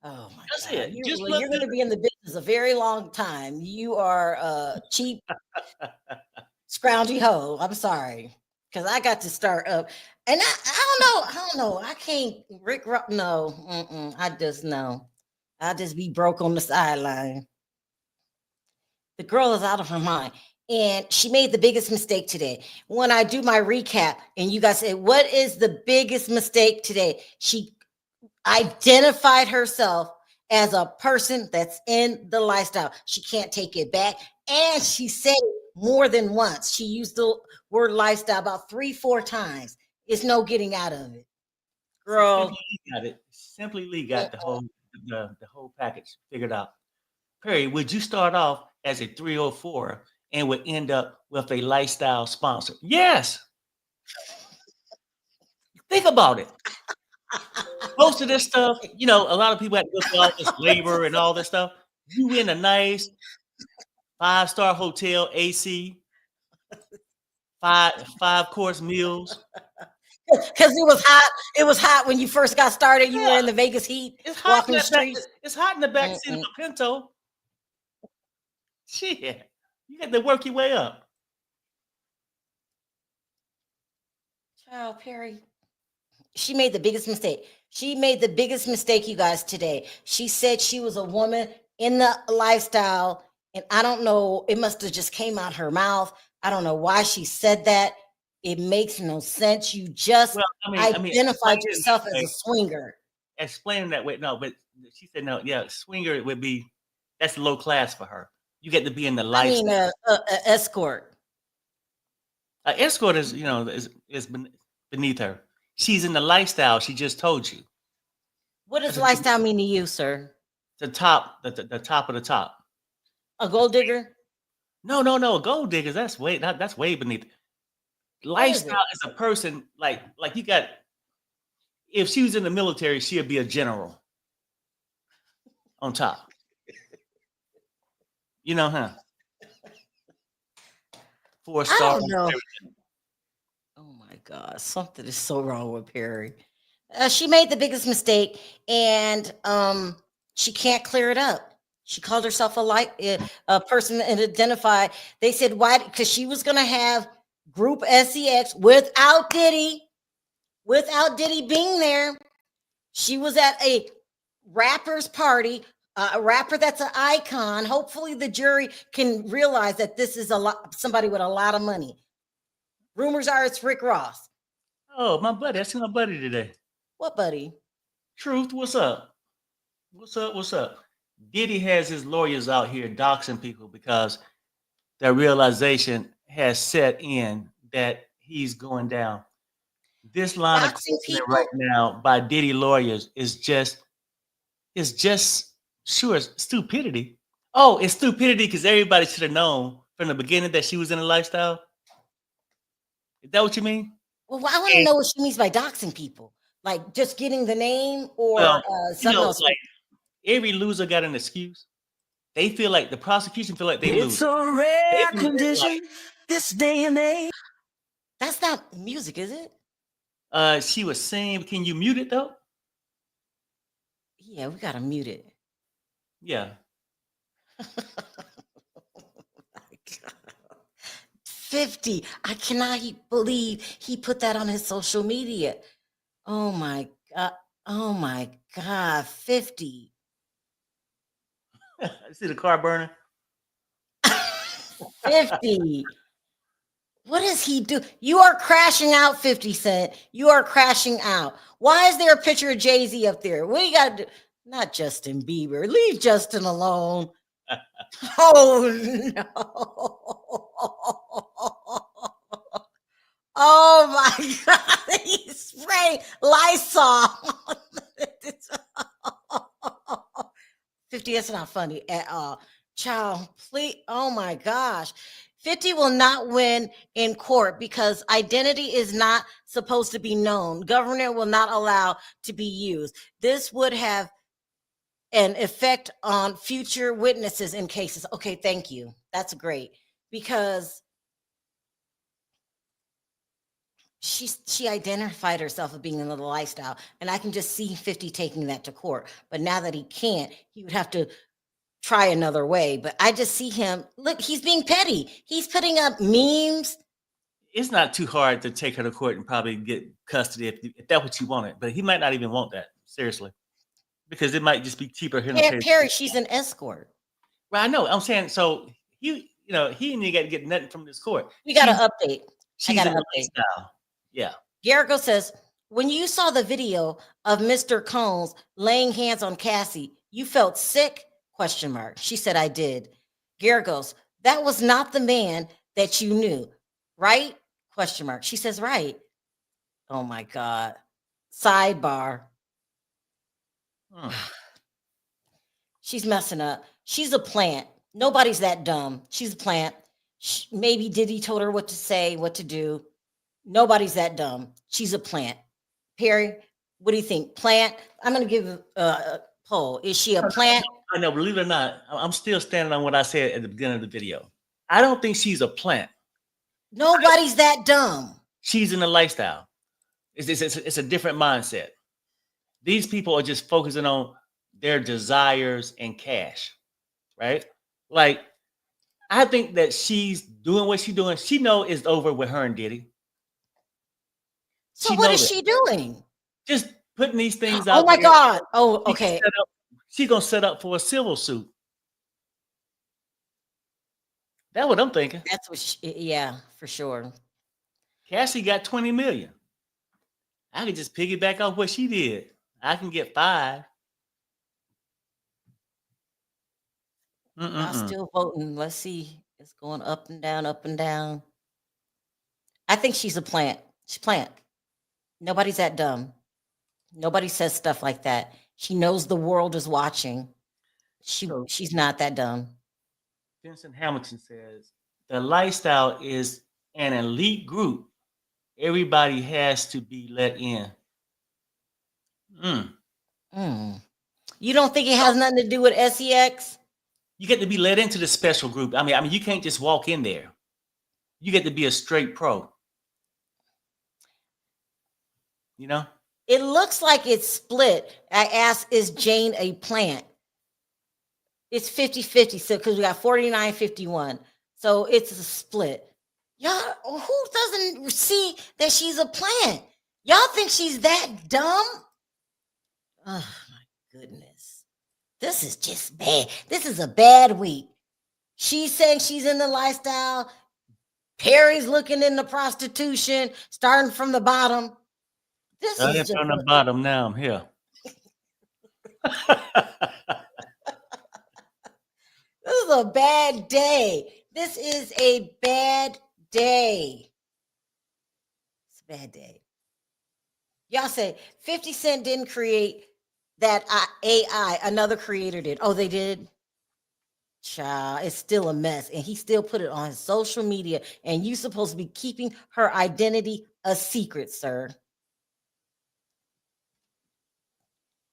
Speaker 2: Oh my
Speaker 1: That's
Speaker 2: God.
Speaker 1: it. Just
Speaker 2: Well,
Speaker 1: look
Speaker 2: you're going
Speaker 1: good.
Speaker 2: to be in the business a very long time. You are a cheap, scroungy hoe. I'm sorry. Because I got to start up. And I don't know. I don't know. I can't, no. I just know. I'll just be broke on the sideline. The girl is out of her mind. And she made the biggest mistake today. When I do my recap, and you guys say, what is the biggest mistake today? She identified herself as a person that's in the lifestyle. She can't take it back. And she said it more than once. She used the word lifestyle about 3-4 times. It's no getting out of it.
Speaker 1: See,
Speaker 2: Girl.
Speaker 1: Simply Lee got it. Simply Lee got the whole package figured out. Perry, would you start off as a 304 and would end up with a lifestyle sponsor? Yes. Think about it. Most of this stuff, a lot of people have to go through all this labor and all this stuff. You in a nice 5-star hotel, AC, five-course meals.
Speaker 2: Because it was hot. It was hot when you first got started. You were
Speaker 1: Yeah,
Speaker 2: in the Vegas heat,
Speaker 1: it's hot in
Speaker 2: walking the
Speaker 1: that back.
Speaker 2: streets.
Speaker 1: It's hot in the back seat of a Pinto. Shit, you got to work your way up.
Speaker 2: Child Perry. She made the biggest mistake. She made the biggest mistake, you guys, today. She said she was a woman in the lifestyle, and I don't know, it must have just came out her mouth. I don't know why she said that. It makes no sense. You just
Speaker 1: Well,
Speaker 2: identified
Speaker 1: explain it in
Speaker 2: yourself
Speaker 1: that
Speaker 2: as
Speaker 1: way.
Speaker 2: a swinger.
Speaker 1: Explain it that way. No, but she said no. Yeah, swinger would be that's low class for her. You get to be in the
Speaker 2: I mean,
Speaker 1: lifestyle.
Speaker 2: a escort.
Speaker 1: Escort is beneath her. She's in the lifestyle. She just told you.
Speaker 2: What does
Speaker 1: That's
Speaker 2: lifestyle mean to you, sir?
Speaker 1: the top, the top of the top.
Speaker 2: A gold digger?
Speaker 1: No. Gold diggers. That's way beneath.
Speaker 2: What is
Speaker 1: Lifestyle
Speaker 2: it?
Speaker 1: is a person like you got. If she was in the military, she'd be a general on top. Huh? Four
Speaker 2: I
Speaker 1: star.
Speaker 2: don't know. Oh my God, something is so wrong with Perry. She made the biggest mistake, and she can't clear it up. She called herself a person and identified. They said why? Because she was going to have Group SEX without Diddy being there. She was at a rapper's party, a rapper that's an icon. Hopefully, the jury can realize that this is somebody with a lot of money. Rumors are it's Rick Ross.
Speaker 1: Oh, my buddy. I seen my buddy today.
Speaker 2: What, buddy?
Speaker 1: Truth, what's up? What's up? Diddy has his lawyers out here doxing people because the realization has set in that he's going down. This line of
Speaker 2: Doxing
Speaker 1: questioning
Speaker 2: people?
Speaker 1: right now by Diddy lawyers is just sure stupidity. Oh, it's stupidity because everybody should have known from the beginning that she was in a lifestyle. Is that what you mean?
Speaker 2: Well, I want to
Speaker 1: And,
Speaker 2: know what she means by doxing people. Like just getting the name or
Speaker 1: well,
Speaker 2: something else.
Speaker 1: like every loser got an excuse. They feel like the prosecution feel like they lose.
Speaker 3: It's a
Speaker 1: They
Speaker 3: rare
Speaker 1: feel like,
Speaker 3: condition this day and age.
Speaker 2: That's not music, is it?
Speaker 1: she was saying, can you mute it though?
Speaker 2: Yeah, we gotta mute it.
Speaker 1: Yeah.
Speaker 2: 50. I cannot believe he put that on his social media. Oh my God. Oh my God. 50.
Speaker 1: See the car burning?
Speaker 2: 50. What does he do? You are crashing out, 50 Cent. You are crashing out. Why is there a picture of Jay-Z up there? What do you got to do? Not Justin Bieber. Leave Justin alone. Oh, no. Oh, my God. He's spraying Lysol. 50, that's not funny at all. Child, please. Oh, my gosh. 50 will not win in court because identity is not supposed to be known. Government will not allow to be used. This would have an effect on future witnesses in cases. Okay, thank you. That's great because she identified herself as being in the lifestyle, and I can just see 50 taking that to court. But now that he can't, he would have to try another way. But I just see him. Look, he's being petty. He's putting up memes.
Speaker 1: It's not too hard to take her to court and probably get custody if that's what you wanted. But he might not even want that, seriously, because it might just be cheaper here.
Speaker 2: Perry, she's an escort.
Speaker 1: Right, I know. I'm saying so. He ain't even got to get nothing from this court.
Speaker 2: We got an update.
Speaker 1: She's in the lifestyle. Yeah.
Speaker 2: Garrigo says, when you saw the video of Mr. Combs laying hands on Cassie, you felt sick? ? She said, I did. Garrigo's, that was not the man that you knew, right? ? She says, right. Oh my God. Sidebar. She's messing up. She's a plant. Nobody's that dumb. She's a plant. Maybe Diddy told her what to say, what to do. Nobody's that dumb. She's a plant. Perry, what do you think? Plant? I'm going to give a poll. Is she a plant?
Speaker 1: I know, believe it or not, I'm still standing on what I said at the beginning of the video. I don't think she's a plant.
Speaker 2: Nobody's that dumb.
Speaker 1: She's in the lifestyle. It's a different mindset. These people are just focusing on their desires and cash, right? Like, I think that she's doing what she's doing. She know it's over with her and Diddy.
Speaker 2: So what is she doing?
Speaker 1: Just putting these things out.
Speaker 2: Oh my God. Oh, okay.
Speaker 1: She's gonna set up for a civil suit. That's what I'm thinking.
Speaker 2: That's what yeah, for sure.
Speaker 1: Cassie got 20 million. I could just piggyback off what she did. I can get 5.
Speaker 2: I'm still voting. Let's see. It's going up and down, up and down. I think she's a plant. She's a plant. Nobody's that dumb. Nobody says stuff like that. She knows the world is watching. She's not that dumb.
Speaker 1: Vincent Hamilton says, the lifestyle is an elite group. Everybody has to be let in.
Speaker 2: You don't think it has nothing to do with SEX?
Speaker 1: You get to be let into the special group. I mean, you can't just walk in there. You get to be a straight pro. You know?
Speaker 2: It looks like it's split. I asked, is Jane a plant? It's 50-50. So because we got 49-51. So it's a split. Y'all, who doesn't see that she's a plant? Y'all think she's that dumb? Oh my goodness. This is just bad. This is a bad week. She's saying she's in the lifestyle. Perry's looking into prostitution, starting from the bottom. This is just
Speaker 1: from the bottom. Now I'm here.
Speaker 2: This is a bad day. This is a bad day. It's a bad day. Y'all say 50 Cent didn't create that AI. Another creator did. Oh, they did? Child, it's still a mess. And he still put it on his social media. And you supposed to be keeping her identity a secret, sir.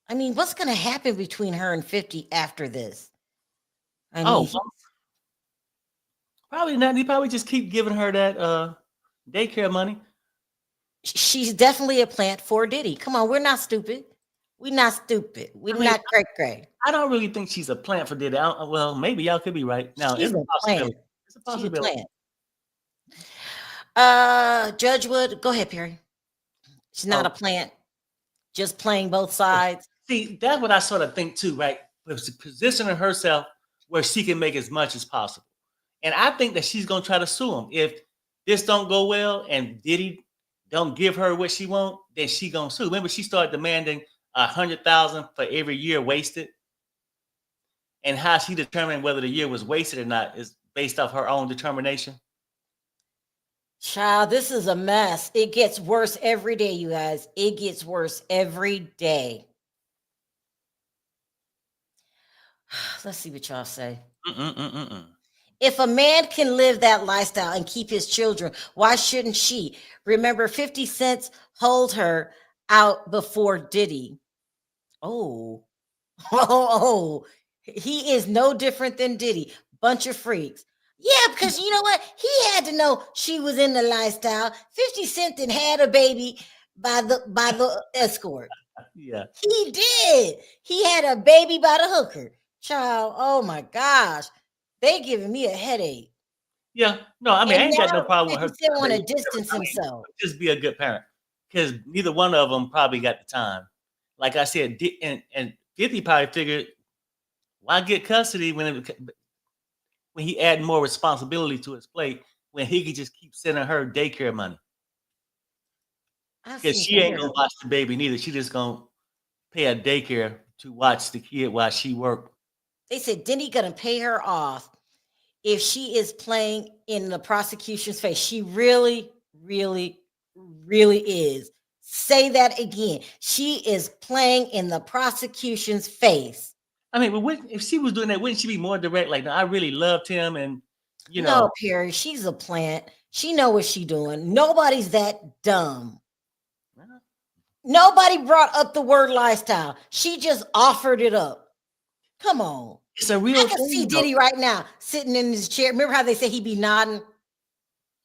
Speaker 2: I mean, what's going to happen between her and 50 after this? I mean,
Speaker 1: probably not. He probably just keep giving her that daycare money.
Speaker 2: She's definitely a plant for Diddy. Come on, we're not stupid. We're not stupid. We're not cray-cray.
Speaker 1: I don't really think she's a plant for Diddy. Well, maybe y'all could be right. Now,
Speaker 2: she's
Speaker 1: it's a possibility.
Speaker 2: Plant. It's a possibility. She's a plant. Judge Wood, go ahead, Perry. She's not a
Speaker 1: Oh,
Speaker 2: plant, just playing both sides.
Speaker 1: see, that's what I sort of think too, right? Positioning herself where she can make as much as possible. And I think that she's gonna try to sue him. If this don't go well and Diddy don't give her what she want, then she gonna sue. Remember, she started demanding 100,000 for every year wasted, and how she determined whether the year was wasted or not is based off her own determination.
Speaker 2: Child, this is a mess. It gets worse every day, you guys. It gets worse every day. Let's see what y'all say.
Speaker 1: Mm-mm-mm-mm-mm.
Speaker 2: If a man can live that lifestyle and keep his children, why shouldn't she? Remember, 50 cents hold her out before Diddy. Oh, oh, he is no different than Diddy. Bunch of freaks. Yeah, because you know what? He had to know she was in the lifestyle. 50 Cent then had a baby by the escort.
Speaker 1: Yeah,
Speaker 2: He did. He had a baby by the hooker. Child, oh my gosh. They giving me a headache.
Speaker 1: yeah. No, I mean, I
Speaker 2: And
Speaker 1: ain't got no
Speaker 2: now
Speaker 1: problem with
Speaker 2: 50
Speaker 1: her.
Speaker 2: Cent want to
Speaker 1: I
Speaker 2: distance
Speaker 1: mean,
Speaker 2: himself.
Speaker 1: just be a good parent, because neither one of them probably got the time. Like I said, and 50 probably figured, why get custody when he add more responsibility to his plate when he could just keep sending her daycare money?
Speaker 2: I've
Speaker 1: Because
Speaker 2: seen
Speaker 1: she ain't
Speaker 2: comparisons.
Speaker 1: gonna watch the baby neither. She just gonna pay a daycare to watch the kid while she work.
Speaker 2: They said Denny gonna pay her off if she is playing in the prosecution's face. She really, really, really is. Say that again. She is playing in the prosecution's face.
Speaker 1: I mean, but if she was doing that, wouldn't she be more direct? Like, no, I really loved him, and you
Speaker 2: No,
Speaker 1: know,
Speaker 2: Perry, she's a plant. She know what she doing. Nobody's that dumb. Nobody brought up the word lifestyle. She just offered it up. Come on.
Speaker 1: it's a
Speaker 2: I
Speaker 1: real
Speaker 2: can see
Speaker 1: thing, though.
Speaker 2: Diddy right now sitting in his chair. Remember how they say he be nodding?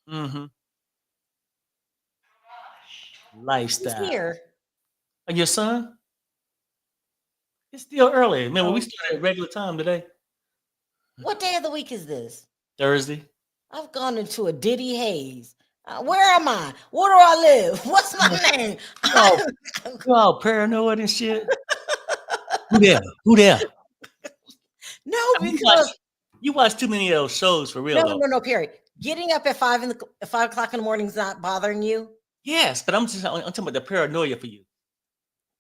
Speaker 1: Mm-hmm.
Speaker 2: He's
Speaker 1: Lifestyle.
Speaker 2: here.
Speaker 1: And your son? It's still early. Remember, we
Speaker 2: Oh,
Speaker 1: started at regular time today,
Speaker 2: what day of the week is this?
Speaker 1: Thursday.
Speaker 2: I've gone into a Diddy haze. Where am I? Where do I live? What's my name?
Speaker 1: You all, you all paranoid and shit. Who there? Who there?
Speaker 2: No,
Speaker 1: I mean,
Speaker 2: because
Speaker 1: you watch too many of those shows for real,
Speaker 2: no,
Speaker 1: though.
Speaker 2: no, no, Perry. Getting up at 5 o'clock in the morning is not bothering you,
Speaker 1: Yes, but I'm talking about the paranoia for you.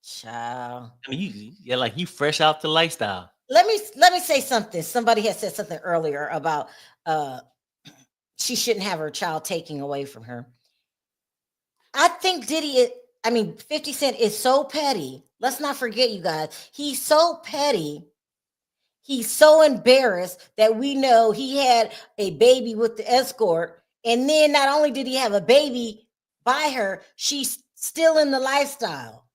Speaker 2: child.
Speaker 1: I mean, you're like you fresh out the lifestyle.
Speaker 2: Let me say something. Somebody had said something earlier about uh she shouldn't have her child taken away from her. I think I mean, 50 Cent is so petty. Let's not forget, you guys. He's so petty. He's so embarrassed that we know he had a baby with the escort. And then not only did he have a baby by her, she's still in the lifestyle.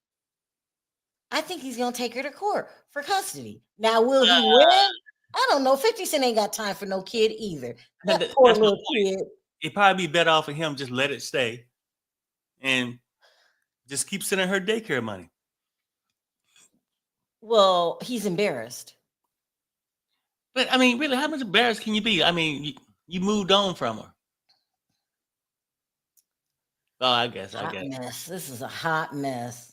Speaker 2: I think he's going to take her to court for custody. Now, will he win? I don't know. 50 Cent ain't got time for no kid either. That poor
Speaker 1: That's my
Speaker 2: little
Speaker 1: point.
Speaker 2: kid.
Speaker 1: It'd probably be better off for him just let it stay and just keep sending her daycare money.
Speaker 2: Well, he's embarrassed.
Speaker 1: But I mean, really, how much embarrassed can you be? I mean, you moved on from her. Oh, I guess.
Speaker 2: Hot mess. This is a hot mess.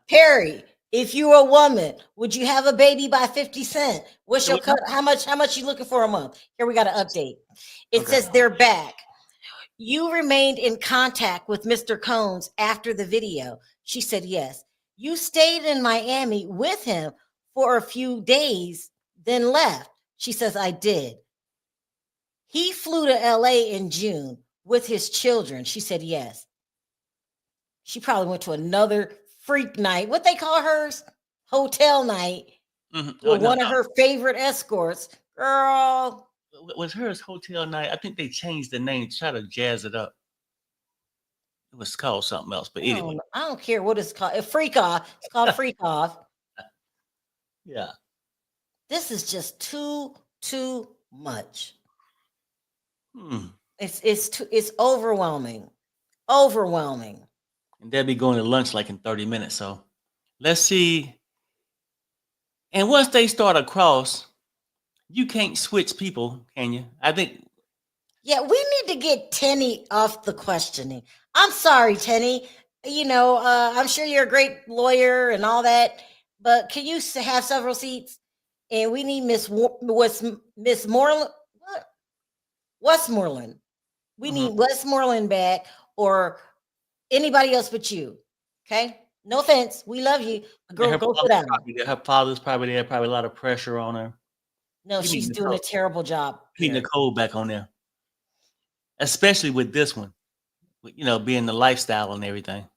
Speaker 2: Perry, if you were a woman, would you have a baby by 50 Cent? What's your cut? How much you looking for a month? Here we got an update. It says they're back. You remained in contact with Mr. Combs after the video. She said yes. You stayed in Miami with him for a few days, then left. She says, I did. He flew to LA in June with his children. She said yes. She probably went to another freak night. What they call hers? Hotel night.
Speaker 1: Mm-hmm.
Speaker 2: With one of her favorite escorts. Girl.
Speaker 1: Was hers hotel night? I think they changed the name to try to jazz it up. It was called something else, but anyway.
Speaker 2: I don't care what it's called. A freak off. It's called freak off.
Speaker 1: Yeah.
Speaker 2: This is just too much.
Speaker 1: Hmm.
Speaker 2: It's overwhelming. Overwhelming.
Speaker 1: And they'll be going to lunch like in 30 minutes. So let's see And once they start across, you can't switch people, can you? I think.
Speaker 2: Yeah, we need to get Tenny off the questioning. I'm sorry, Tenny. I'm sure you're a great lawyer and all that, but can you have several seats? And we need Miss Moreland, what? Westmoreland. We
Speaker 1: Mhm.
Speaker 2: need Westmoreland back, or anybody else but you. Okay? No offense. We love you. But
Speaker 1: And
Speaker 2: girl, go sit down.
Speaker 1: her father's probably there, probably a lot of pressure on her.
Speaker 2: No,
Speaker 1: We need
Speaker 2: she's doing a
Speaker 1: Nicole.
Speaker 2: terrible job.
Speaker 1: We need
Speaker 2: Perry.
Speaker 1: Nicole back on there, especially with this one. Being the lifestyle and everything.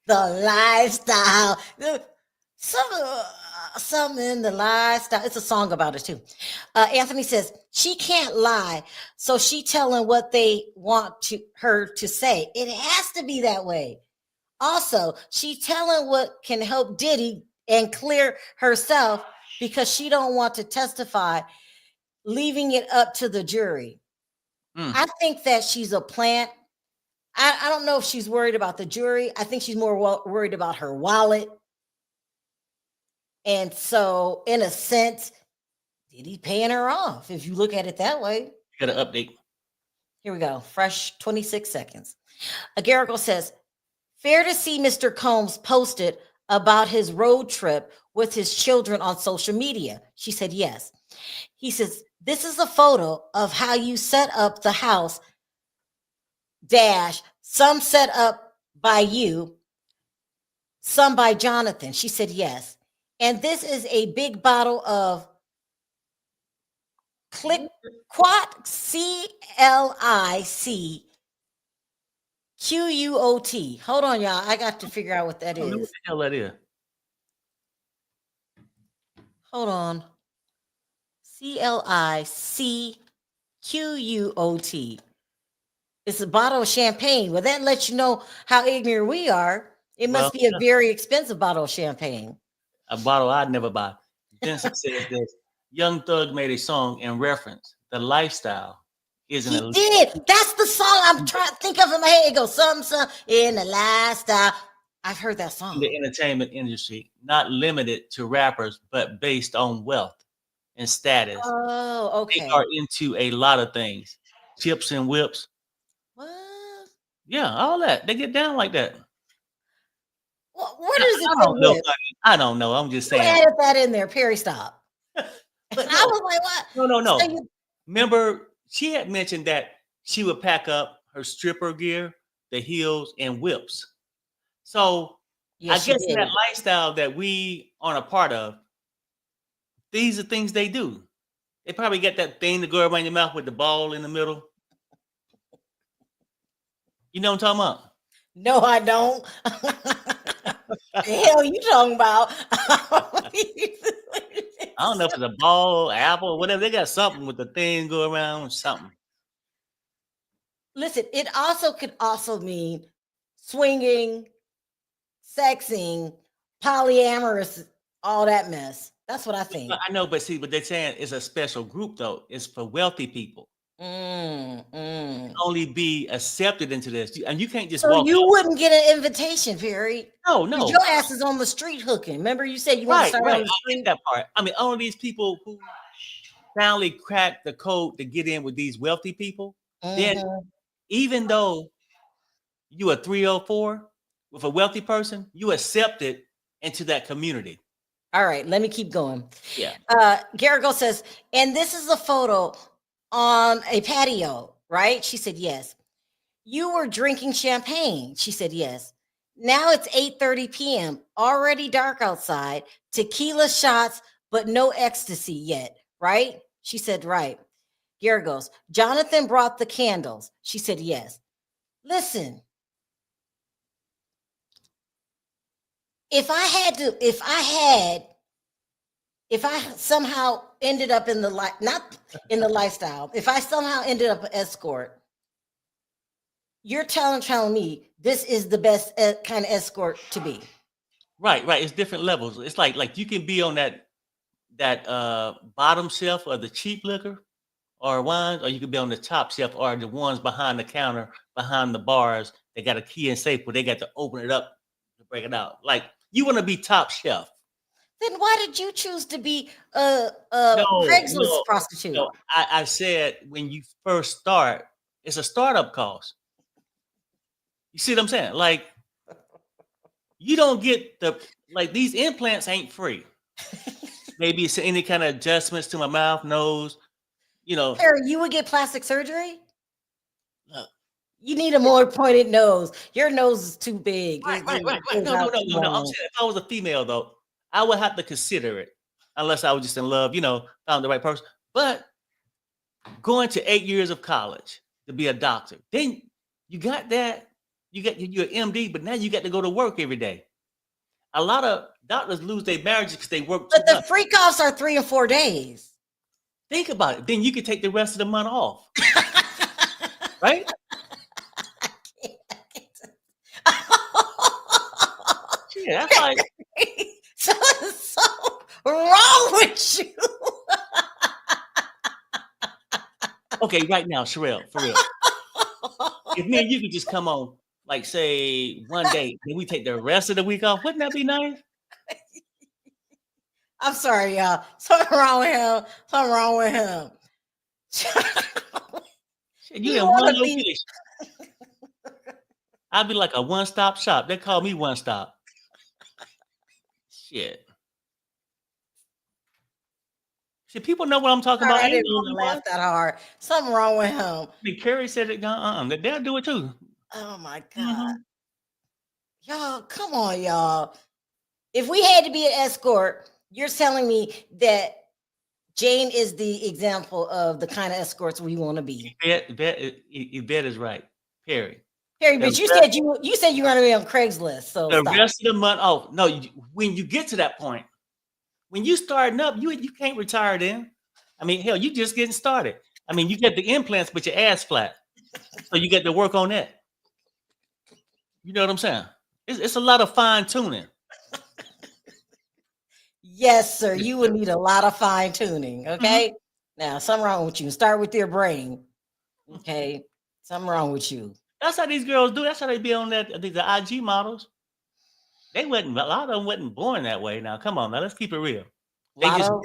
Speaker 2: The lifestyle. Some in the lifestyle. It's a song about it too. Anthony says she can't lie, so she telling what they want her to say. It has to be that way. Also, she telling what can help Diddy and clear herself because she don't want to testify, leaving it up to the jury. I think that she's a plant. I don't know if she's worried about the jury. I think she's more worried about her wallet. And so, in a sense, Diddy paying her off, if you look at it that way.
Speaker 1: Got an update.
Speaker 2: Here we go. Fresh 26 seconds. Agarico says, fair to see Mr. Combs posted about his road trip with his children on social media. She said, yes. He says, this is a photo of how you set up the house dash, some set up by you, some by Jonathan. She said, yes. And this is a big bottle of Quat, CLICQUOT. Hold on, y'all. I got to figure out what that
Speaker 1: I don't know what
Speaker 2: is.
Speaker 1: the hell that is.
Speaker 2: Hold on. CLICQUOT. It's a bottle of champagne. Well, that lets you know how ignorant we are. It must be a very expensive bottle of champagne.
Speaker 1: A bottle I'd never buy. Vincent says this. Young Thug made a song in reference. The lifestyle isn't
Speaker 2: He did. That's the song I'm trying to think of in my head. It goes, some in the lifestyle. I've heard that song.
Speaker 1: In the entertainment industry, not limited to rappers, but based on wealth and status.
Speaker 2: Oh, okay.
Speaker 1: They are into a lot of things. Chips and whips.
Speaker 2: What?
Speaker 1: Yeah, all that. They get down like that.
Speaker 2: Well, where does it
Speaker 1: I
Speaker 2: say
Speaker 1: don't know.
Speaker 2: whip?
Speaker 1: I don't know. I'm just
Speaker 2: You
Speaker 1: saying.
Speaker 2: added that in there. Perry, stop.
Speaker 1: But
Speaker 2: I was like, what?
Speaker 1: No.
Speaker 2: So you,
Speaker 1: Remember, she had mentioned that she would pack up her stripper gear, the heels, and whips. So I
Speaker 2: she
Speaker 1: guess in that
Speaker 2: did.
Speaker 1: lifestyle that we aren't a part of, these are things they do. They probably get that thing to go around your mouth with the ball in the middle. You know what I'm talking about?
Speaker 2: No, I don't. The hell you talking about?
Speaker 1: I don't know if it's a ball, apple, whatever. They got something with the thing go around, something.
Speaker 2: Listen, it also could also mean swinging, sexing, polyamorous, all that mess. That's what I think.
Speaker 1: I know, but see, but they're saying it's a special group though. It's for wealthy people. Only be accepted into this, and you can't just
Speaker 2: so
Speaker 1: walk.
Speaker 2: You wouldn't get an invitation, Perry.
Speaker 1: No.
Speaker 2: Your ass is on the street hooking. Remember, you said you want to start on the
Speaker 1: I
Speaker 2: street.
Speaker 1: get that part. I mean, all these people who finally cracked the code to get in with these wealthy people, then even though you are 304 with a wealthy person, you accepted into that community.
Speaker 2: All right, let me keep going.
Speaker 1: Yeah.
Speaker 2: Garrigo says, and this is a photo on a patio, right? She said, yes. You were drinking champagne. She said, yes. Now it's 8:30 p.m. Already dark outside. Tequila shots, but no ecstasy yet, right? She said, right. Gary goes, Jonathan brought the candles. She said, yes. Listen, if I somehow ended up in the not in the lifestyle, if I somehow ended up an escort, you're telling me this is the best kind of escort to be.
Speaker 1: Right. It's different levels. It's like you can be on that bottom shelf of the cheap liquor or wines, or you could be on the top shelf or the ones behind the counter, behind the bars. They got a key and safe where they got to open it up to break it out. Like you want to be top shelf.
Speaker 2: Then why did you choose to be a
Speaker 1: No,
Speaker 2: Craigslist prostitute?
Speaker 1: no. I said when you first start, it's a startup cost. You see what I'm saying? Like you don't get these implants ain't free. Maybe it's any kind of adjustments to my mouth, nose, you know.
Speaker 2: Harry, you would get plastic surgery?
Speaker 1: Look,
Speaker 2: You need a more pointed nose. Your nose is too big.
Speaker 1: right, right, right,
Speaker 2: It
Speaker 1: right.
Speaker 2: goes
Speaker 1: No, no,
Speaker 2: out
Speaker 1: no,
Speaker 2: too
Speaker 1: no, no. I'm
Speaker 2: long.
Speaker 1: saying if I was a female though, I would have to consider it, unless I was just in love, found the right person. But going to 8 years of college to be a doctor, then you got that, you're an MD, but now you got to go to work every day. A lot of doctors lose their marriages because they work too
Speaker 2: But the
Speaker 1: much.
Speaker 2: freak offs are 3 and 4 days.
Speaker 1: Think about it. Then you could take the rest of the month off, right? Yeah, that's like
Speaker 2: so wrong with you.
Speaker 1: okay. Right now, Sharrell, for real. If me and you could just come on, like say one day, then we take the rest of the week off. Wouldn't that be nice?
Speaker 2: I'm sorry, y'all. Something wrong with him. Something wrong with him.
Speaker 1: Shit, you
Speaker 2: You
Speaker 1: in one
Speaker 2: want to be
Speaker 1: location. I'd be like a one-stop shop. They call me one stop. Shit. Should people know what I'm talking
Speaker 2: sorry,
Speaker 1: about?
Speaker 2: I
Speaker 1: Ain't
Speaker 2: didn't
Speaker 1: no
Speaker 2: want to laugh that hard. Something wrong with him.
Speaker 1: I mean, Carrie said it. They'll do it too.
Speaker 2: Oh my God.
Speaker 1: Mhm.
Speaker 2: Y'all, come on, y'all. If we had to be an escort, you're telling me that Jane is the example of the kind of escorts we want to be.
Speaker 1: Yvette is right. Perry.
Speaker 2: Harry,
Speaker 1: The
Speaker 2: but you
Speaker 1: rest,
Speaker 2: said you said you're going to be on Craigslist, so
Speaker 1: the
Speaker 2: stop.
Speaker 1: rest of the month. Oh no! When you get to that point, when you starting up, you can't retire then. I mean, hell, you just getting started. I mean, you get the implants, but your ass flat, so you get to work on that. You know what I'm saying? It's a lot of fine tuning.
Speaker 2: Yes, sir. You would need a lot of fine tuning. Okay. Now, something wrong with you. Start with your brain. Okay. Something wrong with you.
Speaker 1: That's how these girls do. That's how they be on the IG models. A lot of them wasn't born that way. Now, come on, now let's keep it real. They just
Speaker 2: Lotto.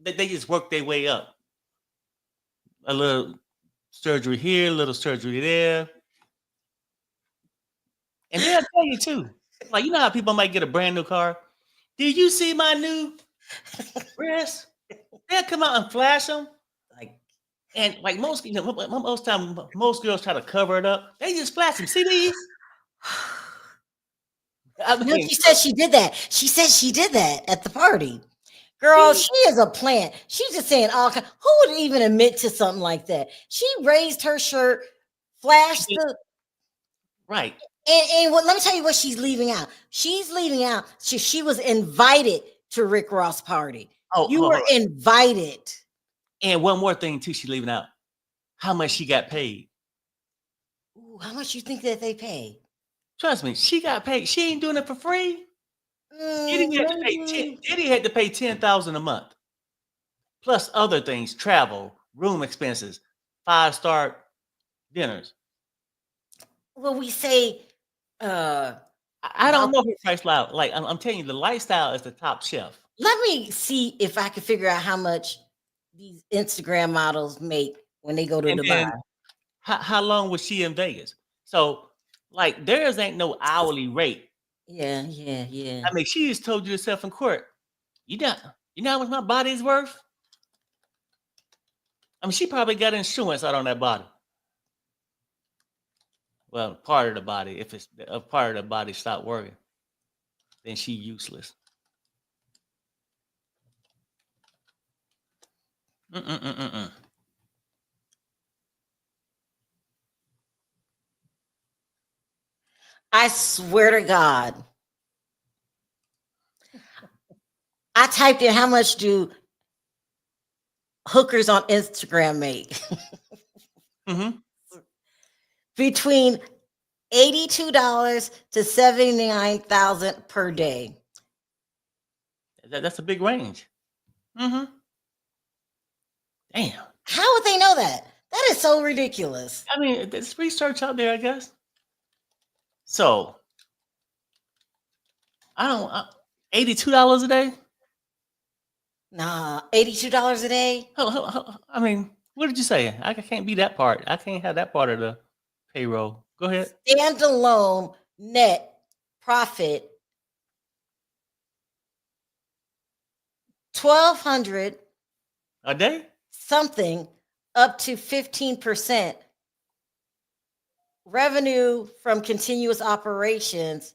Speaker 1: they just work their way up. A little surgery here, a little surgery there, and they'll tell you too. Like you know how people might get a brand new car. Did you see my new breast? They'll come out and flash them.
Speaker 2: Like,
Speaker 1: And like most time, most girls try to cover it up. They just flash them. See these? I
Speaker 2: no,
Speaker 1: mean,
Speaker 2: she said she did that. She said she did that at the party. Girl, she is a plant. She's just saying who would even admit to something like that? She raised her shirt, flashed the
Speaker 1: right.
Speaker 2: and let me tell you what she's leaving out. She's leaving out. She was invited to Rick Ross' party.
Speaker 1: Oh,
Speaker 2: You were invited.
Speaker 1: and one more thing too, she leaving out. How much she got paid?
Speaker 2: Ooh, how much you think that they pay?
Speaker 1: Trust me, she got paid. She ain't doing it for free. Diddy had to pay Diddy had to pay $10,000 a month, plus other things, travel, room expenses, 5-star dinners.
Speaker 2: Well, we say
Speaker 1: I don't know her price loud. Like I'm telling you, the lifestyle is the top shelf.
Speaker 2: let me see if I can figure out how much these Instagram models make when they go to
Speaker 1: And
Speaker 2: Dubai.
Speaker 1: then how long was she in Vegas? So like theirs ain't no hourly rate.
Speaker 2: Yeah.
Speaker 1: I mean, she just told you herself in court. You know how much my body's worth? I mean, she probably got insurance out on that body. Well, part of the body. If it's a part of the body stopped working, then she useless. Mm-mm-mm-mm.
Speaker 2: I swear to God. I typed in how much do hookers on Instagram make?
Speaker 1: Mm-hmm.
Speaker 2: Between $82 to $79,000 per day.
Speaker 1: That's a big range. Mm-hmm. Damn.
Speaker 2: How would they know that? That is so ridiculous.
Speaker 1: I mean, there's research out there, I guess. So, I don't $82 a day.
Speaker 2: Nah, $82 a day.
Speaker 1: I mean, what did you say? I can't be that part. I can't have that part of the payroll. Go ahead.
Speaker 2: Standalone net profit 1,200
Speaker 1: A day?
Speaker 2: something up to 15%. Revenue from continuous operations.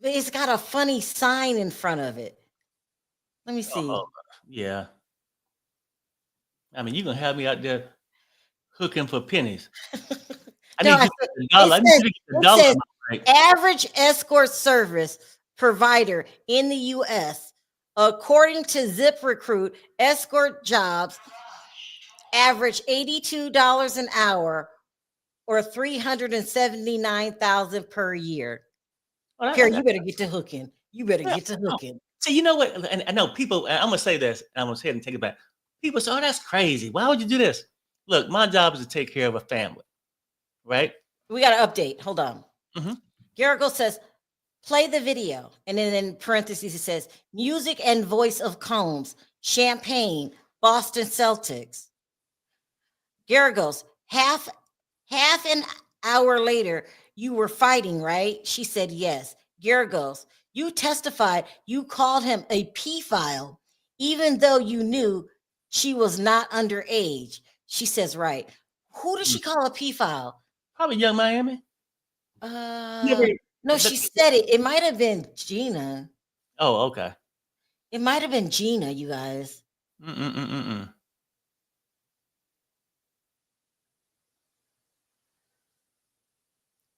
Speaker 2: It's got a funny sign in front of it. Let me see.
Speaker 1: Oh, yeah. I mean, you gonna have me out there hooking for pennies. I
Speaker 2: No,
Speaker 1: need you to get the dollar. I need you to get the
Speaker 2: it
Speaker 1: dollar
Speaker 2: says
Speaker 1: amount right.
Speaker 2: average escort service provider in the U.S. According to ZipRecruit, escort jobs average $82 an hour or $379,000 per year.
Speaker 1: Oh,
Speaker 2: Perry, you better get to hooking. You better
Speaker 1: yeah,
Speaker 2: get to
Speaker 1: no.
Speaker 2: hooking.
Speaker 1: See, you know what? And I know people. I'm gonna say this. And I'm gonna say it and take it back. People say, "Oh, that's crazy. Why would you do this?" Look, my job is to take care of a family, right?
Speaker 2: We got to update. Hold on.
Speaker 1: Mm-hmm.
Speaker 2: Garrigle says, play the video. And then in parentheses, it says, music and voice of Combs, Champagne, Boston Celtics. Garrett goes, half an hour later, you were fighting, right? She said, yes. Garrett goes, you testified you called him a P-file, even though you knew she was not underage. She says, right. Who did she call a P-file?
Speaker 1: Probably Young Miami.
Speaker 2: No, she said it. It might have been Gina.
Speaker 1: Oh, okay.
Speaker 2: It might have been Gina, you guys.
Speaker 1: Mm-mm-mm-mm.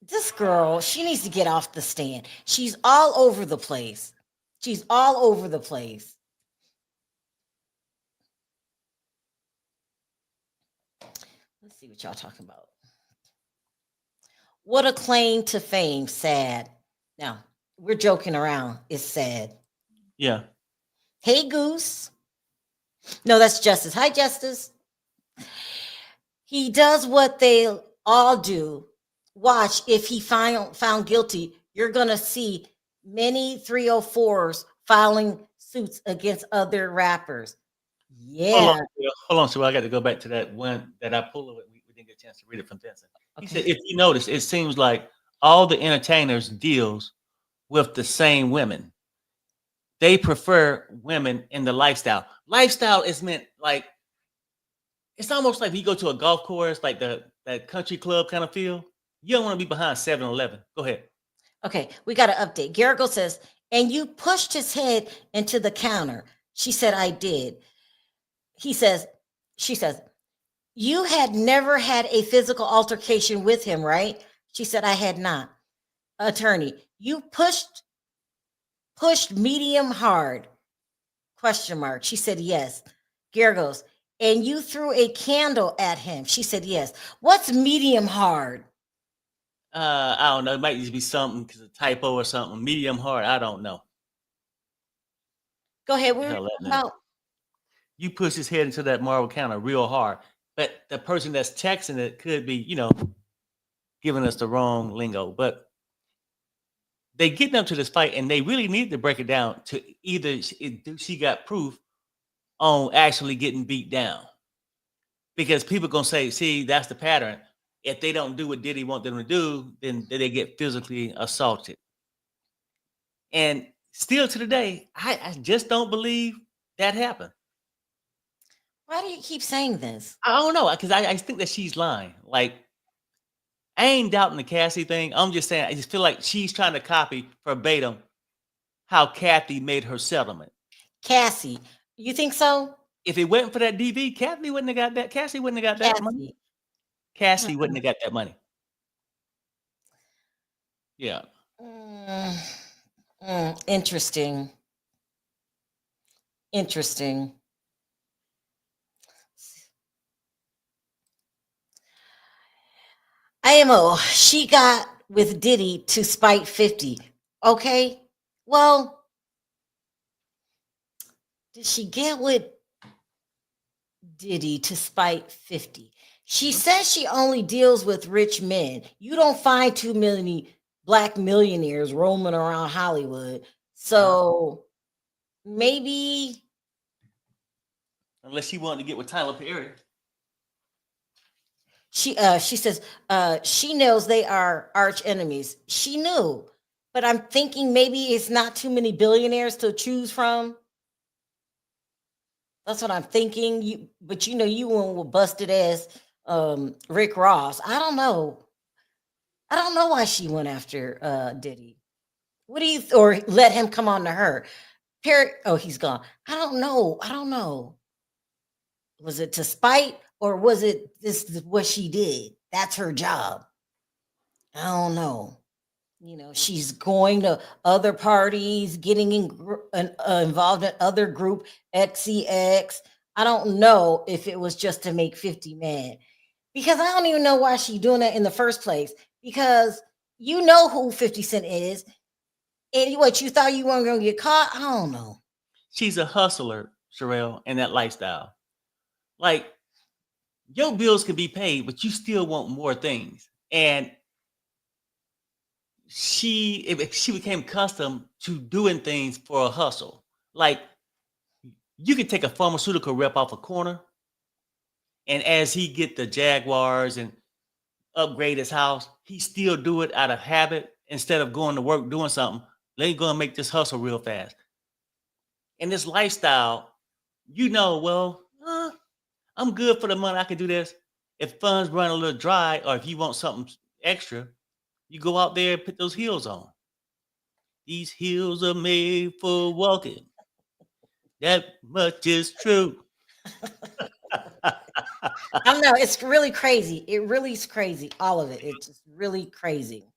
Speaker 2: This girl, she needs to get off the stand. She's all over the place. She's all over the place. Let's see what y'all talking about. What a claim to fame. Sad. Now, we're joking around. It's sad.
Speaker 1: Yeah.
Speaker 2: Hey, Goose. No, that's Justice. Hi, Justice. He does what they all do. Watch, if he found guilty, you're going to see many 304s filing suits against other rappers. Yeah.
Speaker 1: Hold on, so I got to go back to that one that I pulled it. We didn't get a chance to read it from Vincent. He said, if you notice, it seems like all the entertainers deals with the same women. They prefer women in the lifestyle. Lifestyle is meant like, it's almost like you go to a golf course, like that country club kind of feel. You don't want to be behind 7-Eleven. Go ahead.
Speaker 2: Okay, we got to update. Garrigle says, and you pushed his head into the counter. She said, I did. She says, you had never had a physical altercation with him, right? She said, I had not. Attorney, you pushed medium hard? Question mark. She said, yes. Gare goes, and you threw a candle at him? She said, yes. What's medium hard?
Speaker 1: I don't know. It might just be something because a typo or something. Medium hard. I don't know.
Speaker 2: Go ahead. We're about.
Speaker 1: You push his head into that marble counter real hard, but the person that's texting it could be, giving us the wrong lingo. But they getting up to this fight, and they really need to break it down to either she got proof on actually getting beat down, because people gonna say, "See, that's the pattern." If they don't do what Diddy want them to do, then they get physically assaulted. And still to today, I just don't believe that happened.
Speaker 2: Why do you keep saying this?
Speaker 1: I don't know, because I think that she's lying. Like, I ain't doubting the Cassie thing. I'm just saying, I just feel like she's trying to copy verbatim how Kathy made her settlement.
Speaker 2: Cassie, you think so?
Speaker 1: If it wasn't for that DV, Kathy wouldn't have got that. Cassie wouldn't have got that money. Cassie wouldn't have got that money. Yeah.
Speaker 2: Interesting. IMO, she got with Diddy to spite 50. Okay. Well, did she get with Diddy to spite 50? She says she only deals with rich men. You don't find too many black millionaires roaming around Hollywood. So maybe
Speaker 1: Unless she wanted to get with Tyler Perry.
Speaker 2: she says she knows they are arch enemies. She knew, but I'm thinking maybe it's not too many billionaires to choose from. That's what I'm thinking. But you went with busted ass Rick Ross. I don't know. I don't know why she went after Diddy. What do you or let him come on to her? Perry, oh, he's gone. I don't know. I don't know. Was it to spite or was it this is what she did? That's her job. I don't know. She's going to other parties, getting involved in other group XCX. I don't know if it was just to make 50 mad because I don't even know why she's doing that in the first place. Because you know who 50 Cent is. And what you thought you weren't going to get caught? I don't know.
Speaker 1: She's a hustler, Sharrell, in that lifestyle. Like, your bills can be paid, but you still want more things. And she became accustomed to doing things for a hustle. Like, you could take a pharmaceutical rep off a corner, and as he get the Jaguars and upgrade his house, he still do it out of habit instead of going to work doing something. Let me go and make this hustle real fast. In this lifestyle, well, I'm good for the money. I can do this. If funds run a little dry, or if you want something extra, you go out there and put those heels on. These heels are made for walking. That much is true.
Speaker 2: I don't know. It's really crazy. It really is crazy. All of it. It's just really crazy.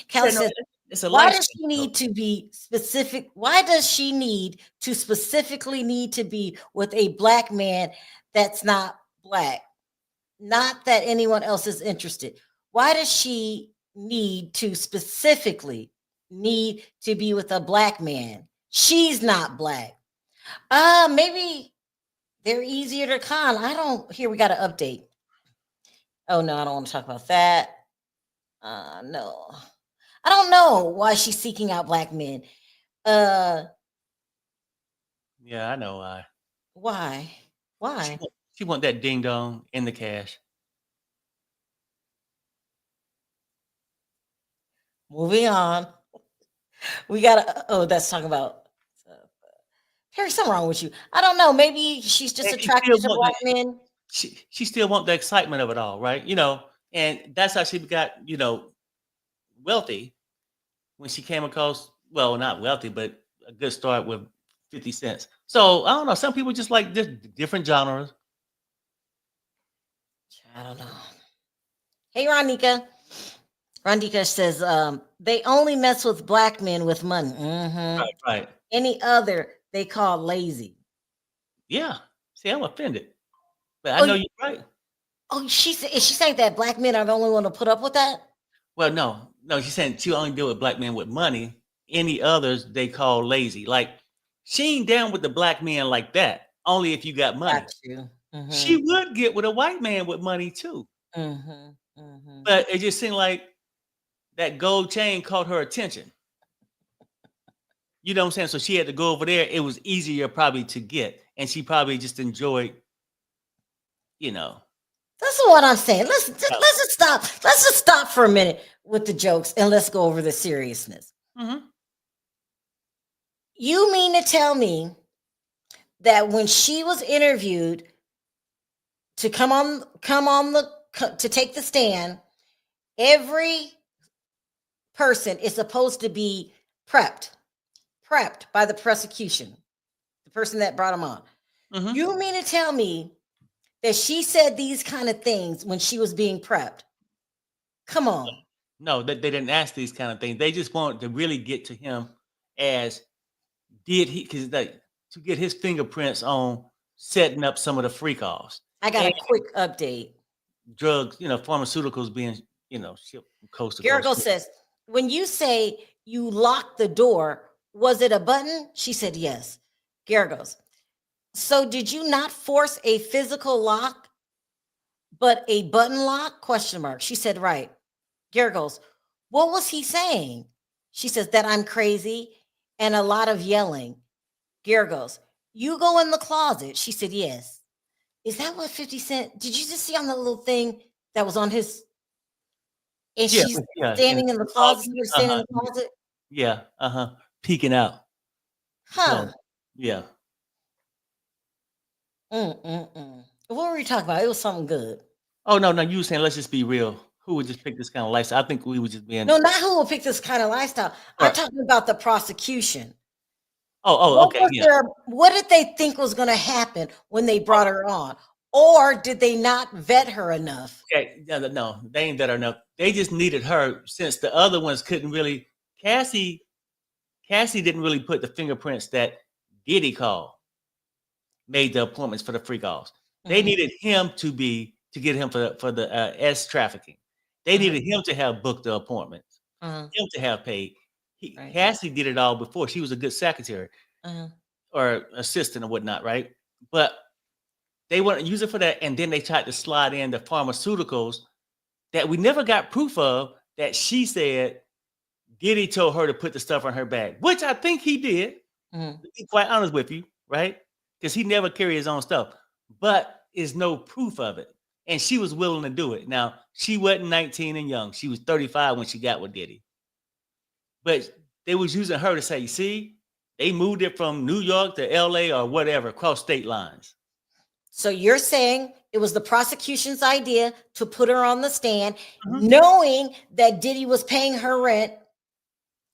Speaker 2: Kelly
Speaker 1: Yeah, no,
Speaker 2: says,
Speaker 1: it's a
Speaker 2: why does
Speaker 1: lifestyle.
Speaker 2: she need to be specific? Why does she need to specifically need to be with a black man that's not black? Not that anyone else is interested. Why does she need to specifically need to be with a black man? She's not black. Maybe they're easier to con. I don't here we got an update. Oh no, I don't want to talk about that. No. I don't know why she's seeking out black men. Uh
Speaker 1: Yeah, I know why.
Speaker 2: why?
Speaker 1: She
Speaker 2: Why?
Speaker 1: want, she want that ding dong in the cash.
Speaker 2: Moving on. We gotta that's talking about Harry, something wrong with you. I don't know. Maybe she's just
Speaker 1: And she still
Speaker 2: attracted to
Speaker 1: want
Speaker 2: black
Speaker 1: that.
Speaker 2: men.
Speaker 1: She still want the excitement of it all, right? And that's how she got wealthy when she came across, well, not wealthy, but a good start with 50 cents. So I don't know. Some people just like different genres.
Speaker 2: I don't know. Hey, Ronika. Ronika says they only mess with black men with money.
Speaker 1: Right, right.
Speaker 2: Any other they call lazy.
Speaker 1: Yeah. See, I'm offended, but I
Speaker 2: Oh,
Speaker 1: know you're right.
Speaker 2: is she saying that black men are the only one to put up with that?
Speaker 1: Well, no, no, she's saying she only deal with black men with money. Any others they call lazy. Like, she ain't down with the black men like that. Only if you got
Speaker 2: Got
Speaker 1: money.
Speaker 2: you.
Speaker 1: She would get with a white man with money too. But it just seemed like that gold chain caught her attention. You know what I'm saying? So she had to go over there. It was easier probably to get. And she probably just enjoyed, you know.
Speaker 2: That's what I'm saying. Let's
Speaker 1: uh,
Speaker 2: just stop. Let's just stop for a minute with the jokes and let's go over the seriousness.
Speaker 1: mhm.
Speaker 2: You mean to tell me that when she was interviewed to to take the stand, every person is supposed to be prepped by the prosecution, the person that brought him on.
Speaker 1: Mhm.
Speaker 2: You mean to tell me that she said these kind of things when she was being prepped? Come on.
Speaker 1: No, they didn't ask these kind of things. They just wanted to really get to him as did he because to get his fingerprints on setting up some of the freak offs
Speaker 2: I got
Speaker 1: and
Speaker 2: a quick update.
Speaker 1: drugs, pharmaceuticals being, shipped from coast to coast.
Speaker 2: Gergel says, when you say you locked the door, was it a button? She said yes. Gergos. So did you not force a physical lock, but a button lock? Question mark. She said, right. Gergos. What was he saying? She says that I'm crazy. and a lot of yelling. Gary goes, "You go in the closet." She said, "Yes." Is that what 50 Cent? Did you just see on the little thing that was on his? And
Speaker 1: Yeah,
Speaker 2: she's
Speaker 1: yeah, and
Speaker 2: standing in the closet. You were standing in the closet.
Speaker 1: yeah, peeking out.
Speaker 2: Huh.
Speaker 1: So, yeah.
Speaker 2: What were we talking about? It was something good.
Speaker 1: Oh no, you were saying let's just be real. Who would just pick this kind of lifestyle? I think we would just being.
Speaker 2: No, not who will pick this kind of lifestyle. I'm
Speaker 1: Or,
Speaker 2: talking about the prosecution.
Speaker 1: okay, yeah.
Speaker 2: What did they think was going to happen when they brought her on? Or did they not vet her enough?
Speaker 1: Okay, no, they ain't that enough. They just needed her since the other ones couldn't really. Cassie didn't really put the fingerprints that Diddy made the appointments for the free calls. They needed him to get him for the S trafficking. They needed him to have booked the appointments, him to have paid.
Speaker 2: Right.
Speaker 1: Cassie did it all before. She was a good secretary or assistant or whatnot, right? But they want to use it for that, and then they tried to slide in the pharmaceuticals that we never got proof of that she said Diddy told her to put the stuff on her bag, which I think he did. To be quite honest with you, right? Because he never carried his own stuff, but is no proof of it. And she was willing to do it. Now, she wasn't 19 and young. She was 35 when she got with Diddy. But they was using her to say, see, they moved it from New York to LA or whatever, across state lines.
Speaker 2: So you're saying it was the prosecution's idea to put her on the stand, knowing that Diddy was paying her rent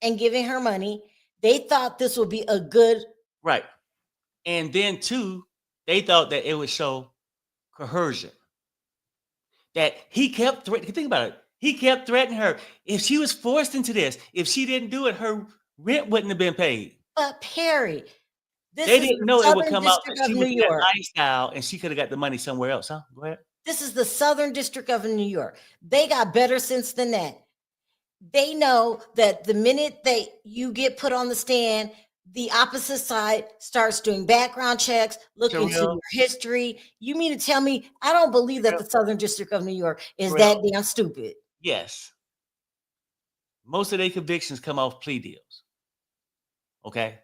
Speaker 2: and giving her money. They thought this would be a good.
Speaker 1: Right. And then, too, they thought that it would show coercion. That he kept threatening. Think about it. He kept threatening her. If she was forced into this, if she didn't do it, her rent wouldn't have been paid.
Speaker 2: But Perry,
Speaker 1: They
Speaker 2: this is
Speaker 1: didn't
Speaker 2: the
Speaker 1: know it would
Speaker 2: Southern
Speaker 1: come out
Speaker 2: District
Speaker 1: that
Speaker 2: of
Speaker 1: she
Speaker 2: New
Speaker 1: was in that
Speaker 2: York.
Speaker 1: lifestyle and she could have got the money somewhere else, huh? Go ahead.
Speaker 2: This is the Southern District of New York. They got better sense than that. They know that the minute you get put on the stand, the opposite side starts doing background checks, looking into
Speaker 1: Sharrell,
Speaker 2: your history. You mean to tell me I don't believe that the Southern District of New York is
Speaker 1: Sharrell,
Speaker 2: that damn stupid?
Speaker 1: yes. Most of their convictions come off plea deals. Okay.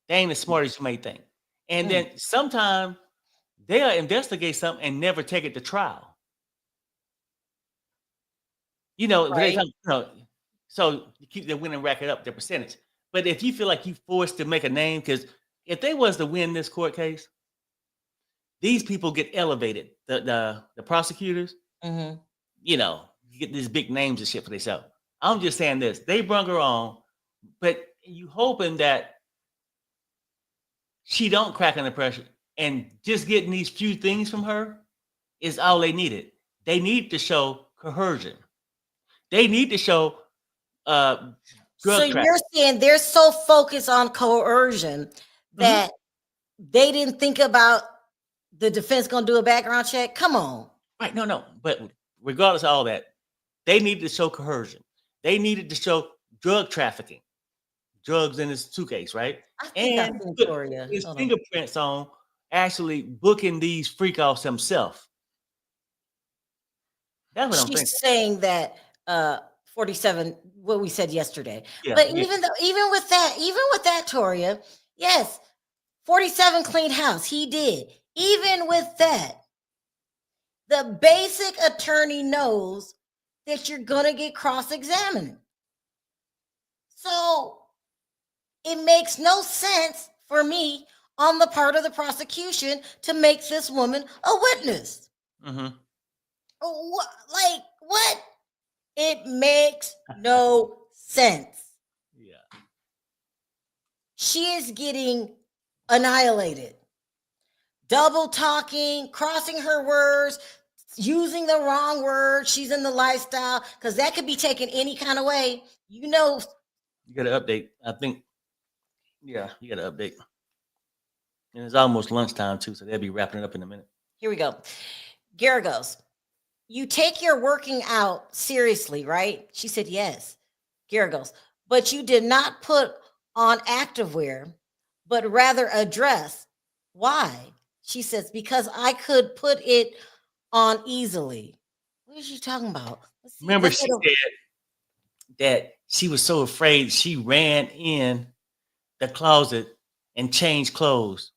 Speaker 1: They ain't as smart as you may think. And then sometimes they'll investigate something and never take it to trial. But they
Speaker 2: Right.
Speaker 1: so you keep their winning record up, their percentage. But if you feel like you forced to make a name, because if they was to win this court case, these people get elevated. The prosecutors, you get these big names and shit for themselves. I'm just saying this. They brung her on, but you hoping that she don't crack under pressure, and just getting these few things from her is all they needed. They need to show coercion. They need to show
Speaker 2: So
Speaker 1: drug
Speaker 2: you're
Speaker 1: trafficking.
Speaker 2: saying they're so focused on coercion that they didn't think about the defense going to do a background check? Come on.
Speaker 1: Right. No. But regardless of all that, they needed to show coercion. They needed to show drug trafficking, drugs in his suitcase, right?
Speaker 2: I think I
Speaker 1: And
Speaker 2: seen
Speaker 1: put
Speaker 2: Toria.
Speaker 1: his
Speaker 2: Hold on.
Speaker 1: fingerprints on actually booking these freak offs himself. That's what I'm thinking.
Speaker 2: She's saying that 47, what we said yesterday.
Speaker 1: Yeah.
Speaker 2: But even with that, Toria, yes, 47 cleaned house. He did. Even with that, the basic attorney knows that you're gonna get cross-examined. So it makes no sense for me on the part of the prosecution to make this woman a witness. What? It makes no sense.
Speaker 1: Yeah.
Speaker 2: She is getting annihilated. Double talking, crossing her words, using the wrong word. She's in the lifestyle, because that could be taken any kind of way.
Speaker 1: You got to update. I think, yeah, you got to update. And it's almost lunchtime too, so they'll be wrapping it up in a minute.
Speaker 2: Here we go. Gara goes, "You take your working out seriously, right?" She said, "Yes." Gara goes, "But you did not put on activewear, but rather a dress. Why?" She says, "Because I could put it on easily." What is she talking about?
Speaker 1: Remember, she said that she was so afraid she ran in the closet and change clothes.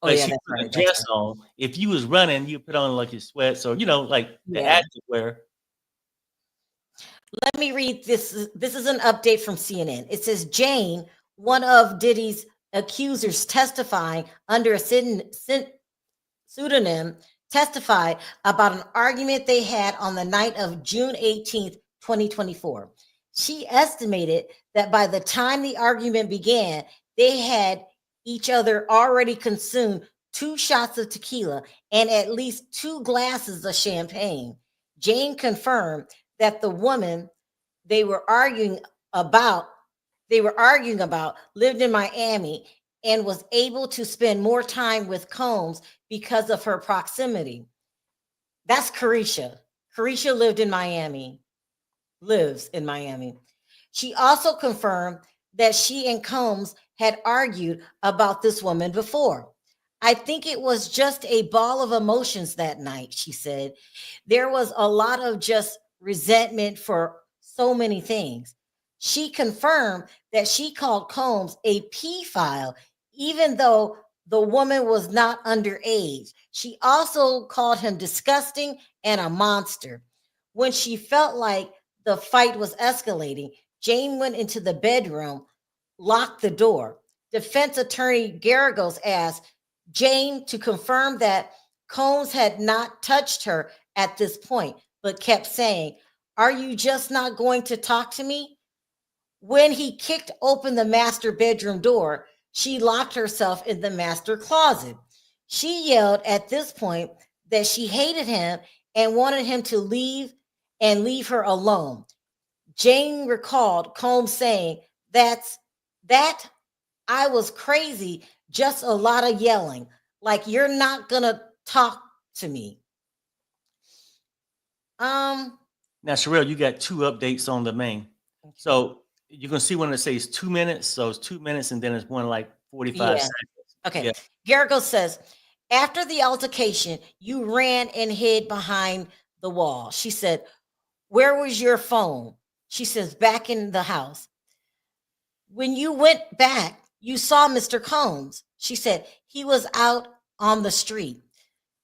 Speaker 2: Oh
Speaker 1: Like
Speaker 2: yeah,
Speaker 1: she
Speaker 2: that's
Speaker 1: put a
Speaker 2: right. That's
Speaker 1: dress
Speaker 2: right.
Speaker 1: on. If you was running, you put on like your sweats or like the
Speaker 2: Yeah.
Speaker 1: active wear.
Speaker 2: Let me read this. This is an update from CNN. It says Jane, one of Diddy's accusers testifying under a pseudonym, testified about an argument they had on the night of June 18th, 2024. She estimated that by the time the argument began, they had each other already consumed 2 shots of tequila and at least 2 glasses of champagne. Jane confirmed that the woman they were arguing about lived in Miami and was able to spend more time with Combs because of her proximity. That's Carisha. Carisha lives in Miami. She also confirmed that she and Combs had argued about this woman before. I think it was just a ball of emotions that night, she said. There was a lot of just resentment for so many things. She confirmed that she called Combs a pedophile, even though the woman was not underage. She also called him disgusting and a monster. When she felt like the fight was escalating, Jane went into the bedroom, locked the door. Defense attorney Garagos asked Jane to confirm that Combs had not touched her at this point, but kept saying, "Are you just not going to talk to me?" When he kicked open the master bedroom door, she locked herself in the master closet. She yelled at this point that she hated him and wanted him to leave her alone. Jane recalled Combs saying, that I was crazy, just a lot of yelling, like you're not gonna talk to me. Um,
Speaker 1: Now, Sharrell, you got 2 updates on the main.
Speaker 2: okay.
Speaker 1: So you're gonna see one that says 2 minutes. So it's 2 minutes, and then it's one like 45
Speaker 2: Yeah.
Speaker 1: seconds.
Speaker 2: Okay.
Speaker 1: Yeah.
Speaker 2: Garrigo says, after the altercation, you ran and hid behind the wall. She said, "Where was your phone?" She says, "Back in the house." When you went back, you saw Mr. Combs. She said, "He was out on the street."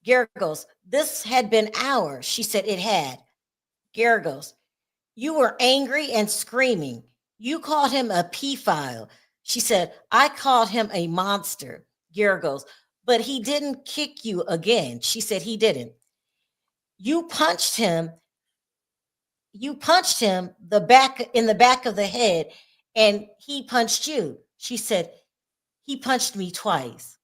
Speaker 2: Garagos, "This had been hours." She said, "It had." Garagos, "You were angry and screaming. You called him a pedophile." She said, "I called him a monster." Garagos, "But he didn't kick you again." She said, "He didn't." You punched him. You punched him the back of the head, and he punched you. She said, "He punched me twice."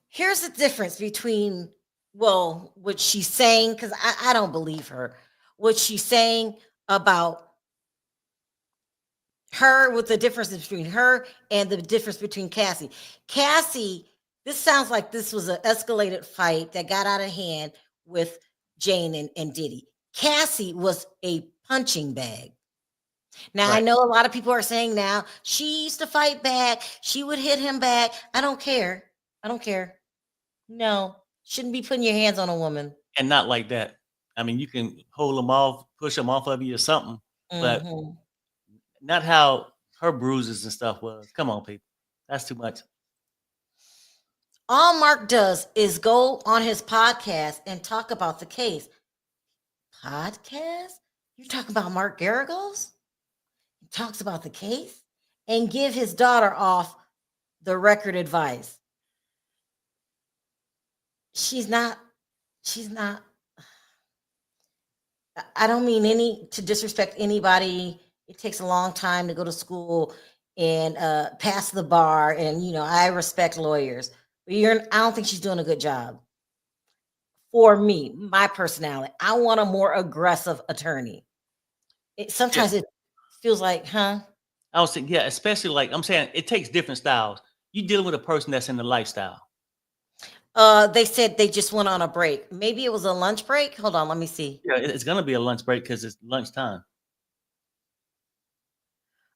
Speaker 2: Here's the difference between, well, what she's saying, because I don't believe her. What she's saying about her, with the difference between her and the difference between Cassie. Cassie, this sounds like this was an escalated fight that got out of hand with Jane and Diddy. Cassie was a punching bag. Now, I
Speaker 1: Right.
Speaker 2: know a lot of people are saying now she used to fight back. She would hit him back. I don't care. I don't care. No, shouldn't be putting your hands on a woman.
Speaker 1: And not like that. I mean, you can hold them off, push them off of you or something, but
Speaker 2: Mhm.
Speaker 1: not how her bruises and stuff was. Come on, people. That's too much.
Speaker 2: All Mark does is go on his podcast and talk about the case. Podcast? You're talking about Mark Garagos? He talks about the case and give his daughter off the record advice. She's not, she's not, I don't mean any to disrespect anybody. It takes a long time to go to school and pass the bar. And, I respect lawyers. But I don't think she's doing a good job. For me, my personality, I want a more aggressive attorney.
Speaker 1: Yeah.
Speaker 2: Sometimes it feels like, huh?
Speaker 1: I was saying, yeah, especially like I'm saying it takes different styles. You dealing with a person that's in the lifestyle.
Speaker 2: They said they just went on a break. Maybe it was a lunch break. Hold on, let me see.
Speaker 1: Yeah, it's gonna be a lunch break because it's lunchtime.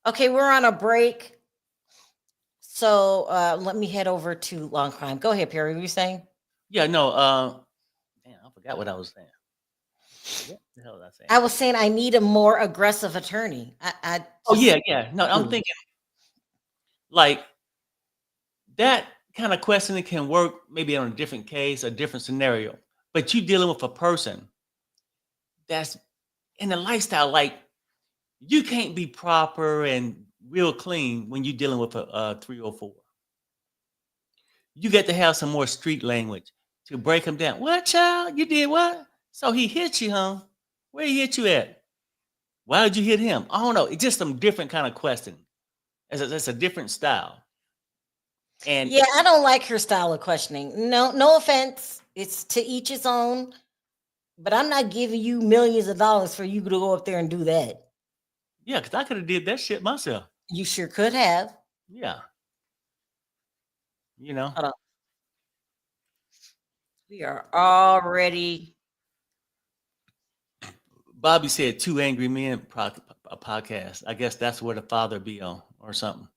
Speaker 2: Okay, we're on a break. So let me head over to Long Crime. Go ahead, Perry. What were you saying?
Speaker 1: Yeah, no, damn, I forgot what I was saying. What the hell was I saying?
Speaker 2: I was saying I need a more aggressive attorney. I
Speaker 1: Oh
Speaker 2: just
Speaker 1: yeah. No, I'm
Speaker 2: do.
Speaker 1: thinking like that kind of questioning can work maybe on a different case, a different scenario. But you dealing with a person that's in a lifestyle like you can't be proper and real clean when you're dealing with a 304. You get to have some more street language to break him down. What, child? You did what? So he hit you, huh? Where he hit you at? Why did you hit him? I don't know. It's just some different kind of question. It's a different style. And
Speaker 2: Yeah, I don't like her style of questioning. No offense. It's to each his own. But I'm not giving you millions of dollars for you to go up there and do that.
Speaker 1: yeah, because I could have did that shit myself.
Speaker 2: You sure could have.
Speaker 1: Yeah. You know,
Speaker 2: Hold on. We are already.
Speaker 1: Bobby said Two Angry Men a podcast. I guess that's where the father be on or something.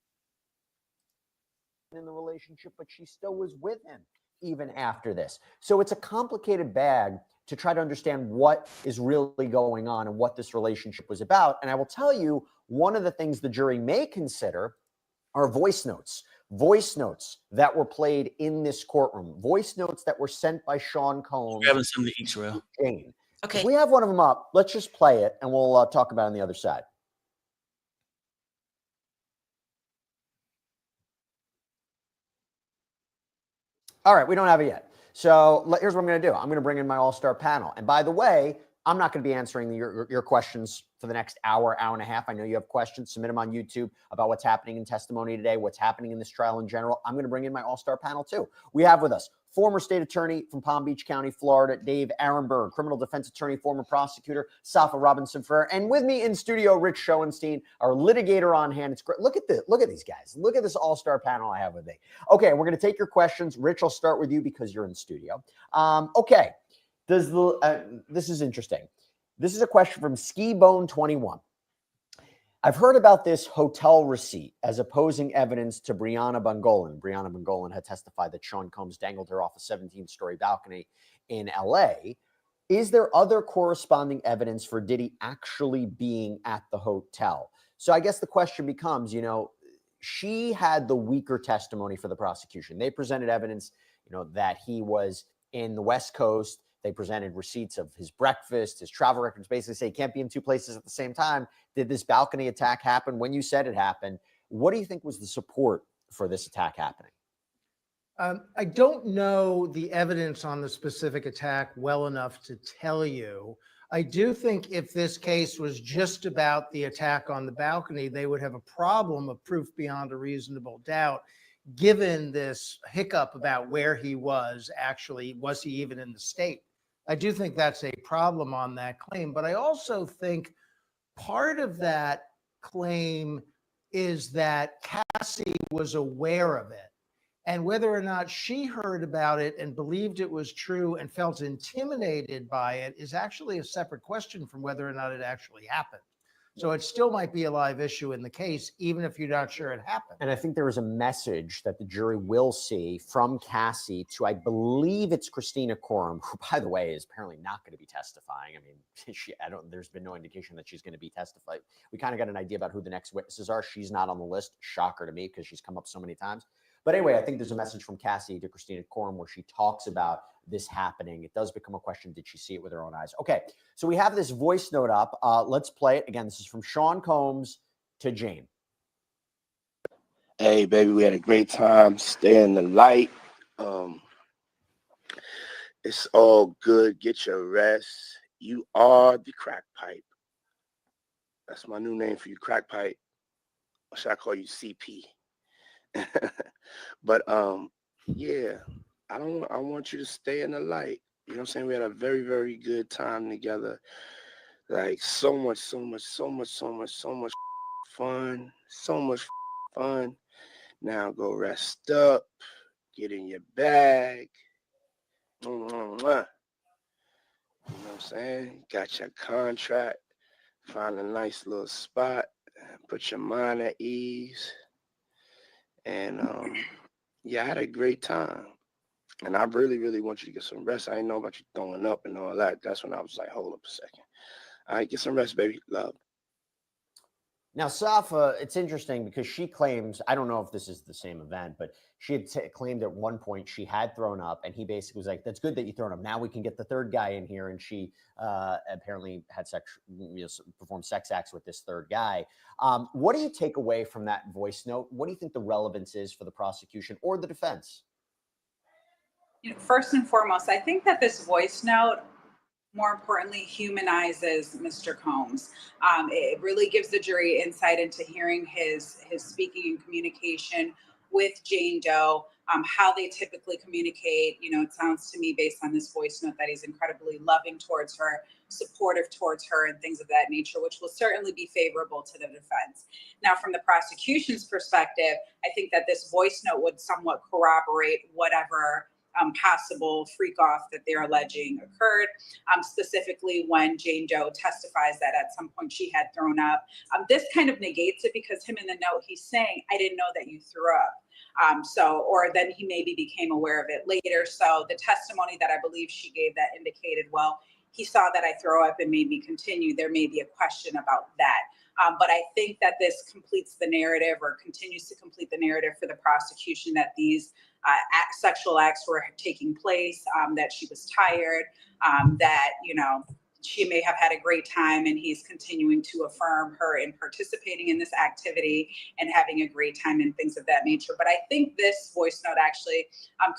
Speaker 4: In the relationship, but she still was with him even after this. So it's a complicated bag to try to understand what is really going on and what this relationship was about. And I will tell you, one of the things the jury may consider are voice notes that were played in this courtroom, voice notes that were sent by Sean Combs.
Speaker 1: Grabbing something to eat, Sharrell.
Speaker 4: Jane.
Speaker 2: Okay.
Speaker 4: If we have one of them up, let's just play it and we'll talk about it on the other side. All right, we don't have it yet. So here's what I'm going to do. I'm going to bring in my all-star panel. And by the way, I'm not going to be answering your questions for the next hour and a half. I know you have questions. Submit them on YouTube about what's happening in testimony today, what's happening in this trial in general. I'm going to bring in my all-star panel too. We have with us former state attorney from Palm Beach County, Florida, Dave Arenberg, criminal defense attorney, former prosecutor, Safa Robinson-Ferrer, and with me in studio, Rich Schoenstein, our litigator on hand. It's great. Look at this. Look at these guys. Look at this all-star panel I have with me. Okay, we're going to take your questions. Rich, I'll start with you because you're in studio. Okay. This is interesting. This is a question from Skibone21. I've heard about this hotel receipt as opposing evidence to Brianna Bungolan. Brianna Bungolan had testified that Sean Combs dangled her off a 17-story balcony in LA. Is there other corresponding evidence for Diddy actually being at the hotel? So I guess the question becomes, she had the weaker testimony for the prosecution. They presented evidence, that he was in the West Coast. They presented receipts of his breakfast, his travel records, basically say he can't be in two places at the same time. Did this balcony attack happen when you said it happened? What do you think was the support for this attack happening?
Speaker 5: I don't know the evidence on the specific attack well enough to tell you. I do think if this case was just about the attack on the balcony, they would have a problem of proof beyond a reasonable doubt, given this hiccup about where he was actually, was he even in the state? I do think that's a problem on that claim, but I also think part of that claim is that Cassie was aware of it. And whether or not she heard about it and believed it was true and felt intimidated by it is actually a separate question from whether or not it actually happened. So it still might be a live issue in the case, even if you're not sure it happened.
Speaker 4: And I think there is a message that the jury will see from Cassie to, I believe it's Christina Coram, who, by the way, is apparently not going to be testifying. I mean, there's been no indication that she's going to be testifying. We kind of got an idea about who the next witnesses are. She's not on the list. Shocker to me because she's come up so many times. But anyway, I think there's a message from Cassie to Christina Coram where she talks about this happening. It does become a question, did she see it with her own eyes? Okay, so we have this voice note up. Let's play it. Again, this is from Sean Combs to Jane.
Speaker 6: Hey, baby, we had a great time. Stay in the light. It's all good. Get your rest. You are the crack pipe. That's my new name for you, crack pipe. Or should I call you CP? But yeah, I want you to stay in the light. You know what I'm saying? We had a very, very good time together. Like so much fun. So much fun. Now go rest up. Get in your bag. You know what I'm saying? Got your contract. Find a nice little spot. Put your mind at ease. And yeah, I had a great time. And I really, really want you to get some rest. I didn't know about you throwing up and all that. That's when I was like, hold up a second. All right, get some rest, baby. Love.
Speaker 4: Now, Safa, it's interesting because she claims, I don't know if this is the same event, but she had claimed at one point she had thrown up, and he basically was like, that's good that you thrown up. Now we can get the third guy in here. And she apparently had performed sex acts with this third guy. What do you take away from that voice note? What do you think the relevance is for the prosecution or the defense?
Speaker 7: First and foremost, I think that this voice note, more importantly, humanizes Mr. Combs. It really gives the jury insight into hearing his speaking and communication with Jane Doe, how they typically communicate. It sounds to me based on this voice note that he's incredibly loving towards her, supportive towards her, and things of that nature, which will certainly be favorable to the defense. Now, from the prosecution's perspective, I think that this voice note would somewhat corroborate whatever possible freak off that they're alleging occurred, specifically when Jane Doe testifies that at some point she had thrown up. This kind of negates it because him in the note, he's saying, I didn't know that you threw up. Or then he maybe became aware of it later. So the testimony that I believe she gave that indicated, well, he saw that I throw up and made me continue. There may be a question about that. But I think that this completes the narrative or continues to complete the narrative for the prosecution that these sexual acts were taking place, that she was tired, that, she may have had a great time, and he's continuing to affirm her in participating in this activity and having a great time and things of that nature. But I think this voice note actually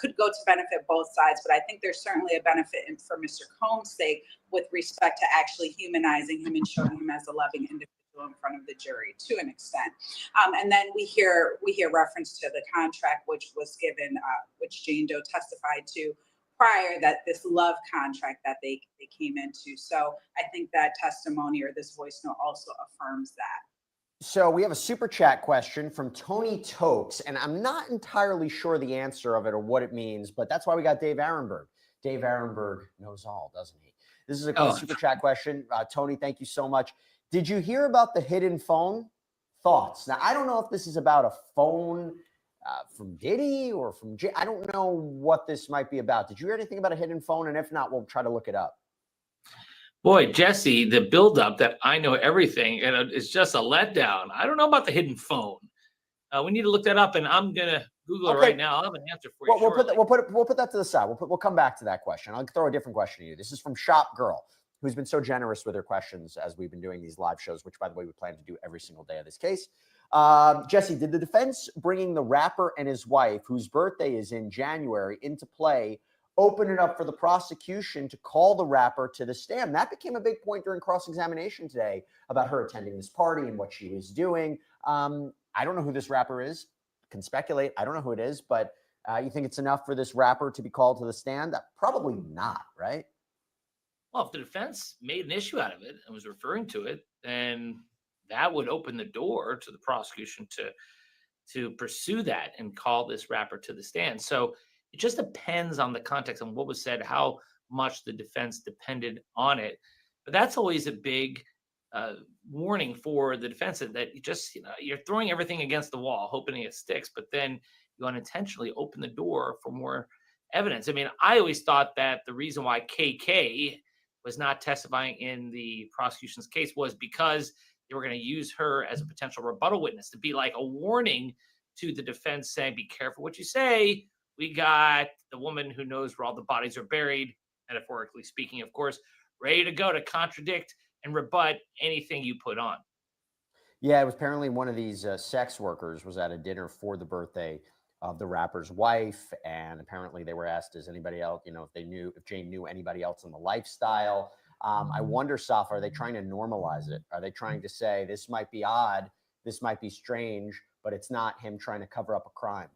Speaker 7: could go to benefit both sides, but I think there's certainly a benefit for Mr. Combs' sake with respect to actually humanizing him and showing him as a loving individual in front of the jury to an extent. And then we hear reference to the contract, which was given, which Jane Doe testified to prior, that this love contract that they came into. So I think that testimony or this voice note also affirms that.
Speaker 4: So we have a super chat question from Tony Tokes, and I'm not entirely sure the answer of it or what it means, but that's why we got Dave Arenberg. Dave Arenberg knows all, doesn't he? This is a super chat question. Tony, thank you so much. Did you hear about the hidden phone? Thoughts? Now, I don't know if this is about a phone from Diddy or from I don't know what this might be about. Did you hear anything about a hidden phone? And if not, we'll try to look it up.
Speaker 8: Boy, Jesse, the buildup that I know everything, and it's just a letdown. I don't know about the hidden phone. We need to look that up, and I'm gonna Google it right now. I'll have an answer for you.
Speaker 4: We'll put that to the side. We'll come back to that question. I'll throw a different question to you. This is from Shop Girl, who's been so generous with her questions as we've been doing these live shows, which, by the way, we plan to do every single day of this case. Jesse, did the defense bringing the rapper and his wife, whose birthday is in January, into play, open it up for the prosecution to call the rapper to the stand? That became a big point during cross-examination today about her attending this party and what she was doing. I don't know who this rapper is. Can speculate. I don't know who it is, but you think it's enough for this rapper to be called to the stand? Probably not, right?
Speaker 8: Well, if the defense made an issue out of it and was referring to it, then that would open the door to the prosecution to pursue that and call this rapper to the stand. So it just depends on the context and what was said, how much the defense depended on it. But that's always a big warning for the defense, that you just, you're throwing everything against the wall, hoping it sticks, but then you unintentionally open the door for more evidence. I mean, I always thought that the reason why KK was not testifying in the prosecution's case was because they were going to use her as a potential rebuttal witness, to be like a warning to the defense saying, be careful what you say. We got the woman who knows where all the bodies are buried, metaphorically speaking, of course, ready to go to contradict and rebut anything you put on.
Speaker 4: Yeah, it was apparently one of these sex workers was at a dinner for the birthday of the rapper's wife. And apparently they were asked, does anybody else, if Jane knew anybody else in the lifestyle. I wonder, Saf, are they trying to normalize it? Are they trying to say this might be odd, this might be strange, but it's not him trying to cover up a crime?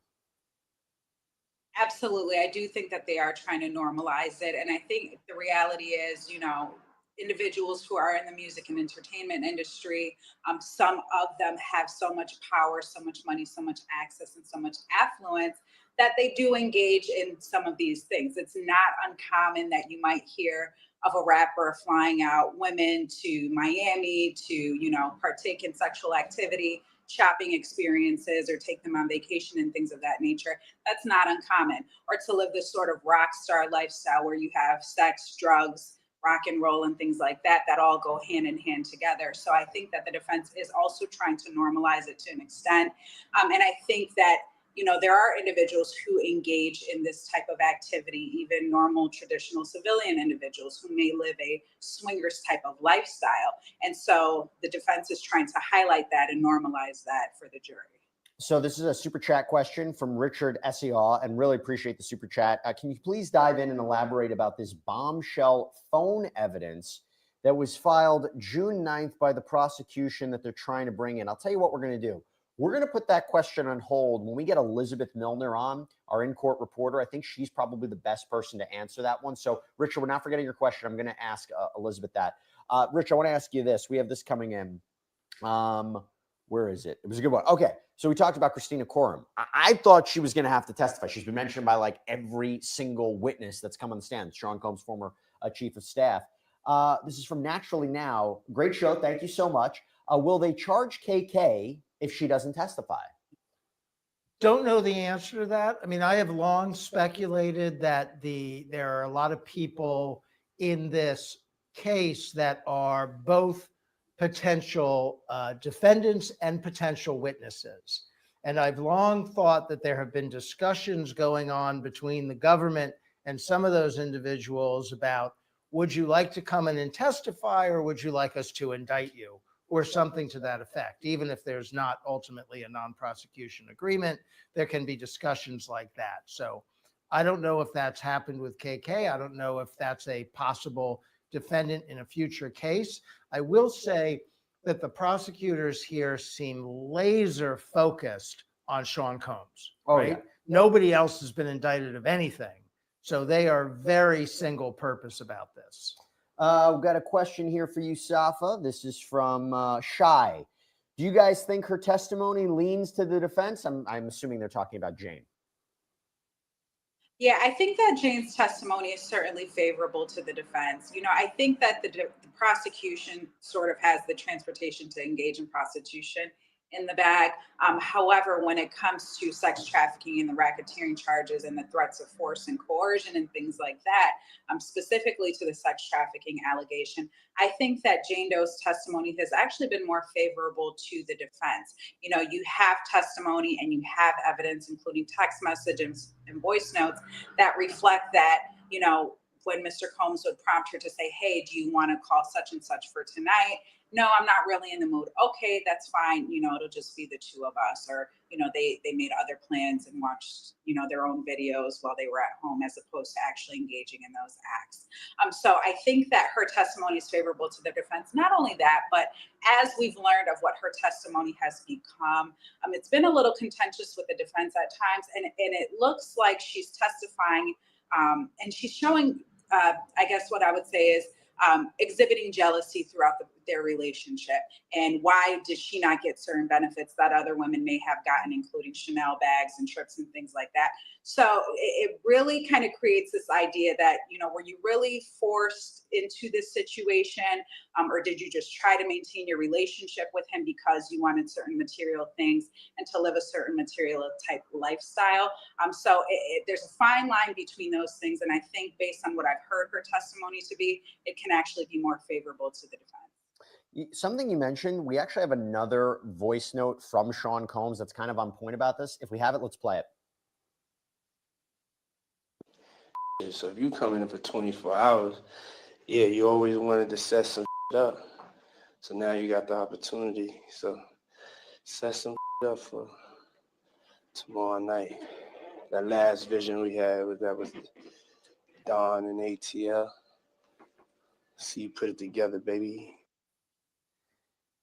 Speaker 7: Absolutely. I do think that they are trying to normalize it. And I think the reality is, individuals who are in the music and entertainment industry, some of them have so much power, so much money, so much access, and so much affluence that they do engage in some of these things. It's not uncommon that you might hear of a rapper flying out women to Miami to, partake in sexual activity shopping experiences or take them on vacation and things of that nature. That's not uncommon. Or to live this sort of rock star lifestyle where you have sex, drugs, rock and roll and things like that, that all go hand in hand together. So I think that the defense is also trying to normalize it to an extent. And I think that, you know, there are individuals who engage in this type of activity, even normal, traditional civilian individuals who may live a swingers type of lifestyle. And so the defense is trying to highlight that and normalize that for the jury.
Speaker 4: So this is a super chat question from Richard Essiaw, and really appreciate the super chat. Can you please dive in and elaborate about this bombshell phone evidence that was filed June 9th by the prosecution that they're trying to bring in? I'll tell you what we're going to do. We're going to put that question on hold when we get Elizabeth Milner on, our in-court reporter. I think she's probably the best person to answer that one. So, Richard, we're not forgetting your question. I'm going to ask Elizabeth that. Rich, I want to ask you this. We have this coming in. Where is it? It was a good one. Okay. So we talked about Christina Coram. I thought she was going to have to testify. She's been mentioned by like every single witness that's come on the stand. Sean Combs, former chief of staff. This is from Naturally Now. Great show. Thank you so much. Will they charge KK if she doesn't testify?
Speaker 5: Don't know the answer to that. I mean, I have long speculated that there are a lot of people in this case that are both potential defendants and potential witnesses. And I've long thought that there have been discussions going on between the government and some of those individuals about, would you like to come in and testify, or would you like us to indict you, or something to that effect? Even if there's not ultimately a non-prosecution agreement, there can be discussions like that. So I don't know if that's happened with KK. I don't know if that's a possible defendant in a future case. I will say that the prosecutors here seem laser focused on Sean Combs.
Speaker 4: Oh,
Speaker 5: right?
Speaker 4: yeah.
Speaker 5: Nobody else has been indicted of anything. So they are very single purpose about this.
Speaker 4: We've got a question here for you, Safa. This is from Shy. Do you guys think her testimony leans to the defense? I'm assuming they're talking about Jane.
Speaker 7: Yeah, I think that Jane's testimony is certainly favorable to the defense. You know, I think that the prosecution sort of has the transportation to engage in prostitution in the bag. However, when it comes to sex trafficking and the racketeering charges and the threats of force and coercion and things like that, specifically to the sex trafficking allegation, I think that Jane Doe's testimony has actually been more favorable to the defense. You know, you have testimony and you have evidence, including text messages and voice notes, that reflect that, you know, when Mr. Combs would prompt her to say, hey, do you want to call such and such for tonight? No, I'm not really in the mood. Okay, that's fine. You know, it'll just be the two of us. Or, you know, they made other plans and watched, you know, their own videos while they were at home, as opposed to actually engaging in those acts. So I think that her testimony is favorable to the defense. Not only that, but as we've learned of what her testimony has become, it's been a little contentious with the defense at times. And it looks like she's testifying and she's showing, I guess what I would say is, exhibiting jealousy throughout their relationship. And why did she not get certain benefits that other women may have gotten, including Chanel bags and trips and things like that? So it really kind of creates this idea that, you know, were you really forced into this situation? Or did you just try to maintain your relationship with him because you wanted certain material things and to live a certain material type lifestyle? So there's a fine line between those things. And I think based on what I've heard her testimony to be, it can actually be more favorable to the defense.
Speaker 4: Something you mentioned, we actually have another voice note from Sean Combs that's kind of on point about this. If we have it, let's play it.
Speaker 6: So if you come in for 24 hours, yeah, you always wanted to set some up. So now you got the opportunity. So set some up for tomorrow night. That last vision we had was Dawn and ATL. See you put it together, baby.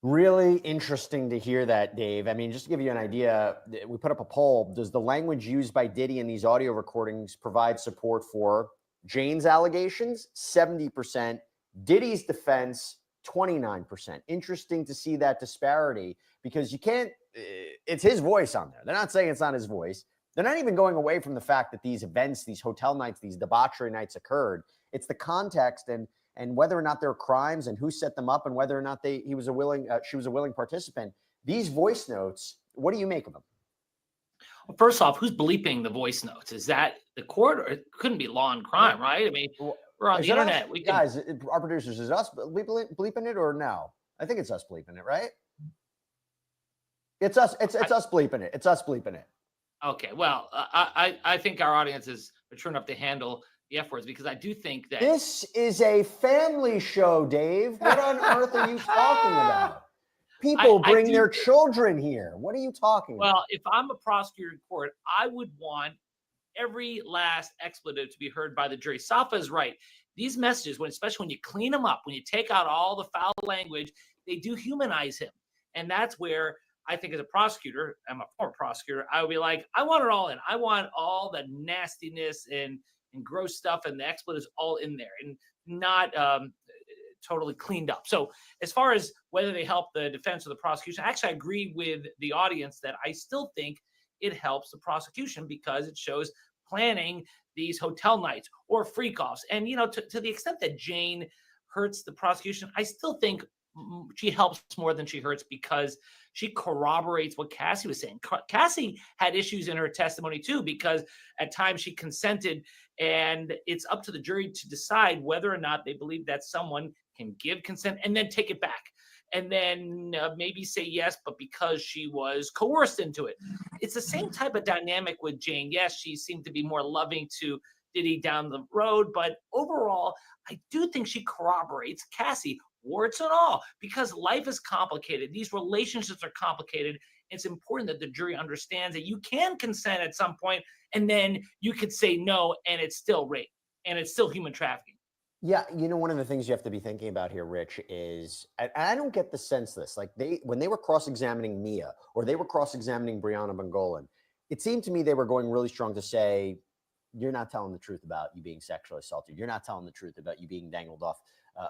Speaker 4: Really interesting to hear that, Dave. I mean, just to give you an idea, we put up a poll. Does the language used by Diddy in these audio recordings provide support for Jane's allegations? 70%. Diddy's defense, 29%. Interesting to see that disparity, because you can't, it's his voice on there. They're not saying it's not his voice. They're not even going away from the fact that these events, these hotel nights, these debauchery nights occurred. It's the context and whether or not they're crimes and who set them up and whether or not she was a willing participant. These voice notes, what do you make of them?
Speaker 8: Well, first off, who's bleeping the voice notes? Is that the court, or it couldn't be law and crime, right? I mean,
Speaker 4: Well,
Speaker 8: we're on
Speaker 4: is
Speaker 8: the
Speaker 4: it us?
Speaker 8: internet. We can.
Speaker 4: Guys, our producers, is us bleeping it or no? I think it's us bleeping it, right? It's us. It's us bleeping it. It's us bleeping it.
Speaker 8: Okay, well, I think our audience is mature enough to handle the F words, because I do think that
Speaker 4: This is a family show, Dave. What on earth are you talking about? People
Speaker 8: I
Speaker 4: bring
Speaker 8: do
Speaker 4: their
Speaker 8: think-
Speaker 4: children here. What are you talking about?
Speaker 8: Well, if I'm a prosecutor in court, I would want every last expletive to be heard by the jury. Safa is right. These messages, especially when you clean them up, when you take out all the foul language, they do humanize him. And that's where I think, as a prosecutor, I'm a former prosecutor, I would be like, I want it all in. I want all the nastiness and gross stuff and the expletives all in there, and not totally cleaned up. So as far as whether they help the defense or the prosecution, actually I agree with the audience that I still think it helps the prosecution, because it shows planning these hotel nights or freak offs. And, to the extent that Jane hurts the prosecution, I still think she helps more than she hurts, because she corroborates what Cassie was saying. Cassie had issues in her testimony too, because at times she consented, and it's up to the jury to decide whether or not they believe that someone can give consent and then take it back, and then maybe say yes, but because she was coerced into it. It's the same type of dynamic with Jane. Yes, she seemed to be more loving to Diddy down the road, but overall, I do think she corroborates Cassie, warts and all, because life is complicated. These relationships are complicated. It's important that the jury understands that you can consent at some point, and then you could say no, and it's still rape, and it's still human trafficking.
Speaker 4: Yeah, one of the things you have to be thinking about here, Rich, is I don't get the sense this, like when they were cross-examining Mia, or they were cross-examining Brianna Bongolan, it seemed to me they were going really strong to say, you're not telling the truth about you being sexually assaulted. You're not telling the truth about you being dangled off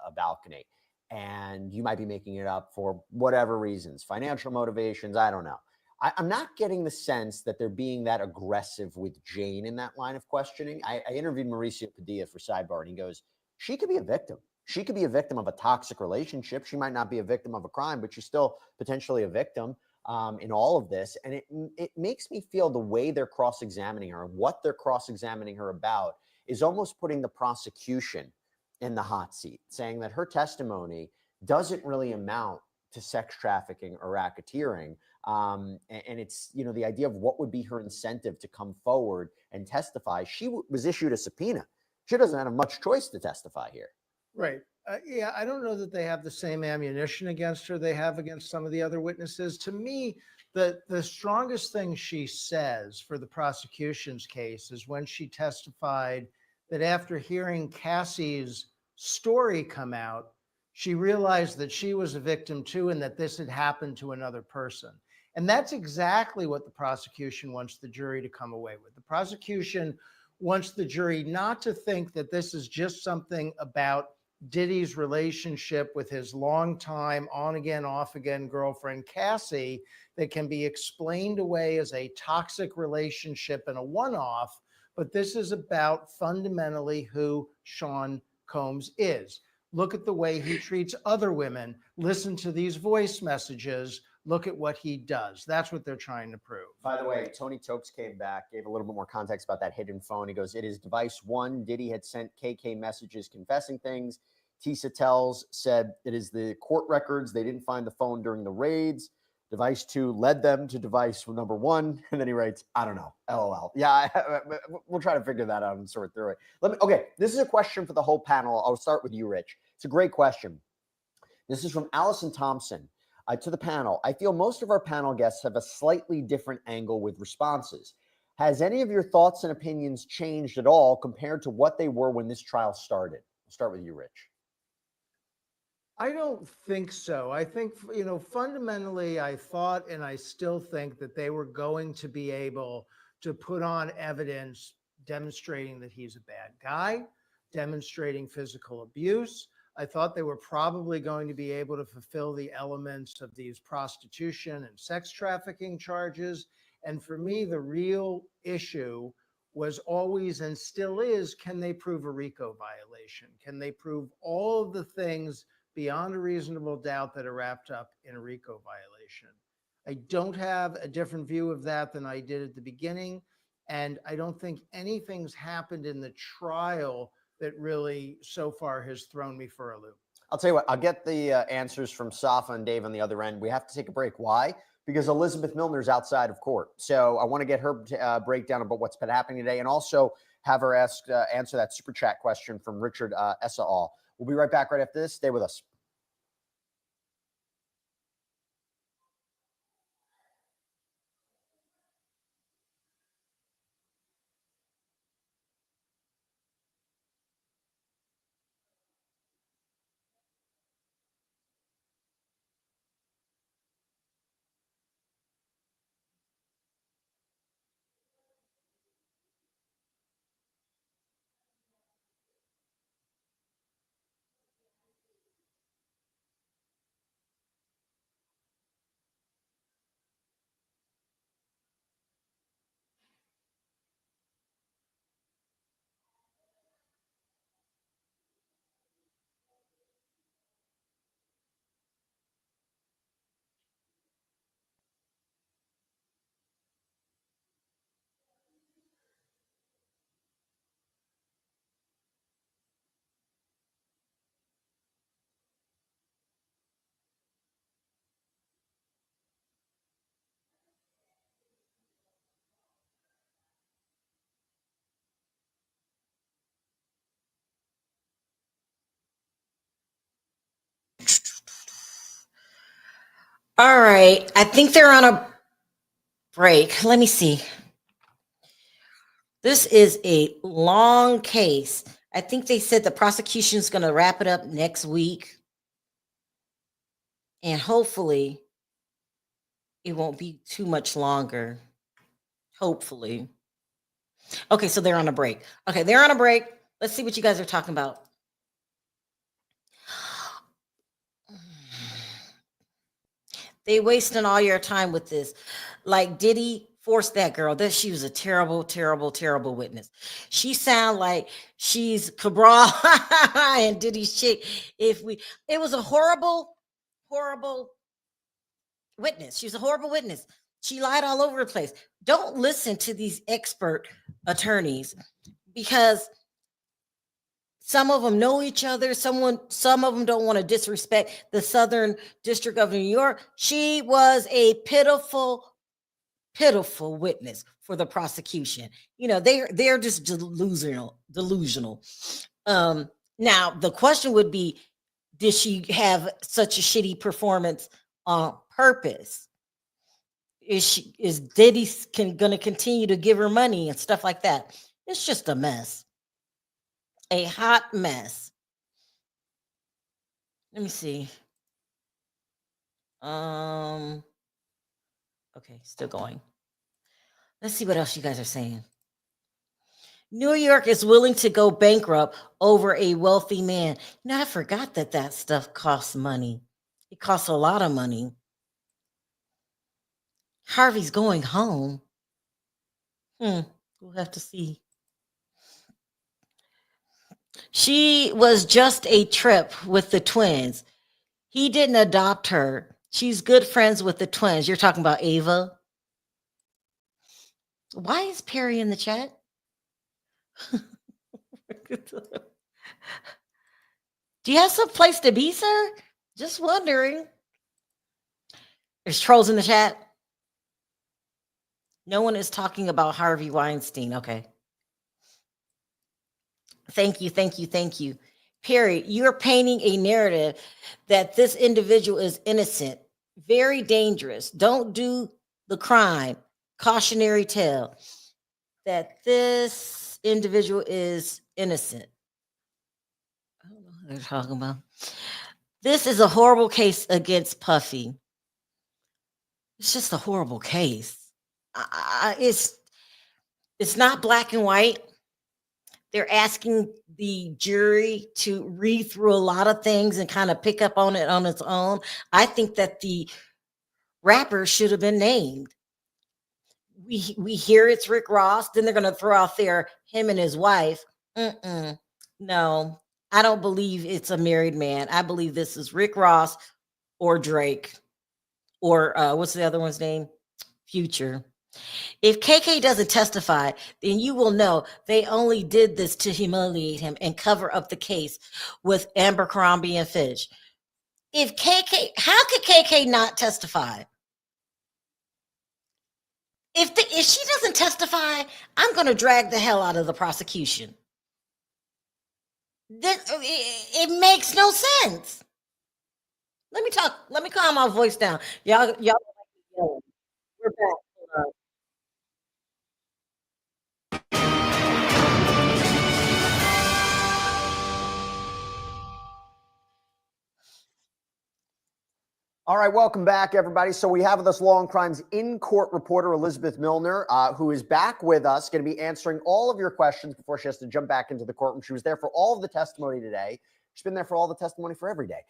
Speaker 4: a balcony. And you might be making it up for whatever reasons, financial motivations, I don't know. I'm not getting the sense that they're being that aggressive with Jane in that line of questioning. I interviewed Mauricio Padilla for Sidebar, and he goes, she could be a victim. She could be a victim of a toxic relationship. She might not be a victim of a crime, but she's still potentially a victim in all of this. And it makes me feel the way they're cross-examining her and what they're cross-examining her about is almost putting the prosecution in the hot seat, saying that her testimony doesn't really amount to sex trafficking or racketeering. And it's, the idea of what would be her incentive to come forward and testify. She was issued a subpoena. She doesn't have much choice to testify here.
Speaker 5: Right. Yeah, I don't know that they have the same ammunition against her they have against some of the other witnesses. To me, the strongest thing she says for the prosecution's case is when she testified that after hearing Cassie's story come out, she realized that she was a victim too, and that this had happened to another person. And that's exactly what the prosecution wants the jury to come away with. The prosecution wants the jury not to think that this is just something about Diddy's relationship with his longtime on again, off again girlfriend, Cassie, that can be explained away as a toxic relationship and a one-off. But this is about fundamentally who Sean Combs is. Look at the way he treats other women. Listen to these voice messages. Look at what he does. That's what they're trying to prove.
Speaker 4: By the way, Tony Tokes came back, gave a little bit more context about that hidden phone. He goes, it is device 1. Diddy had sent KK messages confessing things. Tisa Tells said it is the court records. They didn't find the phone during the raids. Device 2 led them to device number 1. And then he writes, I don't know, LOL. Yeah, we'll try to figure that out and sort through it. Okay, this is a question for the whole panel. I'll start with you, Rich. It's a great question. This is from Allison Thompson. To the panel, I feel most of our panel guests have a slightly different angle with responses. Has any of your thoughts and opinions changed at all compared to what they were when this trial started? I'll start with you, Rich.
Speaker 5: I don't think so. I think, fundamentally, I thought and I still think that they were going to be able to put on evidence demonstrating that he's a bad guy, demonstrating physical abuse. I thought they were probably going to be able to fulfill the elements of these prostitution and sex trafficking charges. And for me, the real issue was always and still is, can they prove a RICO violation? Can they prove all of the things beyond a reasonable doubt that are wrapped up in a RICO violation? I don't have a different view of that than I did at the beginning. And I don't think anything's happened in the trial that really so far has thrown me for a loop.
Speaker 4: I'll tell you what, I'll get the answers from Safa and Dave on the other end. We have to take a break. Why? Because Elizabeth Milner's outside of court. So I want to get her breakdown about what's been happening today, and also have her answer that super chat question from Richard Esau. We'll be right back right after this. Stay with us.
Speaker 2: All right. I think they're on a break. Let me see. This is a long case. I think they said the prosecution's going to wrap it up next week. And hopefully it won't be too much longer. Hopefully. Okay, so they're on a break. Okay, they're on a break. Let's see what you guys are talking about. They wasting all your time with this. Like Diddy forced that girl. That she was a terrible, terrible, terrible witness. She sound like she's Cabral and Diddy's chick. It was a horrible, horrible witness. She was a horrible witness. She lied all over the place. Don't listen to these expert attorneys, because some of them know each other. Some of them don't want to disrespect the Southern District of New York. She was a pitiful, pitiful witness for the prosecution. You know, they're just delusional. Now the question would be, did she have such a shitty performance on purpose? Is Diddy going to continue to give her money and stuff like that? It's just a mess. A hot mess. Let me see. Okay, still going. Let's see what else you guys are saying. New York is willing to go bankrupt over a wealthy man. You know, I forgot that stuff costs money. It costs a lot of money. Harvey's going home. We'll have to see. She was just a trip with the twins. He didn't adopt her. She's good friends with the twins. You're talking about Ava. Why is Perry in the chat? Do you have some place to be, sir? Just wondering. There's trolls in the chat. No one is talking about Harvey Weinstein. Okay. Thank you. Perry, you're painting a narrative that this individual is innocent. Very dangerous. Don't do the crime. Cautionary tale that this individual is innocent. I don't know what they're talking about. This is a horrible case against Puffy. It's just a horrible case. It's not black and white. They're asking the jury to read through a lot of things and kind of pick up on it on its own. I think that the rapper should have been named. We hear it's Rick Ross, then they're going to throw out there him and his wife. No, I don't believe it's a married man. I believe this is Rick Ross or Drake. or what's the other one's name? Future. If KK doesn't testify, then you will know they only did this to humiliate him and cover up the case with Abercrombie and Fitch. If KK, how could KK not testify? If she doesn't testify, I'm going to drag the hell out of the prosecution. It makes no sense. Let me talk. Let me calm my voice down. Y'all. We're back. Hold on.
Speaker 4: All right, welcome back, everybody. So we have with us Law and Crime's in-court reporter, Elizabeth Milner, who is back with us, going to be answering all of your questions before she has to jump back into the courtroom. She was there for all of the testimony today. She's been there for all the testimony for every day.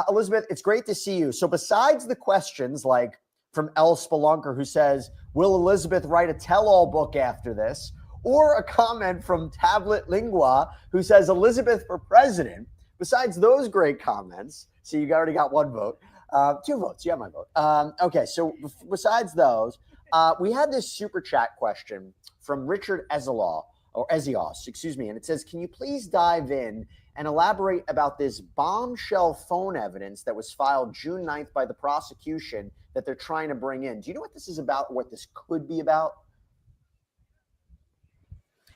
Speaker 4: Elizabeth, it's great to see you. So besides the questions like from El Spelunker, who says, will Elizabeth write a tell-all book after this? Or a comment from Tablet Lingua, who says, Elizabeth for president. Besides those great comments, so you already got one vote. 2 votes. You have my vote. Okay, so besides those, we had this super chat question from Richard Ezios, excuse me, and it says, can you please dive in and elaborate about this bombshell phone evidence that was filed June 9th by the prosecution that they're trying to bring in? Do you know what this is about, what this could be about?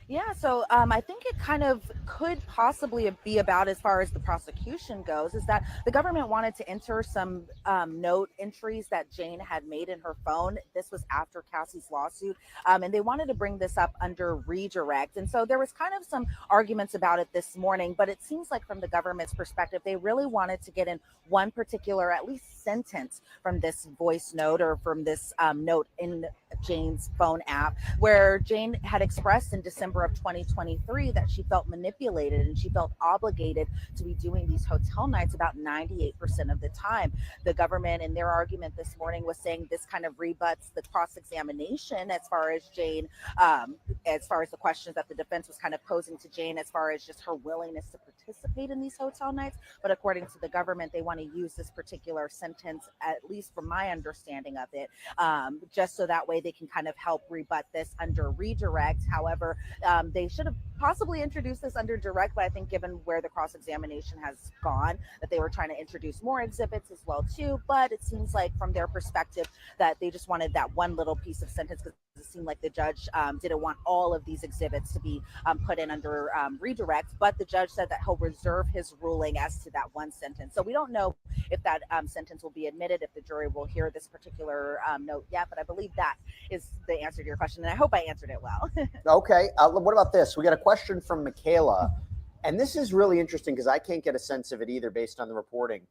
Speaker 9: Yeah, so I think it kind of could possibly be about, as far as the prosecution goes, is that the government wanted to enter some note entries that Jane had made in her phone. This was after Cassie's lawsuit, and they wanted to bring this up under redirect. And so there was kind of some arguments about it this morning, but it seems like from the government's perspective, they really wanted to get in one particular, at least sentence from this voice note or from this note in Jane's phone app, where Jane had expressed in December of 2023 that she felt manipulated and she felt obligated to be doing these hotel nights about 98% of the time. The government, in their argument this morning, was saying this kind of rebuts the cross-examination as far as Jane, as far as the questions that the defense was kind of posing to Jane, as far as just her willingness to participate in these hotel nights. But according to the government, they want to use this particular sentence, at least from my understanding of it, just so that way they can kind of help rebut this under redirect. However, they should have possibly introduced this under direct, but I think given where the cross-examination has gone, that they were trying to introduce more exhibits as well too. But it seems like from their perspective that they just wanted that one little piece of sentence, because it seemed like the judge didn't want all of these exhibits to be put in under redirect. But the judge said that he'll reserve his ruling as to that one sentence. So we don't know if that sentence will be admitted, if the jury will hear this particular note yet. But I believe that is the answer to your question, and I hope I answered it well.
Speaker 4: Okay. What about this? We got a question from Michaela, and this is really interesting because I can't get a sense of it either based on the reporting.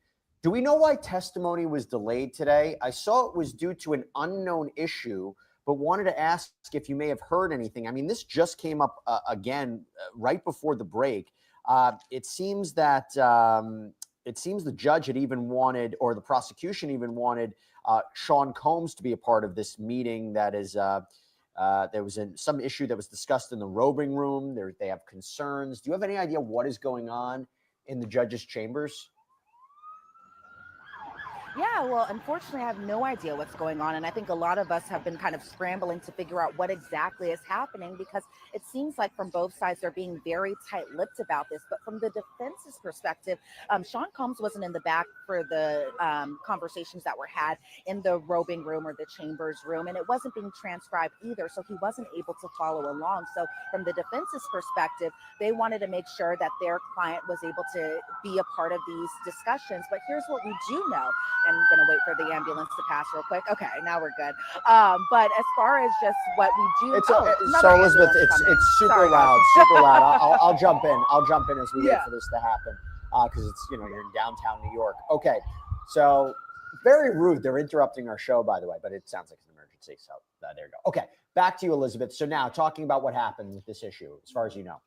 Speaker 4: Do we know why testimony was delayed today? I saw it was due to an unknown issue, but wanted to ask if you may have heard anything. I mean, this just came up again right before the break. It seems that the judge had even wanted, or the prosecution even wanted, Sean Combs to be a part of this meeting. That is, there was some issue that was discussed in the roving room. They have concerns. Do you have any idea what is going on in the judge's chambers?
Speaker 9: Yeah, well, unfortunately, I have no idea what's going on. And I think a lot of us have been kind of scrambling to figure out what exactly is happening, because it seems like from both sides, they're being very tight-lipped about this. But from the defense's perspective, Sean Combs wasn't in the back for the conversations that were had in the roving room or the chambers room, and it wasn't being transcribed either. So he wasn't able to follow along. So from the defense's perspective, they wanted to make sure that their client was able to be a part of these discussions. But here's what we do know. I'm going to wait for the ambulance to pass real quick. Okay, now we're good. But as far as just what we do,
Speaker 4: so Elizabeth, it's super loud, super loud. I'll jump in. I'll jump in as we wait for this to happen, because it's, you're in downtown New York. Okay, so very rude. They're interrupting our show, by the way, but it sounds like an emergency. So there you go. Okay, back to you, Elizabeth. So now talking about what happened with this issue, as far as you know.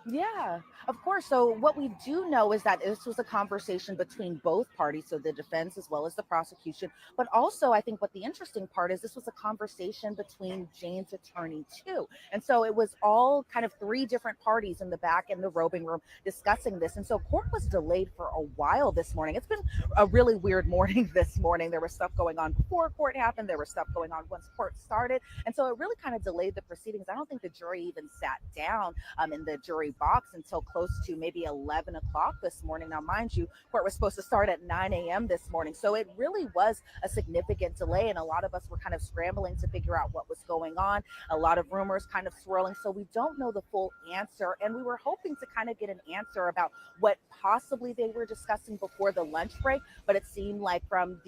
Speaker 9: Yeah, of course. So what we do know is that this was a conversation between both parties, so the defense as well as the prosecution. But also, I think what the interesting part is this was a conversation between Jane's attorney too. And so it was all kind of three different parties in the back in the robing room discussing this. And so court was delayed for a while this morning. It's been a really weird morning this morning. There was stuff going on before court happened. There was stuff going on once court started. And so it really kind of delayed the proceedings. I don't think the jury even sat down in the jury box until close to maybe 11 o'clock this morning. Now, mind you, court was supposed to start at 9 a.m. this morning. So it really was a significant delay. And a lot of us were kind of scrambling to figure out what was going on. A lot of rumors kind of swirling. So we don't know the full answer. And we were hoping to kind of get an answer about what possibly they were discussing before the lunch break. But it seemed like from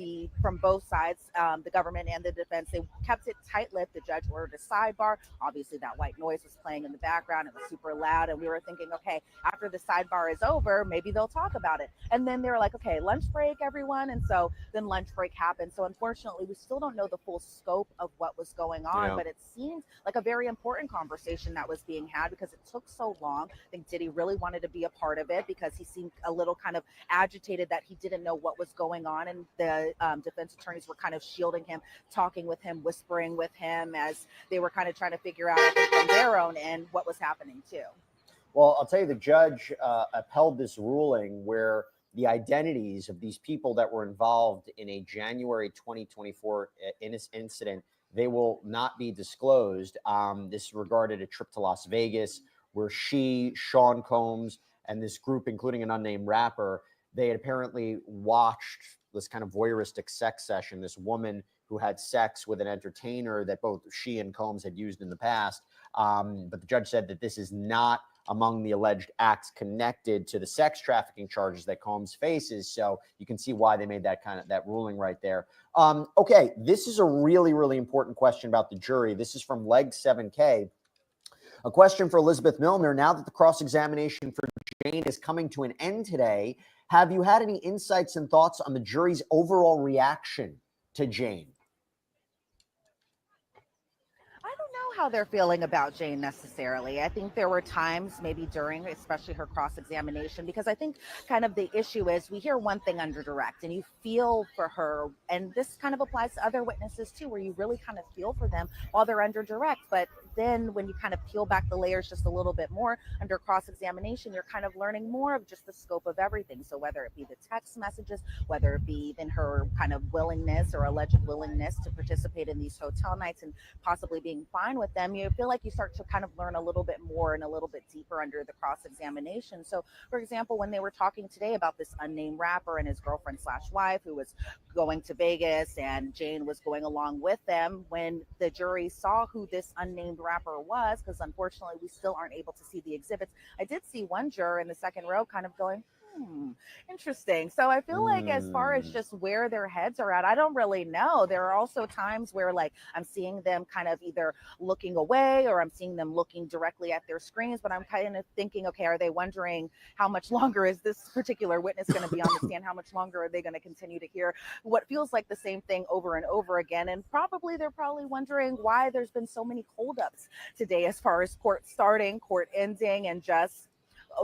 Speaker 9: both sides, the government and the defense, they kept it tight-lipped. The judge ordered a sidebar. Obviously, that white noise was playing in the background. It was super loud. And we were thinking, okay, after the sidebar is over, maybe they'll talk about it. And then they were like, okay, lunch break, everyone. And so then lunch break happened. So unfortunately, we still don't know the full scope of what was going on, but it seemed like a very important conversation that was being had because it took so long. I think Diddy really wanted to be a part of it because he seemed a little kind of agitated that he didn't know what was going on. And the defense attorneys were kind of shielding him, talking with him, whispering with him as they were kind of trying to figure out from their own end what was happening too.
Speaker 4: Well, I'll tell you, the judge upheld this ruling where the identities of these people that were involved in a January 2024 incident, they will not be disclosed. This regarded a trip to Las Vegas where Sean Combs, and this group, including an unnamed rapper, they had apparently watched this kind of voyeuristic sex session, this woman who had sex with an entertainer that both she and Combs had used in the past. But the judge said that this is not among the alleged acts connected to the sex trafficking charges that Combs faces. So you can see why they made that ruling right there. Okay, this is a really, really important question about the jury. This is from Leg 7K. A question for Elizabeth Milner. Now that the cross-examination for Jane is coming to an end today, have you had any insights and thoughts on the jury's overall reaction to Jane?
Speaker 9: I don't know how they're feeling about Jane necessarily. I think there were times maybe during, especially her cross-examination, because I think kind of the issue is we hear one thing under direct and you feel for her. And this kind of applies to other witnesses too, where you really kind of feel for them while they're under direct. But then when you kind of peel back the layers just a little bit more under cross-examination, you're kind of learning more of just the scope of everything. So whether it be the text messages, whether it be even her kind of willingness or alleged willingness to participate in these hotel nights and possibly being fine with them, you feel like you start to kind of learn a little bit more and a little bit deeper under the cross-examination. So for example, when they were talking today about this unnamed rapper and his girlfriend / wife who was going to Vegas and Jane was going along with them, when the jury saw who this unnamed rapper was, because unfortunately we still aren't able to see the exhibits, I did see one juror in the second row kind of going, interesting. So I feel like as far as just where their heads are at, I don't really know. There are also times where like I'm seeing them kind of either looking away or I'm seeing them looking directly at their screens, but I'm kind of thinking, okay, are they wondering how much longer is this particular witness going to be on the stand? How much longer are they going to continue to hear what feels like the same thing over and over again? And they're probably wondering why there's been so many holdups today as far as court starting, court ending, and just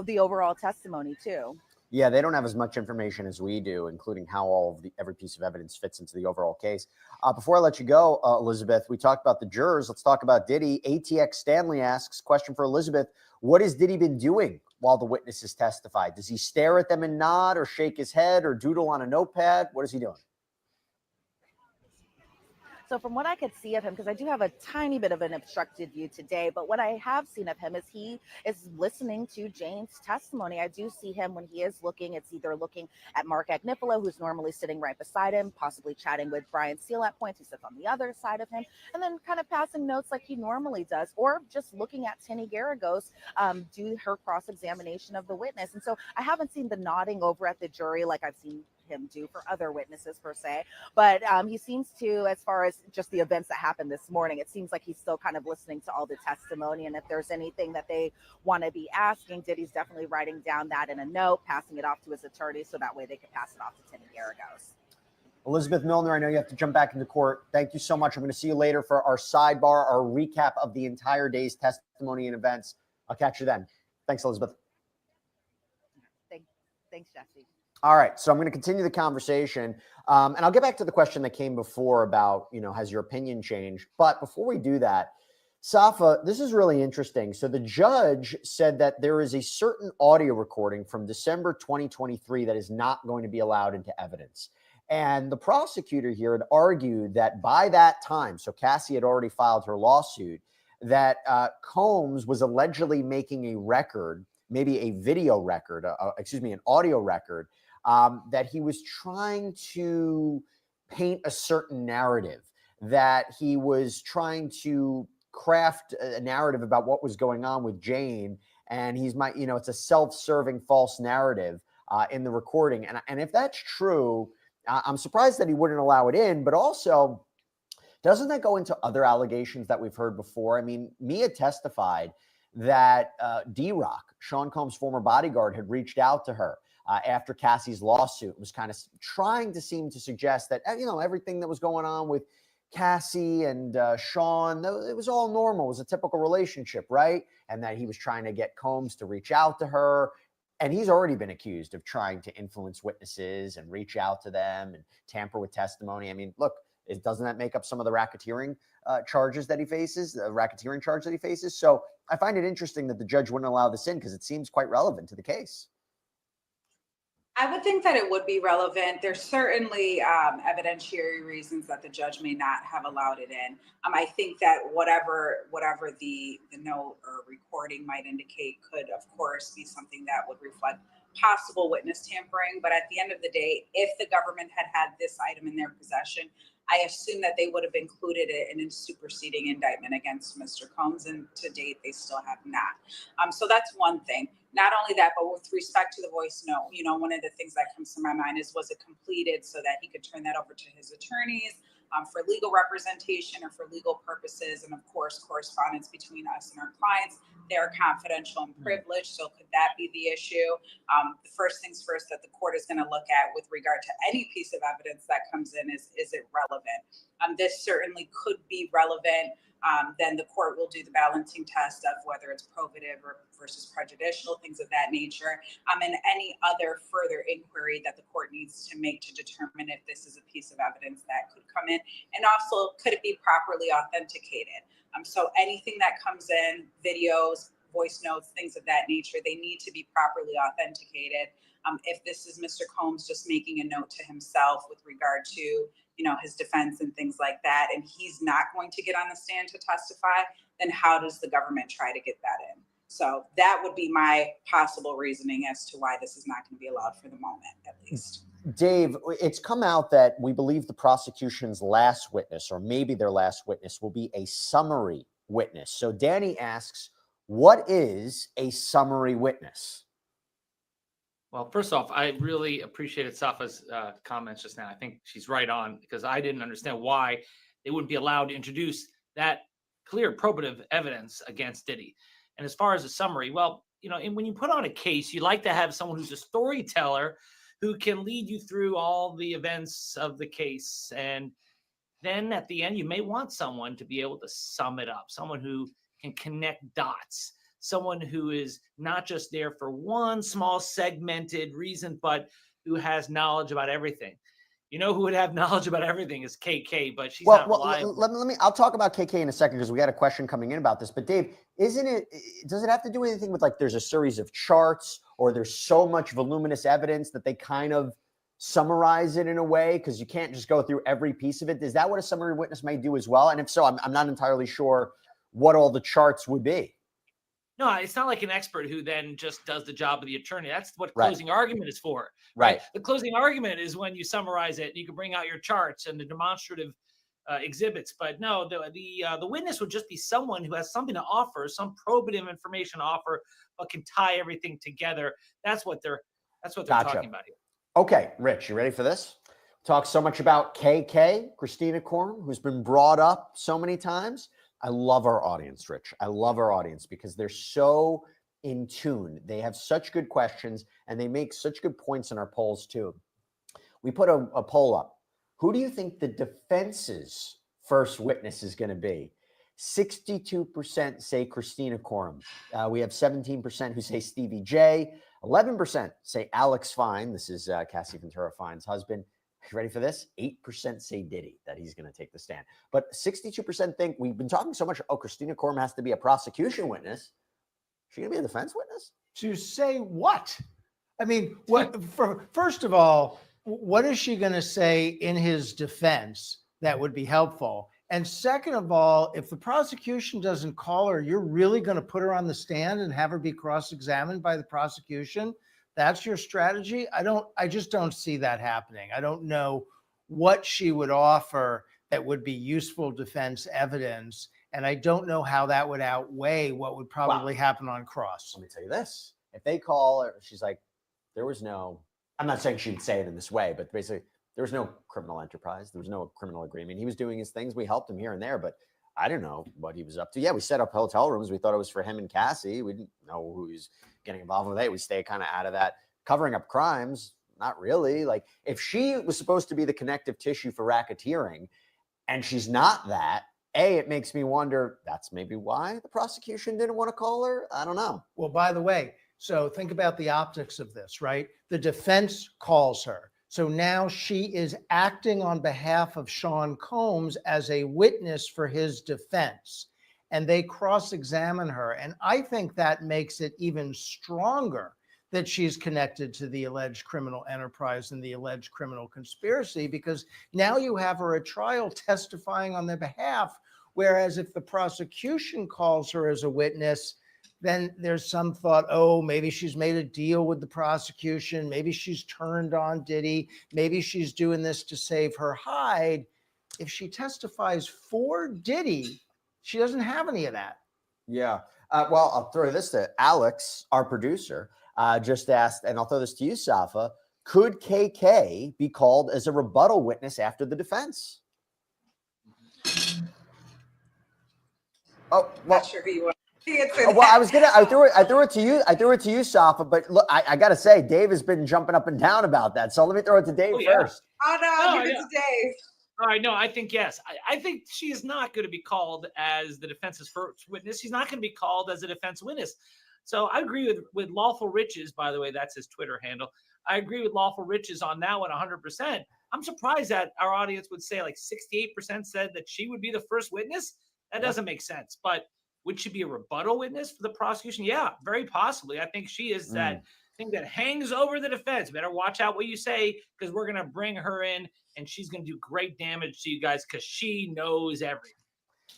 Speaker 9: the overall testimony too.
Speaker 4: Yeah, they don't have as much information as we do, including how every piece of evidence fits into the overall case. Before I let you go, Elizabeth, we talked about the jurors. Let's talk about Diddy. ATX Stanley asks, question for Elizabeth, what has Diddy been doing while the witnesses testified? Does he stare at them and nod or shake his head or doodle on a notepad? What is he doing?
Speaker 9: So from what I could see of him, because I do have a tiny bit of an obstructed view today, but what I have seen of him is he is listening to Jane's testimony. I do see him when he is looking, it's either looking at Mark Agnifilo, who's normally sitting right beside him, possibly chatting with Brian Steele at points, who sits on the other side of him, and then kind of passing notes like he normally does, or just looking at Tinny Garagos do her cross-examination of the witness. And so I haven't seen the nodding over at the jury like I've seen him do for other witnesses per se, but he seems to, as far as just the events that happened this morning, it seems like he's still kind of listening to all the testimony, and if there's anything that they want to be asking, Diddy's definitely writing down that in a note, passing it off to his attorney so that way they can pass it off to Tinny Garagos.
Speaker 4: Elizabeth Milner, I know you have to jump back into court. Thank you so much. I'm going to see you later for our sidebar, our recap of the entire day's testimony and events. I'll catch you then. Thanks, Elizabeth.
Speaker 9: Thanks, Jesse.
Speaker 4: All right, so I'm going to continue the conversation, and I'll get back to the question that came before about, has your opinion changed? But before we do that, Safa, this is really interesting. So the judge said that there is a certain audio recording from December 2023 that is not going to be allowed into evidence. And the prosecutor here had argued that by that time, so Cassie had already filed her lawsuit, that Combs was allegedly making a record, maybe a video record, an audio record, that he was trying to paint a certain narrative, that he was trying to craft a narrative about what was going on with Jane. And it's a self-serving false narrative in the recording. And if that's true, I'm surprised that he wouldn't allow it in, but also, doesn't that go into other allegations that we've heard before? I mean, Mia testified that D-Rock, Sean Combs' former bodyguard, had reached out to her after Cassie's lawsuit, was kind of trying to seem to suggest that, everything that was going on with Cassie and Sean, it was all normal. It was a typical relationship, right? And that he was trying to get Combs to reach out to her. And he's already been accused of trying to influence witnesses and reach out to them and tamper with testimony. I mean, look, doesn't that make up some of the racketeering charges that he faces, the racketeering charge that he faces? So I find it interesting that the judge wouldn't allow this in because it seems quite relevant to the case.
Speaker 7: I would think that it would be relevant. There's certainly evidentiary reasons that the judge may not have allowed it in. I think that whatever the note or recording might indicate could, of course, be something that would reflect possible witness tampering. But at the end of the day, if the government had this item in their possession, I assume that they would have included it in a superseding indictment against Mr. Combs, and to date, they still have not. So that's one thing. Not only that, but with respect to the voice note, one of the things that comes to my mind is, was it completed so that he could turn that over to his attorneys for legal representation or for legal purposes? And of course, correspondence between us and our clients, they are confidential and privileged. So could that be the issue? The first things first that the court is going to look at with regard to any piece of evidence that comes in is it relevant? This certainly could be relevant. Then the court will do the balancing test of whether it's probative or versus prejudicial, things of that nature, and any other further inquiry that the court needs to make to determine if this is a piece of evidence that could come in, and also could it be properly authenticated. So anything that comes in, videos, voice notes, things of that nature, they need to be properly authenticated. If this is Mr. Combs just making a note to himself with regard to his defense and things like that, and he's not going to get on the stand to testify, then how does the government try to get that in? So that would be my possible reasoning as to why this is not going to be allowed for the moment, at least.
Speaker 4: Dave, it's come out that we believe the prosecution's last witness, or maybe their last witness, will be a summary witness. So Danny asks, what is a summary witness?
Speaker 8: Well, first off, I really appreciated Safa's comments just now. I think she's right on, because I didn't understand why they wouldn't be allowed to introduce that clear probative evidence against Diddy. And as far as a summary, well, and when you put on a case, you like to have someone who's a storyteller who can lead you through all the events of the case. And then at the end, you may want someone to be able to sum it up, someone who can connect dots, someone who is not just there for one small segmented reason, but who has knowledge about everything. Who would have knowledge about everything is KK, but she's not reliable.
Speaker 4: I'll talk about KK in a second, because we got a question coming in about this. But Dave, does it have to do anything with, like, there's a series of charts, or there's so much voluminous evidence that they kind of summarize it in a way, because you can't just go through every piece of it? Is that what a summary witness may do as well? And if so, I'm not entirely sure what all the charts would be.
Speaker 8: No, it's not like an expert who then just does the job of the attorney. That's what closing argument is for. Right. The closing argument is when you summarize it, you can bring out your charts and the demonstrative exhibits. But no, the witness would just be someone who has something to offer, some probative information to offer, but can tie everything together. That's what they're talking about here.
Speaker 4: Okay, Rich, you ready for this? Talk so much about KK, Christina Korn, who's been brought up so many times. I love our audience, Rich. I love our audience because they're so in tune. They have such good questions, and they make such good points in our polls too. We put a poll up. Who do you think the defense's first witness is going to be? 62% say Christina Coram. We have 17% who say Stevie J. 11% say Alex Fine. This is Cassie Ventura Fine's husband. You ready for this? 8% say Diddy, that he's going to take the stand. But 62% think, we've been talking so much, oh, Christina Coram has to be a prosecution witness. Is she going to be a defense witness?
Speaker 5: To say what? I mean, first of all, what is she going to say in his defense that would be helpful? And second of all, if the prosecution doesn't call her, you're really going to put her on the stand and have her be cross-examined by the prosecution? That's your strategy? I just don't see that happening. I don't know what she would offer that would be useful defense evidence. And I don't know how that would outweigh what would probably happen on cross.
Speaker 4: Let me tell you this. If they call her, she's like, there was no, I'm not saying she would say it in this way, but basically there was no criminal enterprise. There was no criminal agreement. He was doing his things. We helped him here and there, but I didn't know what he was up to. Yeah, we set up hotel rooms. We thought it was for him and Cassie. We didn't know who he was getting involved with it. We stay kind of out of that. Covering up crimes, not really. Like, if she was supposed to be the connective tissue for racketeering and she's not that, it makes me wonder, that's maybe why the prosecution didn't want to call her. I don't know.
Speaker 5: Well, by the way, so think about the optics of this, right? The defense calls her. So now she is acting on behalf of Sean Combs as a witness for his defense. And they cross-examine her. And I think that makes it even stronger that she's connected to the alleged criminal enterprise and the alleged criminal conspiracy, because now you have her at trial testifying on their behalf. Whereas if the prosecution calls her as a witness, then there's some thought, oh, maybe she's made a deal with the prosecution. Maybe she's turned on Diddy. Maybe she's doing this to save her hide. If she testifies for Diddy, she doesn't have any of that.
Speaker 4: Yeah. Well, I'll throw this to Alex, our producer, just asked, and I'll throw this to you, Safa. Could KK be called as a rebuttal witness after the defense? Oh, well,
Speaker 7: Not sure who you want.
Speaker 4: well, I threw it to you, Safa. But look, I got to say, Dave has been jumping up and down about that. So let me throw it to Dave first.
Speaker 7: Oh no, give it to Dave.
Speaker 8: All right, no, I think yes. I think she is not going to be called as the defense's first witness. She's not going to be called as a defense witness. So I agree with Lawful Riches, by the way, that's his Twitter handle. I agree with Lawful Riches on that one 100%. I'm surprised that our audience would say like 68% said that she would be the first witness. That doesn't make sense. But would she be a rebuttal witness for the prosecution? Yeah, very possibly. I think she is that thing that hangs over the defense. Better watch out what you say, because we're going to bring her in and she's going to do great damage to you guys because she knows everything.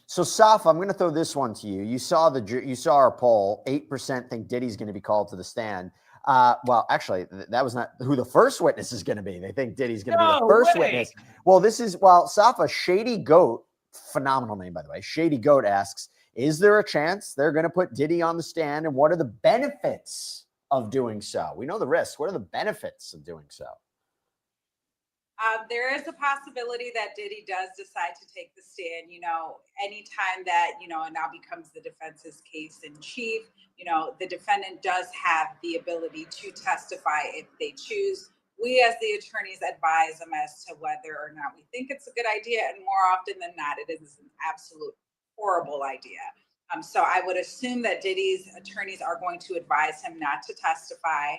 Speaker 4: So, Safa, I'm going to throw this one to you. You saw our poll. 8% think Diddy's going to be called to the stand. Well, actually, that was not who the first witness is going to be. They think Diddy's going to be the first witness. Well, Safa, Shady Goat, phenomenal name, by the way. Shady Goat asks, is there a chance they're going to put Diddy on the stand? And what are the benefits of doing so? We know the risks. What are the benefits of doing so?
Speaker 7: There is a possibility that Diddy does decide to take the stand. Anytime that, it now becomes the defense's case in chief, the defendant does have the ability to testify if they choose. We as the attorneys advise them as to whether or not we think it's a good idea. And more often than not, it is an absolute horrible idea. So I would assume that Diddy's attorneys are going to advise him not to testify.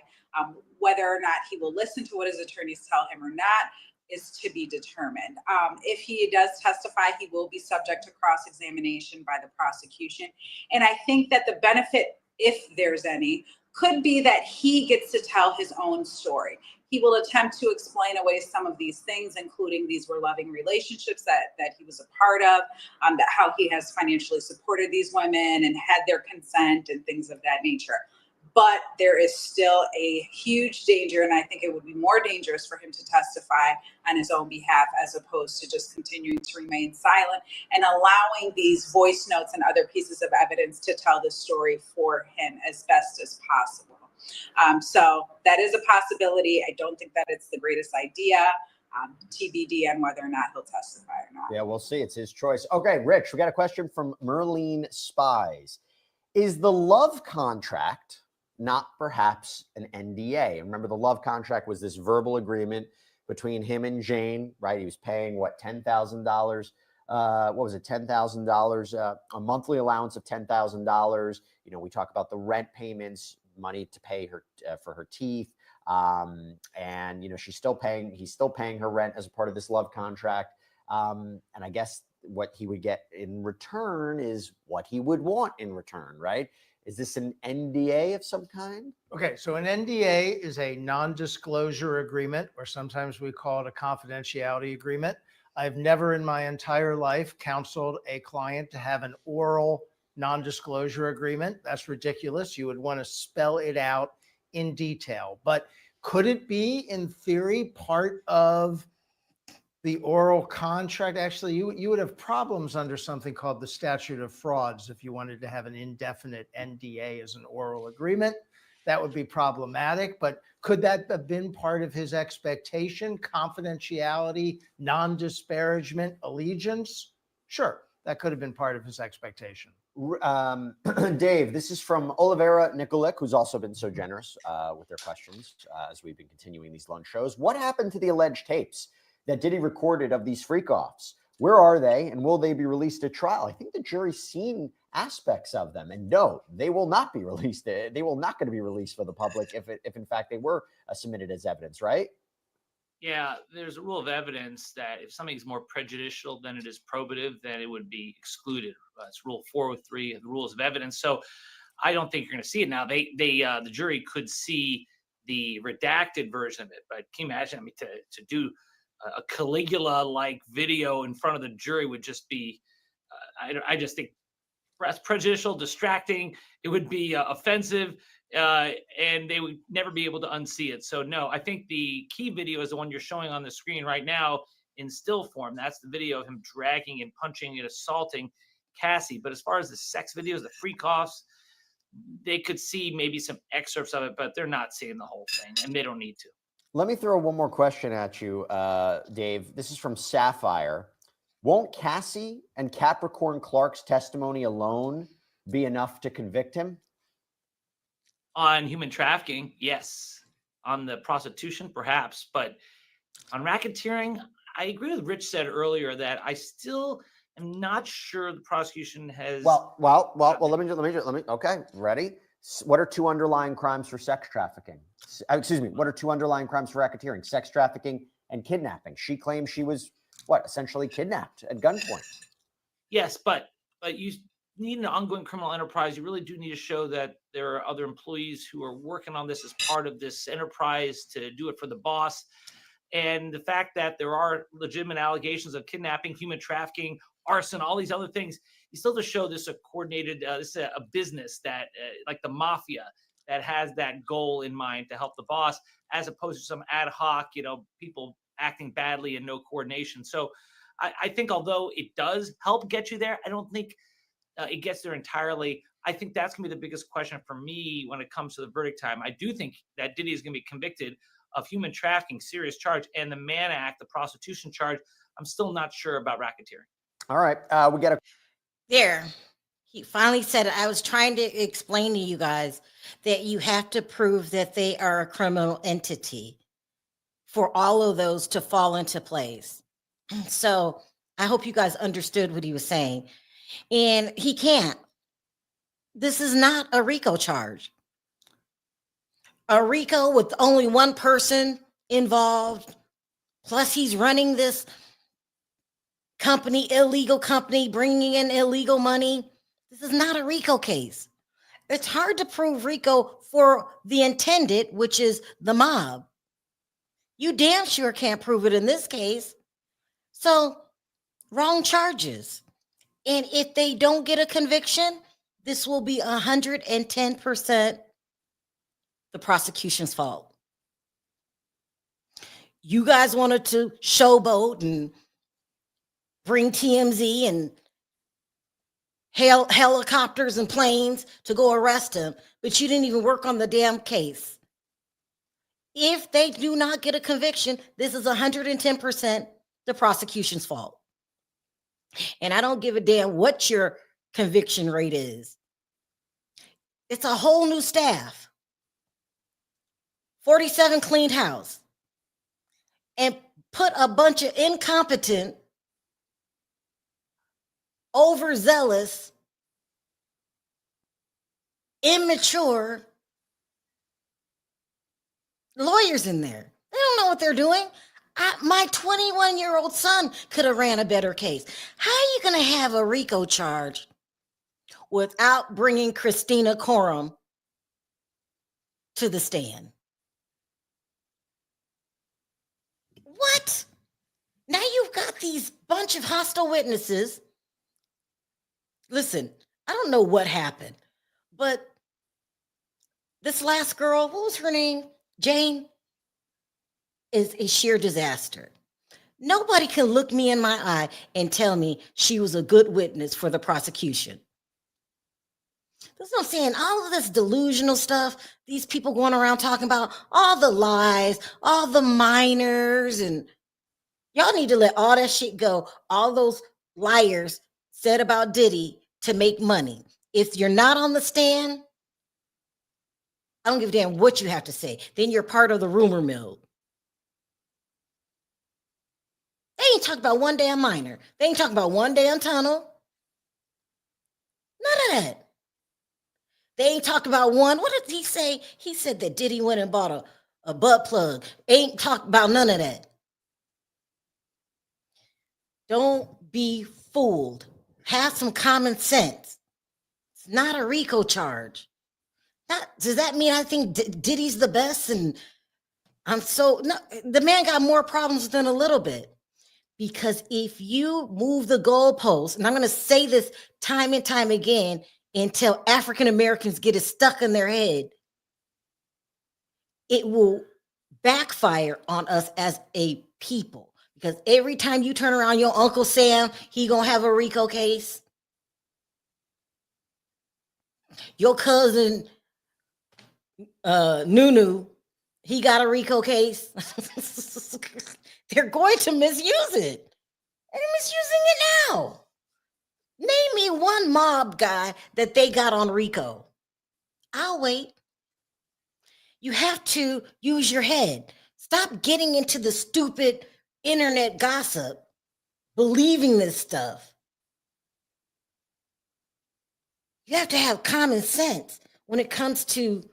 Speaker 7: Whether or not he will listen to what his attorneys tell him or not is to be determined. If he does testify, he will be subject to cross-examination by the prosecution. And I think that the benefit, if there's any, could be that he gets to tell his own story. He will attempt to explain away some of these things, including these were loving relationships that he was a part of, that how he has financially supported these women and had their consent and things of that nature. But there is still a huge danger, and I think it would be more dangerous for him to testify on his own behalf as opposed to just continuing to remain silent and allowing these voice notes and other pieces of evidence to tell the story for him as best as possible. So that is a possibility. I don't think that it's the greatest idea. TBD on whether or not he'll testify or not.
Speaker 4: Yeah, we'll see. It's his choice. Okay, Rich, we got a question from Merlene Spies. Is the love contract not perhaps an NDA? Remember, the love contract was this verbal agreement between him and Jane, right? He was paying, $10,000 what was it, $10,000, a monthly allowance of $10,000. You know, we talk about the rent payments, money to pay her for her teeth. And, you know, he's still paying her rent as a part of this love contract. And I guess what he would get in return is what he would want in return, right? Is this an NDA of some kind?
Speaker 5: Okay, so an NDA is a non-disclosure agreement, or sometimes we call it a confidentiality agreement. I've never in my entire life counseled a client to have an oral non-disclosure agreement. That's ridiculous. You would want to spell it out in detail. But could it be, in theory, part of the oral contract? Actually, you would have problems under something called the statute of frauds if you wanted to have an indefinite NDA as an oral agreement. That would be problematic. But could that have been part of his expectation? Confidentiality, non-disparagement, allegiance? Sure, that could have been part of his expectation.
Speaker 4: Dave, this is from Olivera Nikolic, who's also been so generous with their questions as we've been continuing these lunch shows. What happened to the alleged tapes that Diddy recorded of these freak-offs? Where are they, and will they be released at trial? I think the jury's seen aspects of them, and no, they will not be released. They will not going to be released for the public if in fact they were submitted as evidence, right?
Speaker 8: Yeah, there's a rule of evidence that if something's more prejudicial than it is probative, then it would be excluded. It's Rule 403 of the rules of evidence. So I don't think you're going to see it now. The jury could see the redacted version of it, but can you imagine? I mean, to do a Caligula-like video in front of the jury would just be, I just think that's prejudicial, distracting. It would be offensive, and they would never be able to unsee it. So no, I think the key video is the one you're showing on the screen right now in still form. That's the video of him dragging and punching and assaulting Cassie. But as far as the sex videos, the freak-offs, they could see maybe some excerpts of it, but they're not seeing the whole thing, and they don't need to.
Speaker 4: Let me throw one more question at you, Dave. This is from Sapphire. Won't Cassie and Capricorn Clark's testimony alone be enough to convict him?
Speaker 8: On human trafficking, yes. On the prostitution, perhaps. But on racketeering, I agree with Rich said earlier that I still am not sure the prosecution has.
Speaker 4: Well. Let me. Okay, ready? What are two underlying crimes for sex trafficking? Excuse me. What are two underlying crimes for racketeering? Sex trafficking and kidnapping. She claims she was essentially kidnapped at gunpoint.
Speaker 8: Yes, but you need an ongoing criminal enterprise. You really do need to show that there are other employees who are working on this as part of this enterprise to do it for the boss. And the fact that there are legitimate allegations of kidnapping, human trafficking, arson, all these other things, you still have to show this a coordinated, this is a business that, like the mafia, that has that goal in mind to help the boss, as opposed to some ad hoc, people acting badly and no coordination. So I think although it does help get you there, I don't think it gets there entirely. I think that's going to be the biggest question for me when it comes to the verdict time. I do think that Diddy is going to be convicted of human trafficking, serious charge, and the Mann Act, the prostitution charge. I'm still not sure about racketeering.
Speaker 4: All right. We got a.
Speaker 2: There. He finally said it. I was trying to explain to you guys that you have to prove that they are a criminal entity for all of those to fall into place. So I hope you guys understood what he was saying. And he can't. This is not a RICO charge. A RICO with only one person involved, plus he's running this company, illegal company, bringing in illegal money. This is not a RICO case. It's hard to prove RICO for the intended, which is the mob. You damn sure can't prove it in this case. So, wrong charges. And if they don't get a conviction, this will be 110% the prosecution's fault. You guys wanted to showboat and bring TMZ and helicopters and planes to go arrest him, but you didn't even work on the damn case. If they do not get a conviction, this is 110% the prosecution's fault. And I don't give a damn what your conviction rate is. It's a whole new staff. 47 cleaned house. And put a bunch of incompetent overzealous, immature lawyers in there. They don't know what they're doing. My 21-year-old son could have ran a better case. How are you going to have a RICO charge without bringing Christina Coram to the stand? What? Now you've got these bunch of hostile witnesses. Listen, I don't know what happened, but this last girl, what was her name? Jane, is a sheer disaster. Nobody can look me in my eye and tell me she was a good witness for the prosecution. That's what I'm saying. All of this delusional stuff, these people going around talking about all the lies, all the minors, and y'all need to let all that shit go. All those liars said about Diddy to make money. If you're not on the stand, I don't give a damn what you have to say. Then you're part of the rumor mill. They ain't talking about one damn minor. They ain't talking about one damn tunnel. None of that. They ain't talking about one. What did he say? He said that Diddy went and bought a butt plug. Ain't talking about none of that. Don't be fooled. Have some common sense. It's not a RICO charge. Does that mean I think Diddy's the best? And I'm so, no, the man got more problems than a little bit. Because if you move the goalposts, and I'm going to say this time and time again until African Americans get it stuck in their head, it will backfire on us as a people. Because every time you turn around your Uncle Sam, he going to have a RICO case. Your cousin Nunu, he got a RICO case. They're going to misuse it. And they're misusing it now. Name me one mob guy that they got on RICO. I'll wait. You have to use your head. Stop getting into the stupid internet gossip, believing this stuff. You have to have common sense when it comes to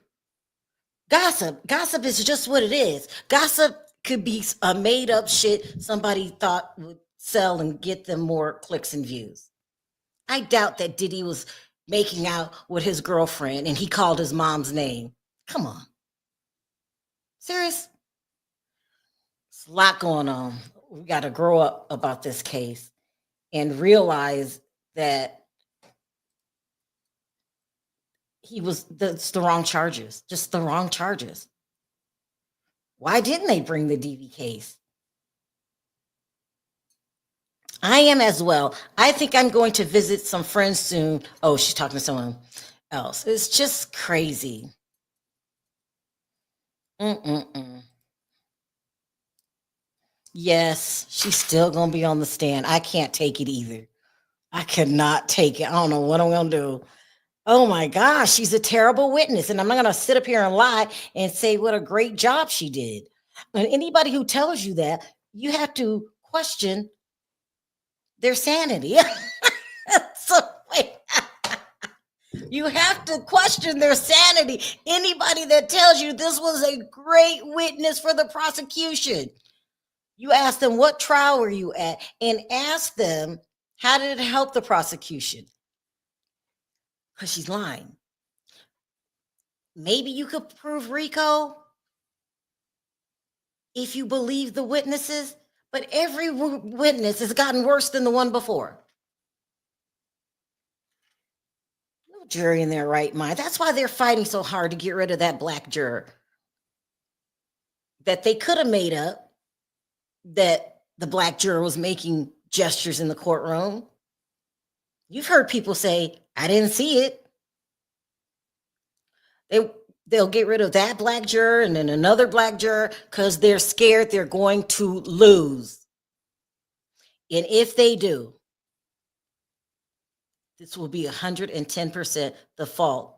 Speaker 2: gossip. Gossip is just what it is. Gossip could be a made up shit somebody thought would sell and get them more clicks and views. I doubt that Diddy was making out with his girlfriend and he called his mom's name. Come on. Serious? There's a lot going on. We got to grow up about this case and realize that it's the wrong charges, just the wrong charges. Why didn't they bring the DV case? I am as well. I think I'm going to visit some friends soon. Oh, she's talking to someone else. It's just crazy. Yes, she's still going to be on the stand. I can't take it either. I cannot take it. I don't know what I'm going to do. Oh my gosh, she's a terrible witness. And I'm not going to sit up here and lie and say what a great job she did. And anybody who tells you that, you have to question their sanity. So wait. You have to question their sanity. Anybody that tells you this was a great witness for the prosecution, you ask them, what trial were you at? And ask them, how did it help the prosecution? Because she's lying. Maybe you could prove RICO if you believe the witnesses, but every witness has gotten worse than the one before. No jury in their right mind. That's why they're fighting so hard to get rid of that black juror that they could have made up that the black juror was making gestures in the courtroom. You've heard people say, I didn't see it. They'll get rid of that black juror and then another black juror because they're scared they're going to lose. And if they do, this will be 110% the fault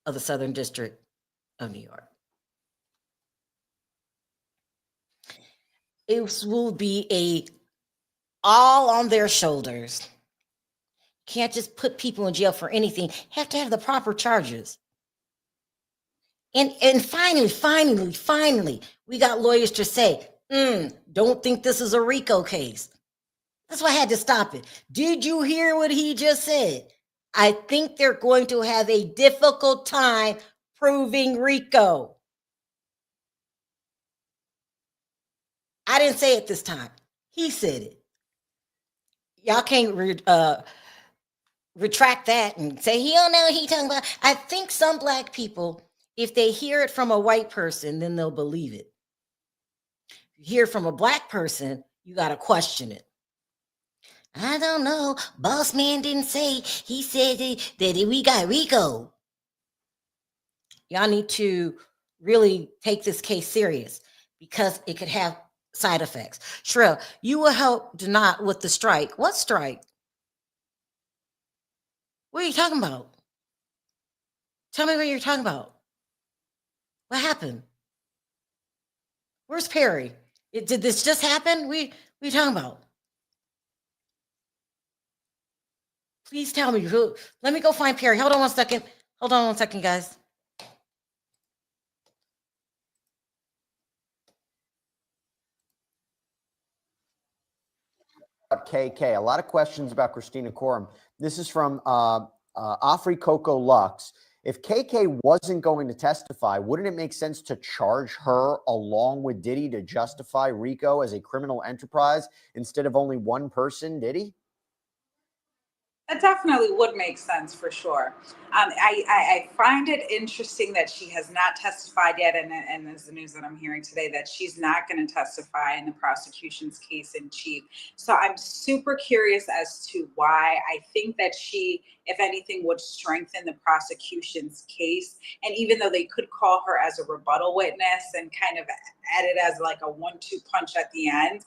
Speaker 2: of the Southern District of New York. It will be all on their shoulders. Can't just put people in jail for anything. Have to have the proper charges. And finally, we got lawyers to say, don't think this is a RICO case. That's why I had to stop it. Did you hear what he just said? I think they're going to have a difficult time proving RICO. I didn't say it this time. He said it. Y'all can't retract that and say he don't know what he talking about. I think some black people, if they hear it from a white person, then they'll believe it. If you hear it from a black person, you got to question it. I don't know. Boss man didn't say. He said that we got RICO. Y'all need to really take this case serious because it could have side effects. Sharrell, you will help not with the strike. What strike? What are you talking about? Tell me what you're talking about. What happened? Where's Perry? Did this just happen? What are you talking about? Please tell me. Let me go find Perry. Hold on one second. Hold on one second, guys.
Speaker 4: KK. A lot of questions about Christina Coram. This is from Afri Coco Lux. If KK wasn't going to testify, wouldn't it make sense to charge her along with Diddy to justify RICO as a criminal enterprise instead of only one person, Diddy?
Speaker 7: That definitely would make sense for sure. I find it interesting that she has not testified yet, and there's the news that I'm hearing today that she's not going to testify in the prosecution's case in chief. So I'm super curious as to why. I think that she, if anything, would strengthen the prosecution's case. And even though they could call her as a rebuttal witness and kind of add it as like a 1-2 punch at the end,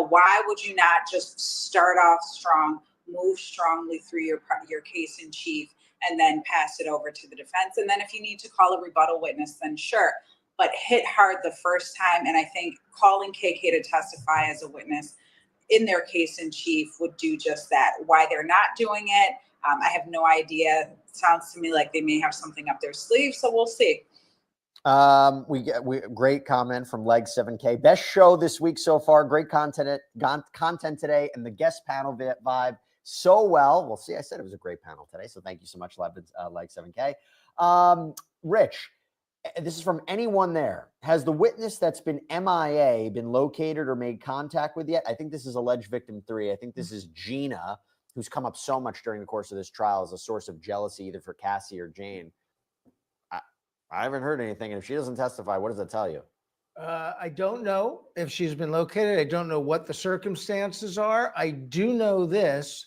Speaker 7: why would you not just start off strong, move strongly through your case in chief, and then pass it over to the defense? And then if you need to call a rebuttal witness, then sure, but hit hard the first time. And I think calling KK to testify as a witness in their case in chief would do just that. Why they're not doing it, I have no idea. It sounds to me like they may have something up their sleeve, so we'll see.
Speaker 4: Great comment from Leg 7K. Best show this week so far. Great content today, and the guest panel vibe so well. We'll see. I said it was a great panel today, so thank you so much, Leg 7K. Rich, this is from anyone there. Has the witness that's been MIA been located or made contact with yet? I think this is alleged victim 3. I think this is Gina, who's come up so much during the course of this trial as a source of jealousy, either for Cassie or Jane. I haven't heard anything. And if she doesn't testify, what does that tell you?
Speaker 5: I don't know if she's been located. I don't know what the circumstances are. I do know this: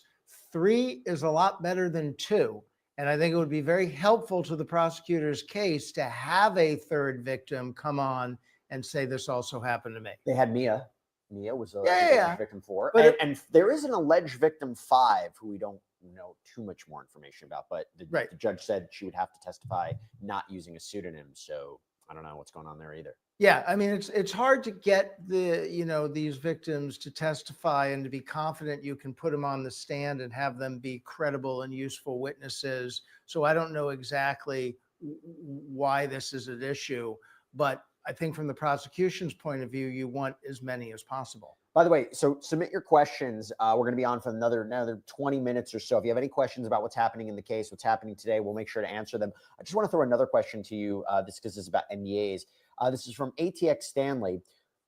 Speaker 5: 3 is a lot better than 2. And I think it would be very helpful to the prosecutor's case to have a third victim come on and say, this also happened to me.
Speaker 4: They had Mia. Mia was a victim 4. And there is an alleged victim 5 who we don't know too much more information about, but the judge said she would have to testify not using a pseudonym. So I don't know what's going on there either.
Speaker 5: Yeah, I mean, it's hard to get these victims to testify and to be confident you can put them on the stand and have them be credible and useful witnesses. So I don't know exactly why this is an issue, but I think from the prosecution's point of view, you want as many as possible.
Speaker 4: By the way, so submit your questions. We're going to be on for another 20 minutes or so. If you have any questions about what's happening in the case, what's happening today, we'll make sure to answer them. I just want to throw another question to you, this because it's about NDAs. This is from ATX Stanley.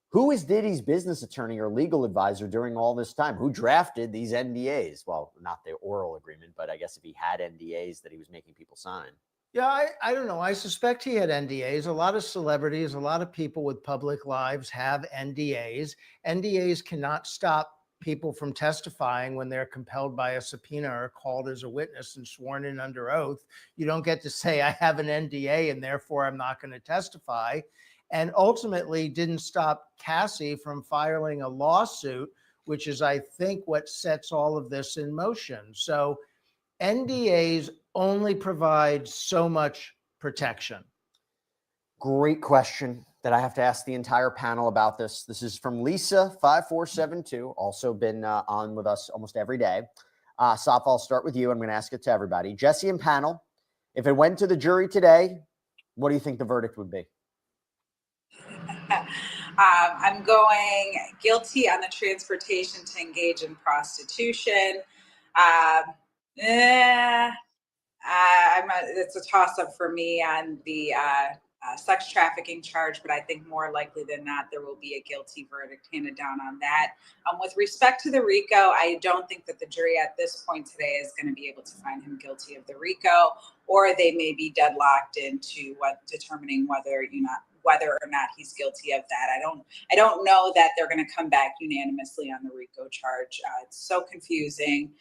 Speaker 4: Who is Diddy's business attorney or legal advisor during all this time? Who drafted these NDAs? Well, not the oral agreement, but I guess if he had NDAs that he was making people sign.
Speaker 5: Yeah, I don't know. I suspect he had NDAs. A lot of celebrities, a lot of people with public lives have NDAs. NDAs cannot stop people from testifying when they're compelled by a subpoena or called as a witness and sworn in under oath. You don't get to say, I have an NDA and therefore I'm not going to testify. And ultimately didn't stop Cassie from filing a lawsuit, which is, I think, what sets all of this in motion. So NDAs only provide so much protection.
Speaker 4: Great question that I have to ask the entire panel about this. This is from Lisa 5472, also been on with us almost every day. Saf, I'll start with you. I'm going to ask it to everybody. Jesse and panel, if it went to the jury today, what do you think the verdict would be?
Speaker 7: I'm going guilty on the transportation to engage in prostitution. It's a toss-up for me on the sex trafficking charge, but I think more likely than not, there will be a guilty verdict handed down on that. With respect to the RICO, I don't think that the jury at this point today is going to be able to find him guilty of the RICO, or they may be deadlocked into determining whether or not he's guilty of that. I don't know that they're going to come back unanimously on the RICO charge. It's so confusing.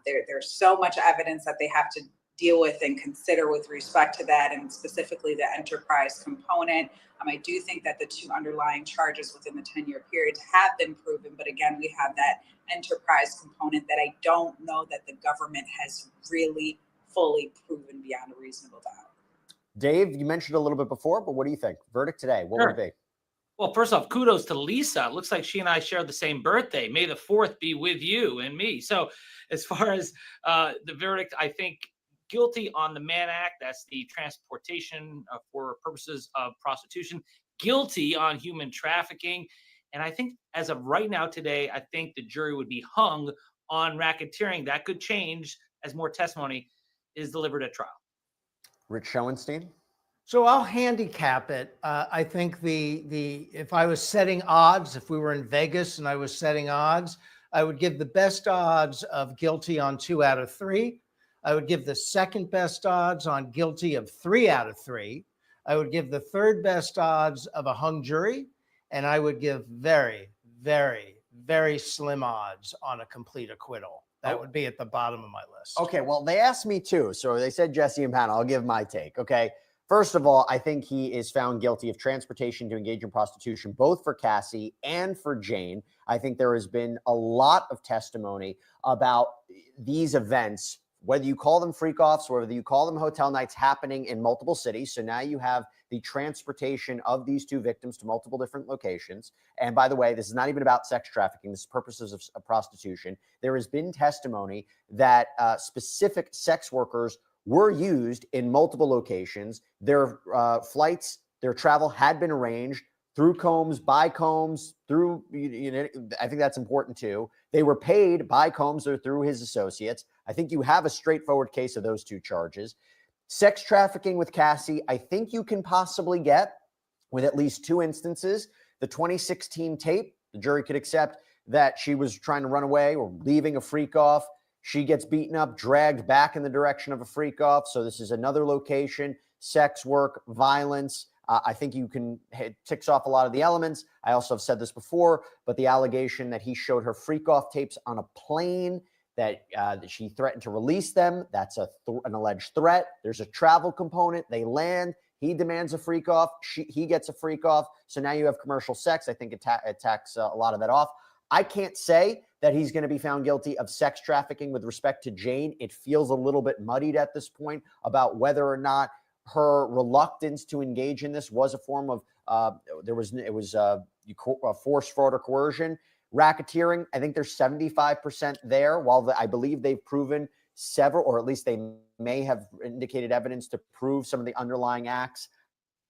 Speaker 7: There's so much evidence that they have to deal with and consider with respect to that, and specifically the enterprise component. I do think that the two underlying charges within the 10-year period have been proven, but again, we have that enterprise component that I don't know that the government has really fully proven beyond a reasonable doubt.
Speaker 4: Dave, you mentioned a little bit before, but what do you think? Verdict today, what would it be?
Speaker 8: Well, first off, kudos to Lisa. It looks like she and I share the same birthday. May the 4th be with you and me. So as far as the verdict, I think guilty on the Mann Act, that's the transportation for purposes of prostitution, guilty on human trafficking. And I think as of right now today, I think the jury would be hung on racketeering. That could change as more testimony is delivered at trial.
Speaker 4: Rich Schoenstein?
Speaker 5: So I'll handicap it. I think if I was setting odds, if we were in Vegas and I was setting odds, I would give the best odds of guilty on 2 out of 3. I would give the second best odds on guilty of 3 out of 3. I would give the third best odds of a hung jury, and I would give very, very, very slim odds on a complete acquittal. That would be at the bottom of my list.
Speaker 4: Okay, well, they asked me too. So they said Jesse and panel. I'll give my take. Okay. First of all, I think he is found guilty of transportation to engage in prostitution, both for Cassie and for Jane. I think there has been a lot of testimony about these events, whether you call them freak offs, whether you call them hotel nights, happening in multiple cities. So now you have the transportation of these two victims to multiple different locations. And by the way, this is not even about sex trafficking. This is purposes of prostitution. There has been testimony that specific sex workers were used in multiple locations. Their flights, their travel had been arranged through Combs, by Combs, through, I think that's important too. They were paid by Combs or through his associates. I think you have a straightforward case of those two charges. Sex trafficking with Cassie, I think you can possibly get with at least 2 instances. The 2016 tape, the jury could accept that she was trying to run away or leaving a freak off. She gets beaten up, dragged back in the direction of a freak off. So this is another location, sex work, violence. I think you can ticks off a lot of the elements. I also have said this before, but the allegation that he showed her freak off tapes on a plane, that she threatened to release them. That's an alleged threat. There's a travel component. They land. He demands a freak off. He gets a freak off. So now you have commercial sex. I think it attacks a lot of that off. I can't say that he's going to be found guilty of sex trafficking with respect to Jane. It feels a little bit muddied at this point about whether or not her reluctance to engage in this was a form of force, fraud, or coercion. Racketeering, I think there's 75% there, while I believe they've proven several, or at least they may have indicated evidence to prove some of the underlying acts.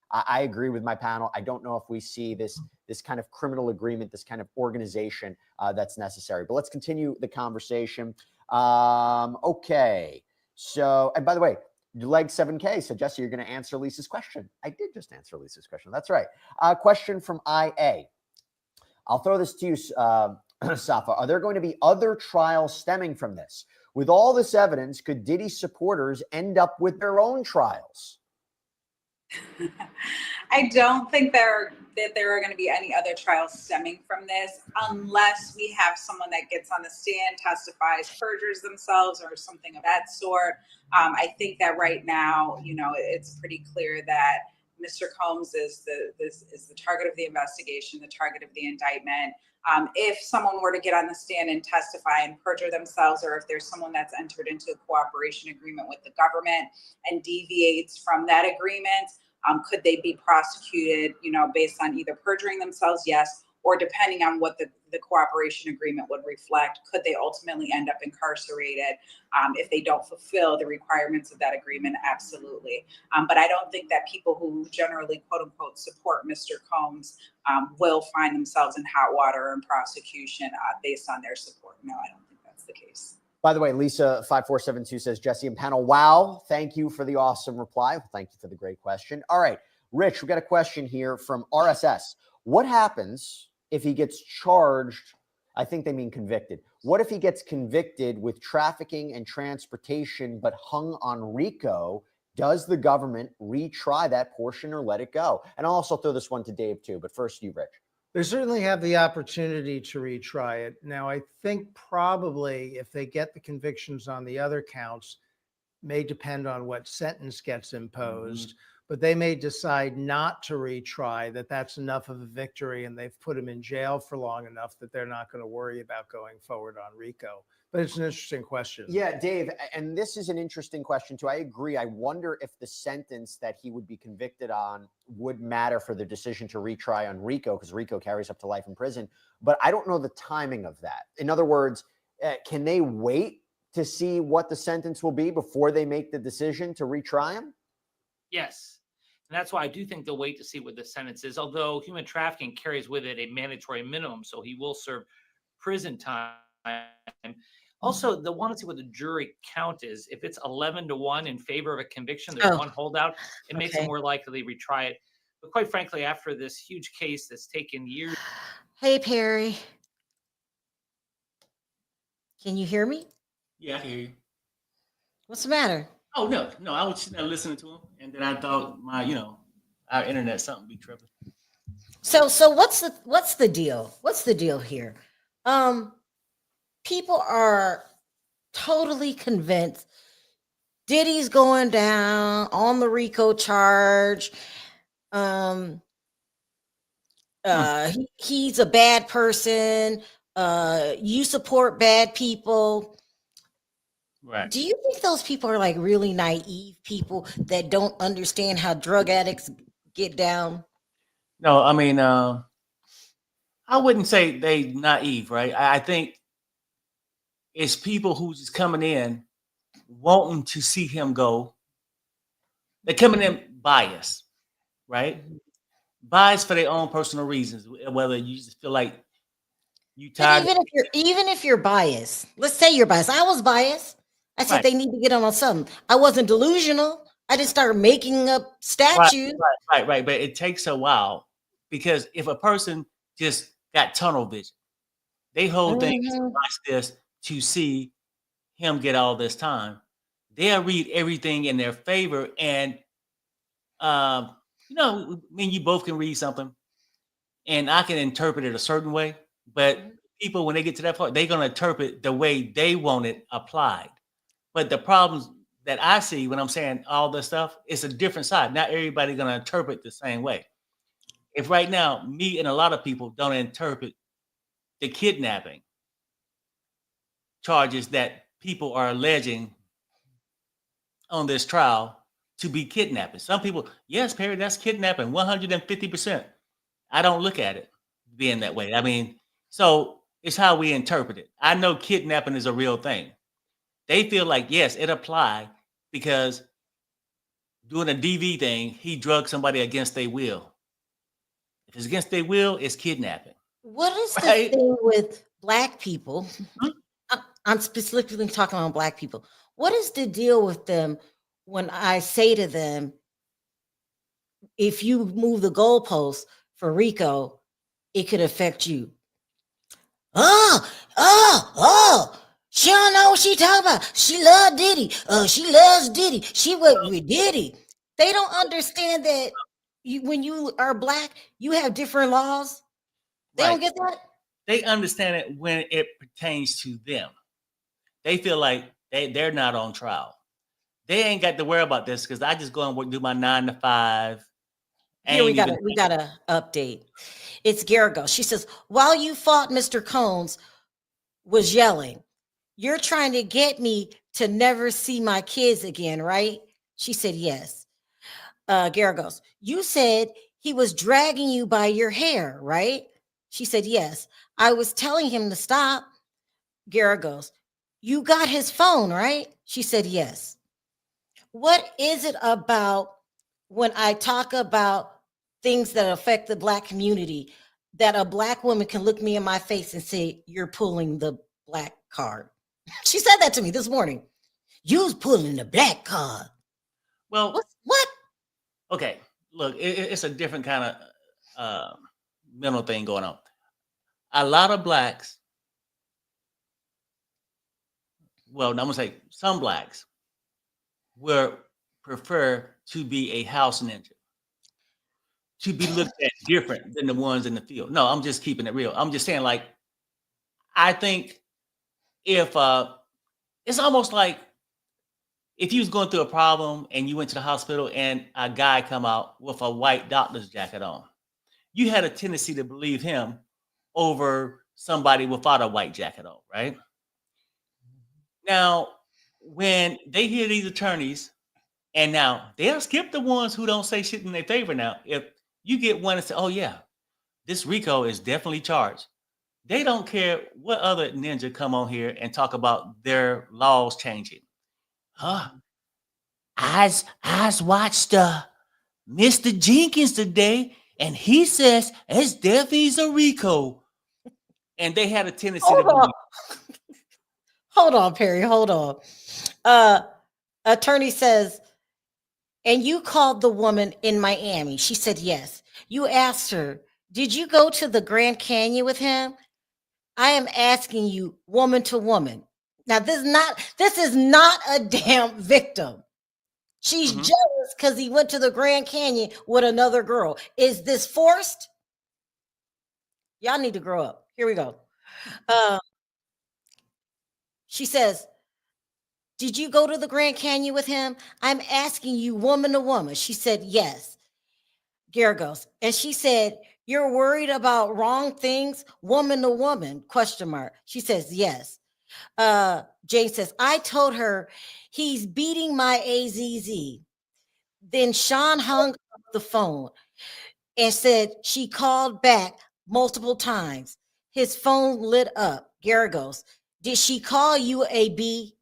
Speaker 4: I agree with my panel. I don't know if we see this kind of criminal agreement, this kind of organization that's necessary. But let's continue the conversation. Okay. So, and by the way, leg 7K. So, Jesse, you're going to answer Lisa's question. I did just answer Lisa's question. That's right. Question from IA. I'll throw this to you, Safa. Are there going to be other trials stemming from this? With all this evidence, could Diddy supporters end up with their own trials?
Speaker 7: I don't think there are going to be any other trials stemming from this, unless we have someone that gets on the stand, testifies, perjures themselves, or something of that sort. I think that right now, it's pretty clear that Mr. Combs is the target of the investigation, the target of the indictment. If someone were to get on the stand and testify and perjure themselves, or if there's someone that's entered into a cooperation agreement with the government and deviates from that agreement, could they be prosecuted, based on either perjuring themselves? Yes. or depending on what the cooperation agreement would reflect, could they ultimately end up incarcerated if they don't fulfill the requirements of that agreement? Absolutely. But I don't think that people who generally, quote unquote, support Mr. Combs will find themselves in hot water in prosecution based on their support. No, I don't think that's the case.
Speaker 4: By the way, Lisa5472 says, Jesse and panel, wow, thank you for the awesome reply. Well, thank you for the great question. All right, Rich, we got a question here from RSS. What happens if he gets charged? I think they mean convicted. What if he gets convicted with trafficking and transportation, but hung on RICO? Does the government retry that portion or let it go? And I'll also throw this one to Dave too, but first you, Rich.
Speaker 5: They certainly have the opportunity to retry it. Now, I think probably if they get the convictions on the other counts, may depend on what sentence gets imposed, but they may decide not to retry, that that's enough of a victory and they've put him in jail for long enough that they're not going to worry about going forward on RICO. But it's an interesting question.
Speaker 4: Yeah, Dave, and this is an interesting question too. I agree. I wonder if the sentence that he would be convicted on would matter for the decision to retry on RICO, because RICO carries up to life in prison. But I don't know the timing of that. In other words, can they wait to see what the sentence will be before they make the decision to retry him?
Speaker 8: Yes. And that's why I do think they'll wait to see what the sentence is, although human trafficking carries with it a mandatory minimum, so he will serve prison time. Also, they'll want to see what the jury count is. If it's 11-1 in favor of a conviction, there's one holdout, it makes it more likely to retry it. But quite frankly, after this huge case that's taken years.
Speaker 2: Hey, Perry. Can you hear me?
Speaker 1: Yeah, I hear you.
Speaker 2: What's the matter?
Speaker 1: Oh, no, I was sitting there listening to him, and then I thought our internet something be tripping.
Speaker 2: So what's the deal? What's the deal here? People are totally convinced Diddy's going down on the RICO charge. He's a bad person. You support bad people.
Speaker 1: Right.
Speaker 2: Do you think those people are like really naive people that don't understand how drug addicts get down?
Speaker 1: No, I mean, I wouldn't say they naive, right? I think it's people who's just coming in wanting to see him go. They're coming in biased, right? Biased for their own personal reasons, whether you just feel like you tired.
Speaker 2: Even if you're biased, let's say you're biased. I was biased. I said
Speaker 1: Right.
Speaker 2: they need to get on something. I wasn't delusional. I didn't start making up statues.
Speaker 1: Right. But it takes a while, because if a person just got tunnel vision, they hold things like this to see him get all this time. They'll read everything in their favor. And, you both can read something and I can interpret it a certain way, but people, when they get to that part, they're going to interpret the way they want it applied. But the problems that I see when I'm saying all this stuff, it's a different side. Not everybody's going to interpret the same way. If right now, me and a lot of people don't interpret the kidnapping charges that people are alleging on this trial to be kidnapping. Some people, yes, Perry, that's kidnapping, 150%. I don't look at it being that way. I mean, so it's how we interpret it. I know kidnapping is a real thing. They feel like, yes, it applied because doing a DV thing, he drugged somebody against their will. If it's against their will, it's kidnapping.
Speaker 2: What is the thing with Black people? I'm specifically talking about Black people. What is the deal with them when I say to them, if you move the goalposts for RICO, it could affect you? She don't know what she talking about. She love Diddy. She loves Diddy. She worked with Diddy. They don't understand that when you are Black, you have different laws. They don't get that.
Speaker 1: They understand it when it pertains to them. They feel like they're not on trial. They ain't got to worry about this because I just go and work, do my 9 to 5.
Speaker 2: Here we got a update. It's Garrigo. She says, while you fought Mr. Combs was yelling, you're trying to get me to never see my kids again, right? She said, yes. Garrigos, you said he was dragging you by your hair, right? She said, yes. I was telling him to stop. Gara goes, you got his phone, right? She said, yes. What is it about when I talk about things that affect the Black community that a Black woman can look me in my face and say, you're pulling the Black card? She said that to me this morning. You was pulling the Black card.
Speaker 1: Well,
Speaker 2: What?
Speaker 1: okay. Look, it's a different kind of mental thing going on. A lot of Blacks, well, I'm gonna say some Blacks, will prefer to be a house ninja, to be looked at different than the ones in the field. No, I'm just keeping it real. I'm just saying, like, I think if it's almost like if you was going through a problem and you went to the hospital and a guy come out with a white doctor's jacket on, you had a tendency to believe him over somebody without a white jacket on, right? Now, when they hear these attorneys, and now they'll skip the ones who don't say shit in their favor. Now, if you get one and say, oh yeah, this Rico is definitely charged, they don't care what other ninja come on here and talk about their laws changing. Huh? I watched Mr. Jenkins today, and he says it's definitely a Rico. And they had a tendency to believe.
Speaker 2: Hold on, Perry. Hold on. Attorney says, and you called the woman in Miami. She said yes. You asked her, did you go to the Grand Canyon with him? I am asking you, woman to woman. Now, this is not a damn victim. She's jealous because he went to the Grand Canyon with another girl. Is this forced? Y'all need to grow up. Here we go. She says, did you go to the Grand Canyon with him? I'm asking you, woman to woman. She said, yes. Gara goes, and she said, you're worried about wrong things, woman to woman, question mark. She says, yes. Jane says, I told her he's beating my AZZ. Then Sean hung up the phone and said she called back multiple times. His phone lit up. Gara goes, did she call you a B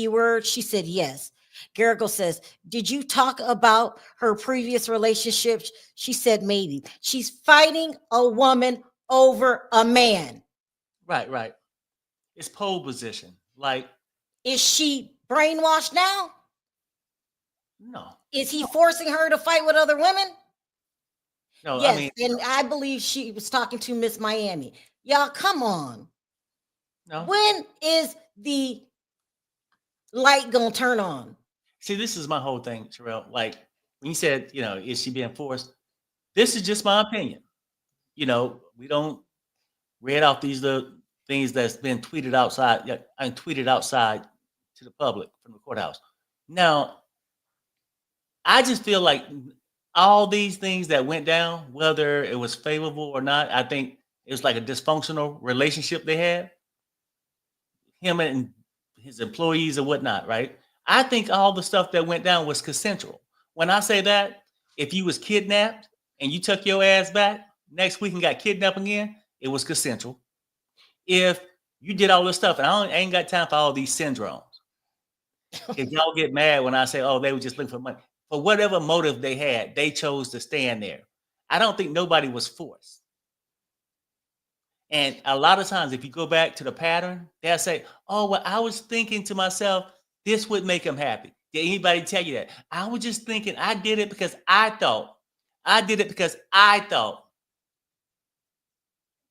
Speaker 2: word? She said, yes. Garrigle says, did you talk about her previous relationships? She said, maybe. She's fighting a woman over a man.
Speaker 1: Right. It's pole position. Like,
Speaker 2: is she brainwashed now?
Speaker 1: No.
Speaker 2: Is he forcing her to fight with other women?
Speaker 1: No,
Speaker 2: yes,
Speaker 1: I mean,
Speaker 2: and I believe she was talking to Miss Miami. Y'all, come on.
Speaker 1: No.
Speaker 2: When is the light gonna turn on?
Speaker 1: See, this is my whole thing, Sharrell. Like, when you said, is she being forced? This is just my opinion. We don't read off these little things that's been tweeted outside and tweeted outside to the public from the courthouse. Now, I just feel like all these things that went down, whether it was favorable or not, I think it was like a dysfunctional relationship they had, him and his employees and whatnot, right? I think all the stuff that went down was consensual. When I say that, if you was kidnapped and you took your ass back next week and got kidnapped again, it was consensual. If you did all this stuff, and I ain't got time for all these syndromes. If y'all get mad when I say, oh, they were just looking for money. For whatever motive they had, they chose to stand there. I don't think nobody was forced. And a lot of times, if you go back to the pattern, they'll say, oh, well, I was thinking to myself, this would make him happy. Did anybody tell you that? I was just thinking, I did it because I thought. I did it because I thought.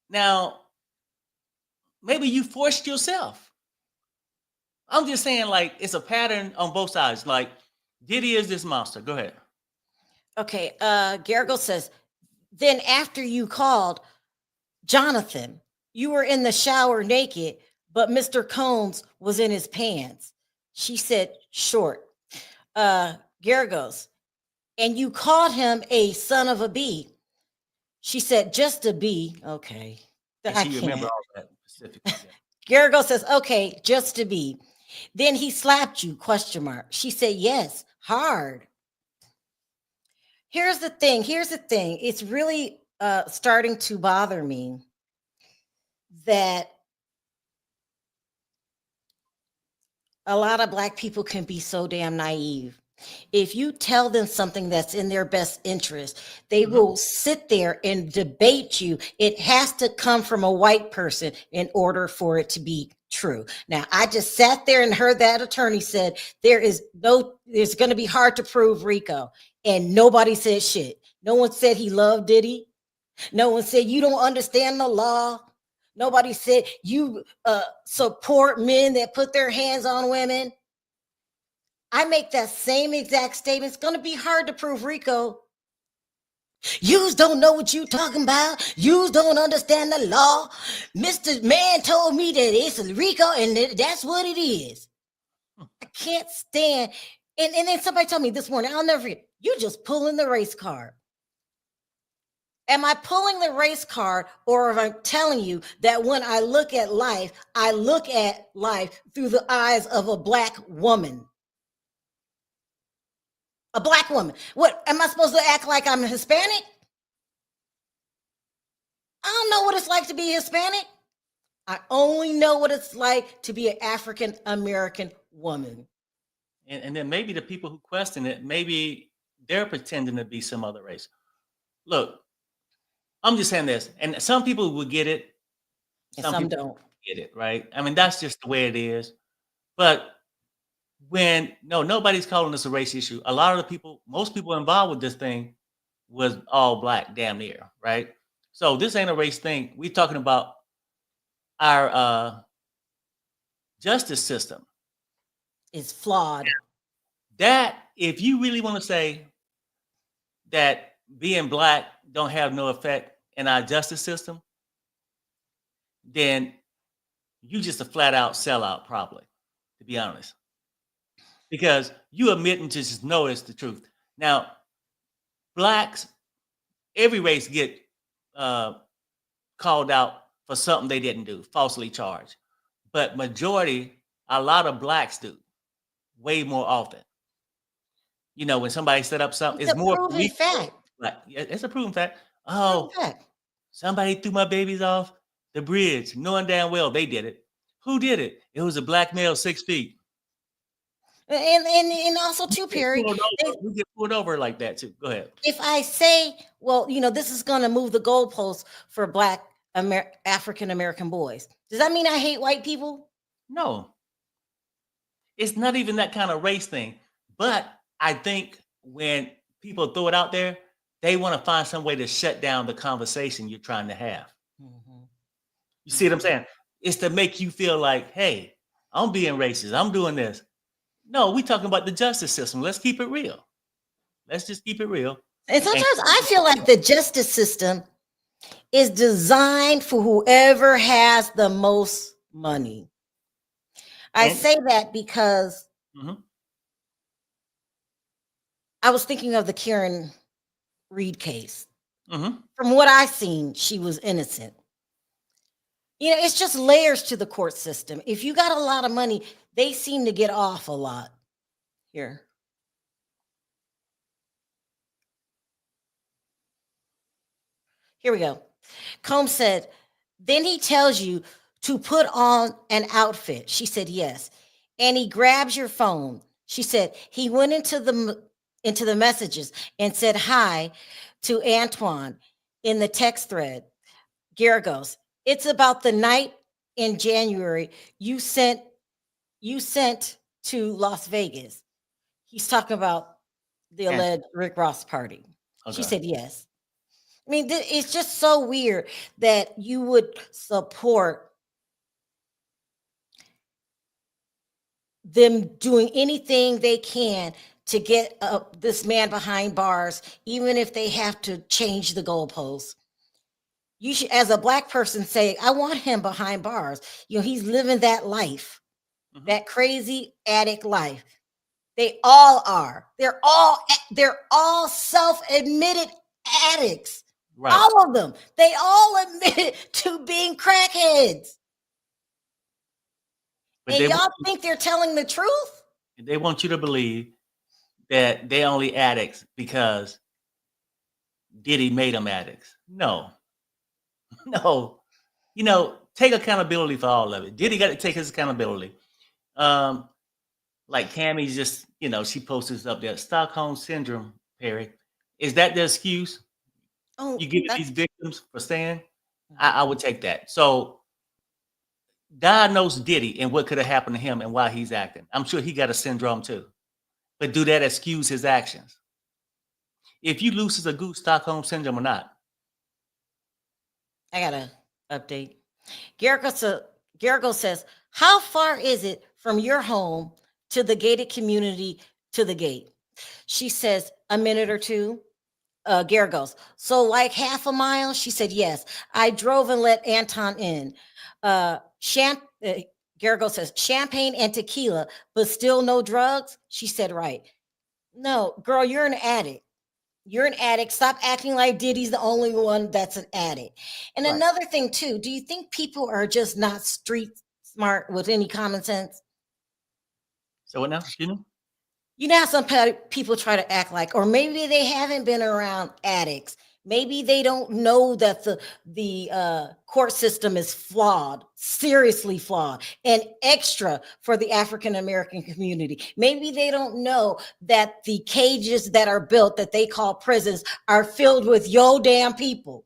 Speaker 1: Now, maybe you forced yourself. I'm just saying, like, it's a pattern on both sides. Like, Diddy is this monster. Go ahead.
Speaker 2: Okay. Garrigle says, then after you called Jonathan, you were in the shower naked, but Mr. Combs was in his pants. She said, short. Gare goes, and you called him a son of a bee. She said, just a bee. Okay.
Speaker 1: I can't remember all that specifically.
Speaker 2: Garrigle says, okay, just a bee. Then he slapped you, question mark. She said, yes, hard. Here's the thing. It's really starting to bother me that a lot of Black people can be so damn naive. If you tell them something that's in their best interest, they will sit there and debate you. It has to come from a white person in order for it to be true. Now, I just sat there and heard that attorney said it's going to be hard to prove RICO, and nobody said shit. No one said he loved Diddy. No one said you don't understand the law. Nobody said you support men that put their hands on women. I make that same exact statement. It's going to be hard to prove RICO. Yous don't know what you talking about. Yous don't understand the law. Mr. Man told me that it's RICO and that's what it is. I can't stand. And then somebody told me this morning, I'll never forget, you just pulling the race card. Am I pulling the race card, or am I telling you that when I look at life through the eyes of a Black woman? A Black woman. What, am I supposed to act like I'm Hispanic? I don't know what it's like to be Hispanic. I only know what it's like to be an African American woman.
Speaker 1: And then maybe the people who question it, maybe they're pretending to be some other race. Look, I'm just saying this, and some people will get it.
Speaker 2: And some
Speaker 1: people
Speaker 2: don't
Speaker 1: get it, right? I mean, that's just the way it is. But nobody's calling this a race issue. A lot of the people, most people involved with this thing was all Black, damn near, right? So this ain't a race thing. We're talking about our justice system.
Speaker 2: It's flawed.
Speaker 1: That, if you really want to say that being Black don't have no effect in our justice system, then you just a flat out sellout, probably, to be honest. Because you admitting to just know it's the truth. Now, Blacks, every race get called out for something they didn't do, falsely charged. But majority, a lot of Blacks do, way more often. You know, when somebody set up something,
Speaker 2: It's
Speaker 1: it's
Speaker 2: a
Speaker 1: more
Speaker 2: proven fact.
Speaker 1: Like, it's a proven fact.
Speaker 2: Proven
Speaker 1: Oh,
Speaker 2: fact.
Speaker 1: somebody threw my babies off the bridge, knowing damn well they did it. Who did it? It was a Black male, 6 feet.
Speaker 2: And also too, Perry,
Speaker 1: We get pulled over like that too. Go ahead.
Speaker 2: if I say, well, this is going to move the goalposts for Black African American boys, does that mean I hate white people?
Speaker 1: No, it's not even that kind of race thing. But I think when people throw it out there, they want to find some way to shut down the conversation you're trying to have. You see what I'm saying? It's to make you feel like, hey, I'm being racist. I'm doing this. No, we talking about the justice system. Let's keep it real. Let's just keep it real.
Speaker 2: And sometimes I feel like the justice system is designed for whoever has the most money. I say that because I was thinking of the Karen Reed case. From what I've seen, she was innocent. It's just layers to the court system. If you got a lot of money, they seem to get off a lot. Here we go. Combs said, then he tells you to put on an outfit. She said, yes. And he grabs your phone. She said, he went into the messages and said hi to Antoine in the text thread. Gary goes, it's about the night in January you sent to Las Vegas. He's talking about the alleged Rick Ross party. Okay. She said yes. I mean, it's just so weird that you would support them doing anything they can to get this man behind bars, even if they have to change the goalposts. You should, as a Black person, say, I want him behind bars. He's living that life, that crazy addict life. They all are. They're all self-admitted addicts. Right. All of them. They all admit to being crackheads. But and y'all think they're telling the truth?
Speaker 1: They want you to believe that they only addicts because Diddy made them addicts. No, no. Take accountability for all of it. Diddy got to take his accountability. Um, like Cammie just, she posted up there, Stockholm syndrome, Perry. Is that the excuse
Speaker 2: Oh,
Speaker 1: you give
Speaker 2: that's
Speaker 1: these victims for saying? I would take that. So diagnose Diddy and what could have happened to him and why he's acting. I'm sure he got a syndrome too. But do that excuse his actions? If you lose as a goose, Stockholm syndrome or not?
Speaker 2: I got to update. Gergo says, how far is it from your home to the gated community to the gate? She says, a minute or two. Gergos, so like half a mile? She said, yes. I drove and let Anton in. Gergo says, champagne and tequila, but still no drugs? She said, right. No, girl, you're an addict. You're an addict. Stop acting like Diddy's the only one that's an addict. And
Speaker 4: Right.
Speaker 2: another thing, too, do you think people are just not street smart with any common sense?
Speaker 1: So what now? Excuse me?
Speaker 2: You know how some people try to act like, or maybe they haven't been around addicts. Maybe they don't know that the court system is flawed, seriously flawed, and extra for the African American community. Maybe they don't know that the cages that are built that they call prisons are filled with yo damn people.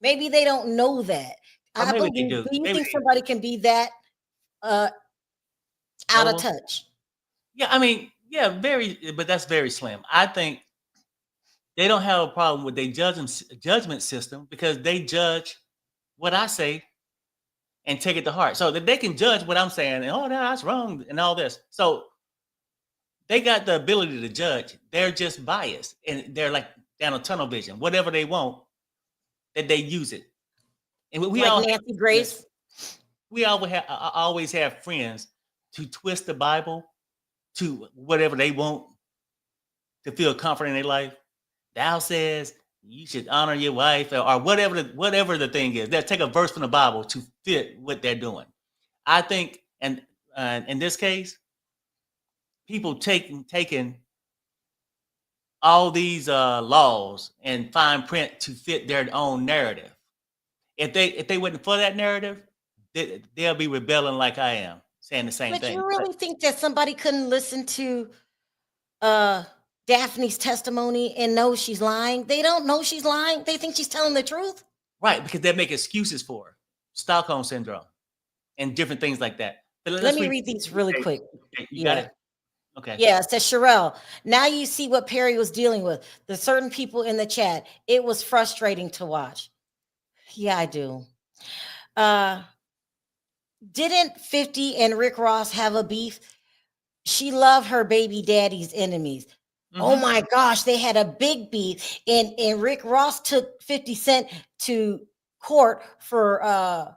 Speaker 2: Maybe they don't know that.
Speaker 1: Or
Speaker 2: I
Speaker 1: maybe they
Speaker 2: believe.
Speaker 1: do.
Speaker 2: Do you
Speaker 1: Maybe
Speaker 2: think
Speaker 1: they
Speaker 2: somebody can be that out of
Speaker 1: gullible.
Speaker 2: touch?
Speaker 1: Yeah, I mean, yeah, but that's very slim. I think they don't have a problem with their judgment system because they judge what I say and take it to heart. So that they can judge what I'm saying and no, that's wrong and all this. So they got the ability to judge. They're just biased and they're like down a tunnel vision. Whatever they want, that they use it. And we
Speaker 2: Like
Speaker 1: all
Speaker 2: Nancy Grace?
Speaker 1: always have friends to twist the Bible to whatever they want to feel comfort in their life. Thou says you should honor your wife or whatever the thing is. They'll take a verse from the Bible to fit what they're doing. I think, and in this case, people taking all these laws and fine print to fit their own narrative. If they wasn't for that narrative, they'll be rebelling like I am, saying the same
Speaker 2: But
Speaker 1: thing.
Speaker 2: you really think that somebody couldn't listen to Daphne's testimony and know she's lying? They don't know she's lying. They think she's telling the truth.
Speaker 1: Right, because they make excuses for her. Stockholm syndrome and different things like that. But
Speaker 2: Let me read these really quick.
Speaker 1: Okay, you got it? Okay.
Speaker 2: Yeah, it says Sharrell. Now you see what Perry was dealing with. The certain people in the chat. It was frustrating to watch. Yeah, I do. Didn't 50 and Rick Ross have a beef? She loved her baby daddy's enemies. Oh my gosh, they had a big beef. And Rick Ross took 50 Cent to court for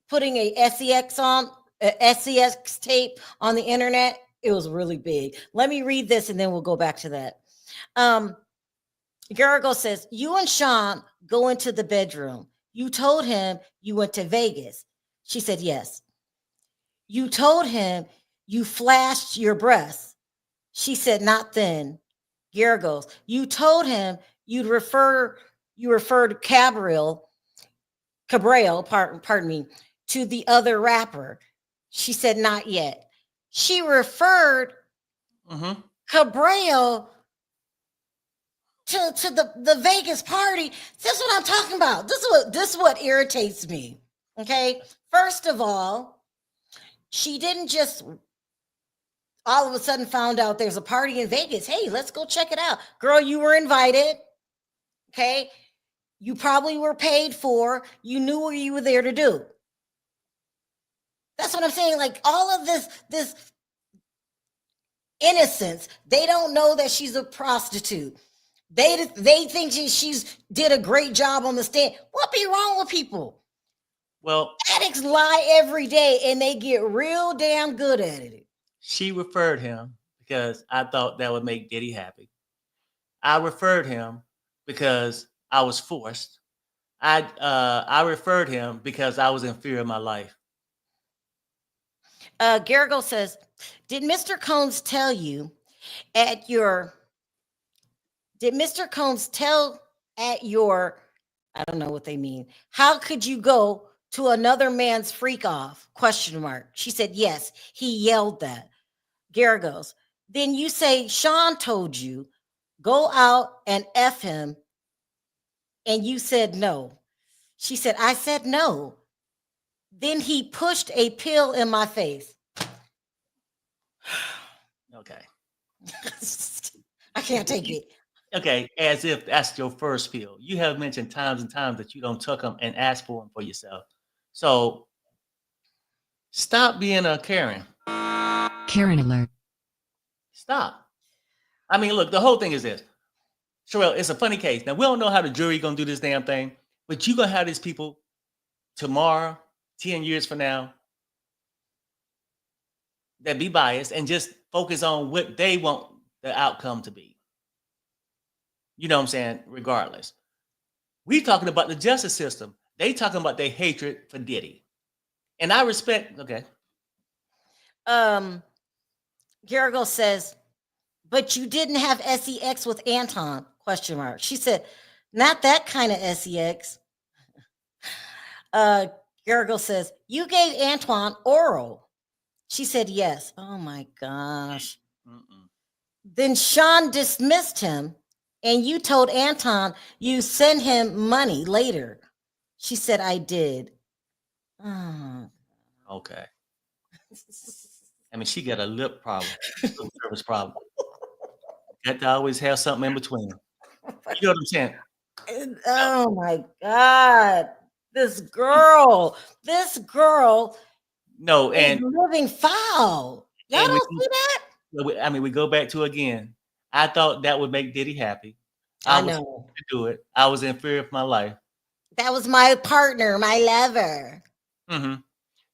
Speaker 2: putting a SEX tape on the internet. It was really big. Let me read this and then we'll go back to that. Gargo says, you and Sean go into the bedroom. You told him you went to Vegas. She said, yes. You told him you flashed your breasts. She said, not then. Gargos, you told him you referred Cabral, pardon me, to the other rapper. She said, not yet. She referred Cabral to the Vegas party. This is what I'm talking about. This is what irritates me. Okay. First of all, she didn't just all of a sudden found out there's a party in Vegas. Hey, let's go check it out. Girl, you were invited. Okay. You probably were paid for. You knew what you were there to do. That's what I'm saying. Like all of this innocence, they don't know that she's a prostitute. They think she's did a great job on the stand. What be wrong with people?
Speaker 1: Well,
Speaker 2: addicts lie every day and they get real damn good at it.
Speaker 1: She referred him because I thought that would make Diddy happy. I referred him because I was forced. I referred him because I was in fear of my life.
Speaker 2: Garrigo says, did Mr. Combs tell you at your did Mr. Combs tell at your, I don't know what they mean. How could you go to another man's freak off? Question mark. She said, yes, he yelled that. Gary goes, then you say Sean told you, go out and F him, and you said no. She said, I said no. Then he pushed a pill in my face.
Speaker 1: Okay.
Speaker 2: I can't take it.
Speaker 1: Okay, as if that's your first pill. You have mentioned times and times that you don't tuck them and ask for them for yourself. So stop being a Karen.
Speaker 3: Karen alert.
Speaker 1: Stop. I mean, look, the whole thing is this. Sharrell, it's a funny case. Now, we don't know how the jury gonna do this damn thing, but you're gonna have these people tomorrow, 10 years from now, that be biased and just focus on what they want the outcome to be. You know what I'm saying? Regardless. We talking about the justice system. They talking about their hatred for Diddy. And I respect, okay.
Speaker 2: Garrigo says, but you didn't have sex with Anton? Question mark. She said, not that kind of sex. Garrigo says, you gave Antoine oral. She said, yes. Oh my gosh.
Speaker 1: Mm-mm.
Speaker 2: Then Sean dismissed him, and you told Anton you sent him money later. She said, I did. Oh.
Speaker 1: Okay. I mean, she got a lip problem, lip service problem. Got to always have something in between. You know what I'm saying?
Speaker 2: Oh my God. This girl
Speaker 1: No,
Speaker 2: is
Speaker 1: and
Speaker 2: living foul. Y'all
Speaker 1: and we,
Speaker 2: don't see that?
Speaker 1: I mean, we go back to again. I thought that would make Diddy happy.
Speaker 2: I
Speaker 1: was
Speaker 2: know.
Speaker 1: to do it. I was in fear of my life.
Speaker 2: That was my partner, my lover.
Speaker 1: Mm-hmm.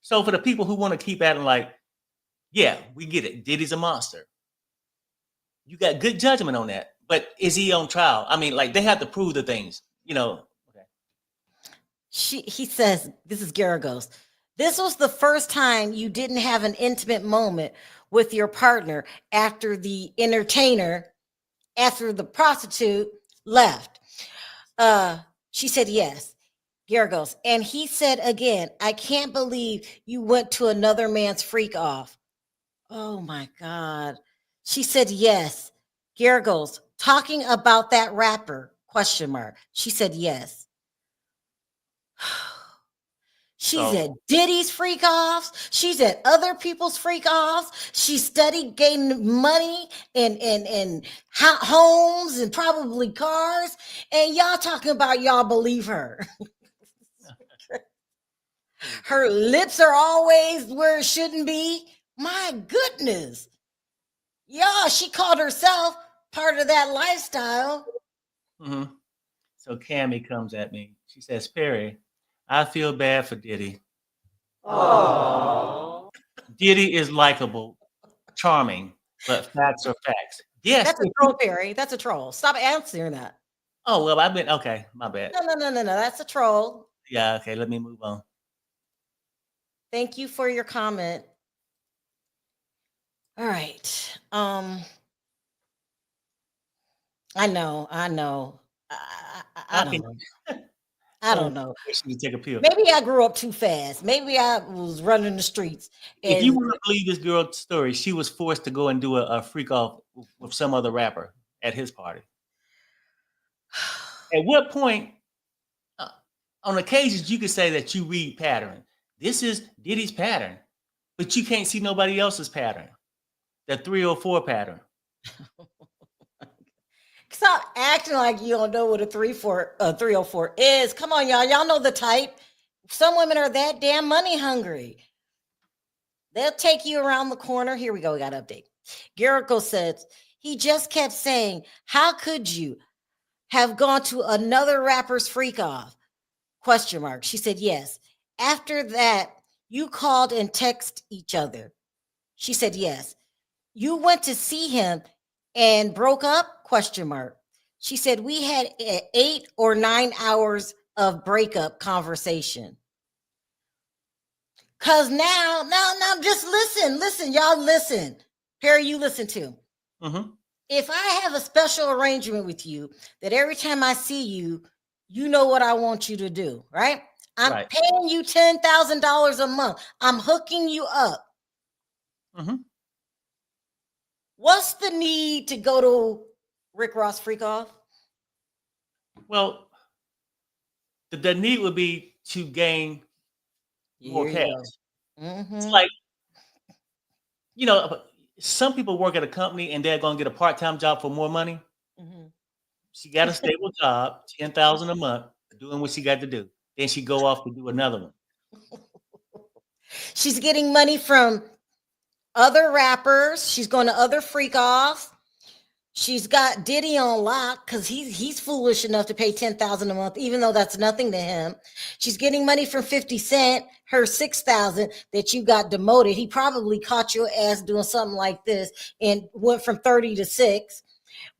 Speaker 1: So for the people who want to keep acting like, yeah, we get it. Diddy's a monster. You got good judgment on that. But is he on trial? I mean, like they have to prove the things, you know. Okay.
Speaker 2: He says, this is Garagos. This was the first time you didn't have an intimate moment with your partner after the prostitute left. She said yes. Garagos. And he said again, I can't believe you went to another man's freak off. Oh my God. She said yes. Garagos, talking about that rapper, question mark. She said yes. She's at Diddy's freak offs. She's at other people's freak offs. She studied getting money and homes and probably cars. And y'all talking about y'all believe her. Her lips are always where it shouldn't be. My goodness. Yeah, she called herself part of that lifestyle.
Speaker 1: Mm-hmm. So Cammy comes at me. She says, Perry, I feel bad for Diddy.
Speaker 2: Oh.
Speaker 1: Diddy is likable, charming, but facts are facts. Yes.
Speaker 2: That's a troll, Perry. That's a troll. Stop answering that.
Speaker 1: Oh, well, I've been, okay, my bad.
Speaker 2: No. That's a troll.
Speaker 1: Yeah, okay, let me move on.
Speaker 2: Thank you for your comment. All right. I know. I don't know. I don't know.
Speaker 1: You take a pill.
Speaker 2: Maybe I grew up too fast. Maybe I was running the streets.
Speaker 1: If you want to believe this girl's story, she was forced to go and do a freak off with some other rapper at his party. At what point, on occasions, you could say that you read pattern. This is Diddy's pattern, but you can't see nobody else's pattern. The 304 pattern.
Speaker 2: Stop acting like you don't know what a 304 is. Come on, y'all. Y'all know the type. Some women are that damn money hungry. They'll take you around the corner. Here we go. We got an update. Garrico says, he just kept saying, how could you have gone to another rapper's freak off? Question mark. She said, yes. After that, you called and text each other. She said, yes. You went to see him and broke up? Question mark. She said, we had 8 or 9 hours of breakup conversation. Cause now, just listen, y'all listen. Perry, you listen too.
Speaker 1: Mm-hmm.
Speaker 2: if I have a special arrangement with you that every time I see you, you know what I want you to do, right? I'm
Speaker 1: Right.
Speaker 2: paying you $10,000 a month. I'm hooking you up.
Speaker 1: Hmm.
Speaker 2: What's the need to go to Rick Ross Freak Off?
Speaker 1: Well, the need would be to gain more
Speaker 2: Here
Speaker 1: cash.
Speaker 2: you go.
Speaker 1: It's
Speaker 2: Mm-hmm.
Speaker 1: like, you know, some people work at a company and they're going to get a part-time job for more money.
Speaker 2: Mm-hmm.
Speaker 1: She got a stable job, 10,000 a month, doing what she got to do. Then she go off to do another one.
Speaker 2: She's getting money from other rappers. She's going to other freak offs. She's got Diddy on lock because he's foolish enough to pay $10,000 a month, even though that's nothing to him. She's getting money from 50 Cent, her 6,000 that you got demoted. He probably caught your ass doing something like this and went from 30 to 6.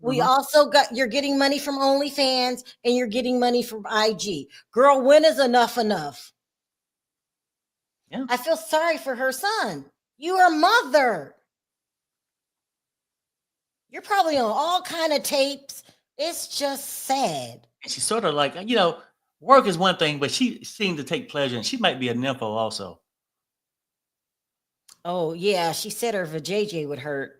Speaker 2: We
Speaker 1: Mhm.
Speaker 2: also got you're getting money from OnlyFans and you're getting money from IG. Girl, when is enough enough?
Speaker 1: Yeah.
Speaker 2: I feel sorry for her son. You are a mother. You're probably on all kind of tapes. It's just sad.
Speaker 1: And she's sort of like, you know, work is one thing, but she seemed to take pleasure, and she might be a nympho also.
Speaker 2: Oh yeah, she said her vajayjay would hurt.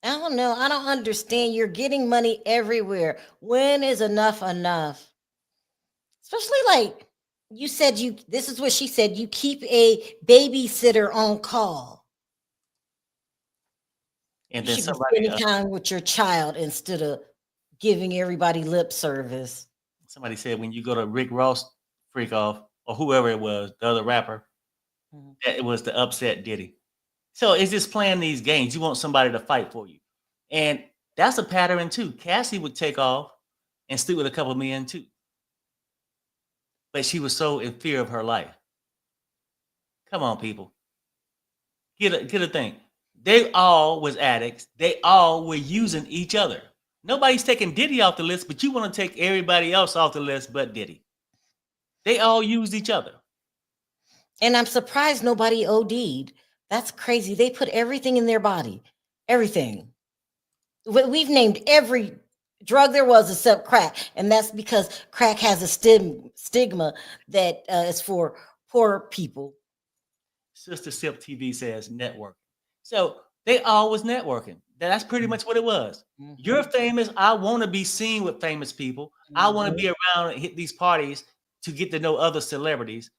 Speaker 2: I don't know. I don't understand. You're getting money everywhere. When is enough enough? Especially like you said, you. This is what she said. You keep a babysitter on call.
Speaker 1: And
Speaker 2: You
Speaker 1: then
Speaker 2: should be
Speaker 1: somebody,
Speaker 2: spending time with your child instead of giving everybody lip service.
Speaker 1: somebody said when you go to Rick Ross freak off or whoever it was, the other rapper,
Speaker 2: Mhm.
Speaker 1: that it was the upset Diddy. So it's just playing these games. You want somebody to fight for you, and that's a pattern too. Cassie would take off and sleep with a couple of men too, but she was so in fear of her life. Come on, people, get a thing. They all was addicts. They all were using each other. Nobody's taking Diddy off the list, but you want to take everybody else off the list but Diddy. They all used each other.
Speaker 2: And I'm surprised nobody OD'd. That's crazy. They put everything in their body. Everything. We've named every drug there was except crack, and that's because crack has a stigma that is for poor people.
Speaker 1: Sister Sip TV says networking. So they all was networking. That's pretty much what it was. You're
Speaker 2: Mhm.
Speaker 1: famous. I want to be seen with famous people. I want to
Speaker 2: Mhm.
Speaker 1: be around and hit these parties to get to know other celebrities.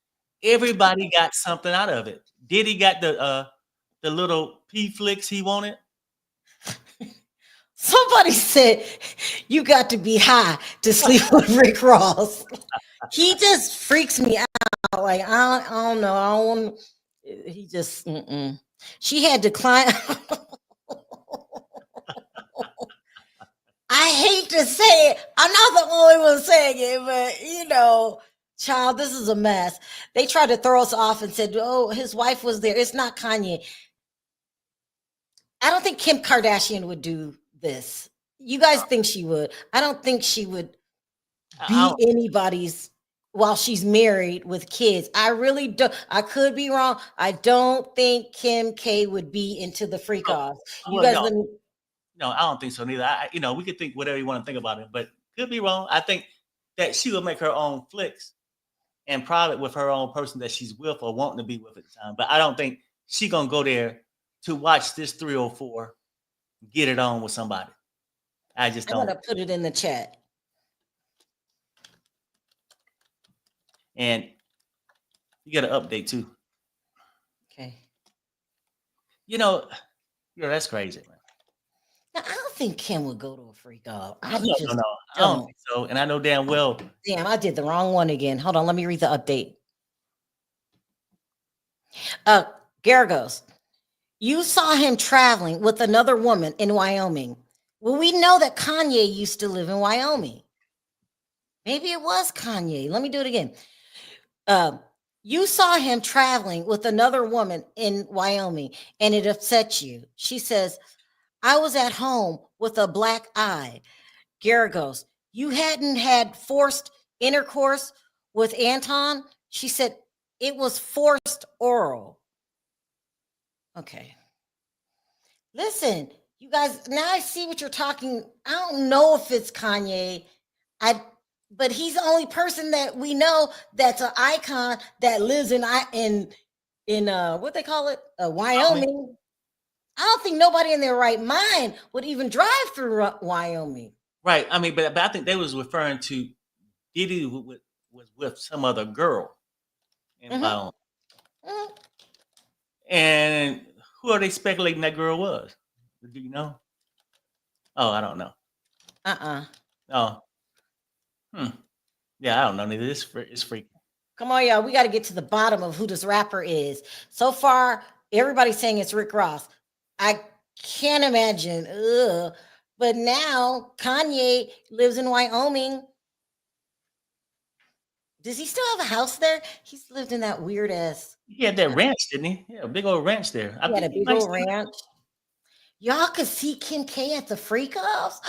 Speaker 1: Everybody got something out of it. Diddy got the little P flicks he wanted.
Speaker 2: Somebody said you got to be high to sleep with Rick Ross. He just freaks me out. Like I don't know. I don't want. He just. Mm-mm. She had to climb. I hate to say it. I'm not the only one saying it, but you know, child, this is a mess. They tried to throw us off and said, "Oh, his wife was there." It's not Kanye. I don't think Kim Kardashian would do this. You guys think she would? I don't think she would
Speaker 1: I
Speaker 2: be
Speaker 1: don't,
Speaker 2: anybody's while she's married with kids. I really don't. I could be wrong. I don't think Kim K would be into the freak
Speaker 1: oh,
Speaker 2: offs. You
Speaker 1: well,
Speaker 2: guys
Speaker 1: no,
Speaker 2: let me.
Speaker 1: no, I don't think so neither. You know, we could think whatever you want to think about it, but could be wrong. I think that she will make her own flicks and private with her own person that she's with or wanting to be with at the time. But I don't think she gonna go there to watch this 304 get it on with somebody. I just
Speaker 2: I'm
Speaker 1: don't.
Speaker 2: gonna put it in the chat.
Speaker 1: And you got an update too.
Speaker 2: Okay.
Speaker 1: You know, yeah, that's crazy, man.
Speaker 2: Now, I don't think Kim would go to a freak off. I
Speaker 1: No, no,
Speaker 2: just
Speaker 1: no. I don't
Speaker 2: don't.
Speaker 1: think so. And I know damn well.
Speaker 2: Damn, I did the wrong one again. Hold on, let me read the update. Uh, Garagos, you saw him traveling with another woman in Wyoming. Well, we know that Kanye used to live in Wyoming. Maybe it was Kanye. Let me do it again. Uh, you saw him traveling with another woman in Wyoming and it upset you. She says, I was at home with a black eye. Garagos, you hadn't had forced intercourse with Anton? She said, it was forced oral. Okay. Listen, You guys, now I see what you're talking. I don't know if it's Kanye. But he's the only person that we know that's an icon that lives in what they call it, Wyoming. I don't think nobody in their right mind would even drive through Wyoming.
Speaker 1: Right. I mean, but I think they was referring to Diddy was with some other girl in Wyoming.
Speaker 2: Mhm.
Speaker 1: And who are they speculating that girl was? Do you know? Oh, I don't know. Oh. Yeah, I don't know neither. It's freaky.
Speaker 2: Come on, y'all. We got to get to the bottom of who this rapper is. So far, everybody's saying it's Rick Ross. I can't imagine. Ugh. But now Kanye lives in Wyoming. Does he still have a house there? He's lived in that weird ass.
Speaker 1: He had that ranch, didn't he? Yeah, a big old ranch there.
Speaker 2: He had a big old ranch. Y'all could see Kim K at the freak offs.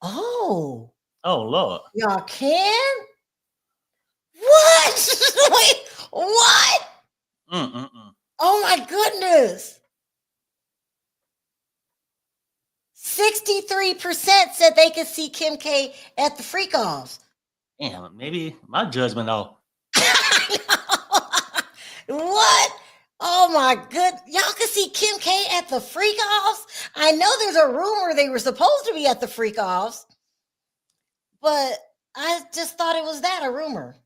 Speaker 2: Oh.
Speaker 1: Oh Lord.
Speaker 2: Y'all can? What? Wait, what? Oh my goodness. 63% said they could see Kim K at the freak offs.
Speaker 1: Damn, maybe my judgment off.
Speaker 2: What? Oh my good. Y'all could see Kim K at the freak offs. I know there's a rumor they were supposed to be at the freak offs, but I just thought it was that a rumor.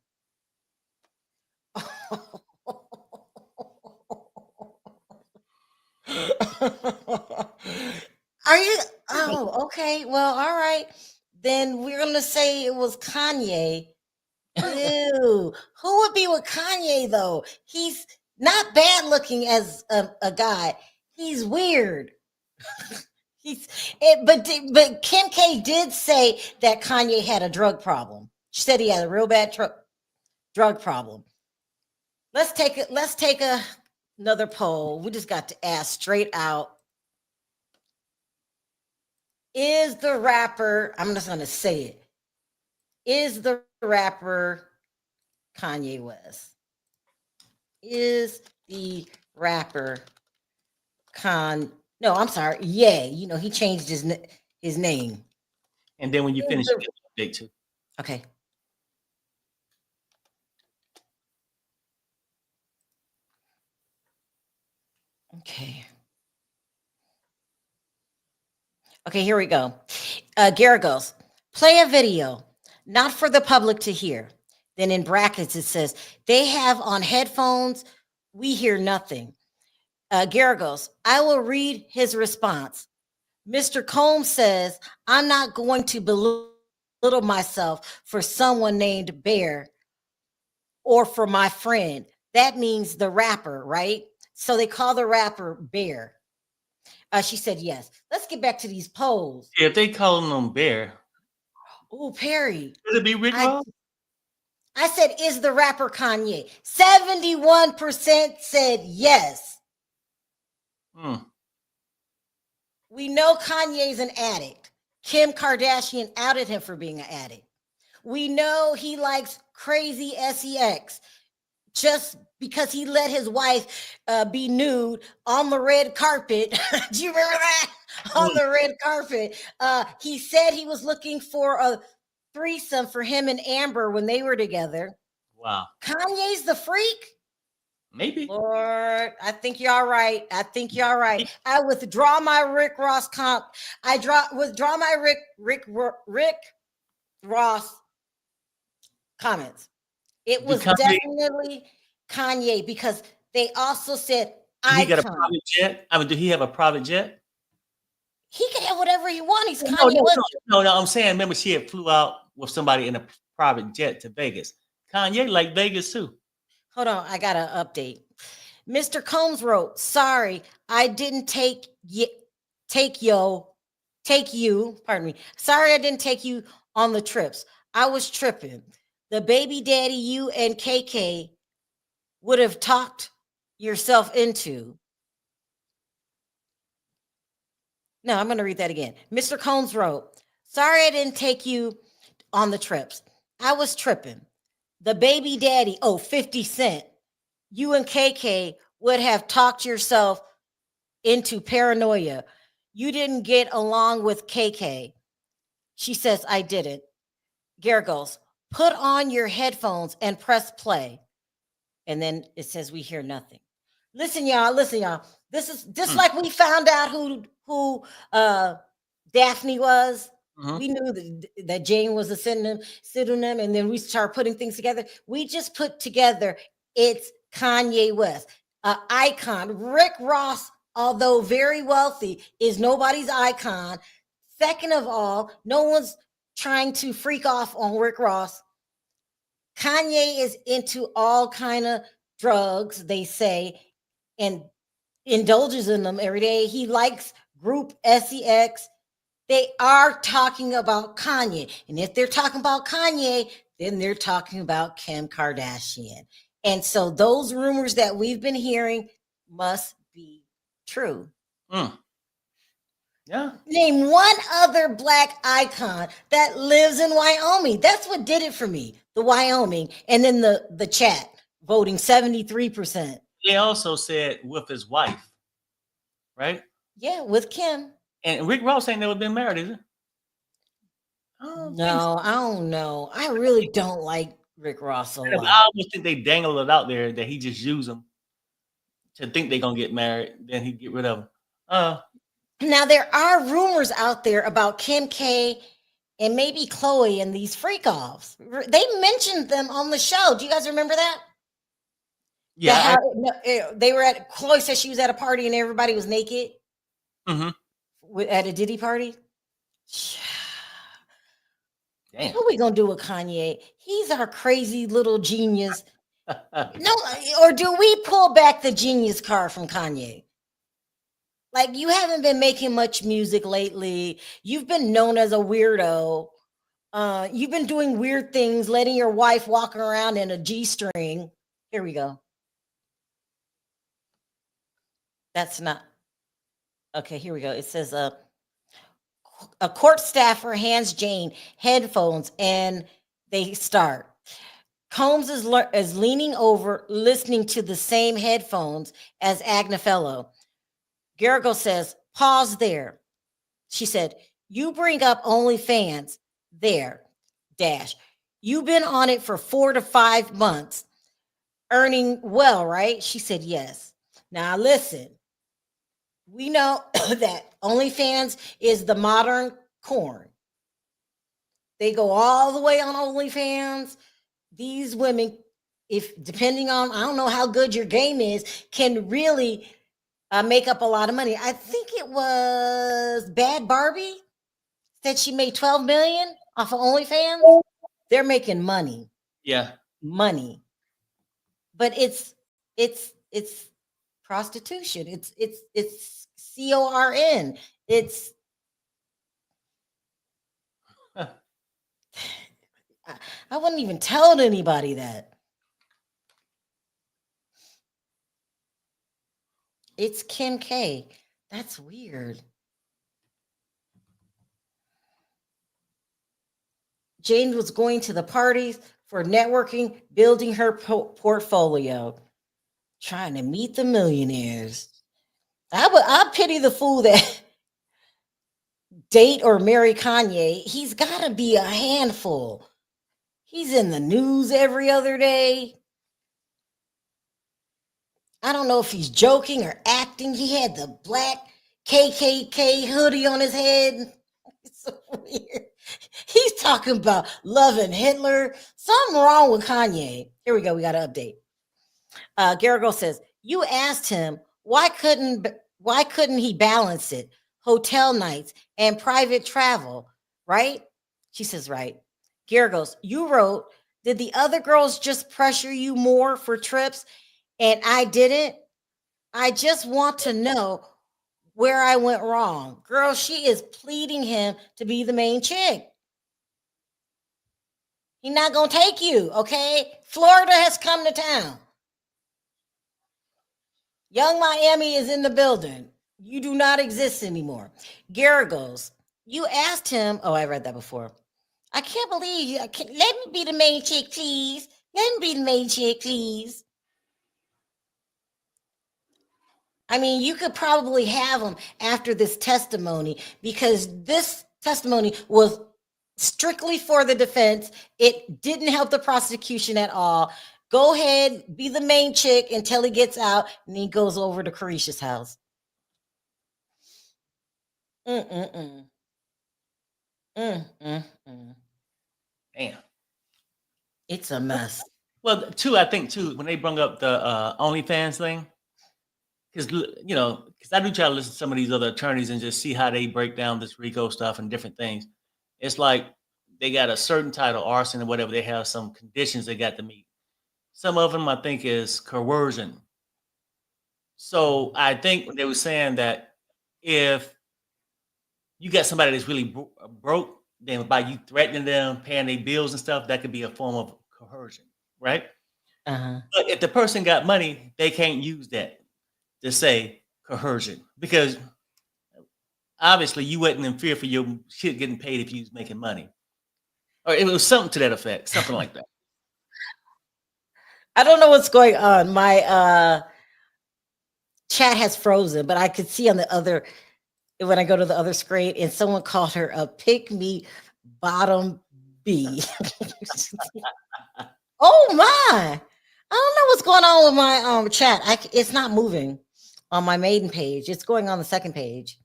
Speaker 2: Are you? Oh, okay. Well, all right. Then we're gonna say it was Kanye. Ew. Who would be with Kanye though? He's not bad looking as a guy. He's weird. But Kim K did say that Kanye had a drug problem. She said he had a real bad drug problem. Let's take another poll. We just got to ask straight out. Is the rapper, I'm just going to say it, is the rapper Kanye West? Is the rapper no, I'm sorry. Yeah, you know, he changed his name.
Speaker 1: And then when you finish, you get an update too.
Speaker 2: Okay. Okay, here we go. Garrett goes, play a video, not for the public to hear. Then in brackets, it says, they have on headphones, we hear nothing. Garrett goes, I will read his response. Mr. Combs says, I'm not going to belittle myself for someone named Bear or for my friend. That means the rapper, right? So they call the rapper Bear. She said yes. Let's get back to these polls.
Speaker 1: If they calling him Bear.
Speaker 2: Oh, Perry.
Speaker 1: Could it be Rick Ross?
Speaker 2: I said, is the rapper Kanye? 71% said yes. We know Kanye's an addict. Kim Kardashian outed him for being an addict. We know he likes crazy sex just because he let his wife be nude on the red carpet. Do you remember that? On the red carpet. He said he was looking for a threesome for him and Amber when they were together.
Speaker 1: Wow.
Speaker 2: Kanye's the freak?
Speaker 1: Maybe.
Speaker 2: Lord, I think y'all right. I withdraw my Rick Ross comp. Withdraw my Rick Ross comments. It was definitely Kanye because they also said
Speaker 1: he got a private jet. I mean, did he have a private jet?
Speaker 2: He can have whatever he wants. He's Kanye West.
Speaker 1: No, I'm saying, remember, she had flew out with somebody in a private jet to Vegas. Kanye like Vegas too.
Speaker 2: Hold on, I got an update. Mr. Combs wrote, sorry, I didn't take you. Pardon me. Sorry, I didn't take you on the trips. I was tripping. The baby daddy you and KK would have talked yourself into. No, I'm going to read that again. Mr. Combs wrote, sorry, I didn't take you on the trips. I was tripping. The baby daddy, 50 Cent, you and KK would have talked yourself into paranoia. you didn't get along with KK. She says, I didn't. Gare goes, put on your headphones and press play. And then it says, we hear nothing. Listen, y'all. This is just like we found out who Daphne was. We knew that Jane was a pseudonym, and then we start putting things together. We just put together it's Kanye West, an icon. Rick Ross, although very wealthy, is nobody's icon. Second of all, no one's trying to freak off on Rick Ross. Kanye is into all kind of drugs, they say, and indulges in them every day. He likes group sex. They are talking about Kanye. And if they're talking about Kanye, then they're talking about Kim Kardashian. And so those rumors that we've been hearing must be true.
Speaker 1: Yeah.
Speaker 2: Name one other black icon that lives in Wyoming. That's what did it for me. The Wyoming. And then the chat voting 73%.
Speaker 1: They also said with his wife, right?
Speaker 2: Yeah, with Kim.
Speaker 1: And Rick Ross ain't never been married, is it?
Speaker 2: No, I don't know. I really don't like Rick Ross a lot.
Speaker 1: I almost think they dangled it out there that he just used them to think they're going to get married. Then he get rid of them.
Speaker 2: Now, there are rumors out there about Kim K and maybe Chloe and these freak-offs. They mentioned them on the show. Do you guys remember that?
Speaker 1: Yeah.
Speaker 2: They were at, Chloe said she was at a party and everybody was naked. At a Diddy party.
Speaker 1: Damn.
Speaker 2: What are we going to do with Kanye? He's our crazy little genius. No, or do we pull back the genius card from Kanye? Like, you haven't been making much music lately. You've been known as a weirdo. You've been doing weird things, letting your wife walk around in a G-string. Here we go. That's not. Okay, here we go. It says a court staffer hands Jane headphones and they start. Combs is leaning over, listening to the same headphones as Agnafello. Garrigo says, pause there. She said, you bring up OnlyFans there, dash. You've been on it for 4 to 5 months, earning well, right? She said, yes. Now listen, we know that OnlyFans is the modern corn. They go all the way on OnlyFans. These women, if depending on, I don't know how good your game is, can really make up a lot of money. I think it was Bad Barbie said she made 12 million off of OnlyFans. They're making money.
Speaker 1: Yeah.
Speaker 2: Money. But it's prostitution. It's CORN. It's I wouldn't even tell anybody that. It's Kim K. That's weird. Jane was going to the parties for networking, building her portfolio, trying to meet the millionaires. I pity the fool that date or marry Kanye. He's got to be a handful. He's in the news every other day. I don't know if he's joking or acting. He had the black KKK hoodie on his head. It's so weird. He's talking about loving Hitler. Something wrong with Kanye. Here we go. We got an update. Garrigo says, you asked him why couldn't he balance it? Hotel nights and private travel, right? She says, right. Garrigo's, you wrote, did the other girls just pressure you more for trips? And I didn't. I just want to know where I went wrong. Girl, she is pleading him to be the main chick. He's not going to take you, okay? Florida has come to town. Young Miami is in the building. You do not exist anymore. Garrigo's, you asked him. Oh, I read that before. I can't believe you. Let me be the main chick, please. Let me be the main chick, please. I mean, you could probably have them after this testimony because this testimony was strictly for the defense. It didn't help the prosecution at all. Go ahead, be the main chick until he gets out, and he goes over to Carisha's house. Mm-mm-mm. Mm-mm-mm.
Speaker 1: Damn.
Speaker 2: It's a mess.
Speaker 1: Well, too, I think too, when they brought up the OnlyFans thing, because because I do try to listen to some of these other attorneys and just see how they break down this RICO stuff and different things. It's like they got a certain title, arson or whatever. They have some conditions they got to meet. Some of them, I think, is coercion. So I think they were saying that if you got somebody that's really broke, then by you threatening them, paying their bills and stuff, that could be a form of coercion, right?
Speaker 2: Uh-huh.
Speaker 1: But if the person got money, they can't use that to say coercion because obviously you wasn't in fear for your shit getting paid if you was making money. Or it was something to that effect, something like that.
Speaker 2: I don't know what's going on. My chat has frozen, but I could see on the other when I go to the other screen, and someone called her a pick me bottom B. Oh my! I don't know what's going on with my chat. It's not moving on my maiden page. It's going on the second page,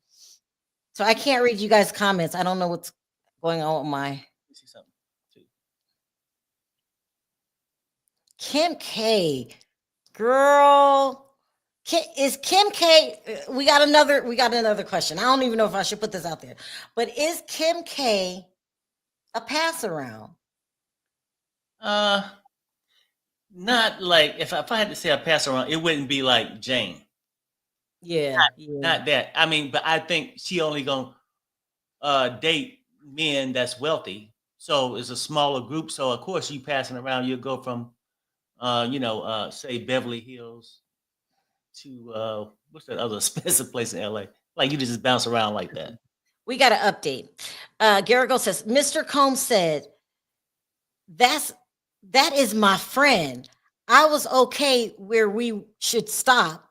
Speaker 2: so I can't read you guys' comments. I don't know what's going on with my.
Speaker 1: See something too.
Speaker 2: Kim K, girl. Is Kim K? We got another question. I don't even know if I should put this out there, but is Kim K a pass around?
Speaker 1: Not like if I had to say a pass around, it wouldn't be like Jane.
Speaker 2: Yeah,
Speaker 1: Not that. I mean, but I think she only gonna date men that's wealthy. So it's a smaller group. So of course you passing around, you'll go from say Beverly Hills to what's that other expensive place in LA? Like you just bounce around like that.
Speaker 2: We got an update. Garrigo says, Mr. Combs said, that is my friend. I was okay where we should stop.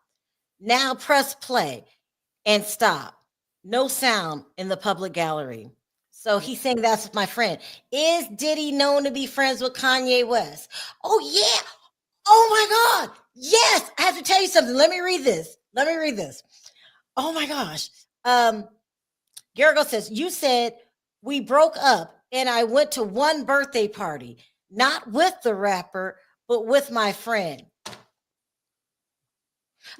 Speaker 2: Now press play and stop. No sound in the public gallery. So he's saying that's my friend. Is Diddy known to be friends with Kanye West? Oh, yeah. Oh, my God. Yes. I have to tell you something. Let me read this. Oh, my gosh. Garrigo says, you said we broke up and I went to one birthday party, not with the rapper, but with my friend.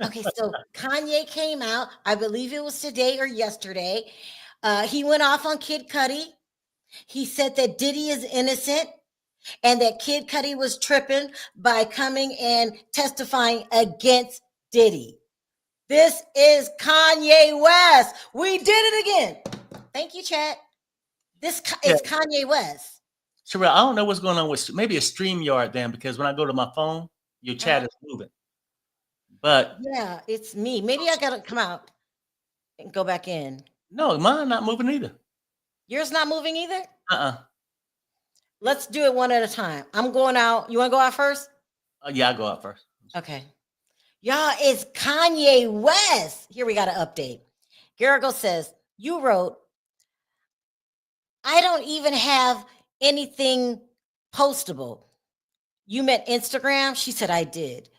Speaker 2: Okay, so Kanye came out, I believe it was today or yesterday. He went off on Kid Cudi. He said that Diddy is innocent and that Kid Cudi was tripping by coming and testifying against Diddy. This is Kanye West. We did it again. Thank you, chat. This is Kanye West.
Speaker 1: Sharrell, I don't know what's going on with maybe a StreamYard then, because when I go to my phone, your chat is moving. But
Speaker 2: yeah, it's me. Maybe I gotta come out and go back in.
Speaker 1: No, mine not moving either.
Speaker 2: Yours not moving either?
Speaker 1: Uh-uh.
Speaker 2: Let's do it one at a time. I'm going out. You want to go out first?
Speaker 1: Yeah, I'll go out first.
Speaker 2: Okay. Y'all, it's Kanye West. Here we got an update. Garrigo says, you wrote, I don't even have anything postable. You meant Instagram? She said, I did.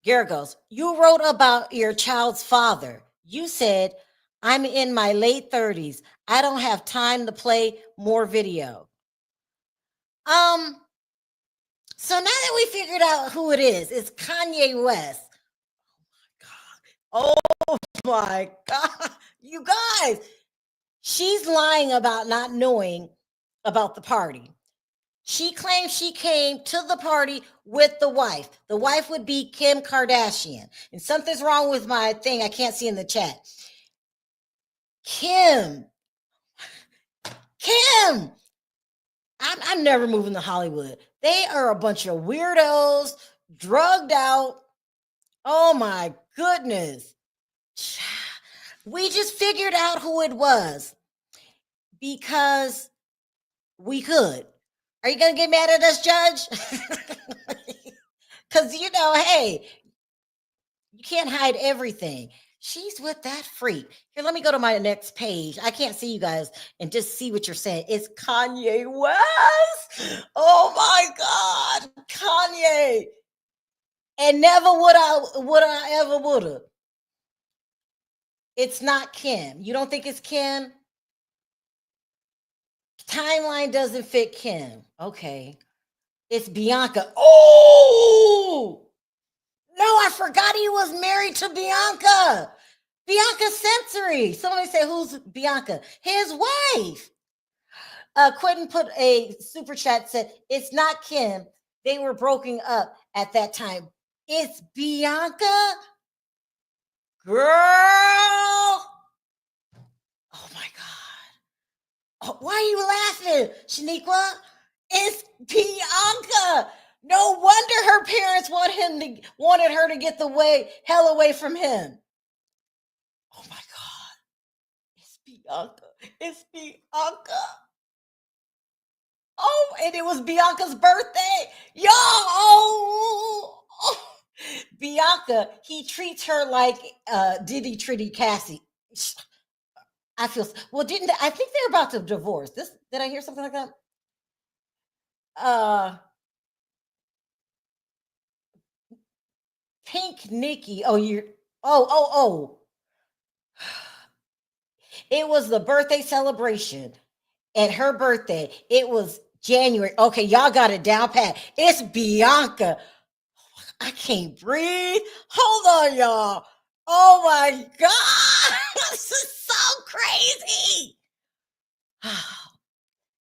Speaker 2: Garrigo's, you wrote about your child's father. You said, I'm in my late 30s. I don't have time to play more video. So now that we figured out who it is, it's Kanye West. Oh my God. You guys, she's lying about not knowing about the party. She claims she came to the party with the wife. The wife would be Kim Kardashian. And something's wrong with my thing I can't see in the chat. Kim. I'm never moving to Hollywood. They are a bunch of weirdos, drugged out. Oh my goodness. We just figured out who it was because we could. Are you going to get mad at us, Judge? Because, hey, You can't hide everything. She's with that freak. Here, let me go to my next page. I can't see you guys and just see what you're saying. It's Kanye West. Oh my God, Kanye. And never would I ever would have. It's not Kim. You don't think it's Kim? Timeline doesn't fit Kim. Okay. It's Bianca. Oh! No, I forgot he was married to Bianca. Bianca Sensory. Somebody say, who's Bianca? His wife. Quentin put a super chat, said, it's not Kim. They were broken up at that time. It's Bianca? Girl. Oh my God. Oh, why are you laughing, Shaniqua? It's Bianca. No wonder her parents wanted her to get the hell away from him. Oh my God. It's Bianca. It's Bianca. Oh, and it was Bianca's birthday. Y'all, oh. Bianca, he treats her like Diddy treated Cassie. I feel well. I think they're about to divorce? Did I hear something like that? Pink Nikki. Oh, it was the birthday celebration. At her birthday, it was January. Okay, y'all got it down pat. It's Bianca. I can't breathe. Hold on, y'all. Oh my God. This is so crazy.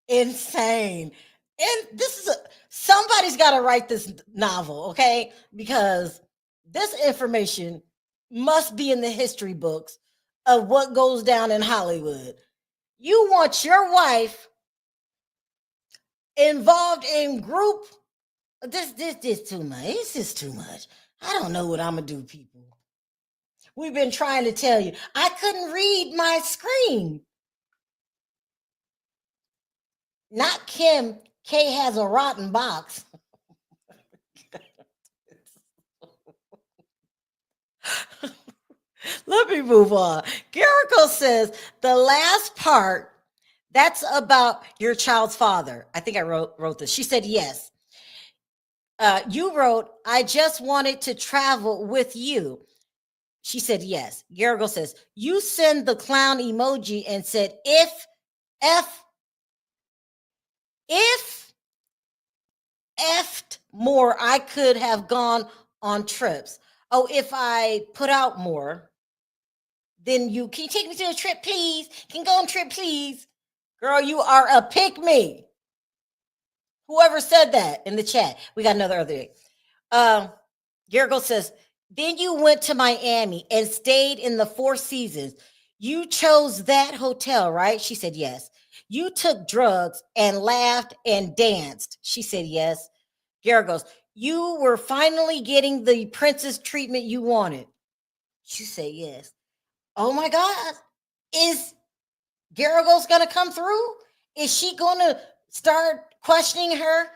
Speaker 2: Insane. And somebody's got to write this novel, okay? Because this information must be in the history books of what goes down in Hollywood. You want your wife involved in group. This too much. This is too much. I don't know what I'm gonna do, people. We've been trying to tell you. I couldn't read my screen. Not Kim. K has a rotten box. Let me move on. Garrico says the last part, that's about your child's father. I think I wrote this. She said yes. You wrote, I just wanted to travel with you. She said yes. Garrigo says, you send the clown emoji and said, if effed more, I could have gone on trips. Oh, if I put out more, then can you take me to a trip, please? Can you go on a trip, please? Girl, you are a pick me. Whoever said that in the chat. We got another day. Garrigo says, then you went to Miami and stayed in the Four Seasons. You chose that hotel, right? She said yes. You took drugs and laughed and danced. She said yes. Garrigo goes, you were finally getting the princess treatment you wanted. She said yes. Oh my God. Is Garrigo's going to come through? Is she going to start questioning her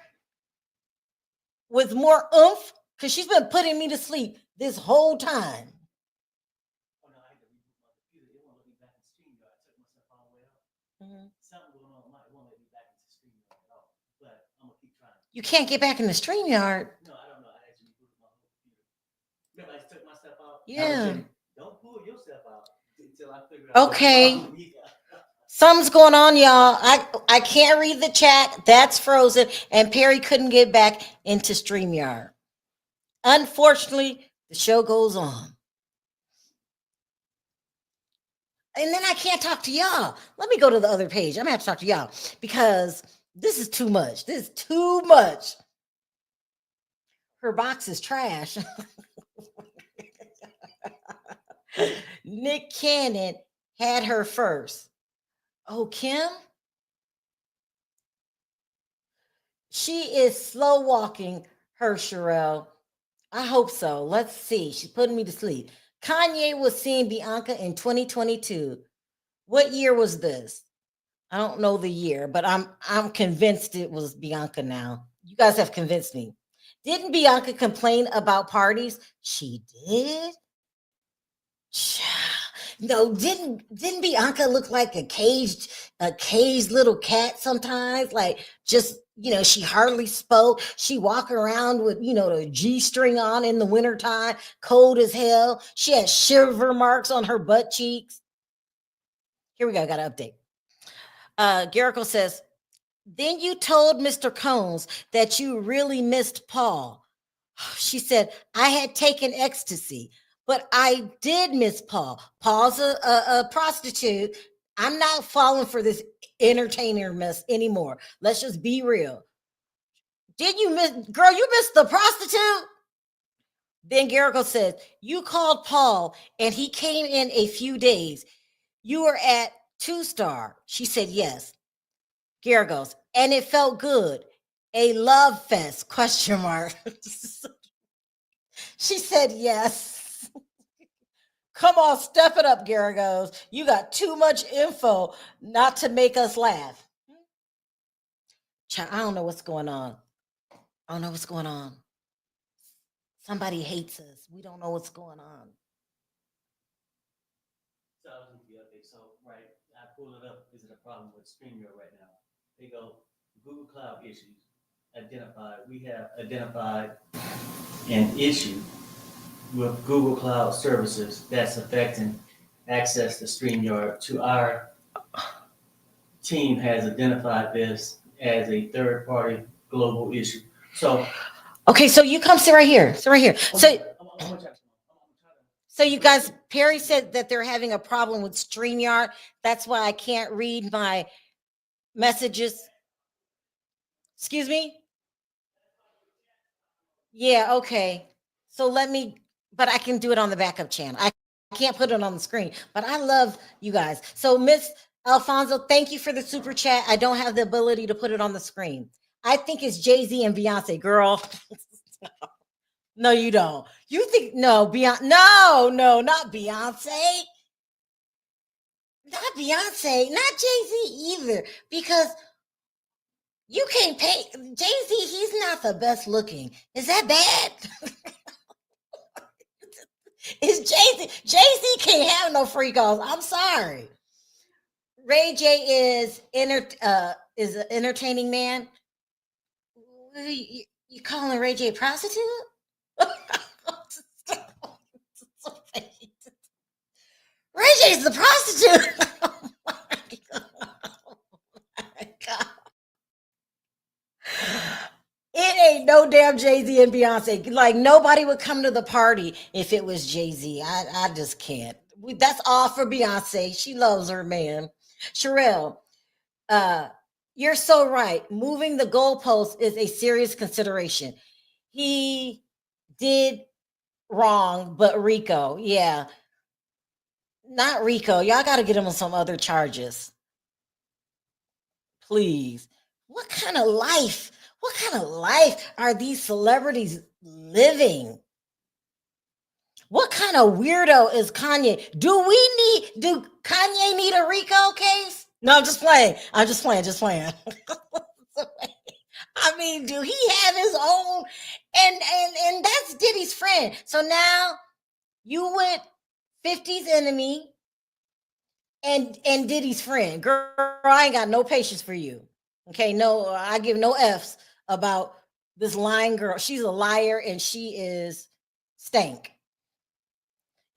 Speaker 2: with more oomph? Because she's been putting me to sleep this whole time. You can't get back in the StreamYard. No, I don't know. I actually put my whole computer. Remember, I took my stuff out. Yeah. Don't pull yourself out until I figure out. Okay. Something's going on, y'all. I can't read the chat. That's frozen. And Perry couldn't get back into StreamYard. Unfortunately, the show goes on. And then I can't talk to y'all. Let me go to the other page. I'm going to have to talk to y'all because this is too much. This is too much. Her box is trash. Nick Cannon had her first. Oh, Kim? She is slow walking her, Sharrell. I hope so. Let's see. She's putting me to sleep. Kanye was seeing Bianca in 2022. What year was this? I don't know the year, but I'm convinced it was Bianca now. You guys have convinced me. Didn't Bianca complain about parties? She did. No, didn't Bianca look like a caged little cat sometimes? Like just she hardly spoke. She walk around with the G-string on in the wintertime, cold as hell. She had shiver marks on her butt cheeks. Here we go. I got an update. Garrickle says, then you told Mr. Combs that you really missed Paul. She said, I had taken ecstasy, but I did miss Paul. Paul's a prostitute. I'm not falling for this entertainer mess anymore. Let's just be real. Did you miss, girl, you missed the prostitute? Then Garrickle said, you called Paul and he came in a few days. You were at 2-Star. She said, yes. Garrick goes, and it felt good. A love fest, question mark. She said, yes. Come on, step it up, Garrick goes. You got too much info not to make us laugh. I don't know what's going on. I don't know what's going on. Somebody hates us. We don't know what's going on.
Speaker 1: So, right, I pulled it up. Is it a problem with StreamYard right now? They go, Google Cloud issues identified. We have identified an issue with Google Cloud services that's affecting access to StreamYard. To our team has identified this as a third-party global issue. So,
Speaker 2: okay, so you come sit right here. Sit right here. So you guys, Perry said that they're having a problem with StreamYard. That's why I can't read my messages. Excuse me? Yeah, okay. So but I can do it on the backup channel. I can't put it on the screen, but I love you guys. So Miss Alfonso, thank you for the super chat. I don't have the ability to put it on the screen. I think it's Jay-Z and Beyonce, girl. No, you don't. You think no, Beyonce? No, not Beyonce. Not Beyonce, not Jay-Z either. Because you can't pay Jay-Z, he's not the best looking. Is that bad? It's Jay-Z. Jay-Z can't have no free calls. I'm sorry. Ray J is an entertaining man. You calling Ray J a prostitute? Ray J's the prostitute. Oh my God. It ain't no damn Jay-Z and Beyonce. Like nobody would come to the party if it was Jay-Z. I just can't. That's all for Beyonce. She loves her man. Sharrell, you're so right. Moving the goalpost is a serious consideration. He did wrong, but Rico, yeah. Not Rico. Y'all got to get him on some other charges. Please. What kind of life are these celebrities living? What kind of weirdo is Kanye? Do Kanye need a Rico case? No, I'm just playing. I mean, do he have his own? And that's Diddy's friend. So now you went 50's enemy and Diddy's friend. Girl, I ain't got no patience for you. Okay, no, I give no F's about this lying girl. She's a liar and she is stank.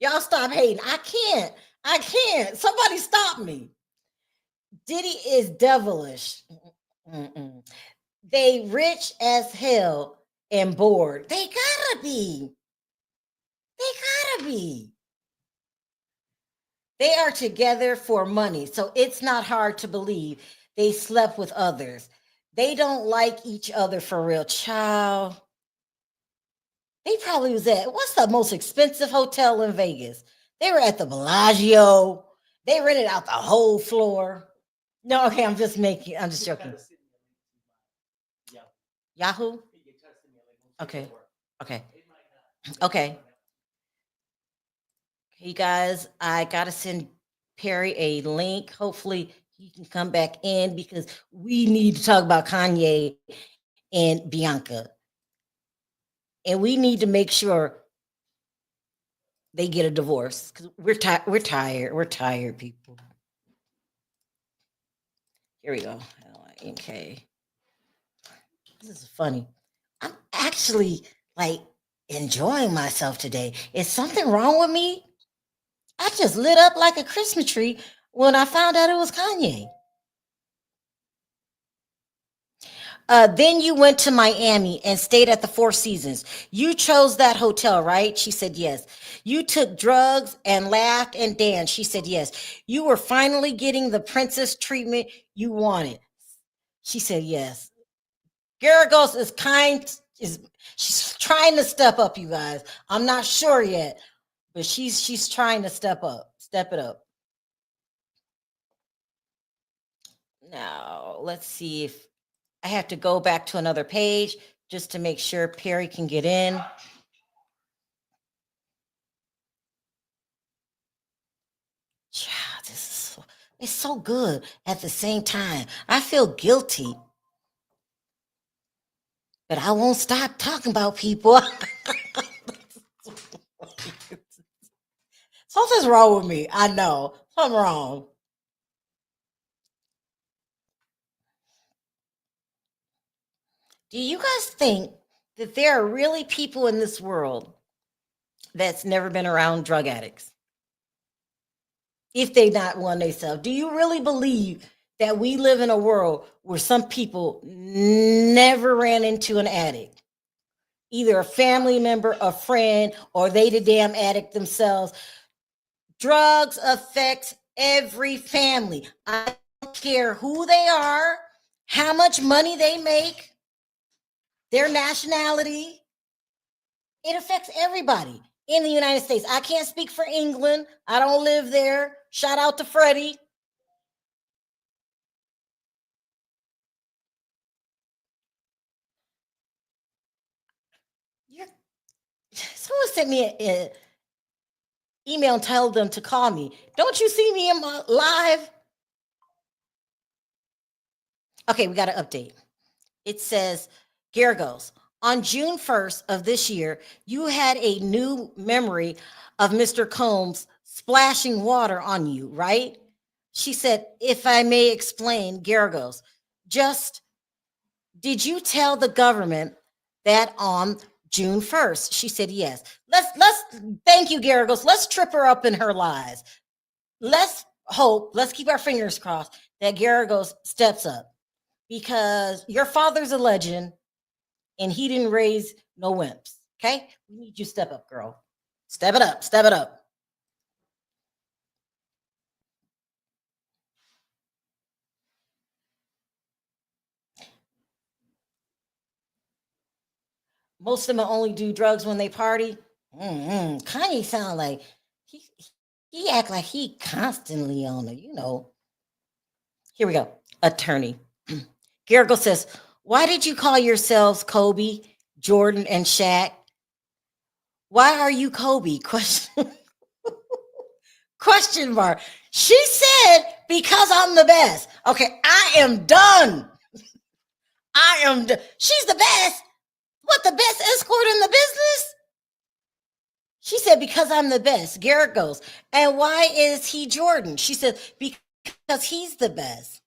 Speaker 2: Y'all stop hating. I can't. Somebody stop me. Diddy is devilish. Mm-mm. They rich as hell and bored. They gotta be. They are together for money, so it's not hard to believe they slept with others. They don't like each other for real. Child. They probably was at, what's the most expensive hotel in Vegas? They were at the Bellagio. They rented out the whole floor. No, okay, I'm just joking. Yahoo? Okay. Hey guys, I gotta send Perry a link. Hopefully he can come back in because we need to talk about Kanye and Bianca. And we need to make sure they get a divorce. 'Cause we're tired. We're tired. We're tired, people. Here we go. Okay. This is funny. I'm actually like enjoying myself today. Is something wrong with me? I just lit up like a Christmas tree when I found out it was Kanye. Then you went to Miami and stayed at the Four Seasons. You chose that hotel, right? She said yes. You took drugs and laughed and danced. She said yes. You were finally getting the princess treatment you wanted. She said yes. Garagos she's trying to step up, you guys. I'm not sure yet, but she's trying to step it up. Now let's see if I have to go back to another page just to make sure Perry can get in. This is it's so good at the same time. I feel guilty, but I won't stop talking about people. Something's wrong with me. I know something wrong. Do you guys think that there are really people in this world that's never been around drug addicts? If they not one themselves, do you really believe that we live in a world where some people never ran into an addict? Either a family member, a friend, or they the damn addict themselves. Drugs affect every family. I don't care who they are, how much money they make, their nationality. It affects everybody in the United States. I can't speak for England. I don't live there. Shout out to Freddie. Someone sent me an email and told them to call me. Don't you see me in my live? Okay, we got an update. It says, Garagos, on June 1st of this year, you had a new memory of Mr. Combs splashing water on you, right? She said, if I may explain, Garagos, just did you tell the government that on June 1st? She said, yes. Let's thank you, Garagos. Let's trip her up in her lies. Let's keep our fingers crossed that Garagos steps up, because your father's a legend and he didn't raise no wimps. Okay? We need you to step up, girl. Step it up. Step it up. Most of them only do drugs when they party. Kanye sound like he act like he constantly on it, Here we go. Attorney. Garagos says, why did you call yourselves Kobe, Jordan, and Shaq? Why are you Kobe? Question mark. She said, because I'm the best. Okay, I am done. She's the best. What, the best escort in the business? She said, because I'm the best. Garrett goes, and why is he Jordan? She said, because he's the best.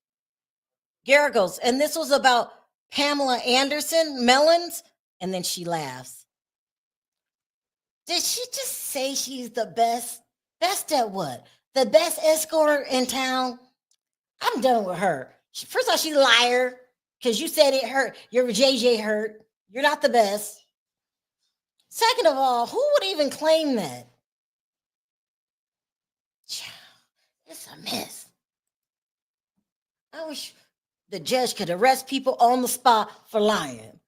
Speaker 2: Garrett goes, and this was about Pamela Anderson, Melons? And then she laughs. Did she just say she's the best? Best at what? The best escort in town? I'm done with her. First of all, she's a liar, because you said it hurt. Your JJ hurt. You're not the best. Second of all, who would even claim that? It's a mess. I wish the judge could arrest people on the spot for lying.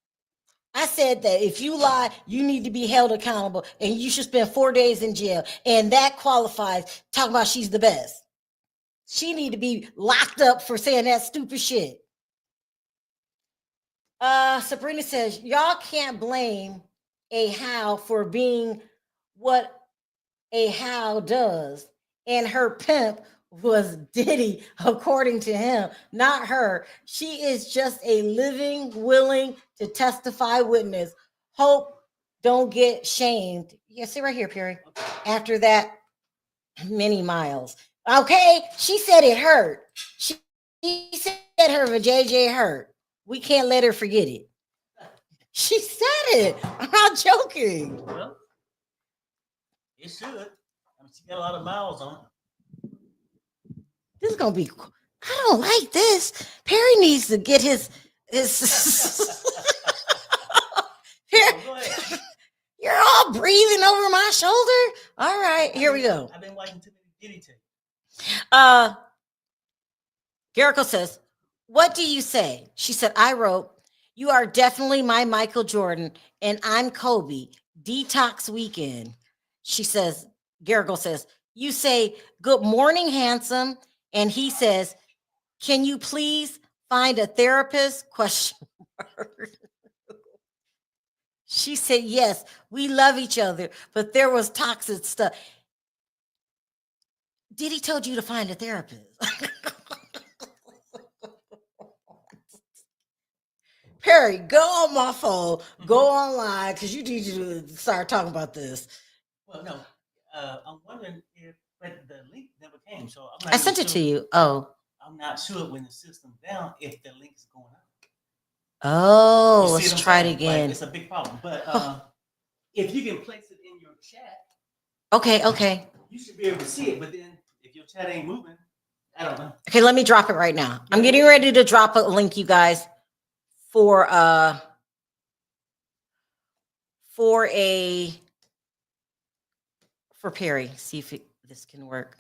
Speaker 2: I said that if you lie, you need to be held accountable and you should spend 4 days in jail. And that qualifies, talking about she's the best. She need to be locked up for saying that stupid shit. Sabrina says, y'all can't blame a How for being what a How does. And her pimp was Diddy, according to him, not her. She is just a living, willing to testify witness. Hope don't get shamed. Yeah, sit right here, Perry. After that, many miles. Okay, she said it hurt. She said her vajayjay hurt. We can't let her forget it. She said it. I'm not joking.
Speaker 1: Well, it should. I mean, she got a lot of miles on it.
Speaker 2: This is gonna be. I don't like this. Perry needs to get his.
Speaker 1: Go ahead.
Speaker 2: You're all breathing over my shoulder. All right, here we go.
Speaker 1: I've been watching too many diddy tapes.
Speaker 2: Garrico says, "What do you say?" She said, "I wrote, you are definitely my Michael Jordan, and I'm Kobe. Detox weekend." She says, Garrico says, "You say, good morning, handsome." And he says, "Can you please find a therapist?" Question mark. She said, "Yes, we love each other, but there was toxic stuff." Did he told you to find a therapist? Perry, go on my phone, go online, because you need to start talking about this.
Speaker 1: Well, no, I'm wondering if, but the link never came, so I'm not
Speaker 2: I
Speaker 1: even
Speaker 2: sent it to
Speaker 1: sure.
Speaker 2: you. Oh.
Speaker 1: I'm not sure when the system's down if the link is going out.
Speaker 2: Oh,
Speaker 1: You see
Speaker 2: let's
Speaker 1: what I'm
Speaker 2: try it
Speaker 1: saying? Like,
Speaker 2: again.
Speaker 1: it's a big problem. But if you can place it in your chat,
Speaker 2: Okay.
Speaker 1: you should be able to see it. But then if your chat ain't moving, I don't know.
Speaker 2: Okay, let me drop it right now. I'm getting ready to drop a link, you guys, for Perry. See if this can work.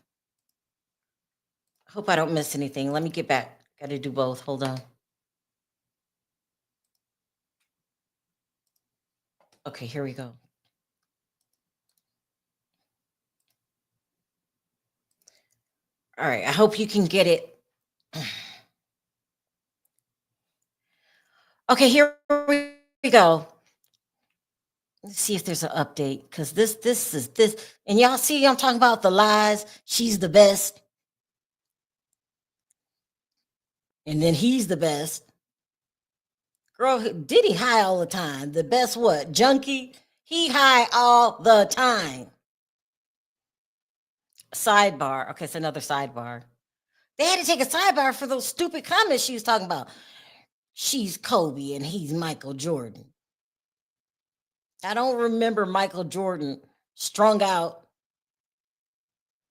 Speaker 2: Hope I don't miss anything. Let me get back. Got to do both. Hold on. Okay, here we go. All right, I hope you can get it. Okay, here we go. Let's see if there's an update, because this is this, and y'all see I'm talking about the lies. She's the best, and then he's the best. Girl, Diddy high all the time. The best what? Junkie? He high all the time. Sidebar. Okay, it's another sidebar. They had to take a sidebar for those stupid comments she was talking about. She's Kobe and he's Michael Jordan. I don't remember Michael Jordan strung out,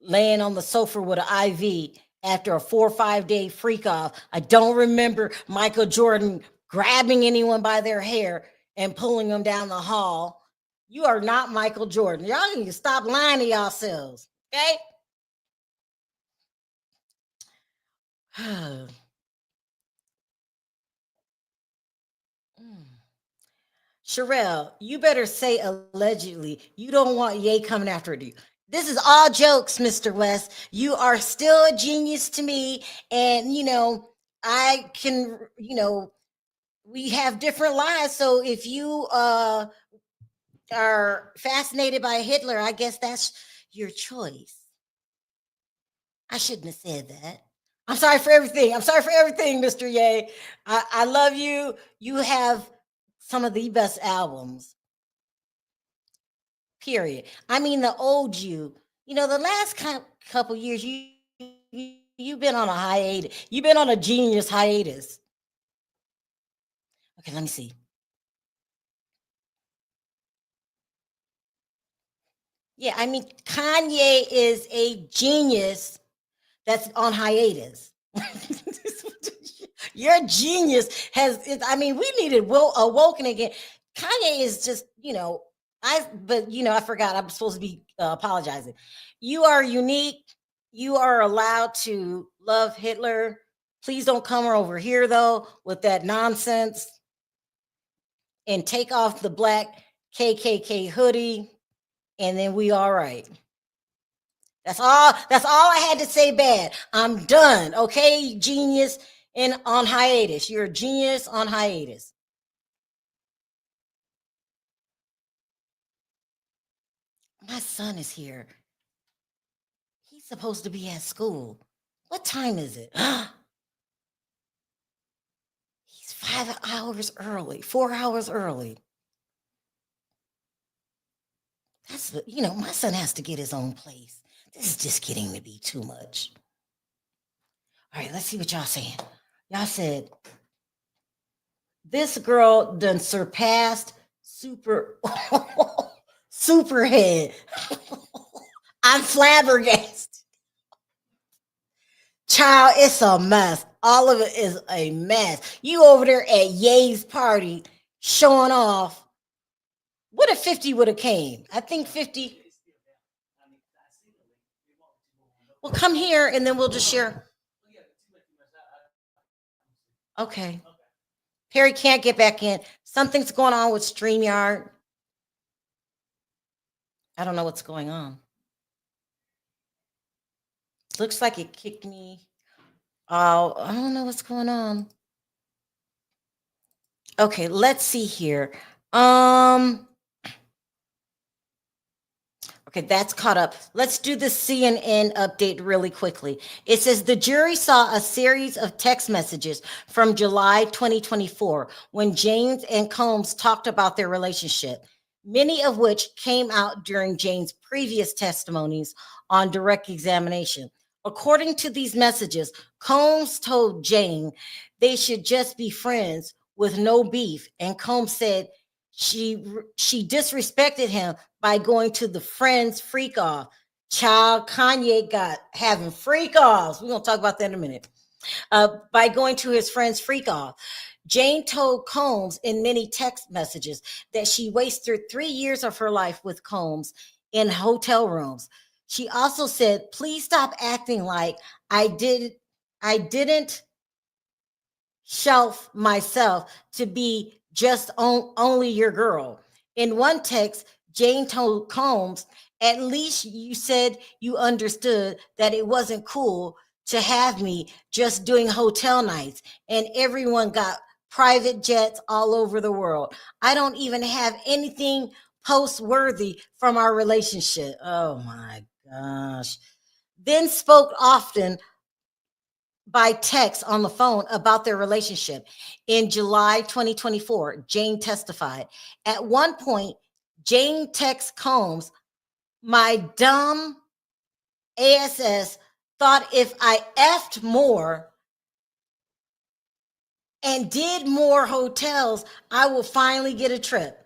Speaker 2: laying on the sofa with an IV after a 4 or 5 day freak off. I don't remember Michael Jordan grabbing anyone by their hair and pulling them down the hall. You are not Michael Jordan. Y'all need to stop lying to yourselves, okay? Sharrell, you better say allegedly. You don't want Ye coming after you. This is all jokes, Mr. West. You are still a genius to me. And, I can, we have different lives. So if you are fascinated by Hitler, I guess that's your choice. I shouldn't have said that. I'm sorry for everything. Mr. Ye. I love you. You have some of the best albums. Period. I mean, the old you. The last couple years, you've been on a hiatus. You've been on a genius hiatus. Okay, let me see. Yeah, I mean, Kanye is a genius that's on hiatus. Your genius we needed awoken again. Kanye is just, I forgot I'm supposed to be apologizing. You are unique. You are allowed to love Hitler. Please don't come over here though with that nonsense and take off the black KKK hoodie, and then we all right. That's all I had to say bad. I'm done. Okay, genius on hiatus. You're a genius on hiatus. My son is here. He's supposed to be at school. What time is it? He's 5 hours early, 4 hours early. My son has to get his own place. This is just getting to be too much. All right, let's see what y'all saying. Y'all said this girl done surpassed superhead. I'm flabbergasted. Child, it's a mess. All of it is a mess. You over there at Ye's party showing off. What if 50 would have came? I think 50. Well, come here and then we'll just share. Okay. Perry can't get back in. Something's going on with StreamYard. I don't know what's going on. Looks like it kicked me. Oh, I don't know what's going on. Okay, let's see here. Okay, that's caught up. Let's do the CNN update really quickly. It says the jury saw a series of text messages from July 2024 when James and Combs talked about their relationship, many of which came out during James' previous testimonies on direct examination. According to these messages, Combs told Jane they should just be friends with no beef, and Combs said she disrespected him by going to the friends freak off. Child, Kanye got having freak offs. We're going to talk about that in a minute. By going to his friends freak off. Jane told Combs in many text messages that she wasted 3 years of her life with Combs in hotel rooms. She also said, please stop acting like I didn't shelf myself to be just only your girl. In one text, Jane told Combs, at least you said you understood that it wasn't cool to have me just doing hotel nights and everyone got private jets all over the world. I don't even have anything post-worthy from our relationship. Oh my gosh. Then spoke often by text on the phone about their relationship. In July 2024, Jane testified. At one point, Jane texts Combs, my dumb ASS thought if I effed more and did more hotels, I will finally get a trip.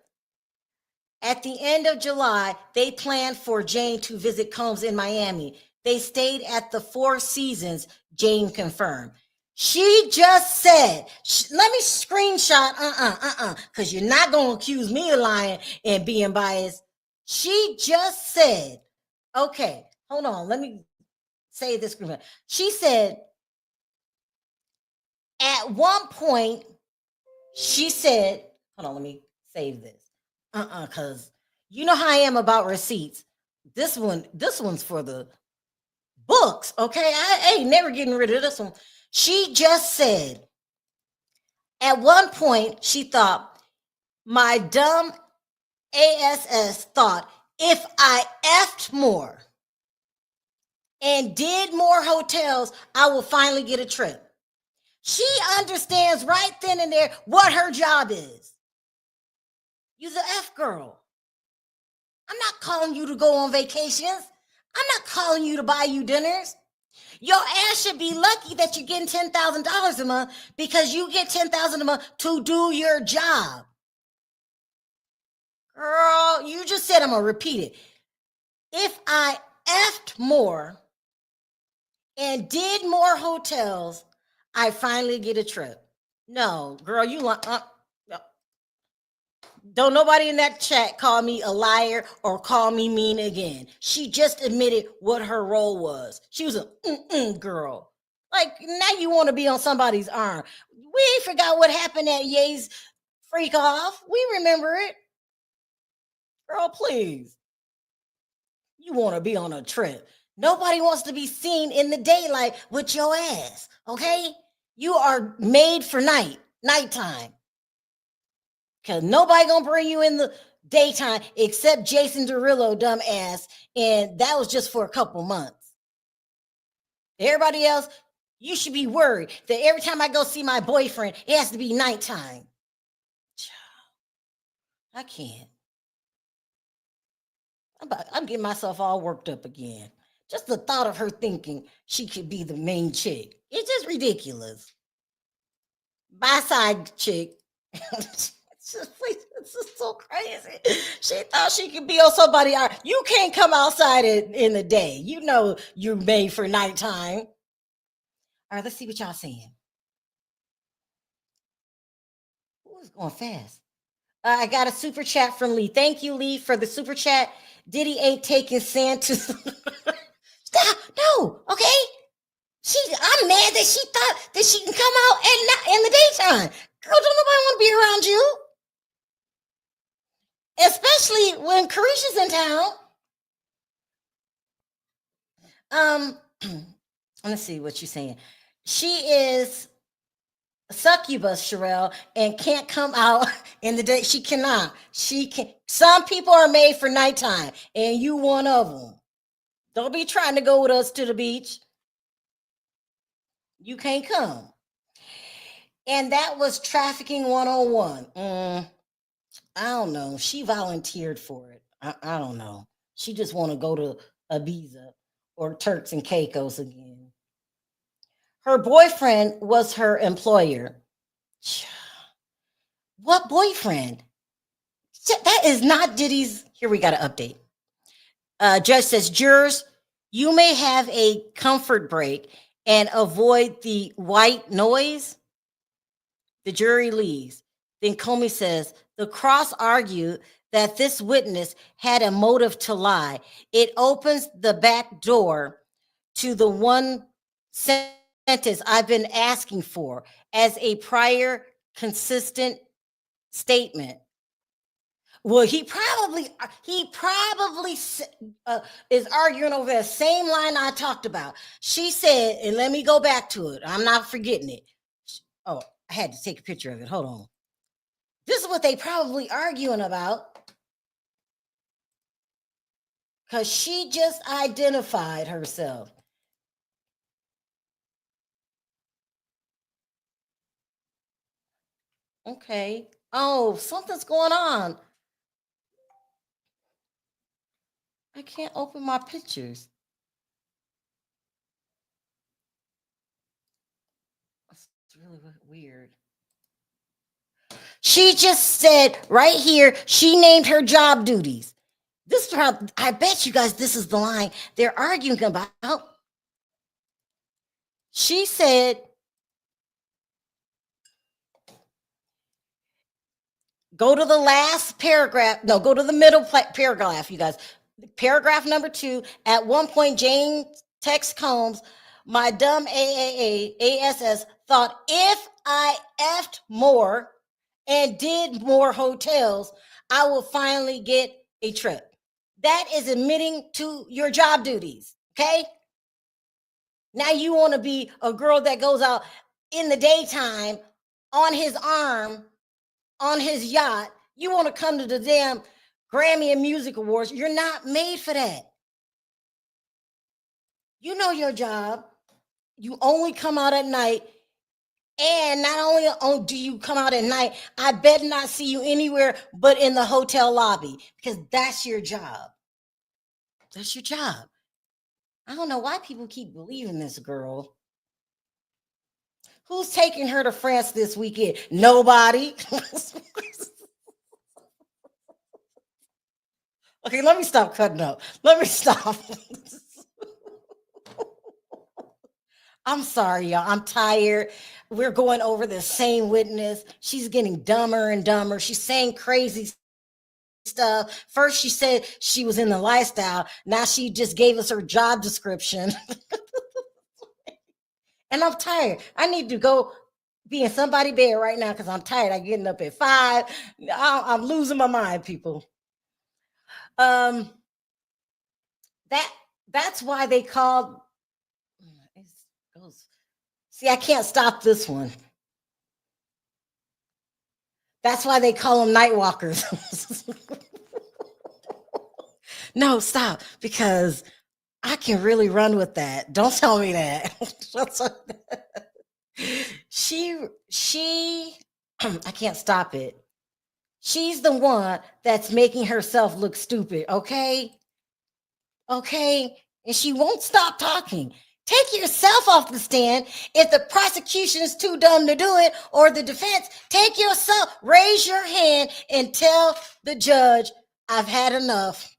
Speaker 2: At the end of July, they planned for Jane to visit Combs in Miami. They stayed at the Four Seasons, Jane confirmed. She just said, let me screenshot, because you're not going to accuse me of lying and being biased. She just said, okay, hold on, let me say this. She said, at one point, she said, hold on, let me save this. Because you know how I am about receipts. This one's for the books, okay? I ain't never getting rid of this one. She just said, at one point, she thought, my dumb ASS thought, if I effed more and did more hotels, I will finally get a trip. She understands right then and there what her job is. You're the F girl. I'm not calling you to go on vacations. I'm not calling you to buy you dinners. Your ass should be lucky that you're getting $10,000 a month because you get $10,000 a month to do your job. Girl, you just said, I'm going to repeat it. If I effed more and did more hotels, I finally get a trip. No, girl, you like, no. Don't nobody in that chat call me a liar or call me mean again. She just admitted what her role was. She was a girl. Like, now you want to be on somebody's arm. We ain't forgot what happened at Ye's freak off. We remember it. Girl, please. You want to be on a trip. Nobody wants to be seen in the daylight with your ass, okay? You are made for nighttime. Because nobody gonna bring you in the daytime except Jason Derulo, dumbass. And that was just for a couple months. Everybody else, you should be worried that every time I go see my boyfriend, it has to be nighttime. I can't. I'm getting myself all worked up again. Just the thought of her thinking she could be the main chick. It's just ridiculous. By side chick. It's just so crazy. She thought she could be on somebody. You can't come outside in the day. You know you're made for nighttime. All right, let's see what y'all saying. Who's going fast? I got a super chat from Lee. Thank you, Lee, for the super chat. Diddy ain't taking Santa. Stop. No, okay? I'm mad that she thought that she can come out in the daytime. Girl, don't nobody want to be around you. Especially when Carisha's in town. Let's see what you're saying. She is a succubus, Sharrell, and can't come out in the day. She cannot. She can. Some people are made for nighttime, and you one of them. Don't be trying to go with us to the beach. You can't come. And that was trafficking 101. I don't know. She volunteered for it. I don't know. She just want to go to Ibiza or Turks and Caicos again. Her boyfriend was her employer. What boyfriend? That is not Diddy's. Here, we got an update. Judge says, jurors, you may have a comfort break and avoid the white noise. The jury leaves. Then Comey says, the cross argued that this witness had a motive to lie. It opens the back door to the one sentence I've been asking for as a prior consistent statement. Well, he probably is arguing over the same line I talked about. She said, and let me go back to it. I'm not forgetting it. Oh, I had to take a picture of it. Hold on. This is what they probably arguing about. Because she just identified herself. Okay. Oh, something's going on. I can't open my pictures. It's really weird. She just said right here, she named her job duties. This is how, I bet you guys this is the line they're arguing about. She said, go to the last paragraph. No, go to the middle paragraph, you guys. Paragraph number 2. At one point, Jane texts Combs, my dumb ASS thought if I effed more and did more hotels, I will finally get a trip. That is admitting to your job duties, okay? Now you want to be a girl that goes out in the daytime on his arm, on his yacht. You want to come to the damn Grammy and Music Awards. You're not made for that. You know your job. You only come out at night. And not only do you come out at night, I bet not see you anywhere but in the hotel lobby, because that's your job. That's your job. I don't know why people keep believing this girl. Who's taking her to France this weekend? Nobody. Okay, let me stop cutting up. Let me stop. I'm sorry, y'all. I'm tired. We're going over the same witness. She's getting dumber and dumber. She's saying crazy stuff. First, she said she was in the lifestyle. Now she just gave us her job description. And I'm tired. I need to go be in somebody's bed right now because I'm tired. I'm getting up at 5. I'm losing my mind, people. That's why they called. See, I can't stop this one. That's why they call them night walkers. No, stop, because I can really run with that. Don't tell me that. She, I can't stop it. She's the one that's making herself look stupid, okay? Okay? And she won't stop talking. Take yourself off the stand. If the prosecution is too dumb to do it, or the defense, take yourself, raise your hand and tell the judge, I've had enough.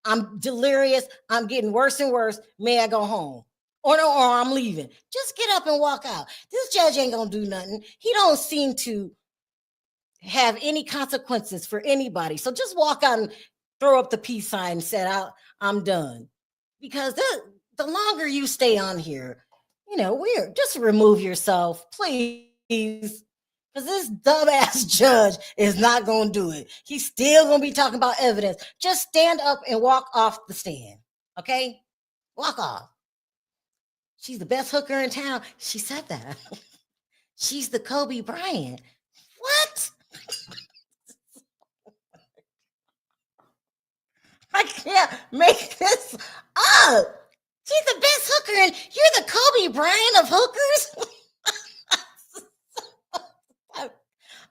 Speaker 2: I'm delirious. I'm getting worse and worse. May I go home? Or no, or I'm leaving. Just get up and walk out. This judge ain't gonna do nothing. He don't seem to have any consequences for anybody. So just walk out and throw up the peace sign and say, I'm done. Because the longer you stay on here, we're just remove yourself, please. Because this dumbass judge is not going to do it. He's still going to be talking about evidence. Just stand up and walk off the stand. Okay? Walk off. She's the best hooker in town. She said that. She's the Kobe Bryant. What? I can't make this up. She's the best hooker, and you're the Kobe Bryant of hookers?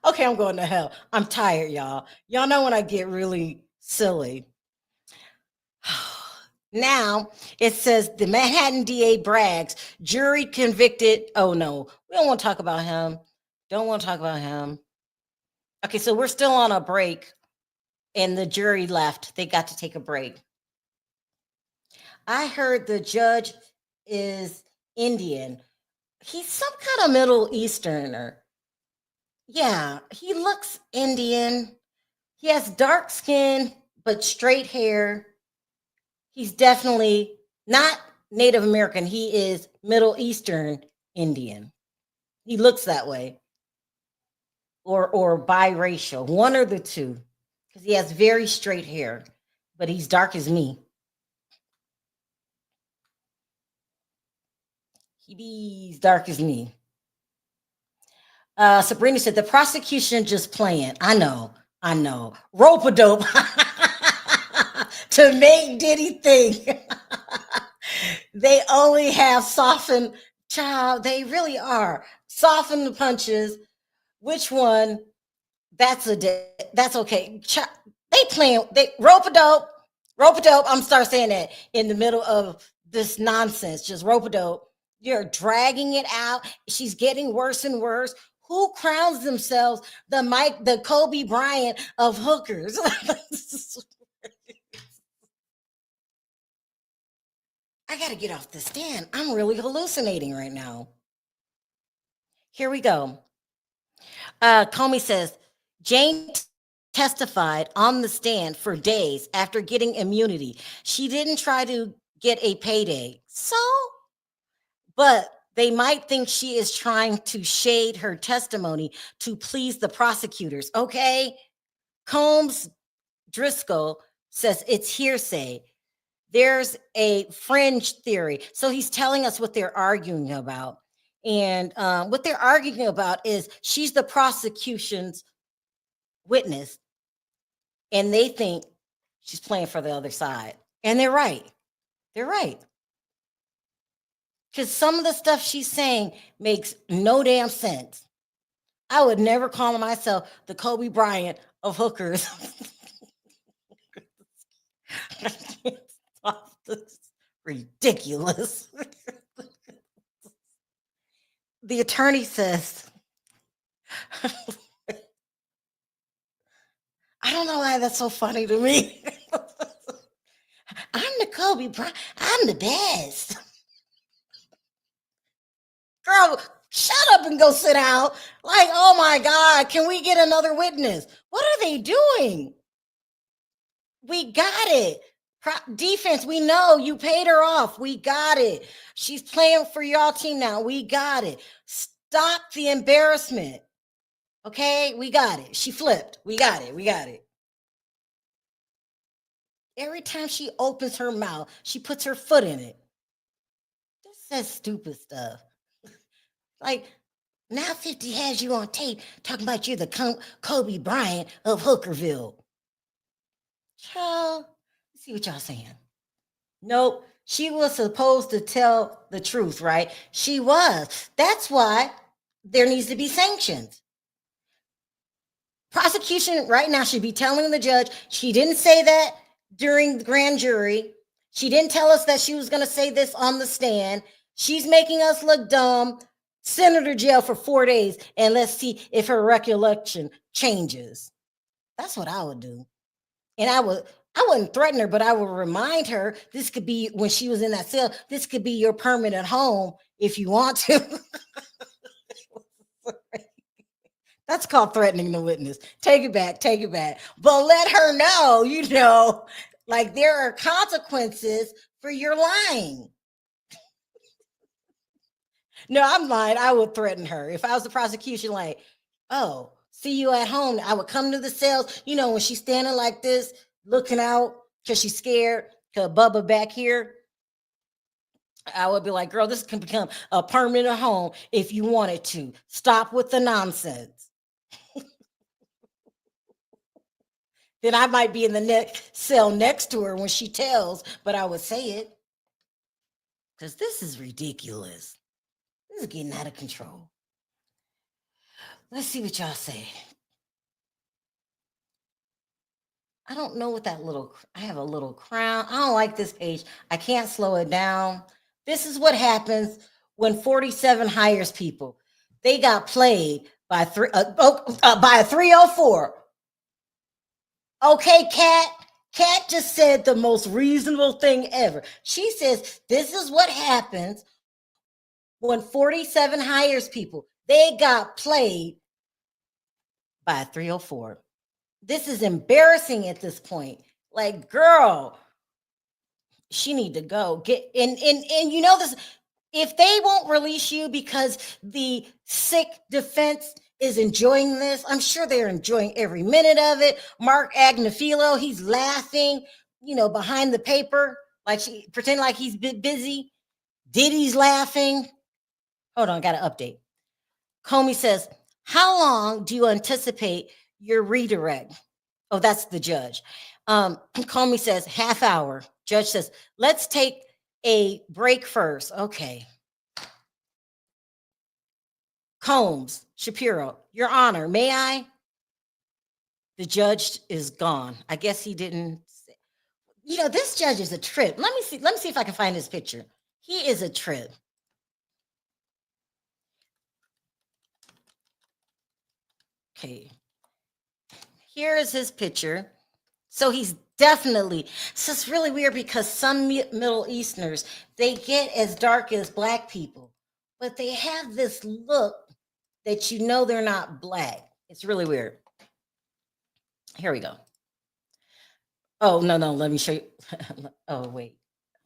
Speaker 2: Okay, I'm going to hell. I'm tired, y'all. Y'all know when I get really silly. Now, it says the Manhattan DA brags, jury convicted. Oh, no. We don't want to talk about him. Don't want to talk about him. Okay, so we're still on a break, and the jury left. They got to take a break. I heard the judge is Indian. He's some kind of Middle Easterner. Yeah, he looks Indian. He has dark skin, but straight hair. He's definitely not Native American. He is Middle Eastern Indian. He looks that way. Or biracial, one or the two. Because he has very straight hair, but he's dark as me. He's dark as me. Sabrina said the prosecution just playing. I know. Rope-a-dope to make Diddy think. They only have softened, child. They really are. Soften the punches. Which one? That's okay. They playing. They rope-a-dope. I'm start saying that in the middle of this nonsense. Just rope-a-dope. You're dragging it out. She's getting worse and worse. Who crowns themselves the Kobe Bryant of hookers? I got to get off the stand. I'm really hallucinating right now. Here we go. Comey says, Jane testified on the stand for days after getting immunity. She didn't try to get a payday. But they might think she is trying to shade her testimony to please the prosecutors. Okay. Combs Driscoll says it's hearsay. There's a fringe theory. So he's telling us what they're arguing about. And what they're arguing about is she's the prosecution's witness. And they think she's playing for the other side. And they're right. Because some of the stuff she's saying makes no damn sense. I would never call myself the Kobe Bryant of hookers. This is ridiculous. The attorney says, I don't know why that's so funny to me. I'm the Kobe Bryant. I'm the best. Girl, shut up and go sit down. Like, oh my God, can we get another witness? What are they doing? We got it. Defense, we know you paid her off. We got it. She's playing for y'all team now. We got it. Stop the embarrassment. Okay, we got it. She flipped. We got it. Every time she opens her mouth, she puts her foot in it. This says stupid stuff. Like, now 50 has you on tape talking about you're the Kobe Bryant of Hookerville. Child, let's see what y'all saying. Nope, she was supposed to tell the truth, right? She was. That's why there needs to be sanctions. Prosecution right now should be telling the judge she didn't say that during the grand jury. She didn't tell us that she was going to say this on the stand. She's making us look dumb. Send her to jail for 4 days and let's see if her recollection changes. That's what I would do. And I wouldn't threaten her, but I would remind her this could be when she was in that cell, this could be your permanent home if you want to. That's called threatening the witness. Take it back, take it back. But let her know, like there are consequences for your lying. No, I'm lying. I would threaten her. If I was the prosecution, like, oh, see you at home. I would come to the cells, when she's standing like this, looking out because she's scared, because Bubba back here. I would be like, girl, this can become a permanent home if you wanted to. Stop with the nonsense. Then I might be in the next cell next to her when she tells, but I would say it. Because this is ridiculous. This is getting out of control. Let's see what y'all say. I don't know what I have a little crown. I don't like this page. I can't slow it down. This is what happens when 47 hires people. They got played by a 304. Okay, Kat just said the most reasonable thing ever. She says, this is what happens when 47 hires people. They got played by a 304. This is embarrassing at this point. Like, girl, she need to go. Get and this. If they won't release you because the sick defense is enjoying this, I'm sure they're enjoying every minute of it. Mark Agnafilo, he's laughing, behind the paper, like she pretend like he's busy. Diddy's laughing. Hold on, got to update. Comey says, how long do you anticipate your redirect? Oh, that's the judge. Comey says, half hour. Judge says, let's take a break first. Okay. Combs, Shapiro, Your Honor, may I? The judge is gone. I guess he didn't say. This judge is a trip. Let me see if I can find his picture. He is a trip. Okay. Here is his picture. So he's definitely, so it's really weird because some Middle Easterners, they get as dark as Black people, but they have this look that they're not Black. It's really weird. Here we go. Oh, no, let me show you. Oh, wait.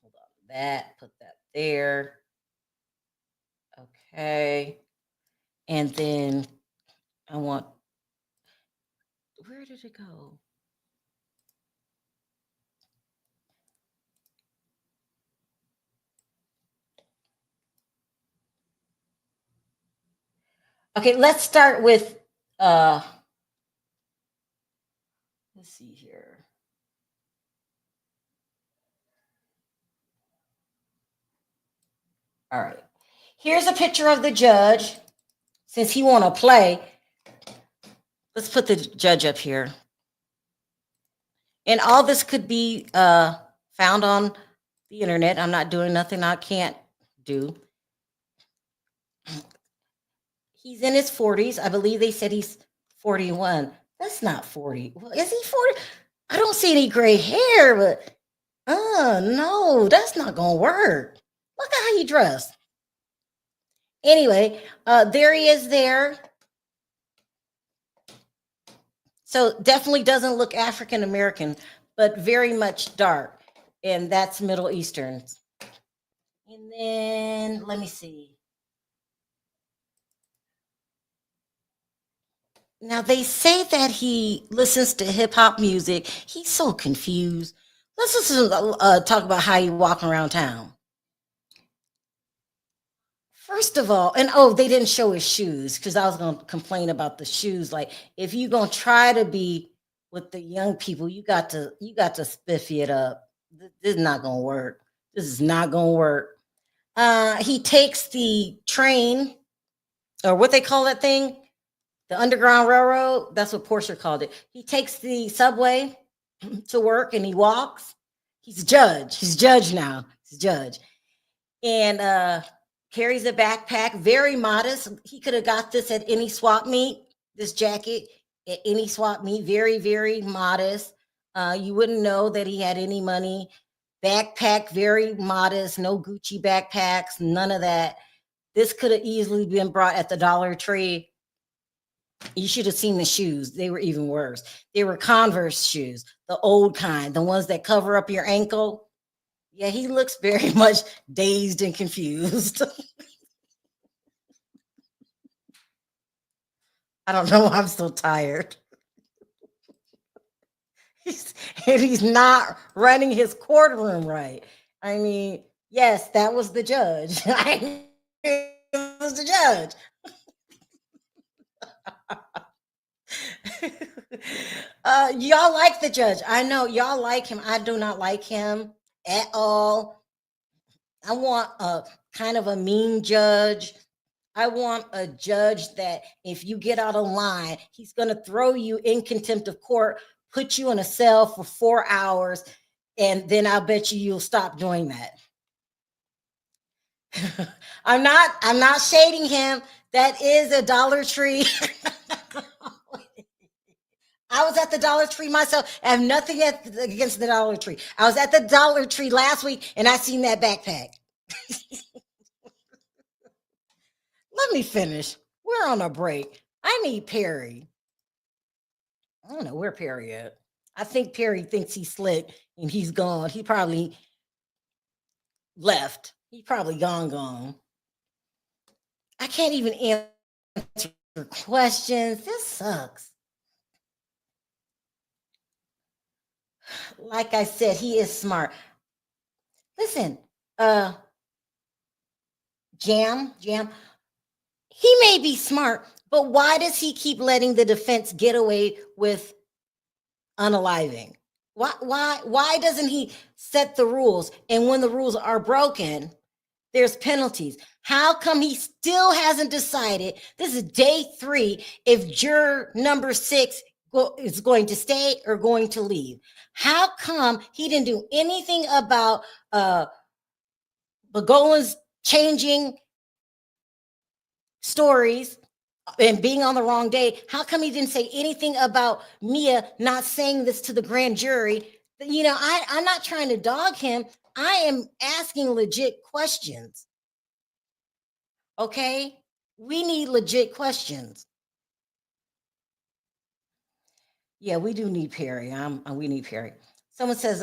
Speaker 2: Hold on. Put that there. Okay. And then where did it go? Okay, let's start with let's see here. All right. Here's a picture of the judge. Since he want to play, let's put the judge up here. And all this could be found on the internet. I'm not doing nothing I can't do. He's in his 40s. I believe they said he's 41. That's not 40. Is he 40? I don't see any gray hair, but no, that's not gonna work. Look at how he dressed. Anyway, there he is there. So definitely doesn't look African American, but very much dark. And that's Middle Eastern. And then let me see. Now they say that he listens to hip hop music. He's so confused. Let's listen talk about how he walking around town. First of all, and they didn't show his shoes because I was gonna complain about the shoes. Like, if you're gonna try to be with the young people, you got to spiffy it up. This is not gonna work. This is not gonna work. He takes the train, or what they call that thing, the Underground Railroad. That's what Portia called it. He takes the subway to work and he walks. He's a judge. He's a judge now. He's a judge. And carries a backpack, very modest. He could have got this at any swap meet, this jacket at any swap meet, very, very modest. You wouldn't know that he had any money. Backpack, very modest, no Gucci backpacks, none of that. This could have easily been brought at the Dollar Tree. You should have seen the shoes. They were even worse. They were Converse shoes, the old kind, the ones that cover up your ankle. Yeah, he looks very much dazed and confused. I don't know. I'm so tired. He's not running his courtroom right. I mean, yes, that was the judge. It was the judge. Y'all like the judge. I know y'all like him. I do not like him at all. I want a kind of a mean judge. I want a judge that if you get out of line, he's going to throw you in contempt of court, put you in a cell for 4 hours, and then I'll bet you'll stop doing that. I'm not shading him. That is a Dollar Tree. I was at the Dollar Tree myself. I have nothing against the Dollar Tree. I was at the Dollar Tree last week and I seen that backpack. Let me finish. We're on a break. I need Perry. I don't know where Perry at. I think Perry thinks he's slick and he's gone. He probably left. He probably gone. I can't even answer questions. This sucks. Like I said, he is smart. Listen, Jam, he may be smart, but why does he keep letting the defense get away with unaliving? Why doesn't he set the rules? And when the rules are broken, there's penalties. How come he still hasn't decided? This is day 3. If juror number 6 is going to stay or going to leave. How come he didn't do anything about Begolans changing stories and being on the wrong day? How come he didn't say anything about Mia not saying this to the grand jury? You know, I'm not trying to dog him. I am asking legit questions. Okay? We need legit questions. Yeah, we do need Perry. We need Perry. Someone says,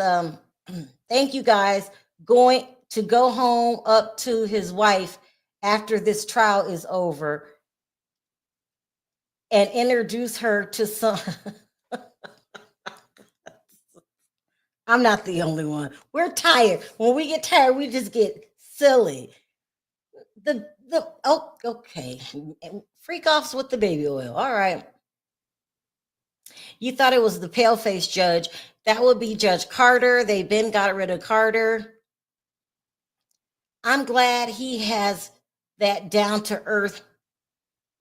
Speaker 2: thank you guys. Going to go home up to his wife after this trial is over and introduce her to some. I'm not the only one. We're tired. When we get tired, we just get silly. Okay. Freak offs with the baby oil. All right. You thought it was the pale-faced judge. That would be Judge Carter. They've been got rid of Carter. I'm glad he has that down-to-earth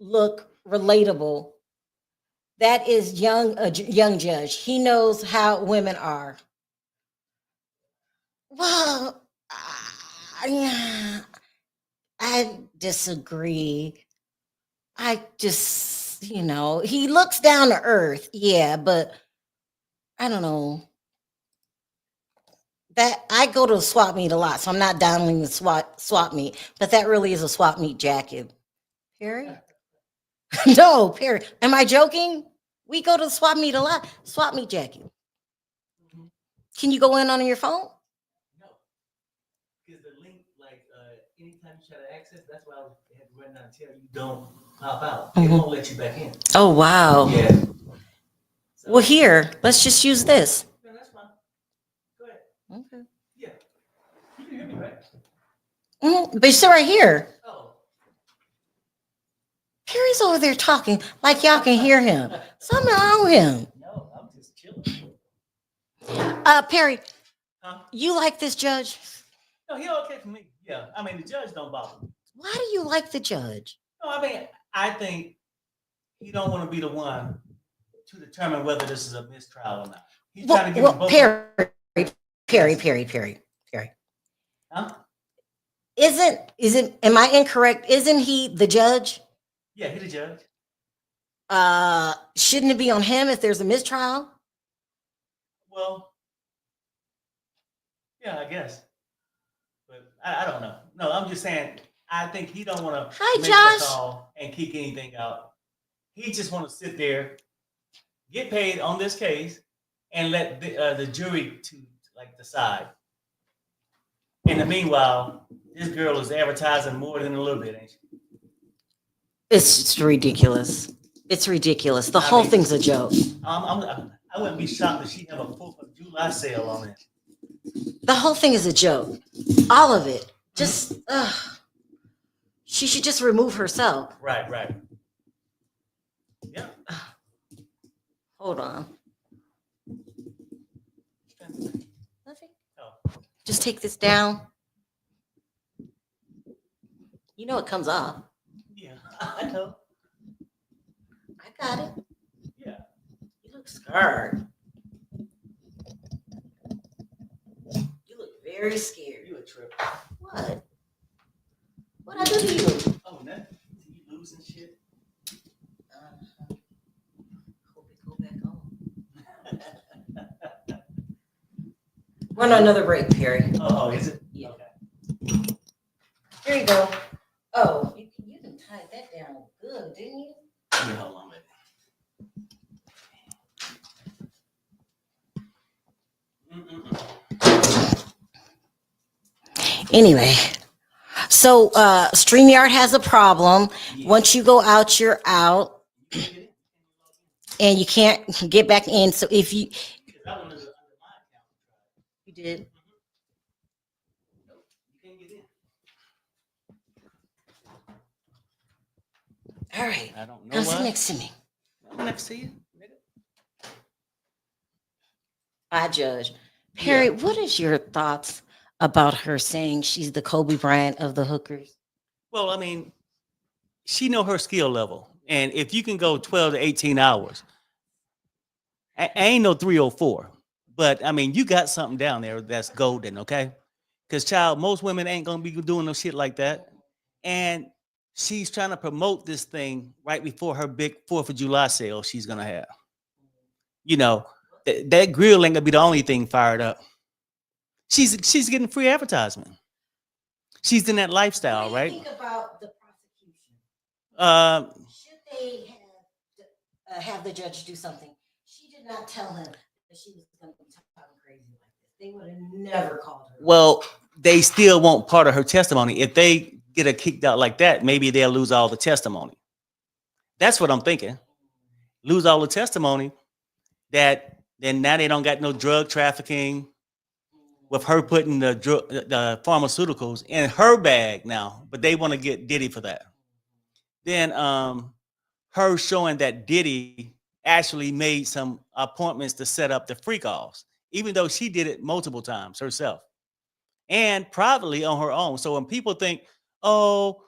Speaker 2: look, relatable. That is young judge. He knows how women are. Well, I disagree. I just, he looks down to earth. Yeah, but I don't know. That I go to a swap meet a lot, so I'm not downing the swap meet, but that really is a swap meet jacket. Perry? No, Perry. Am I joking? We go to the swap meet a lot. Swap meet jacket. Can you go in on your phone?
Speaker 1: No. Because the link, anytime you try to access, that's why I had to run down and tell you don't pop out. They won't let you back in.
Speaker 2: Oh, wow.
Speaker 1: Yeah. So,
Speaker 2: well, here, let's just use this.
Speaker 1: No, that's fine. Go ahead.
Speaker 2: Okay.
Speaker 1: Yeah. You can hear me, right?
Speaker 2: But you're still right here.
Speaker 1: Oh.
Speaker 2: Perry's over there talking like y'all can hear him. Something wrong with him.
Speaker 1: No, I'm just chilling.
Speaker 2: Perry,
Speaker 1: Huh?
Speaker 2: you like this judge?
Speaker 1: No, he okay for me. Yeah. I mean, the judge don't bother me.
Speaker 2: Why do you like the judge?
Speaker 1: No, I mean, I think he don't want to be the one to determine whether this is a mistrial or not. He's trying to give them both.
Speaker 2: Perry, Perry.
Speaker 1: Huh?
Speaker 2: Am I incorrect? Isn't he the judge?
Speaker 1: Yeah, he's the judge.
Speaker 2: Shouldn't it be on him if there's a mistrial?
Speaker 1: Well, yeah, I guess. But I don't know. No, I'm just saying. I think he don't want to
Speaker 2: Hi,
Speaker 1: make
Speaker 2: Josh.
Speaker 1: the call and kick anything out. He just want to sit there, get paid on this case, and let the jury to like decide. In the meanwhile, this girl is advertising more than a little bit, ain't she?
Speaker 2: It's ridiculous. It's ridiculous. The
Speaker 1: I
Speaker 2: whole
Speaker 1: mean,
Speaker 2: thing's a joke.
Speaker 1: I wouldn't be shocked if she have a 4th of July sale on it.
Speaker 2: The whole thing is a joke. All of it. Just, she should just remove herself.
Speaker 1: Right. Yeah.
Speaker 2: Hold on. Nothing.
Speaker 1: Oh.
Speaker 2: Just take this down. You know it comes off.
Speaker 1: Yeah, I know.
Speaker 2: I got it.
Speaker 1: Yeah.
Speaker 2: You look scared. You look very scared.
Speaker 1: You a trip.
Speaker 2: What? What I do to you?
Speaker 1: Oh, nothing. You losing shit?
Speaker 2: Hope it go back on. Run another break, Perry.
Speaker 1: Oh, is it?
Speaker 2: Yeah.
Speaker 1: Okay.
Speaker 2: Here you go. Oh, you can tie that down good, didn't you?
Speaker 1: Yeah, hold on, baby.
Speaker 2: Anyway, so StreamYard has a problem.
Speaker 1: Yeah.
Speaker 2: Once you go out, you're out, and you can't get back in. So if you
Speaker 1: That one is under my account.
Speaker 2: you did,
Speaker 1: Nope, you can't get in.
Speaker 2: all right.
Speaker 1: I don't know
Speaker 2: Come sit
Speaker 1: why.
Speaker 2: next to me.
Speaker 1: I'm next to you, nigga.
Speaker 2: I judge. Perry, what is your thoughts about her saying she's the Kobe Bryant of the hookers?
Speaker 1: Well, I mean, she know her skill level, and if you can go 12 to 18 hours, I ain't no 304. But I mean, you got something down there that's golden, okay? Because child, most women ain't gonna be doing no shit like that. And she's trying to promote this thing right before her big 4th of July sale she's gonna have. You know, that grill ain't gonna be the only thing fired up. She's getting free advertisement. She's in that lifestyle,
Speaker 2: What do you
Speaker 1: right?
Speaker 2: think about the prosecution?
Speaker 1: Should
Speaker 2: Should they have the judge do something? She did not tell him that she was going to be talking crazy like this. They would have never called her.
Speaker 1: Well, they still want part of her testimony. If they get her kicked out like that, maybe they'll lose all the testimony. That's what I'm thinking. Lose all the testimony. That then now they don't got no drug trafficking. With her putting the pharmaceuticals in her bag now, but they want to get Diddy for that. Then her showing that Diddy actually made some appointments to set up the freak offs, even though she did it multiple times herself and privately on her own. So when people think, oh,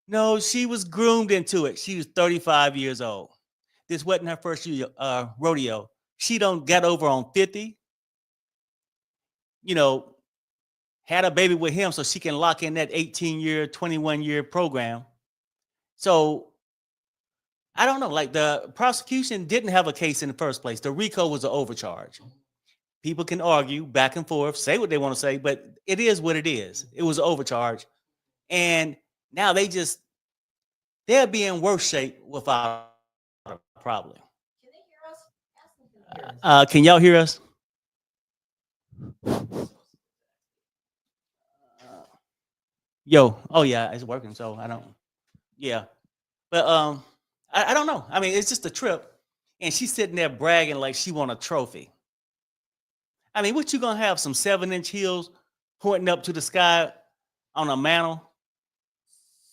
Speaker 1: no, she was groomed into it. She was 35 years old. This wasn't her first rodeo. She don't get over on 50. You know, had a baby with him so she can lock in that 18-year, 21-year program. So I don't know, like the prosecution didn't have a case in the first place. The RICO was an overcharge. People can argue back and forth, say what they want to say, but it is what it is. It was an overcharge. And now they'll be in worse shape without a problem.
Speaker 2: Can they hear us? Ask them if they can hear us.
Speaker 1: Can y'all hear us? Yo, oh yeah, it's working. So I don't, yeah, but I don't know. I mean, it's just a trip, and she's sitting there bragging like she won a trophy. I mean, what you gonna have some 7-inch heels pointing up to the sky on a mantle?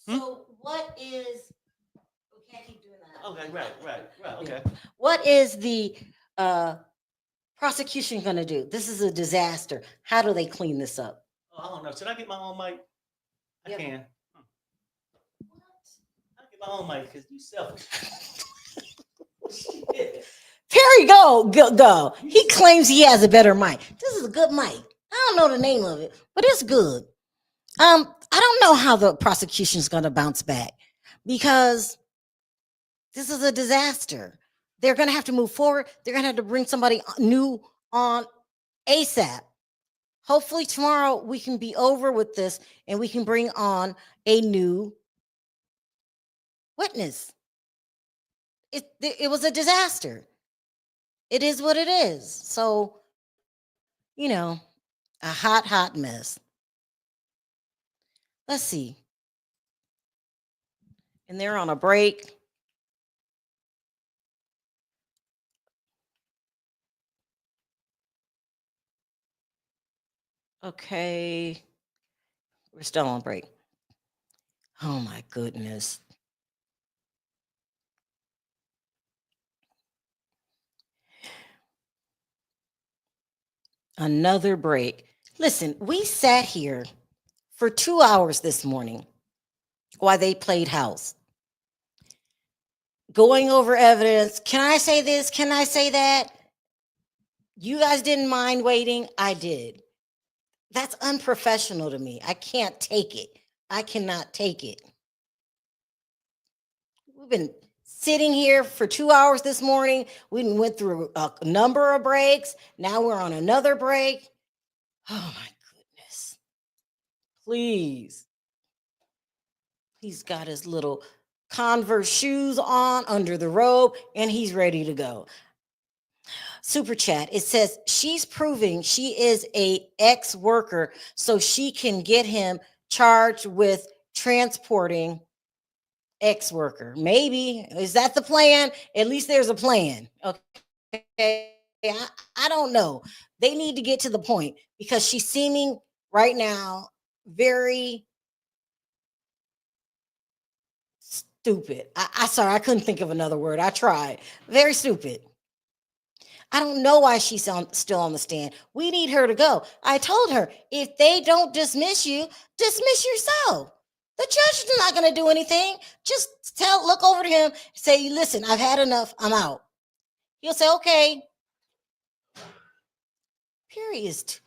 Speaker 2: So what is? We can't keep doing that.
Speaker 1: Okay, right. Okay.
Speaker 2: What is the prosecution going to do? This is a disaster. How do they clean this up?
Speaker 1: Oh, I don't know. Should I get my own mic? I
Speaker 2: Yep.
Speaker 1: can. I get my own mic because you selfish. Shit.
Speaker 2: Perry, go. He claims he has a better mic. This is a good mic. I don't know the name of it, but it's good. I don't know how the prosecution is going to bounce back because this is a disaster. They're going to have to move forward. They're going to have to bring somebody new on ASAP. Hopefully tomorrow we can be over with this and we can bring on a new witness. It was a disaster. It is what it is. So, a hot mess. Let's see. And they're on a break. Okay. We're still on break. Oh my goodness. Another break. Listen, we sat here for 2 hours this morning while they played house, going over evidence. Can I say this? Can I say that? You guys didn't mind waiting. I did. That's unprofessional to me. I can't take it. I cannot take it. We've been sitting here for 2 hours this morning. We went through a number of breaks. Now we're on another break. Oh my goodness. Please. He's got his little Converse shoes on under the robe and he's ready to go. Super chat. It says she's proving she is a ex-worker so she can get him charged with transporting ex-worker. Maybe. Is that the plan? At least there's a plan. Okay. I don't know. They need to get to the point because she's seeming right now very stupid. Sorry, I couldn't think of another word. I tried. Very stupid. I don't know why she's still on the stand. We need her to go. I told her, if they don't dismiss you, dismiss yourself. The judge is not going to do anything. Just look over to him, say, listen, I've had enough. I'm out. He'll say, okay. Period.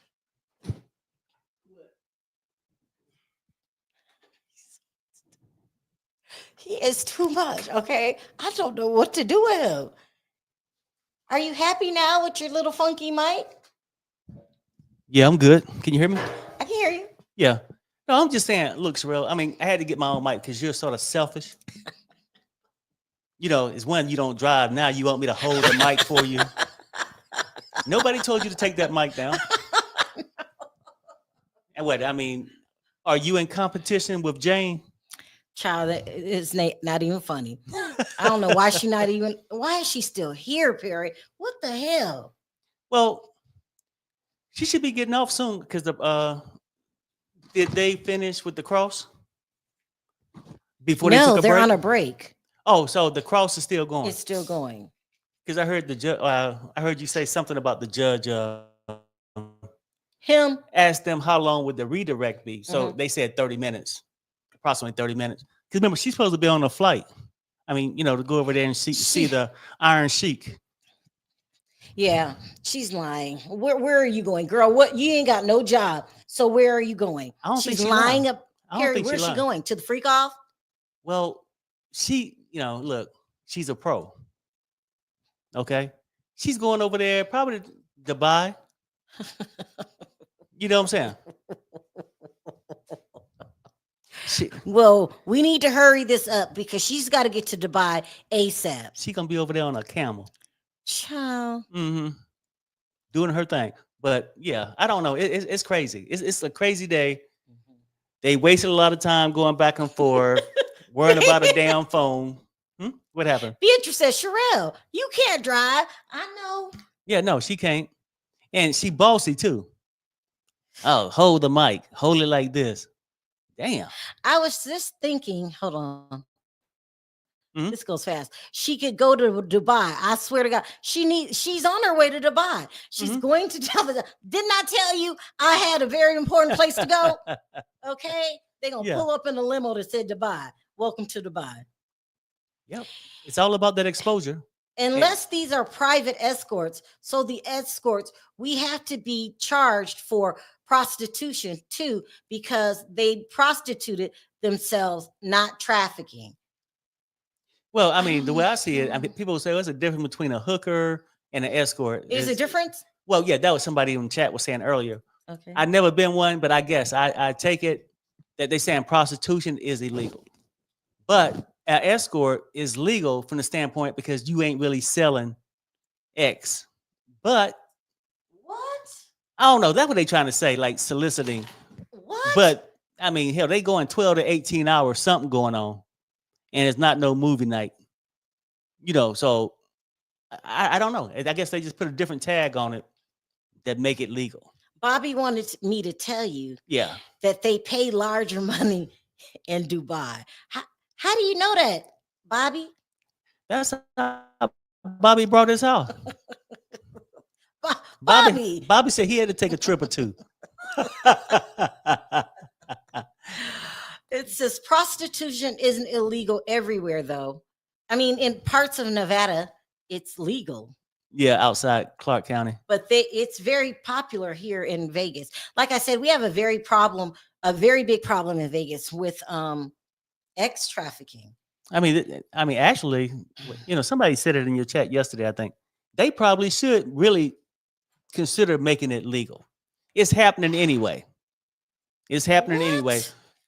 Speaker 2: He is too much, okay? I don't know what to do with him. Are you happy now with your little funky mic?
Speaker 1: Yeah, I'm good. Can you hear me?
Speaker 2: I can hear you.
Speaker 1: Yeah. No, I'm just saying, look, Sharrell, I mean, I had to get my own mic because you're sort of selfish. It's when you don't drive. Now you want me to hold the mic for you. Nobody told you to take that mic down. And what, I mean, are you in competition with Jane?
Speaker 2: Child, it's not even funny. I don't know why why is she still here, Perry? What the hell?
Speaker 1: Well, she should be getting off soon because did they finish with the cross before they took a
Speaker 2: they're
Speaker 1: break?
Speaker 2: on a break.
Speaker 1: Oh, so the cross is still going.
Speaker 2: It's still going.
Speaker 1: Because I heard the judge. I heard you say something about the judge.
Speaker 2: Him
Speaker 1: asked them how long would the redirect be. So they said 30 minutes, approximately 30 minutes. Because remember, she's supposed to be on a flight. I mean, to go over there and see the Iron Sheik.
Speaker 2: Yeah, she's lying. Where are you going, girl? What? You ain't got no job. So where are you going?
Speaker 1: I don't think she's
Speaker 2: lying.
Speaker 1: lying.
Speaker 2: Perry, where's she going? To the freak off?
Speaker 1: Well, she, look, she's a pro. Okay, she's going over there probably to Dubai. You know what I'm saying?
Speaker 2: Well, we need to hurry this up because she's got to get to Dubai ASAP.
Speaker 1: She's gonna be over there on a camel.
Speaker 2: Child.
Speaker 1: Doing her thing. But yeah, I don't know. It's crazy. It's a crazy day. They wasted a lot of time going back and forth, worrying about a damn phone. What happened?
Speaker 2: Beatrice says, Sharrell, you can't drive. I know.
Speaker 1: Yeah, no, she can't. And she bossy too. Oh, hold the mic. Hold it like this. Damn.
Speaker 2: I was just thinking, hold on. This goes fast. She could go to Dubai. I swear to God, she's on her way to Dubai. She's going to tell them. Didn't I tell you I had a very important place to go? Okay. They're gonna pull up in a limo that said Dubai. Welcome to Dubai.
Speaker 1: Yep. It's all about that exposure.
Speaker 2: Unless these are private escorts. So the escorts, we have to be charged for prostitution too, because they prostituted themselves, not trafficking.
Speaker 1: Well, I mean, the way I see it, I mean, people say, what's the difference between a hooker and an escort?
Speaker 2: Is a difference?
Speaker 1: Well, yeah, that was somebody in the chat was saying earlier.
Speaker 2: Okay.
Speaker 1: I've never been one, but I guess I take it that they're saying prostitution is illegal. But an escort is legal from the standpoint because you ain't really selling X. But
Speaker 2: What?
Speaker 1: I don't know. That's what they're trying to say, like soliciting.
Speaker 2: What?
Speaker 1: But I mean, hell, they going 12 to 18 hours, something going on. And it's not no movie night. You know, so I don't know. I guess they just put a different tag on it that make it legal.
Speaker 2: Bobby wanted me to tell you
Speaker 1: Yeah.
Speaker 2: that they pay larger money in Dubai. How do you know that, Bobby?
Speaker 1: That's how Bobby brought this out.
Speaker 2: Bobby.
Speaker 1: Bobby said he had to take a trip or two.
Speaker 2: It says prostitution isn't illegal everywhere, though. I mean, in parts of Nevada, it's legal.
Speaker 1: Yeah, outside Clark County.
Speaker 2: But it's very popular here in Vegas. Like I said, we have a very big problem in Vegas with X trafficking.
Speaker 1: I mean, actually, you know, somebody said it in your chat yesterday. I think they probably should really consider making it legal. It's happening anyway. It's happening anyway,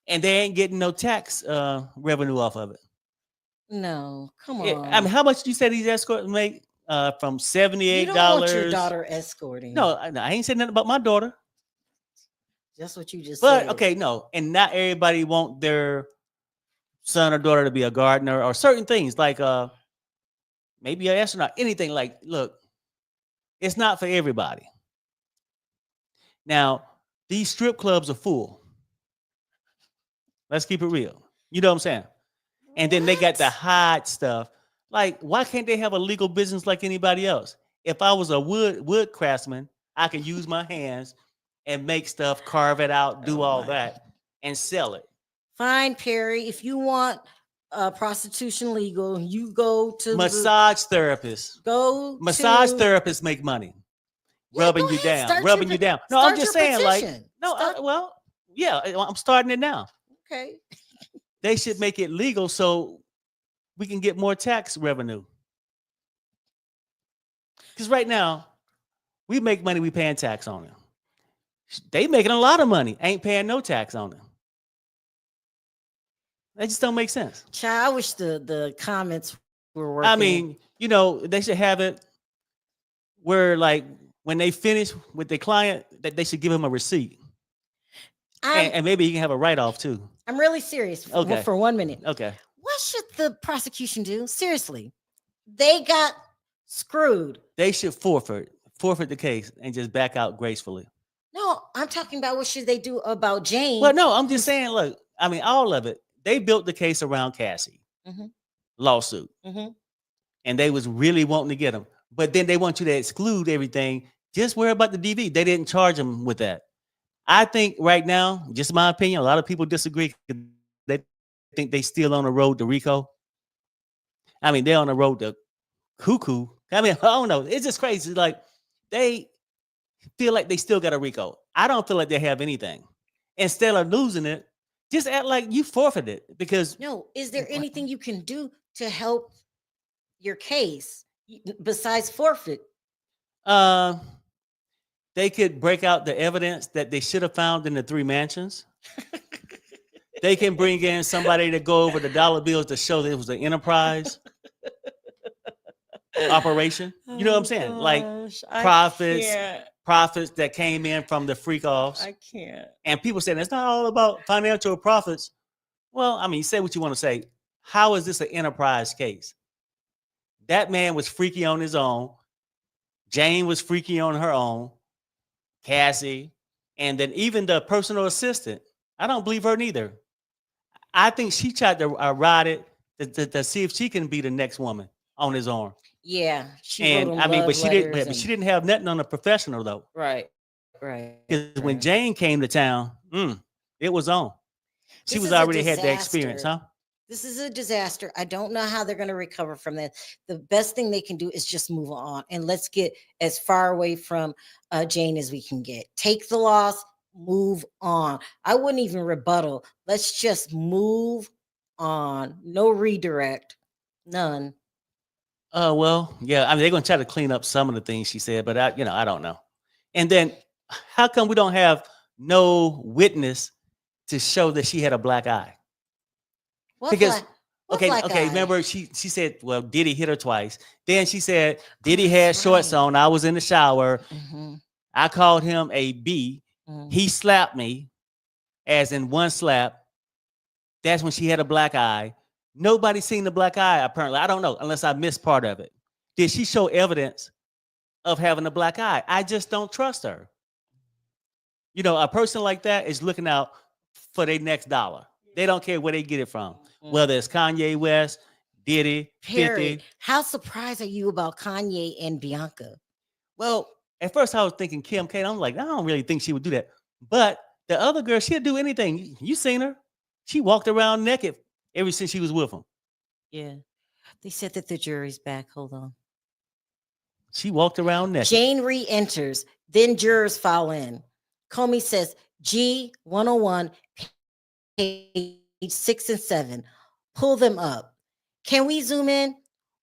Speaker 1: and they ain't getting no tax revenue off of it.
Speaker 2: No, come on.
Speaker 1: I mean, how much did you say these escorts make? From $78.
Speaker 2: You don't want your daughter escorting.
Speaker 1: No, I ain't saying nothing about my daughter.
Speaker 2: That's what you just
Speaker 1: said.
Speaker 2: said.
Speaker 1: But okay, no, and not everybody want their son or daughter to be a gardener or certain things like maybe an astronaut, anything like. Look, it's not for everybody. Now, these strip clubs are full. Let's keep it real. You know what I'm saying? And then they got the hide stuff. Like, why can't they have a legal business like anybody else? If I was a wood craftsman, I could use my hands and make stuff, carve it out, do all that, and sell it.
Speaker 2: Fine, Perry. If you want prostitution legal, you go to
Speaker 1: massage therapists. Massage therapists make money.
Speaker 2: Yeah,
Speaker 1: rubbing you down, rubbing you down. No, I'm just saying,
Speaker 2: petition.
Speaker 1: I'm starting it now.
Speaker 2: Okay.
Speaker 1: They should make it legal so we can get more tax revenue. Because right now, we make money, we paying tax on it. They making a lot of money, ain't paying no tax on it. That just don't make sense.
Speaker 2: Child, I wish the comments were working.
Speaker 1: I mean, you know, they should have it where, like, when they finish with the client, that they should give him a receipt. And maybe you can have a write-off too.
Speaker 2: I'm really serious for 1 minute.
Speaker 1: Okay.
Speaker 2: What should the prosecution do? Seriously. They got screwed.
Speaker 1: They should forfeit the case and just back out gracefully.
Speaker 2: No, I'm talking about what should they do about Jane?
Speaker 1: Well, no, I'm just saying, look, I mean, all of it. They built the case around Cassie lawsuit. And they was really wanting to get him. But then they want you to exclude everything. Just worry about the DV. They didn't charge him with that. I think right now, just my opinion, a lot of people disagree. They think they still on the road to RICO. I mean, they're on the road to cuckoo. I mean, I don't know. It's just crazy. Like, they feel like they still got a RICO. I don't feel like they have anything. Instead of losing it, just act like you forfeited because.
Speaker 2: No, is there anything you can do to help your case besides forfeit?
Speaker 1: They could break out the evidence that they should have found in the 3 mansions. They can bring in somebody to go over the dollar bills to show that it was an enterprise operation. You know what I'm saying? Like profits that came in from the freak offs.
Speaker 2: I can't.
Speaker 1: And people saying it's not all about financial profits. Well, I mean, say what you want to say. How is this an enterprise case? That man was freaky on his own. Jane was freaky on her own. Cassie, and then even the personal assistant. I don't believe her neither. I think she tried to ride it to see if she can be the next woman on his arm.
Speaker 2: Yeah,
Speaker 1: but she didn't have nothing on a professional though.
Speaker 2: Right.
Speaker 1: Because when Jane came to town, it was on. She was already had the experience, huh?
Speaker 2: This is a disaster. I don't know how they're going to recover from that. The best thing they can do is just move on and let's get as far away from Jane as we can get. Take the loss, move on. I wouldn't even rebuttal. Let's just move on. No redirect. None.
Speaker 1: Well, yeah. I mean, they're gonna try to clean up some of the things she said, but I don't know. And then, how come we don't have no witness to show that she had a black eye?
Speaker 2: What
Speaker 1: Because
Speaker 2: black- what
Speaker 1: okay,
Speaker 2: black eye?
Speaker 1: remember she said, well, Diddy hit her twice. Then she said Diddy
Speaker 2: Oh,
Speaker 1: had
Speaker 2: that's
Speaker 1: shorts
Speaker 2: right.
Speaker 1: on. I was in the shower.
Speaker 2: Mhm,
Speaker 1: I called him a B.
Speaker 2: mhm.
Speaker 1: He slapped me, as in one slap. That's when she had a black eye. Nobody seen the black eye, apparently. I don't know, unless I missed part of it. Did she show evidence of having a black eye? I just don't trust her. A person like that is looking out for their next dollar. They don't care where they get it from, whether it's Kanye West, Diddy,
Speaker 2: Perry,
Speaker 1: 50.
Speaker 2: how surprised are you about Kanye and Bianca?
Speaker 1: Well, at first I was thinking Kim K. I'm like, I don't really think she would do that. But the other girl, she'll do anything. You seen her? She walked around naked ever since she was with him.
Speaker 2: Yeah. They said that the jury's back. Hold on.
Speaker 1: She walked around naked.
Speaker 2: Jane re-enters. Then jurors file in. Comey says G101, page 6 and 7. Pull them up. Can we zoom in?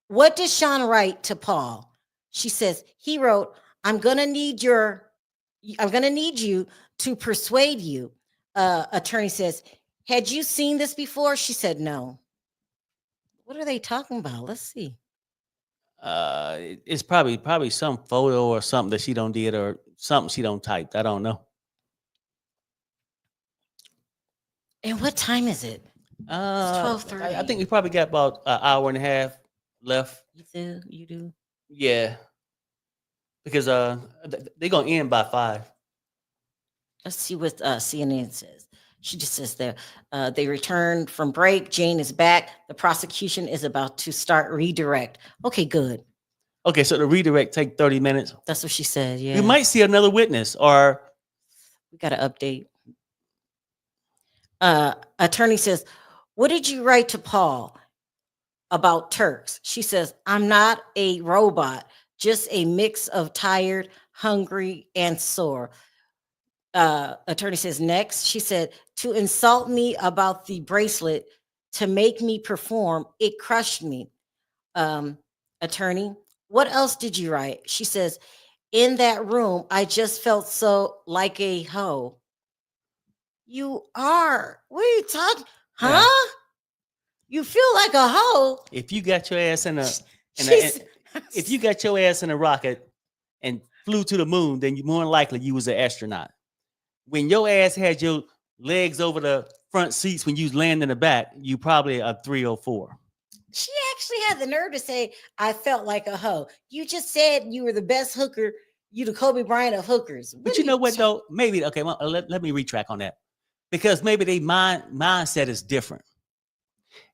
Speaker 2: What did Sean write to Paul? She says he wrote, I'm gonna need you to persuade you. Attorney says, had you seen this before? She said no. What are they talking about? Let's see.
Speaker 1: It's probably some photo or something that she don't did or something she don't typed. I don't know.
Speaker 2: And what time is it? It's 12:30.
Speaker 1: I think we probably got about an hour and a half left.
Speaker 2: You do.
Speaker 1: Yeah, because they're gonna end by 5.
Speaker 2: Let's see what CNN says. She just says there, they returned from break. Jane is back. The prosecution is about to start redirect. Okay, good.
Speaker 1: Okay, so the redirect take 30 minutes.
Speaker 2: That's what she said. Yeah.
Speaker 1: We might see another witness, or
Speaker 2: We got to update. Attorney says, what did you write to Paul about Turks? She says, I'm not a robot, just a mix of tired, hungry, and sore. Attorney says, next. She said, to insult me about the bracelet, to make me perform, it crushed me. Attorney, what else did you write? She says, in that room, I just felt so like a hoe. You are. What are you talking? Huh?
Speaker 1: Yeah.
Speaker 2: You feel like a hoe?
Speaker 1: if you got your ass in a
Speaker 2: She's-
Speaker 1: if you got your ass in a rocket and flew to the moon, then you more than likely you was an astronaut. When your ass had your legs over the front seats when you was laying in the back, you probably a 304.
Speaker 2: She actually had the nerve to say, I felt like a hoe. You just said you were the best hooker. You the Kobe Bryant of hookers.
Speaker 1: But you know what though? Maybe okay. Well, let me retract on that, because maybe they mindset is different.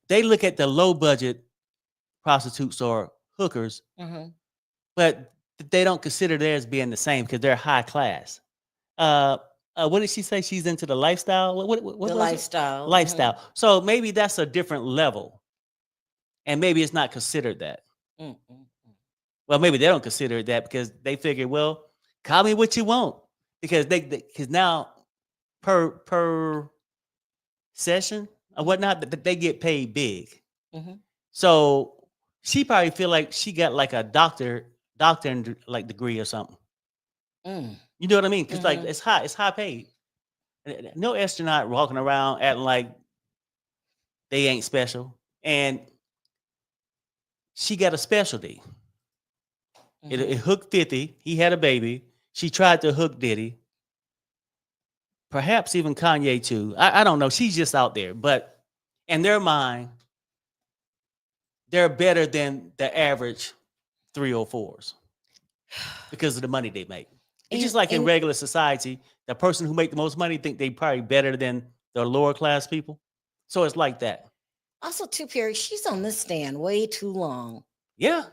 Speaker 1: They look at the low budget prostitutes or hookers,
Speaker 2: Mhm.
Speaker 1: but they don't consider theirs being the same because they're high class. What did she say? She's into the lifestyle. What
Speaker 2: The
Speaker 1: was it?
Speaker 2: lifestyle.
Speaker 1: Lifestyle. So maybe that's a different level, and maybe it's not considered that.
Speaker 2: Mhm.
Speaker 1: Well, maybe they don't consider it that because they figure, well, call me what you want, because because now per session or whatnot, they get paid big.
Speaker 2: Mhm.
Speaker 1: So she probably feel like she got like a doctor like degree or something.
Speaker 2: Mm.
Speaker 1: You know what I mean? Because like
Speaker 2: Mhm.
Speaker 1: it's high paid. No astronaut walking around acting like they ain't special, and she got a specialty. It
Speaker 2: Mhm.
Speaker 1: hooked 50. He had a baby. She tried to hook Diddy. Perhaps even Kanye too. I don't know. She's just out there. But in their mind, they're better than the average 304s because of the money they make. It's just like in
Speaker 2: And-
Speaker 1: regular society, the person who make the most money think they probably better than the lower class people. So it's like that.
Speaker 2: Also, too, Perry, she's on this stand way too long.
Speaker 1: Yeah.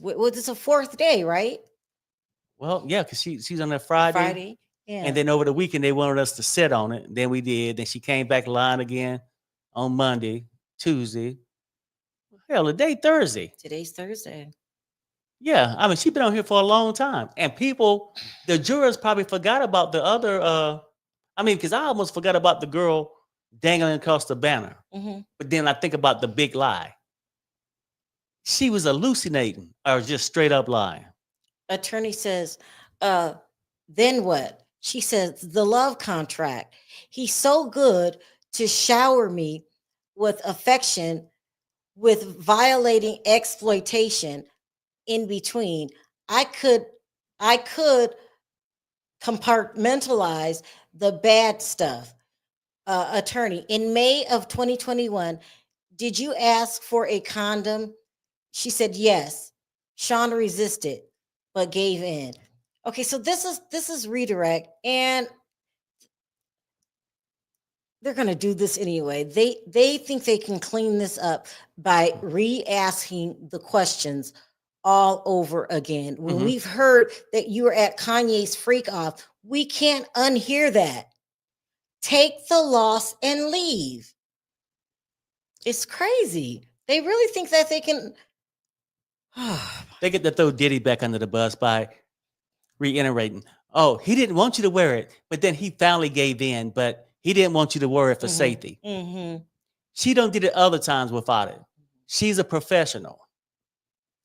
Speaker 2: Well, it's a fourth day, right?
Speaker 1: Well, yeah, because she's on that Friday.
Speaker 2: Friday. Yeah.
Speaker 1: And then over the weekend, they wanted us to sit on it. Then we did. Then she came back lying again on Monday. Tuesday. Hell, today Thursday.
Speaker 2: Today's Thursday.
Speaker 1: Yeah, I mean, she's been on here for a long time, and people, the jurors probably forgot about the other. I mean, because I almost forgot about the girl dangling across the banner,
Speaker 2: Mhm.
Speaker 1: but then I think about the big lie. She was hallucinating or just straight up lying.
Speaker 2: Attorney says, then what? She says, the love contract. He's so good to shower me with affection, with violating exploitation in between. I could compartmentalize the bad stuff. Attorney, in May of 2021, did you ask for a condom? She said yes. Sean resisted, but gave in. Okay, so this is redirect, and they're gonna do this anyway. They think they can clean this up by re-asking the questions all over again. When
Speaker 1: Mhm.
Speaker 2: we've heard that you were at Kanye's freak off, we can't unhear that. Take the loss and leave. It's crazy. They really think that they can.
Speaker 1: They get to throw Diddy back under the bus by reiterating, oh, he didn't want you to wear it, but then he finally gave in, but he didn't want you to wear it for safety.
Speaker 2: Mm-hmm.
Speaker 1: She don't did it other times without it. She's a professional.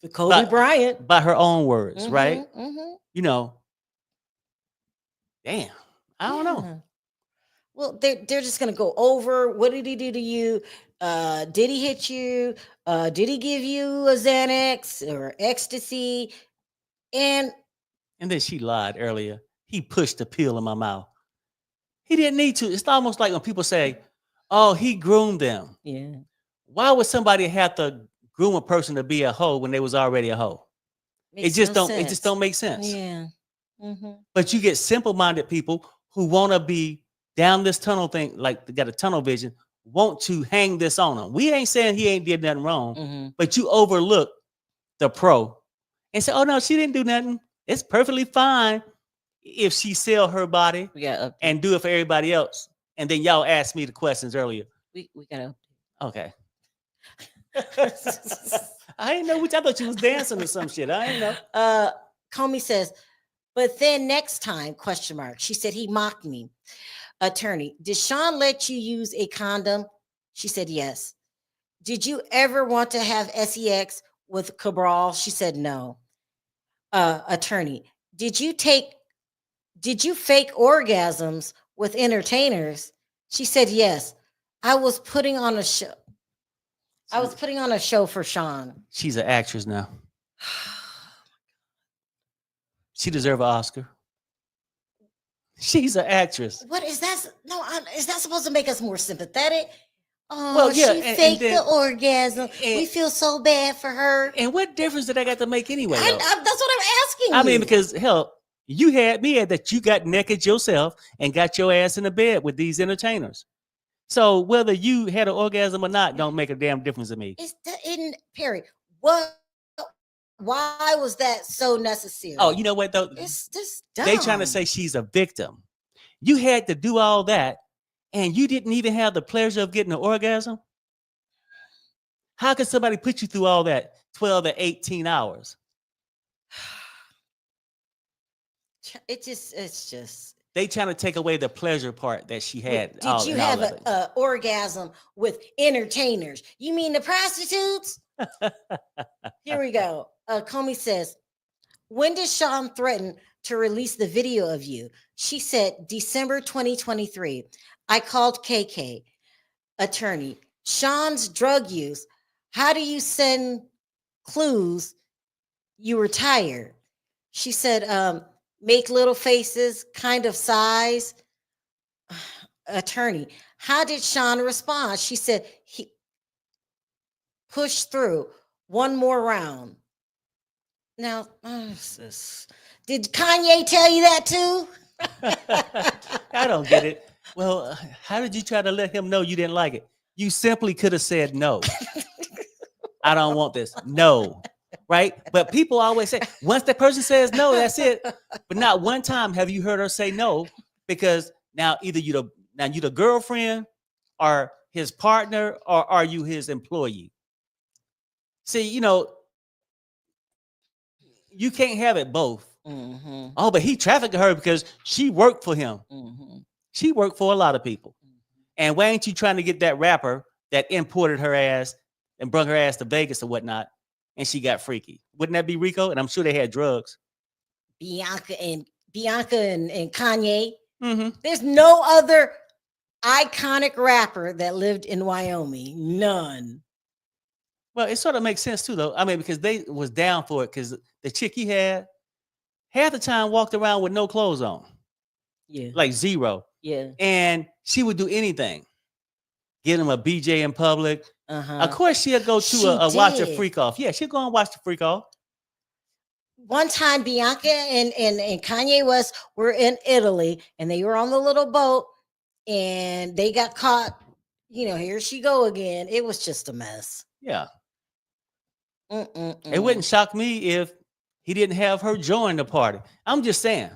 Speaker 2: For Kobe Bryant.
Speaker 1: By her own words, right?
Speaker 2: Mm-hmm.
Speaker 1: You know, damn, I don't know.
Speaker 2: Yeah. Well, they're just gonna go over. What did he do to you? Did he hit you? Did he give you a Xanax or ecstasy? And
Speaker 1: then she lied earlier. He pushed the pill in my mouth. He didn't need to. It's almost like when people say, oh, he groomed them.
Speaker 2: yeah,
Speaker 1: Why would somebody have to groom a person to be a hoe when they was already a hoe? It just don't make sense.
Speaker 2: Yeah. Mm-hmm.
Speaker 1: But you get simple-minded people who want to be down this tunnel thing, like they got a tunnel vision, want to hang this on him. We ain't saying he ain't did nothing wrong,
Speaker 2: Mm-hmm.
Speaker 1: but you overlook the pro and say, oh no, she didn't do nothing. It's perfectly fine if she sell her body and do it for everybody else. And then y'all asked me the questions earlier.
Speaker 2: We gotta.
Speaker 1: Okay. I didn't know which. I thought you was dancing or some shit. I didn't know.
Speaker 2: Comey says, but then next time, question mark. She said he mocked me. Attorney, did Sean let you use a condom? She said yes. Did you ever want to have sex with Cabral? She said no. Attorney, did you fake orgasms with entertainers? She said yes. I was putting on a show. I was putting on a show for Sean.
Speaker 1: She's an actress now. She deserves an Oscar. She's an actress.
Speaker 2: What is that? No, is that supposed to make us more sympathetic? Oh,
Speaker 1: Well, yeah,
Speaker 2: she
Speaker 1: and
Speaker 2: faked
Speaker 1: then-
Speaker 2: the orgasm. We feel so bad for her.
Speaker 1: And what difference did I got to make anyway?
Speaker 2: That's what I'm asking you.
Speaker 1: I mean, because hell, you had me at that you got naked yourself and got your ass in the bed with these entertainers. So whether you had an orgasm or not don't make a damn difference to me.
Speaker 2: In Perry, why was that so necessary?
Speaker 1: Oh, you know what though?
Speaker 2: It's just dumb.
Speaker 1: They trying to say she's a victim. You had to do all that, and you didn't even have the pleasure of getting an orgasm. How could somebody put you through all that 12 to 18 hours?
Speaker 2: It's just.
Speaker 1: They trying to take away the pleasure part that she had.
Speaker 2: Did you have an orgasm with entertainers? You mean the prostitutes? Here we go. Comey says, when did Sean threaten to release the video of you? She said, December 2023. I called KK. Attorney, Sean's drug use. How do you send clues you were tired? She said, make little faces, kind of size. Attorney, how did Sean respond? She said, he pushed through one more round. Now, did Kanye tell you that too?
Speaker 1: I don't get it. Well, how did you try to let him know you didn't like it? You simply could have said no. I don't want this. No. Right? But people always say, once that person says no, that's it. But not one time have you heard her say no, because now either you the girlfriend or his partner or are you his employee? See, you can't have it both.
Speaker 2: Mm-hmm.
Speaker 1: Oh, but he trafficked her because she worked for him.
Speaker 2: Mm-hmm.
Speaker 1: She worked for a lot of people. And why ain't you trying to get that rapper that imported her ass and brought her ass to Vegas or whatnot, and she got freaky? Wouldn't that be Rico? And I'm sure they had drugs.
Speaker 2: Bianca and Kanye.
Speaker 1: Mm-hmm.
Speaker 2: There's no other iconic rapper that lived in Wyoming. None.
Speaker 1: Well, it sort of makes sense too, though. I mean, because they was down for it. Because the chick he had half the time walked around with no clothes on,
Speaker 2: Yeah.
Speaker 1: like zero,
Speaker 2: Yeah.
Speaker 1: and she would do anything. Get him a BJ in public.
Speaker 2: Uh-huh.
Speaker 1: Of course, she'll go
Speaker 2: She
Speaker 1: to a watch a
Speaker 2: did.
Speaker 1: freak off. Yeah, she'll go and watch the freak off.
Speaker 2: One time Bianca and Kanye West were in Italy and they were on the little boat and they got caught. Here she go again. It was just a mess.
Speaker 1: Yeah.
Speaker 2: Mm-mm-mm.
Speaker 1: It wouldn't shock me if he didn't have her join the party. I'm just saying,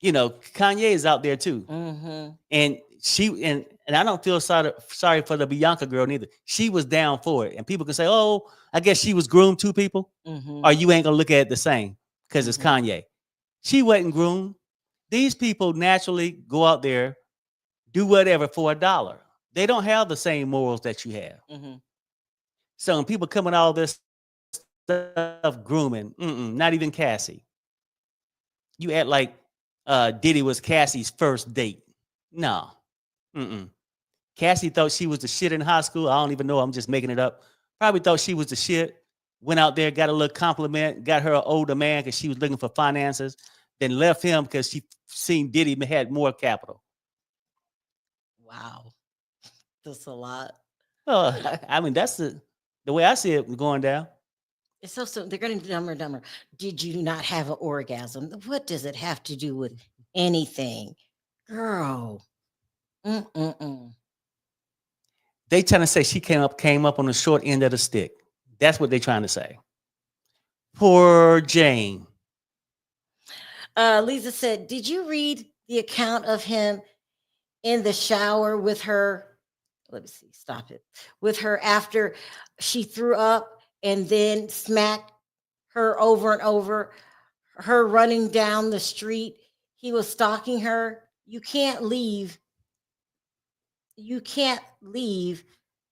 Speaker 1: Kanye is out there too.
Speaker 2: Mm-hmm.
Speaker 1: And I don't feel sorry for the Bianca girl neither. She was down for it. And people can say, oh, I guess she was groomed too, people.
Speaker 2: Mm-hmm.
Speaker 1: Or you ain't gonna look at it the same because it's Kanye. She wasn't groomed. These people naturally go out there, do whatever for $1. They don't have the same morals that you have.
Speaker 2: Mm-hmm.
Speaker 1: So when people come with all this stuff grooming, not even Cassie. You act like Diddy was Cassie's first date. No. Cassie thought she was the shit in high school. I don't even know. I'm just making it up. Probably thought she was the shit. Went out there, got a little compliment, got her an older man because she was looking for finances, then left him because she seen Diddy had more capital.
Speaker 2: Wow. That's a lot.
Speaker 1: Well, I mean, that's the way I see it going down.
Speaker 2: It's so they're getting dumber and dumber. Did you not have an orgasm? What does it have to do with anything? Girl.
Speaker 1: They trying to say she came up on the short end of the stick. That's what they're trying to say. Poor Jane.
Speaker 2: Lisa said, did you read the account of him in the shower with her? Let me see. Stop it. With her after she threw up and then smacked her over and over, her running down the street. He was stalking her. You can't leave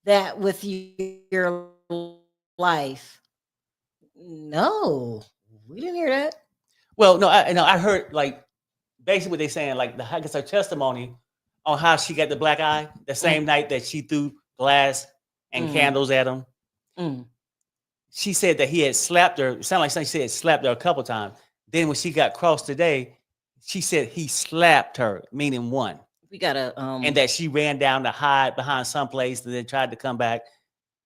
Speaker 2: that with your life. No, we didn't hear that.
Speaker 1: Well, no, I heard like basically what they're saying, like I guess her testimony on how she got the black eye the same night that she threw glass and candles at him. She said that he had slapped her. It sounded like she said slapped her a couple times. Then when she got crossed today, she said he slapped her, meaning one.
Speaker 2: We gotta
Speaker 1: and that she ran down to hide behind someplace and then tried to come back.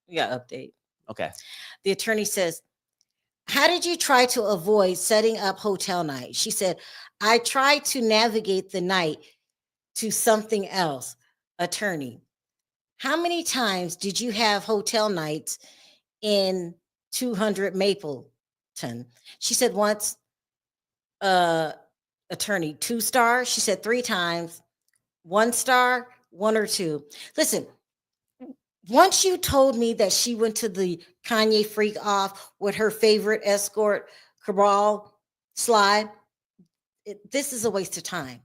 Speaker 2: We got update.
Speaker 1: Okay.
Speaker 2: The attorney says, how did you try to avoid setting up hotel night? She said, I tried to navigate the night to something else. Attorney, how many times did you have hotel nights in 200 Mapleton? She said once. Attorney, 2 stars. She said 3 times. 1 star, 1 or 2. Listen, once you told me that she went to the Kanye freak off with her favorite escort, Cabral Slide, this is a waste of time.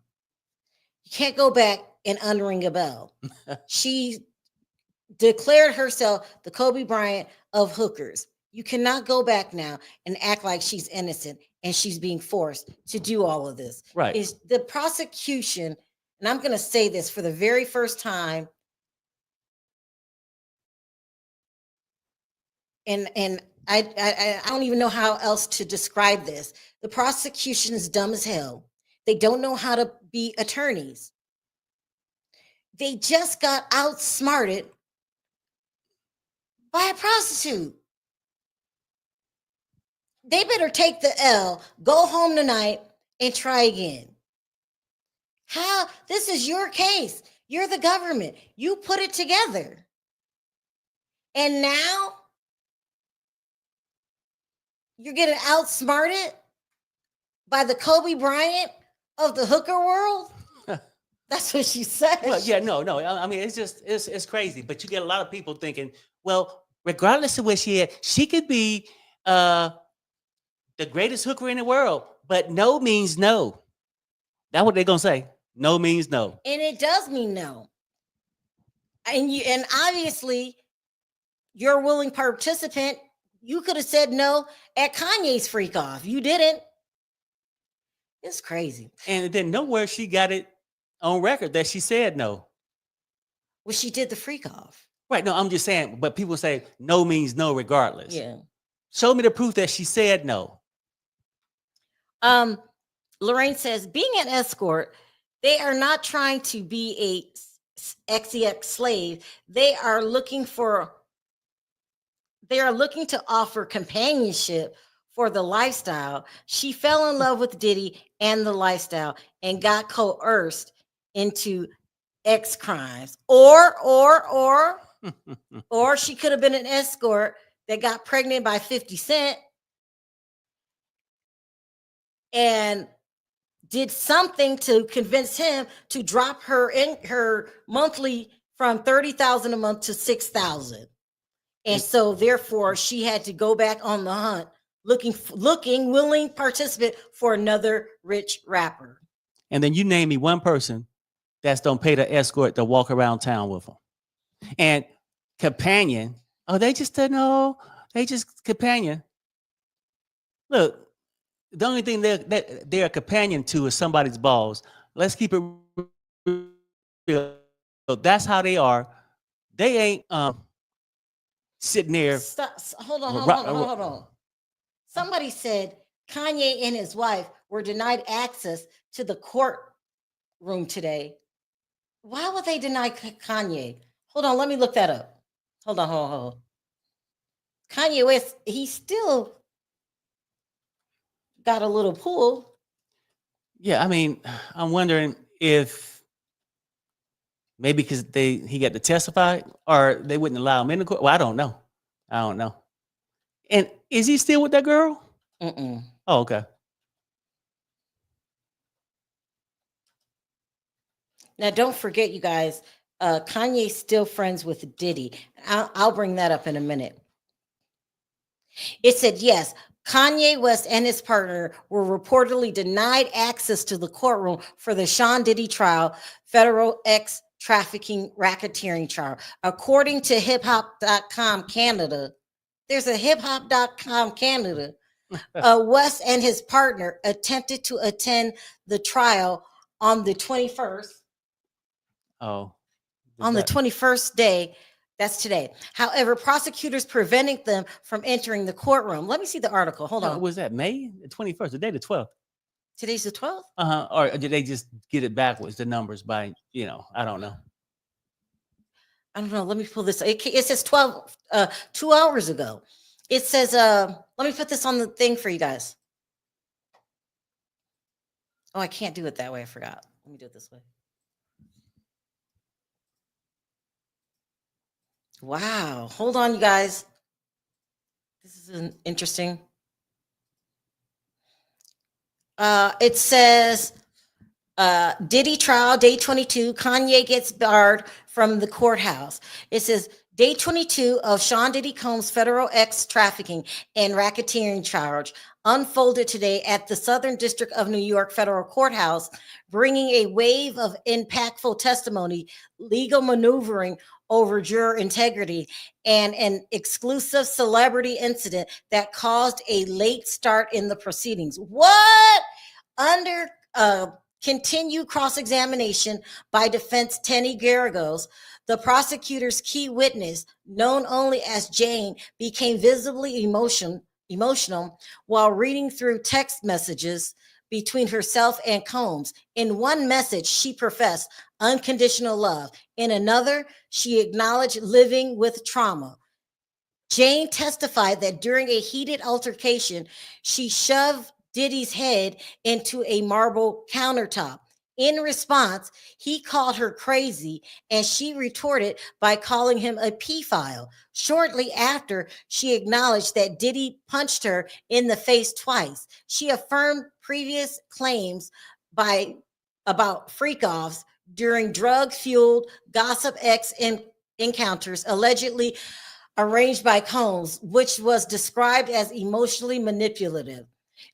Speaker 2: You can't go back and unring a bell. She declared herself the Kobe Bryant of hookers. You cannot go back now and act like she's innocent and she's being forced to do all of this.
Speaker 1: Right.
Speaker 2: Is the prosecution, and I'm going to say this for the very first time, and I don't even know how else to describe this. The prosecution is dumb as hell. They don't know how to be attorneys. They just got outsmarted by a prostitute. They better take the L, go home tonight, and try again. How? This is your case. You're the government. You put it together. And now you're getting outsmarted by the Kobe Bryant of the hooker world? That's what she said.
Speaker 1: Well, yeah, no. I mean, it's crazy. But you get a lot of people thinking, well, regardless of where she could be the greatest hooker in the world, but no means no. That's what they're gonna say. No means no.
Speaker 2: And it does mean no. And obviously, you're a willing participant. You could have said no at Kanye's freak off. You didn't. It's crazy.
Speaker 1: And then nowhere she got it on record that she said no.
Speaker 2: Well, she did the freak off.
Speaker 1: Right. No, I'm just saying, but people say no means no regardless.
Speaker 2: Yeah.
Speaker 1: Show me the proof that she said no.
Speaker 2: Lorraine says, being an escort, they are not trying to be a XEX slave. They are looking to offer companionship for the lifestyle. She fell in love with Diddy and the lifestyle and got coerced into X crimes. Or she could have been an escort that got pregnant by 50 Cent and did something to convince him to drop her monthly from 30,000 a month to 6,000. And so therefore she had to go back on the hunt, willing participant for another rich rapper.
Speaker 1: And then you name me one person that's don't pay the escort to walk around town with them. And companion, they just companion. Look, the only thing they're a companion to is somebody's balls. Let's keep it real. So that's how they are. They ain't sitting there.
Speaker 2: Stop. Hold on. Somebody said Kanye and his wife were denied access to the courtroom today. Why would they deny Kanye? Hold on, let me look that up. Hold on. Kanye West, he still got a little pull.
Speaker 1: Yeah, I mean, I'm wondering if maybe because he got to testify, or they wouldn't allow him in the court. Well, I don't know. And is he still with that girl?
Speaker 2: Mm-mm.
Speaker 1: Oh, okay.
Speaker 2: Now, don't forget, you guys, Kanye's still friends with Diddy. I'll bring that up in a minute. It said, yes, Kanye West and his partner were reportedly denied access to the courtroom for the Sean Diddy trial, federal X trafficking racketeering trial. According to hiphop.com Canada, there's a hiphop.com Canada. West and his partner attempted to attend the trial on the 21st.
Speaker 1: Oh.
Speaker 2: On the 21st day, that's today. However, prosecutors preventing them from entering the courtroom. Let me see the article. Hold on.
Speaker 1: Was that May the 21st? The day the 12th?
Speaker 2: Today's the 12th?
Speaker 1: Or did they just get it backwards, the numbers by, I don't know.
Speaker 2: I don't know. Let me pull this. It says 2 hours ago. It says, let me put this on the thing for you guys. Oh, I can't do it that way. I forgot. Let me do it this way. Wow. Hold on, you guys. This is interesting. It says, Diddy trial, day 22, Kanye gets barred from the courthouse. It says, day 22 of Sean Diddy Combs' federal X trafficking and racketeering charge unfolded today at the Southern District of New York Federal Courthouse, bringing a wave of impactful testimony, legal maneuvering over juror integrity, and an exclusive celebrity incident that caused a late start in the proceedings. What? Under continued cross-examination by defense Tenny Garagos, the prosecutor's key witness, known only as Jane, became visibly emotional while reading through text messages between herself and Combs. In one message, she professed unconditional love. In another, she acknowledged living with trauma. Jane testified that during a heated altercation, she shoved Diddy's head into a marble countertop. In response, he called her crazy, and she retorted by calling him a pedophile. Shortly after, she acknowledged that Diddy punched her in the face twice. She affirmed previous claims about freak-offs during drug-fueled Gossip X encounters allegedly arranged by Combs, which was described as emotionally manipulative.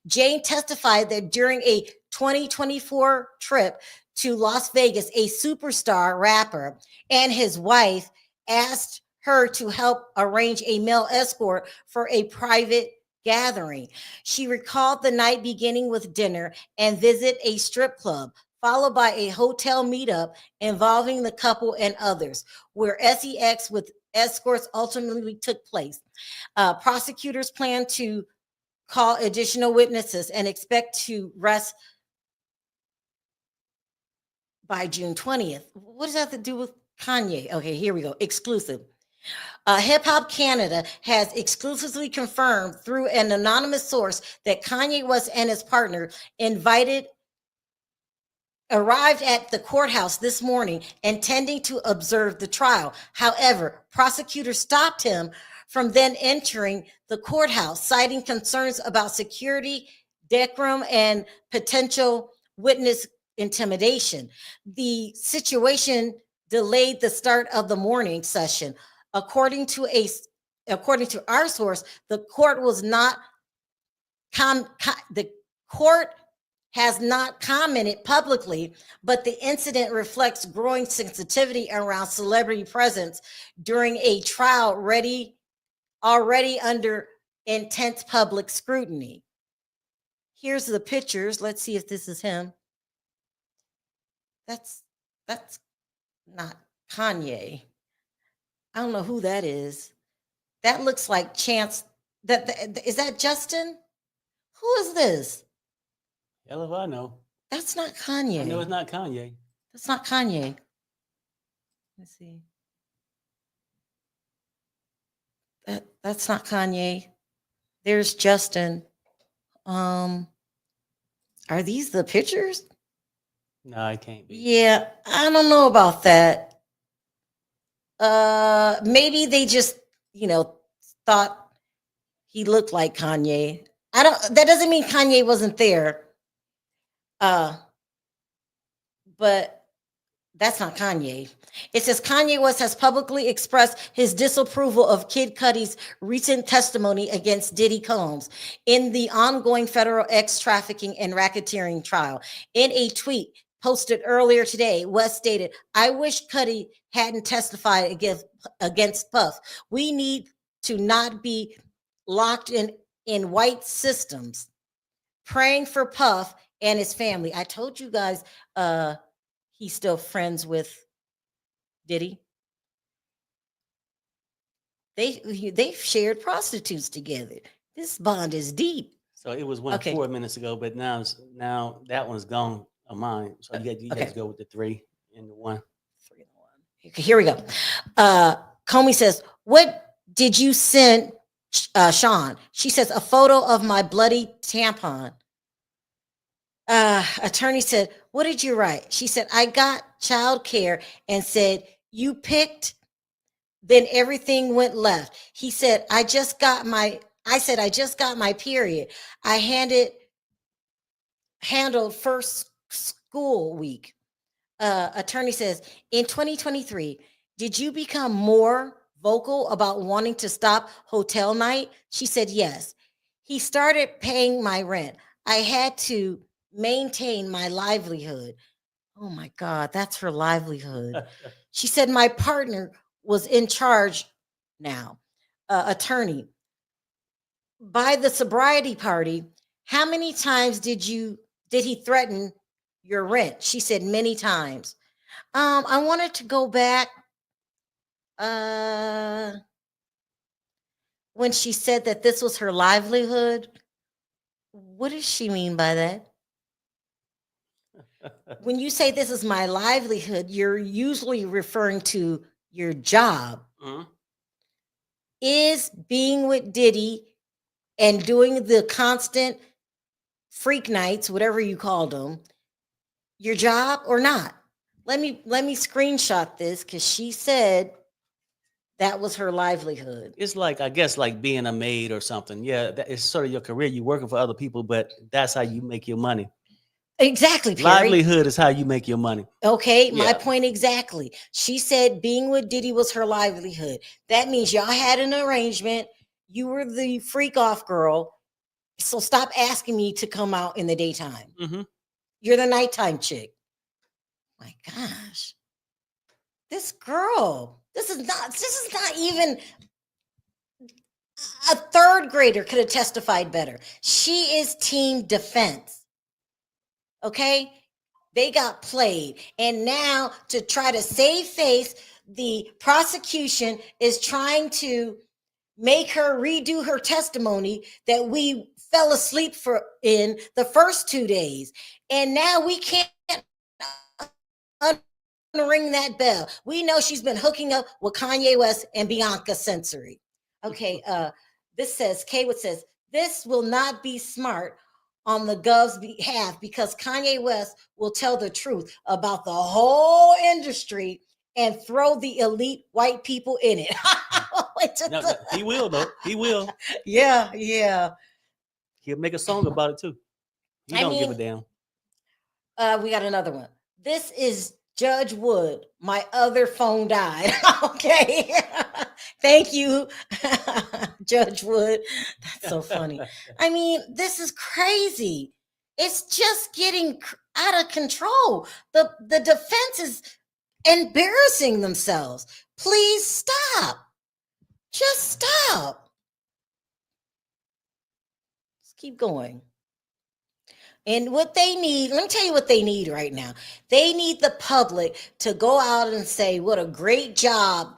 Speaker 2: Jane testified that during a 2024 trip to Las Vegas, a superstar rapper and his wife asked her to help arrange a male escort for a private gathering. She recalled the night beginning with dinner and visit a strip club, followed by a hotel meetup involving the couple and others, where sex with escorts ultimately took place. Prosecutors plan to call additional witnesses and expect to rest by June 20th. What does that have to do with Kanye? Okay, here we go. Exclusive. Hip Hop Canada has exclusively confirmed through an anonymous source that Kanye West and his partner arrived at the courthouse this morning intending to observe the trial. However, prosecutors stopped him from then entering the courthouse, citing concerns about security, decorum, and potential witness intimidation. The situation delayed the start of the morning session. According to our source, the court has not commented publicly, but the incident reflects growing sensitivity around celebrity presence during a trial already under intense public scrutiny. Here's the pictures. Let's see if this is him. That's not Kanye. I don't know who that is. That looks like Chance. Is that Justin? Who is this?
Speaker 1: Hell if I know.
Speaker 2: That's not Kanye.
Speaker 1: I know it's not Kanye.
Speaker 2: That's not Kanye. Let's see. That's not Kanye. There's Justin. Are these the pictures?
Speaker 1: No, it can't be.
Speaker 2: Yeah, I don't know about that. Maybe they just, thought he looked like Kanye. That doesn't mean Kanye wasn't there. But that's not Kanye. It says Kanye West has publicly expressed his disapproval of Kid Cudi's recent testimony against Diddy Combs in the ongoing federal trafficking and racketeering trial. In a tweet posted earlier today, West stated, "I wish Cudi hadn't testified against Puff. We need to not be locked in white systems. Praying for Puff and his family." I told you guys he's still friends with Diddy. They've shared prostitutes together. This bond is deep.
Speaker 1: So it was 4 minutes ago, but now that one's gone of mine. So you guys go with the 3 and the 1.
Speaker 2: 3 and 1. Okay, here we go. Comey says, "What did you send Sean?" She says, "A photo of my bloody tampon." Attorney said, "What did you write?" She said, "I got childcare and said, you picked, then everything went left." He said, I said, "I just got my period. I handled first school week." Attorney says, "In 2023, did you become more vocal about wanting to stop hotel night?" She said, "Yes. He started paying my rent. I had to maintain my livelihood." Oh my God, that's her livelihood. She said, "My partner was in charge now." Attorney, by the sobriety party, how many times did he threaten your rent? She said, "Many times." I wanted to go back when she said that this was her livelihood. What does she mean by that? When you say this is my livelihood, you're usually referring to your job.
Speaker 1: Mm-hmm.
Speaker 2: Is being with Diddy and doing the constant freak nights, whatever you called them, your job or not? Let me screenshot this because she said that was her livelihood.
Speaker 1: It's like, I guess, like being a maid or something. Yeah, it's sort of your career. You're working for other people, but that's how you make your money.
Speaker 2: Exactly, Perry.
Speaker 1: Livelihood is how you make your money.
Speaker 2: Okay, my
Speaker 1: Yeah.
Speaker 2: point exactly. She said being with Diddy was her livelihood. That means y'all had an arrangement. You were the freak off girl. So stop asking me to come out in the daytime.
Speaker 1: Mhm.
Speaker 2: You're the nighttime chick. My gosh. This girl, this is not even a third grader could have testified better. She is team defense. Okay? They got played. And now to try to save face, the prosecution is trying to make her redo her testimony that we fell asleep for in the first 2 days. And now we can't ring that bell. We know she's been hooking up with Kanye West and Bianca Sensory. Okay, this says, Kaywood says, this will not be smart on the gov's behalf because Kanye West will tell the truth about the whole industry and throw the elite white people in it.
Speaker 1: No, he will though. He will.
Speaker 2: Yeah, yeah.
Speaker 1: He'll make a song about it too. He
Speaker 2: I
Speaker 1: don't give a
Speaker 2: mean,
Speaker 1: damn.
Speaker 2: We got another one. This is Judge Wood. My other phone died. Okay. Thank you, Judge Wood. That's so funny. I mean, this is crazy. It's just getting out of control. The defense is embarrassing themselves. Please stop. Just stop. Let's keep going. And what they need, let me tell you what they need right now. They need the public to go out and say what a great job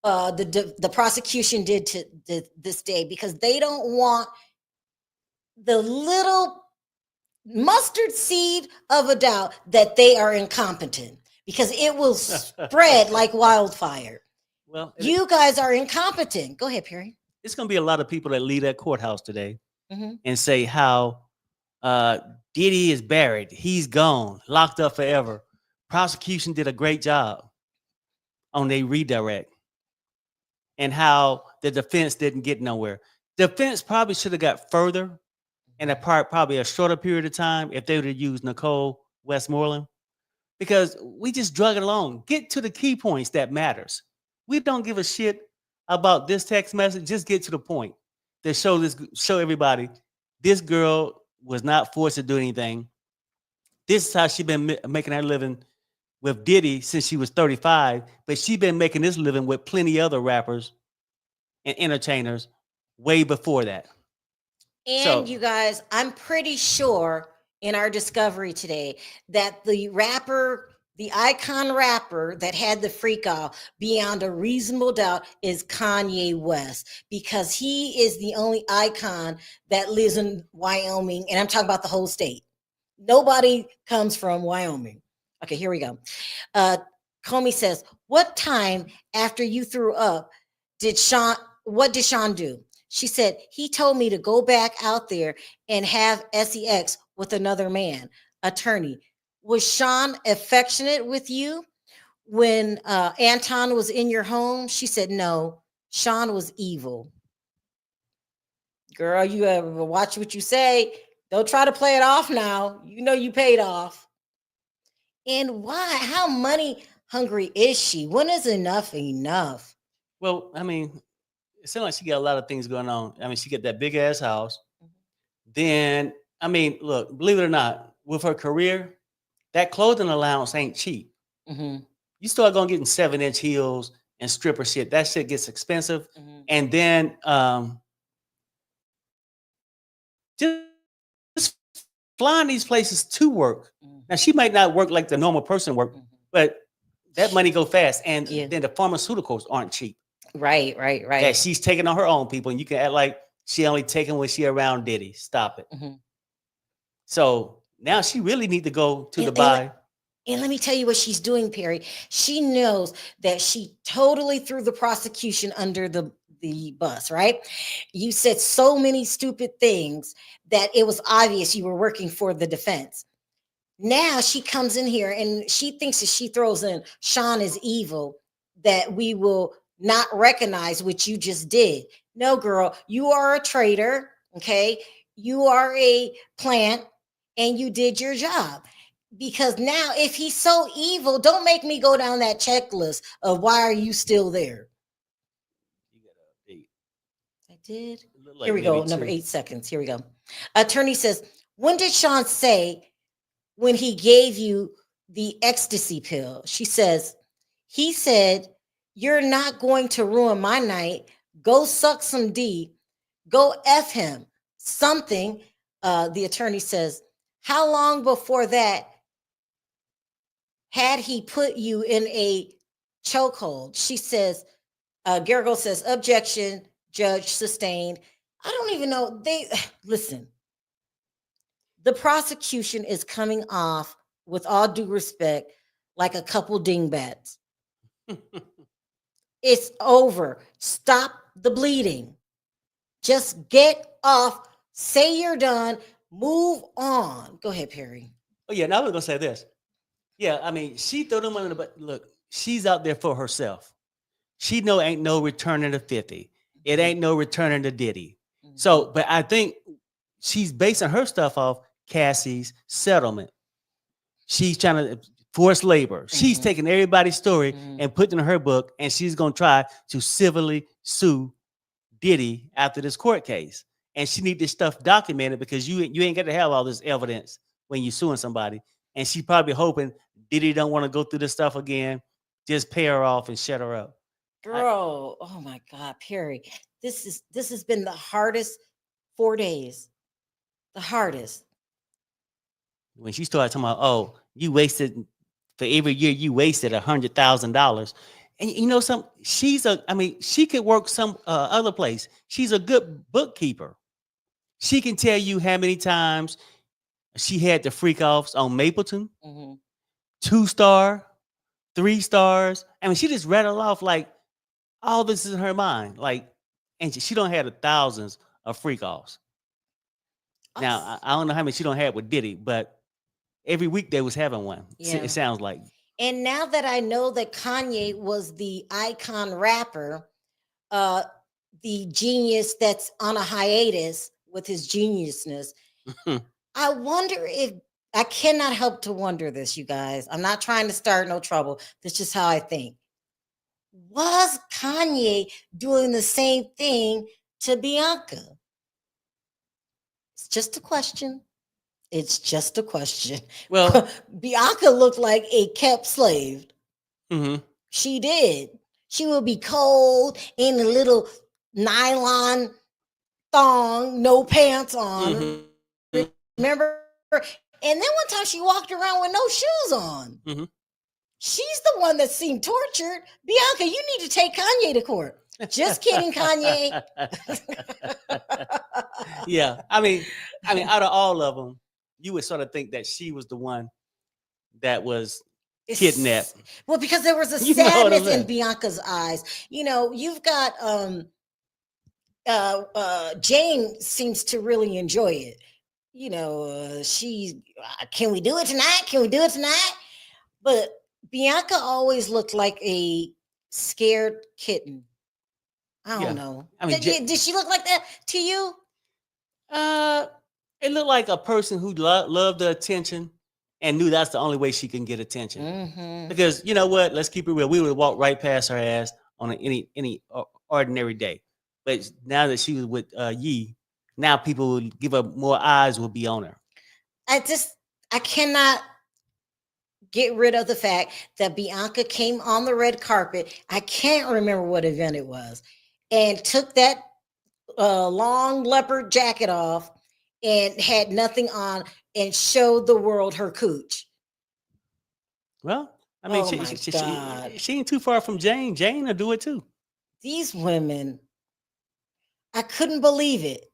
Speaker 2: the prosecution did to this day, because they don't want the little mustard seed of a doubt that they are incompetent, because it will spread like wildfire.
Speaker 1: Well,
Speaker 2: You guys are incompetent. Go ahead, Perry.
Speaker 1: it's going to be a lot of people that leave that courthouse today and say how Diddy is buried. He's gone, locked up forever. Prosecution did a great job on their redirect, and how the defense didn't get nowhere. Defense probably should have got further in probably a shorter period of time if they would have used Nicole Westmoreland, because we just drug it along. Get to the key points that matters. We don't give a shit about this text message. Just get to the point. To show everybody this girl was not forced to do anything. This is how she been making her living with Diddy since she was 35, but she been making this living with plenty other rappers and entertainers way before that.
Speaker 2: And you guys, I'm pretty sure in our discovery today that the rapper, the icon rapper that had the freak off beyond a reasonable doubt is Kanye West, because he is the only icon that lives in Wyoming. And I'm talking about the whole state. Nobody comes from Wyoming. Okay, here we go. Comey says, what time after you threw up what did Sean do? She said, he told me to go back out there and have sex with another man. Attorney, was Sean affectionate with you when Anton was in your home? She said, no, Sean was evil. Girl, you ever watch what you say. Don't try to play it off now. You know you paid off. And why? How money hungry is she? When is enough enough?
Speaker 1: Well, I mean, it sounds like she got a lot of things going on. I mean, she got that big ass house. Then, I mean, look, believe it or not, with her career, that clothing allowance ain't cheap. You start going getting 7-inch heels and stripper shit. That shit gets expensive. And then just flying these places to work. Now, she might not work like the normal person work, but that money go fast. And then the pharmaceuticals aren't cheap.
Speaker 2: Right.
Speaker 1: Yeah, she's taking on her own people, and you can act like she only taking when she around Diddy. Stop it. So now she really need to go to Dubai.
Speaker 2: And let me tell you what she's doing, Perry. She knows that she totally threw the prosecution under the bus, right? You said so many stupid things that it was obvious you were working for the defense. Now she comes in here and she thinks that she throws in Sean is evil, that we will not recognize what you just did. No, girl, you are a traitor. Okay. You are a plant. and you did your job. Because now, if he's so evil, don't make me go down that checklist of why are you still there.
Speaker 1: You got to update.
Speaker 2: I did.
Speaker 1: It look like
Speaker 2: Here we
Speaker 1: maybe
Speaker 2: go. Number
Speaker 1: 2.
Speaker 2: 8 seconds. Here we go. Attorney says, when did Sean say when he gave you the ecstasy pill? She says, he said, you're not going to ruin my night. Go suck some D. Go F him. Something. The attorney says, how long before that had he put you in a chokehold? She says, Garrigle says, objection, judge sustained. I don't even know. They listen. The prosecution is coming off, with all due respect, like a couple dingbats. It's over. Stop the bleeding. Just get off. Say you're done. Move on. Go ahead, Perry.
Speaker 1: Oh yeah, now I was gonna say this. Yeah, I mean, she threw them under the butt. Look, she's out there for herself. She know ain't no returning to 50. It ain't no returning to Diddy. So, but I think she's basing her stuff off Cassie's settlement. She's trying to force labor. She's taking everybody's story and putting it in her book, and she's gonna try to civilly sue Diddy after this court case. And she need this stuff documented because you ain't got to have all this evidence when you're suing somebody. And she probably hoping Diddy don't want to go through this stuff again. Just pay her off and shut her up.
Speaker 2: Girl, oh my God, Perry. This has been the hardest 4 days. The hardest.
Speaker 1: When she started talking about, oh, you wasted for every year you wasted $100,000. And you know something? She could work some other place. She's a good bookkeeper. She can tell you how many times she had the freak offs on Mapleton, 2-star, 3 stars. I mean, she just rattled off like all this is in her mind. Like, and she don't have the thousands of freak offs. Now, I don't know how many she don't have with Diddy, but every week they was having one.
Speaker 2: Yeah.
Speaker 1: It sounds like.
Speaker 2: And now that I know that Kanye was the icon rapper, the genius that's on a hiatus with his geniusness, I wonder if I cannot help to wonder this, you guys. I'm not trying to start no trouble. That's just how I think. Was Kanye doing the same thing to Bianca? It's just a question. It's just a question.
Speaker 1: Well,
Speaker 2: Bianca looked like a kept slave.
Speaker 1: mm-hmm.
Speaker 2: She did. She would be cold in a little nylon thong, no pants on. Mm-hmm. Remember? And then one time she walked around with no shoes on.
Speaker 1: Mm-hmm.
Speaker 2: She's the one that seemed tortured. Bianca, you need to take Kanye to court. Just kidding, Kanye.
Speaker 1: Yeah. I mean, out of all of them, you would sort of think that she was the one that was kidnapped.
Speaker 2: Well, because there was a sadness in Bianca's eyes. You know, you've got Jane seems to really enjoy it. You know, can we do it tonight? Can we do it tonight? But Bianca always looked like a scared kitten. I don't know. I mean, did she look like that to you?
Speaker 1: It looked like a person who loved the attention and knew that's the only way she can get attention. Mm-hmm. Because you know what? Let's keep it real. We would walk right past her ass on any ordinary day. But now that she was with Yee, now people would give her more eyes will be on her.
Speaker 2: I cannot get rid of the fact that Bianca came on the red carpet. I can't remember what event it was, and took that long leopard jacket off and had nothing on and showed the world her cooch.
Speaker 1: Well, I mean, she ain't too far from Jane. Jane will do it too.
Speaker 2: These women, I couldn't believe it.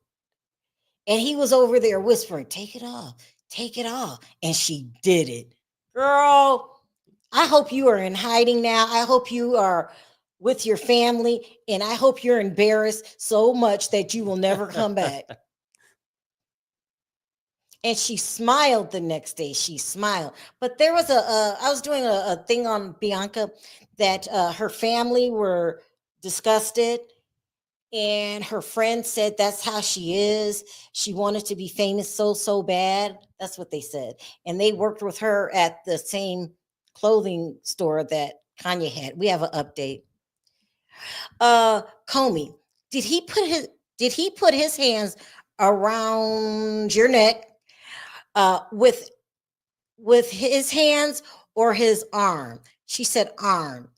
Speaker 2: And he was over there whispering, take it off, take it off. And she did it. Girl, I hope you are in hiding now. I hope you are with your family. And I hope you're embarrassed so much that you will never come back. And she smiled the next day. She smiled. But there was I was doing a thing on Bianca that her family were disgusted. And her friend said that's how she is. She wanted to be famous so bad. That's what they said. And they worked with her at the same clothing store that Kanye had. We have an update. Comey, did he put his hands around your neck with his hands or his arm? She said arm.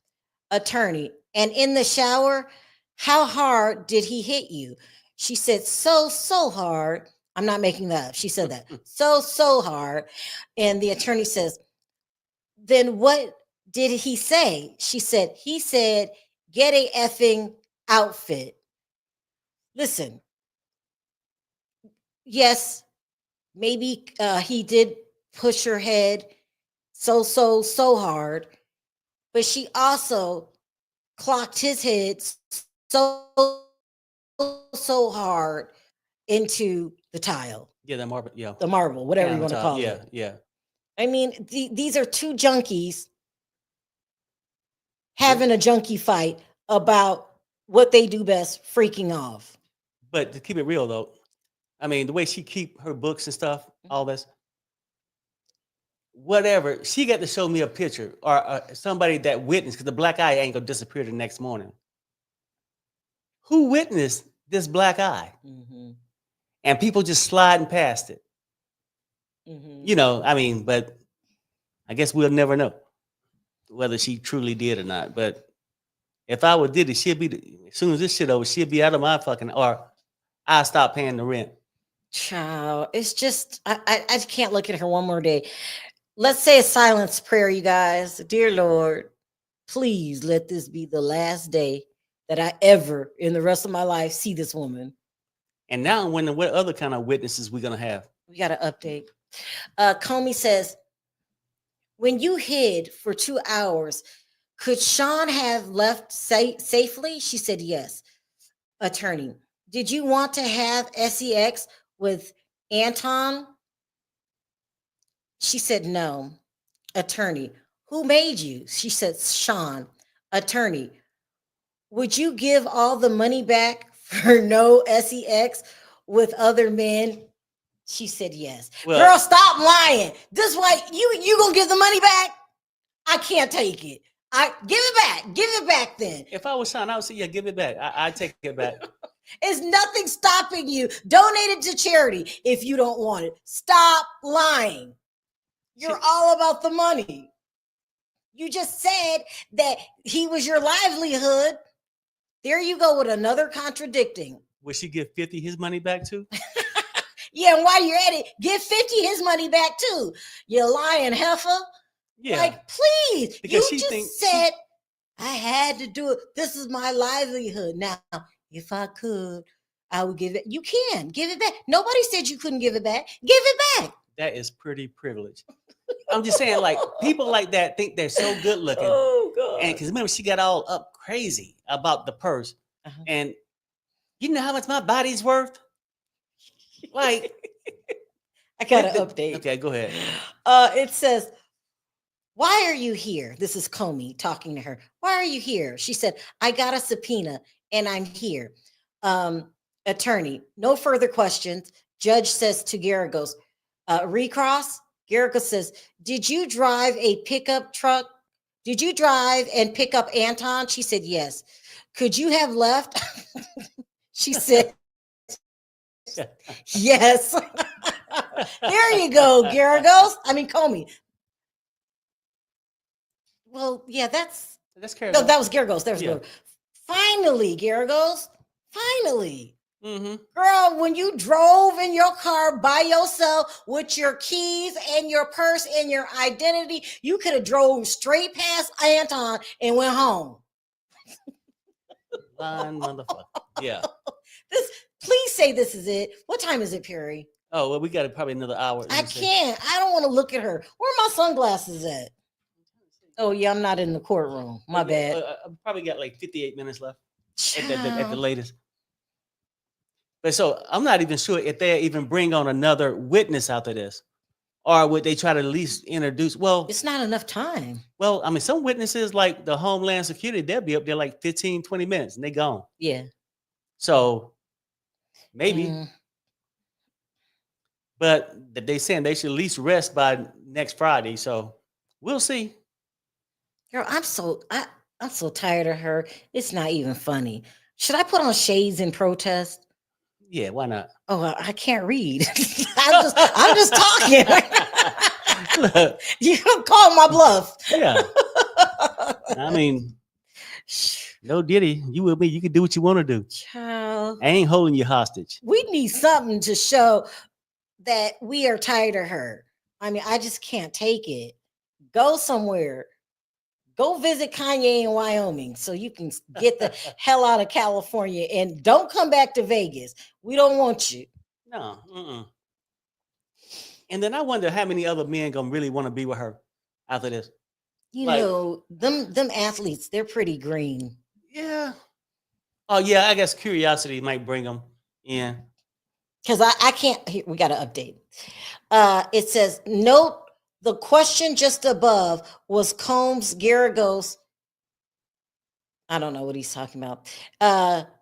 Speaker 2: Attorney, and in the shower, how hard did he hit you? She said so hard. I'm not making that up. She said that. so hard. And the attorney says, then what did he say? She said, he said, get a effing outfit. Listen, yes, maybe he did push her head so hard, but she also clocked his head so hard into the tile.
Speaker 1: Yeah, the marble. Yeah,
Speaker 2: the marble, whatever
Speaker 1: Yeah,
Speaker 2: you want to
Speaker 1: tile,
Speaker 2: call
Speaker 1: yeah,
Speaker 2: it.
Speaker 1: yeah.
Speaker 2: I mean, these are two junkies having a junkie fight about what they do best, freaking off.
Speaker 1: But to keep it real though, I mean, the way she keep her books and stuff, all this, whatever, she got to show me a picture or somebody that witnessed, because the black eye ain't gonna disappear the next morning. Who witnessed this black eye? And people just sliding past it. You know, I mean, but I guess we'll never know whether she truly did or not. But if I would did it, she'd be, as soon as this shit over, she'd be out of my fucking, or I stop paying the rent.
Speaker 2: Child, it's just, I can't look at her one more day. Let's say a silence prayer, you guys. Dear Lord, please let this be the last day that I ever in the rest of my life see this woman.
Speaker 1: And now, what other kind of witnesses we gonna have?
Speaker 2: We got an update. Comey says, when you hid for 2 hours, could Sean have left safely? She said yes. Attorney, did you want to have sex with Anton? She said no. Attorney, who made you? She said Sean. Attorney, would you give all the money back for no sex with other men? She said yes.
Speaker 1: Well,
Speaker 2: girl, stop lying. This why you gonna give the money back? I can't take it. I give it back. Give it back then.
Speaker 1: If I was Sean, I would say, yeah, give it back. I take it back.
Speaker 2: It's nothing stopping you. Donate it to charity if you don't want it. Stop lying. You're all about the money. You just said that he was your livelihood. There you go with another contradicting.
Speaker 1: Would she give 50 his money back too?
Speaker 2: Yeah, and while you're at it, give 50 his money back too. You lying heifer.
Speaker 1: Yeah.
Speaker 2: Like, please.
Speaker 1: Because
Speaker 2: you just said, I had to do it. This is my livelihood. Now, if I could, I would give it. You can give it back. Nobody said you couldn't give it back. Give it back.
Speaker 1: That is pretty privileged. I'm just saying, like, people like that think they're so good looking.
Speaker 2: Oh, God.
Speaker 1: And because remember, she got all up crazy about the purse. And you know how much my body's worth? Like,
Speaker 2: I got an update.
Speaker 1: Okay, go ahead.
Speaker 2: It says, why are you here? This is Comey talking to her. Why are you here? She said, I got a subpoena and I'm here. Attorney, no further questions. Judge says to Garagos, recross. Garagos says, did you drive a pickup truck? Did you drive and pick up Anton? She said, yes. Could you have left? She said, yes. There you go, Garagos. I mean, Comey. Well, yeah, that's
Speaker 1: Garagos.
Speaker 2: No, that was Garagos. There's Garagos. Finally, Garagos. Finally. Girl, when you drove in your car by yourself with your keys and your purse and your identity, you could have drove straight past Anton and went home.
Speaker 1: Lying motherfucker. Yeah.
Speaker 2: Please say this is it. What time is it, Perry?
Speaker 1: Oh, well, we got probably another hour.
Speaker 2: I can't. I don't want to look at her. Where are my sunglasses at? Oh, yeah, I'm not in the courtroom. My bad.
Speaker 1: I probably got like 58 minutes left at the latest. But so I'm not even sure if they even bring on another witness after this, or would they try to at least introduce? Well,
Speaker 2: it's not enough time.
Speaker 1: Well, I mean, some witnesses like the Homeland Security, they'll be up there like 15, 20 minutes and they gone.
Speaker 2: Yeah.
Speaker 1: So maybe,
Speaker 2: Mm.
Speaker 1: but they saying they should at least rest by next Friday. So we'll see.
Speaker 2: Girl, I'm so tired of her. It's not even funny. Should I put on shades in protest?
Speaker 1: Yeah, why not?
Speaker 2: Oh, I can't read. I'm just talking.
Speaker 1: Look,
Speaker 2: You call my bluff.
Speaker 1: yeah. I mean, no diddy. You with me. You can do what you want to do.
Speaker 2: Child,
Speaker 1: I ain't holding you hostage.
Speaker 2: we need something to show that we are tired of her. I mean, I just can't take it. Go somewhere. Go visit Kanye in Wyoming so you can get the hell out of California and don't come back to Vegas. We don't want you.
Speaker 1: No. Mm-mm. And then I wonder how many other men gonna really want to be with her after this.
Speaker 2: You
Speaker 1: Like-
Speaker 2: know, them athletes, they're pretty green.
Speaker 1: Yeah. Oh yeah, I guess curiosity might bring them in.
Speaker 2: Because I can't, here, we got to update. It says, note the question just above was Combs Garagos. I don't know what he's talking about.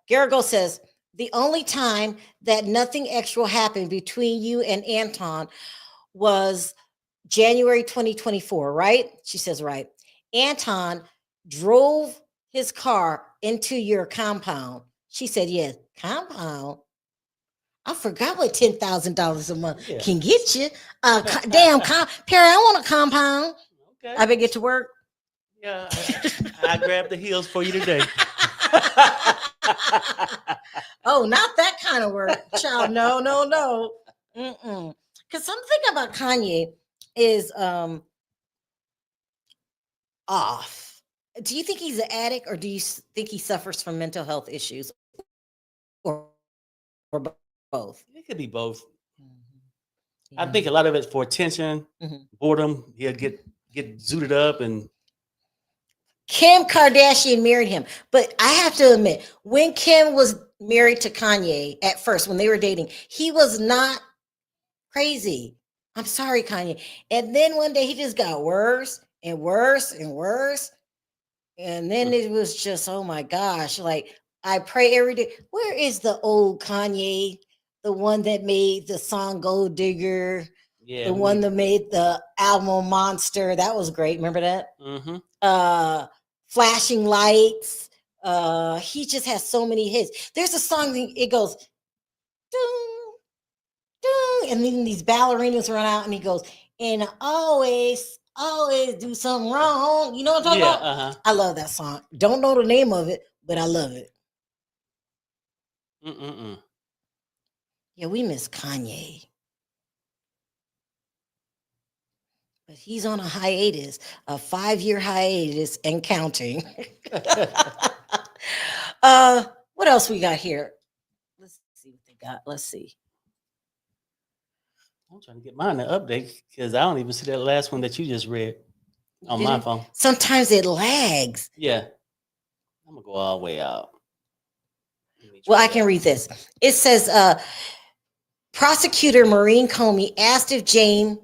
Speaker 2: Garagos says, the only time that nothing extra happened between you and Anton was January 2024, right? She says, right. Anton drove his car into your compound. She said, yes, compound. I forgot what $10,000 a month
Speaker 1: Yeah.
Speaker 2: can get you. Perry, I want a compound.
Speaker 1: Okay.
Speaker 2: I better get to work.
Speaker 1: Yeah, I grabbed the heels for you today.
Speaker 2: Oh, not that kind of work, child. No. Because something about Kanye is off. Do you think he's an addict, or do you think he suffers from mental health issues, or both?
Speaker 1: It could be both.
Speaker 2: Yeah.
Speaker 1: I think a lot of it's for attention, boredom. He'll get zooted up and
Speaker 2: Kim Kardashian married him. But I have to admit, when Kim was married to Kanye at first, when they were dating, he was not crazy. I'm sorry, Kanye. And then one day he just got worse and worse and worse. And then it was just, oh my gosh. Like, I pray every day. Where is the old Kanye? The one that made the song Gold Digger?
Speaker 1: yeah,
Speaker 2: The one that made the album Monster. That was great. Remember that?
Speaker 1: Mm-hmm.
Speaker 2: Flashing Lights. He just has so many hits. There's a song that it goes, ding, ding, and then these ballerinas run out and he goes, and I always do something wrong. You know what I'm talking about?
Speaker 1: Uh-huh.
Speaker 2: I love that song. Don't know the name of it, but I love it. Yeah, we miss Kanye. But he's on a hiatus, a 5-year hiatus and counting. What else we got here? Let's see what they got. Let's see.
Speaker 1: I'm trying to get mine to update because I don't even see that last one that you just read on my phone.
Speaker 2: Sometimes it lags.
Speaker 1: Yeah. I'm gonna go all the way out.
Speaker 2: Well, I can read this. It says prosecutor Maureen Comey asked Jane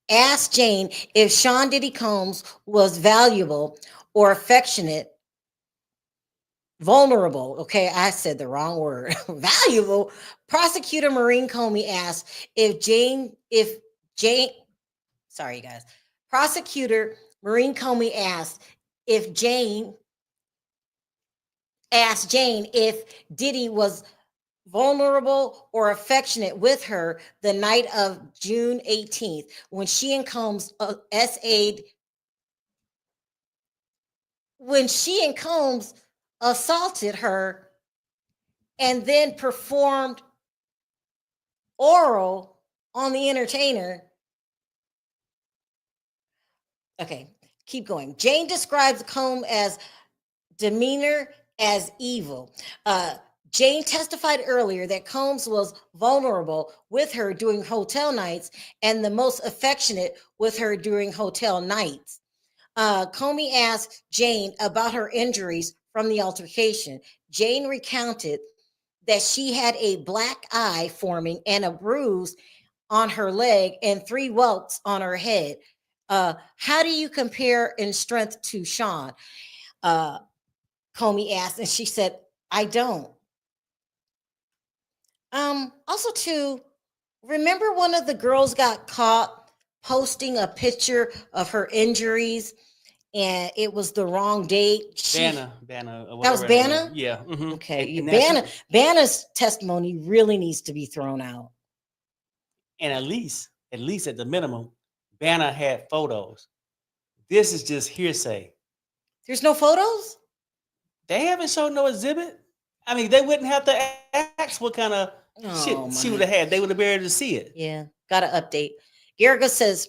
Speaker 2: if Sean Diddy Combs was valuable or affectionate, vulnerable. Okay, I said the wrong word. Valuable. Prosecutor Maureen Comey asked sorry, guys. Prosecutor Maureen Comey asked Jane if Diddy was vulnerable or affectionate with her the night of June 18th when she and Combs assaulted her and then performed oral on the entertainer. Okay, keep going. Jane describes Combs as demeanor as evil. Jane testified earlier that Combs was vulnerable with her during hotel nights and the most affectionate with her during hotel nights. Comey asked Jane about her injuries from the altercation. Jane recounted that she had a black eye forming and a bruise on her leg and 3 welts on her head. How do you compare in strength to Sean? Comey asked, and she said, I don't. Also, too, remember one of the girls got caught posting a picture of her injuries, and it was the wrong date.
Speaker 1: Banner, or
Speaker 2: That was
Speaker 1: whatever her name is.
Speaker 2: Banner?
Speaker 1: Yeah.
Speaker 2: Okay,
Speaker 1: And now she,
Speaker 2: Banner's testimony really needs to be thrown out.
Speaker 1: and at least at the minimum, Banner had photos. This is just hearsay.
Speaker 2: There's no photos?
Speaker 1: They haven't shown no exhibit. I mean, they wouldn't have to ask what kind of shit
Speaker 2: Oh,
Speaker 1: she
Speaker 2: my.
Speaker 1: would have had. They would have been able to see it.
Speaker 2: Yeah, got to update. Garriga says,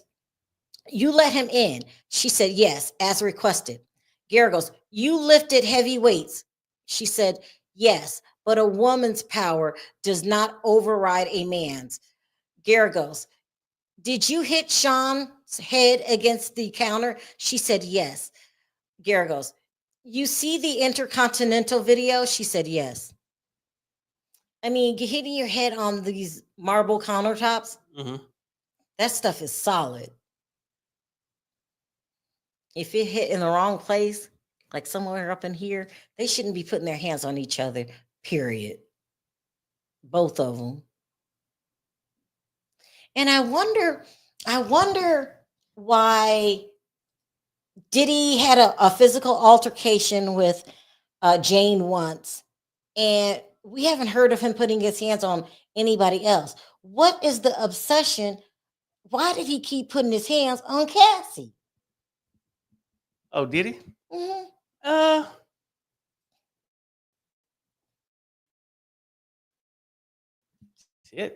Speaker 2: you let him in. She said, yes, as requested. Garriga goes, you lifted heavy weights. She said, yes, but a woman's power does not override a man's. Garriga goes, did you hit Sean's head against the counter? She said, yes. Garriga goes, you see the Intercontinental video? She said, yes. I mean, hitting your head on these marble countertops, that stuff is solid. If it hit in the wrong place, like somewhere up in here, they shouldn't be putting their hands on each other, period. Both of them. And I wonder why Diddy had a physical altercation with Jane once, and we haven't heard of him putting his hands on anybody else. What is the obsession? Why did he keep putting his hands on Cassie?
Speaker 1: Oh, did he?
Speaker 2: Mm-hmm.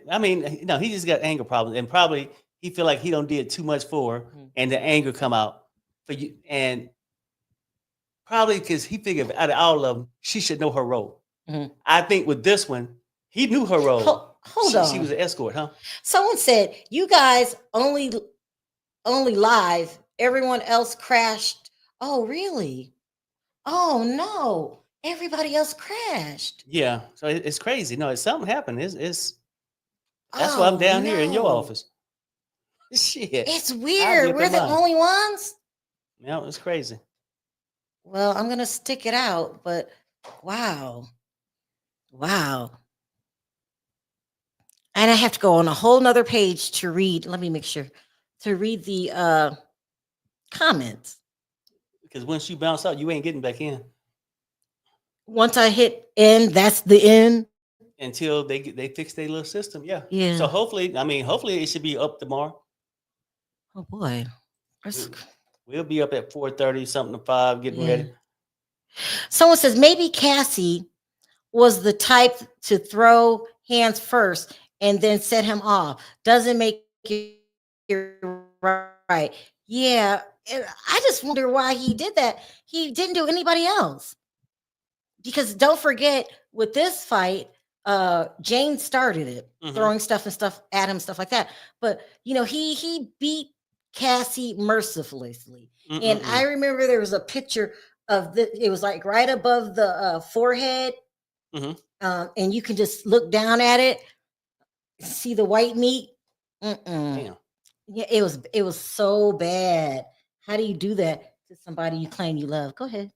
Speaker 1: I mean, he just got anger problems, and probably he feel like he don't did too much for her, and the anger come out for you, and probably because he figured out of all of them, she should know her role. I think with this one, he knew her role.
Speaker 2: Hold on.
Speaker 1: She was an escort, huh?
Speaker 2: Someone said you guys only live. Everyone else crashed. Oh, really? Oh no! Everybody else crashed.
Speaker 1: Yeah. So it's crazy. No, it's something happened. It's that's why I'm down here in your office. Shit.
Speaker 2: It's weird. We're the only ones.
Speaker 1: Yeah, it's crazy.
Speaker 2: Well, I'm gonna stick it out, but wow. And I have to go on a whole nother page to read. Let me make sure to read the comments.
Speaker 1: Because once you bounce out, you ain't getting back in.
Speaker 2: Once I hit end, that's the end.
Speaker 1: Until they fix their little system. Yeah.
Speaker 2: Yeah.
Speaker 1: So hopefully it should be up tomorrow.
Speaker 2: Oh boy.
Speaker 1: We'll be up at 4:30, something to 5, getting ready.
Speaker 2: Someone says maybe Cassie was the type to throw hands first and then set him off. Doesn't make it right. Yeah. I just wonder why he did that. He didn't do anybody else. Because don't forget, with this fight, Jane started it, throwing stuff at him, stuff like that. But he beat Cassie mercilessly. And I remember there was a picture of it was like right above the forehead. And you can just look down at it, see the white meat.
Speaker 1: Damn.
Speaker 2: Yeah, it was so bad. How do you do that to somebody you claim you love? Go ahead.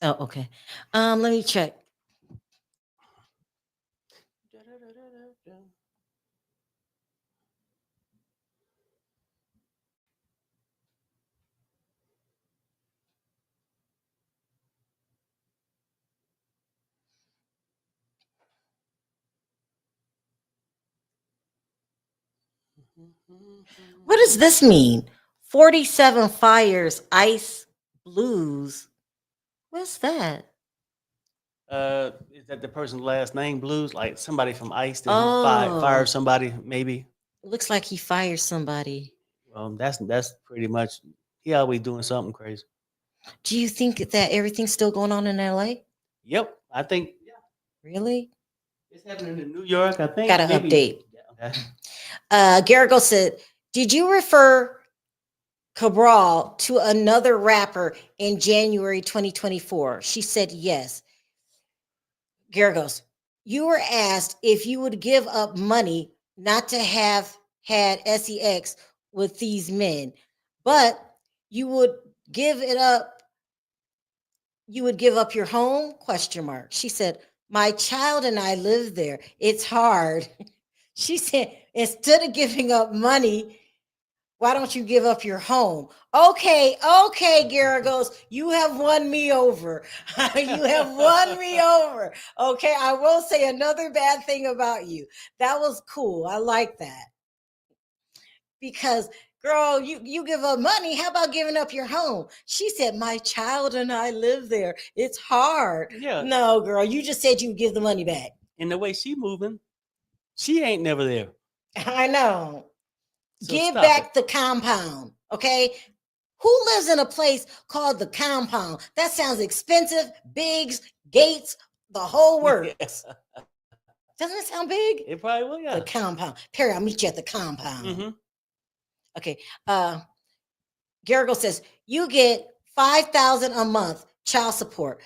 Speaker 2: Oh, okay. Let me check. What does this mean? 47 fires, ice blues. What's that?
Speaker 1: Is that the person's last name, Blues? Like somebody from ICE that he fired somebody, maybe?
Speaker 2: It looks like he fired somebody.
Speaker 1: That's pretty much, he always doing something crazy.
Speaker 2: Do you think that everything's still going on in LA?
Speaker 1: Yep, I think. Yeah.
Speaker 2: Really?
Speaker 1: It's happening in New York, I think.
Speaker 2: Got to update.
Speaker 1: Okay.
Speaker 2: Garrigo said, did you refer Cabral to another rapper in January 2024? She said yes. Garrigos, you were asked if you would give up money not to have had sex with these men, but you would give it up. You would give up your home? Question mark. She said, My child and I live there. It's hard. She said, instead of giving up money, why don't you give up your home? Okay, Garagos, you have won me over. You have won me over. Okay, I will say another bad thing about you. That was cool. I like that. Because girl, you give up money. How about giving up your home? She said, my child and I live there. It's hard.
Speaker 1: Yeah.
Speaker 2: No, girl, you just said you give the money back.
Speaker 1: And the way she moving, she ain't never there.
Speaker 2: I know.
Speaker 1: So
Speaker 2: Give
Speaker 1: stop
Speaker 2: back
Speaker 1: it.
Speaker 2: the compound. Okay. Who lives in a place called the compound? That sounds expensive, bigs, gates, the whole works. Doesn't it sound big?
Speaker 1: It probably will, yeah.
Speaker 2: The compound. Perry, I'll meet you at the compound.
Speaker 1: Mm-hmm.
Speaker 2: Okay. Garrigle says, you get $5,000 a month child support.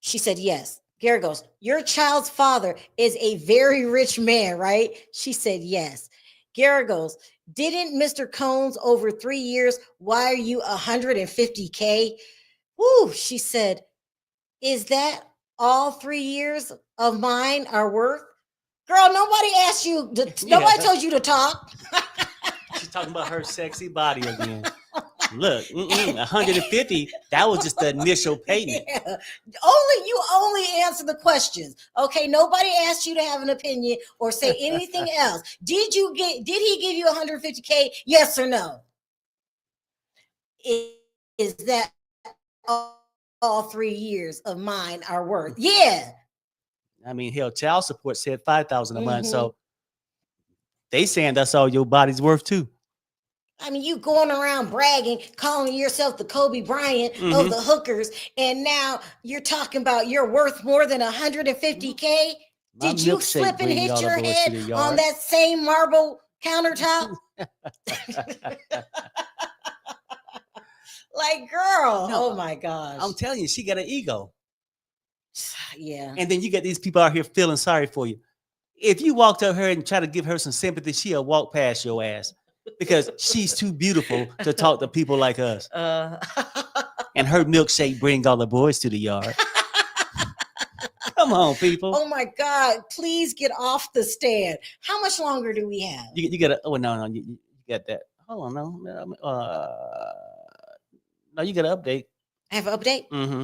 Speaker 2: She said, yes. Gary goes, your child's father is a very rich man, right? She said, yes. Gary goes, didn't Mr. Combs over 3 years wire you $150K? Woo, she said, is that all 3 years of mine are worth? Girl, nobody asked you, nobody told you to talk.
Speaker 1: She's talking about her sexy body again. Look, 150, that was just the initial payment.
Speaker 2: Yeah. You only answer the questions. Okay, nobody asked you to have an opinion or say anything else. Did he give you 150K? Yes or no? Is that all 3 years of mine are worth? Yeah.
Speaker 1: I mean, hell, child support said $5,000 a month, so they saying that's all your body's worth too.
Speaker 2: I mean, you going around bragging, calling yourself the Kobe Bryant of the hookers, and now you're talking about you're worth more than 150K. Did you slip and hit your head on that same marble countertop? Like, girl,
Speaker 1: No,
Speaker 2: oh my gosh.
Speaker 1: I'm telling you, she got an ego.
Speaker 2: Yeah.
Speaker 1: And then you got these people out here feeling sorry for you. If you walked up her and try to give her some sympathy, she'll walk past your ass because she's too beautiful to talk to people like us. And her milkshake bring all the boys to the yard. Come on, people.
Speaker 2: Oh my God, please get off the stand. How much longer do we have?
Speaker 1: You got to, oh, no, you got that. Hold on, no. No, you got to update.
Speaker 2: I have an update?
Speaker 1: Mm-hmm.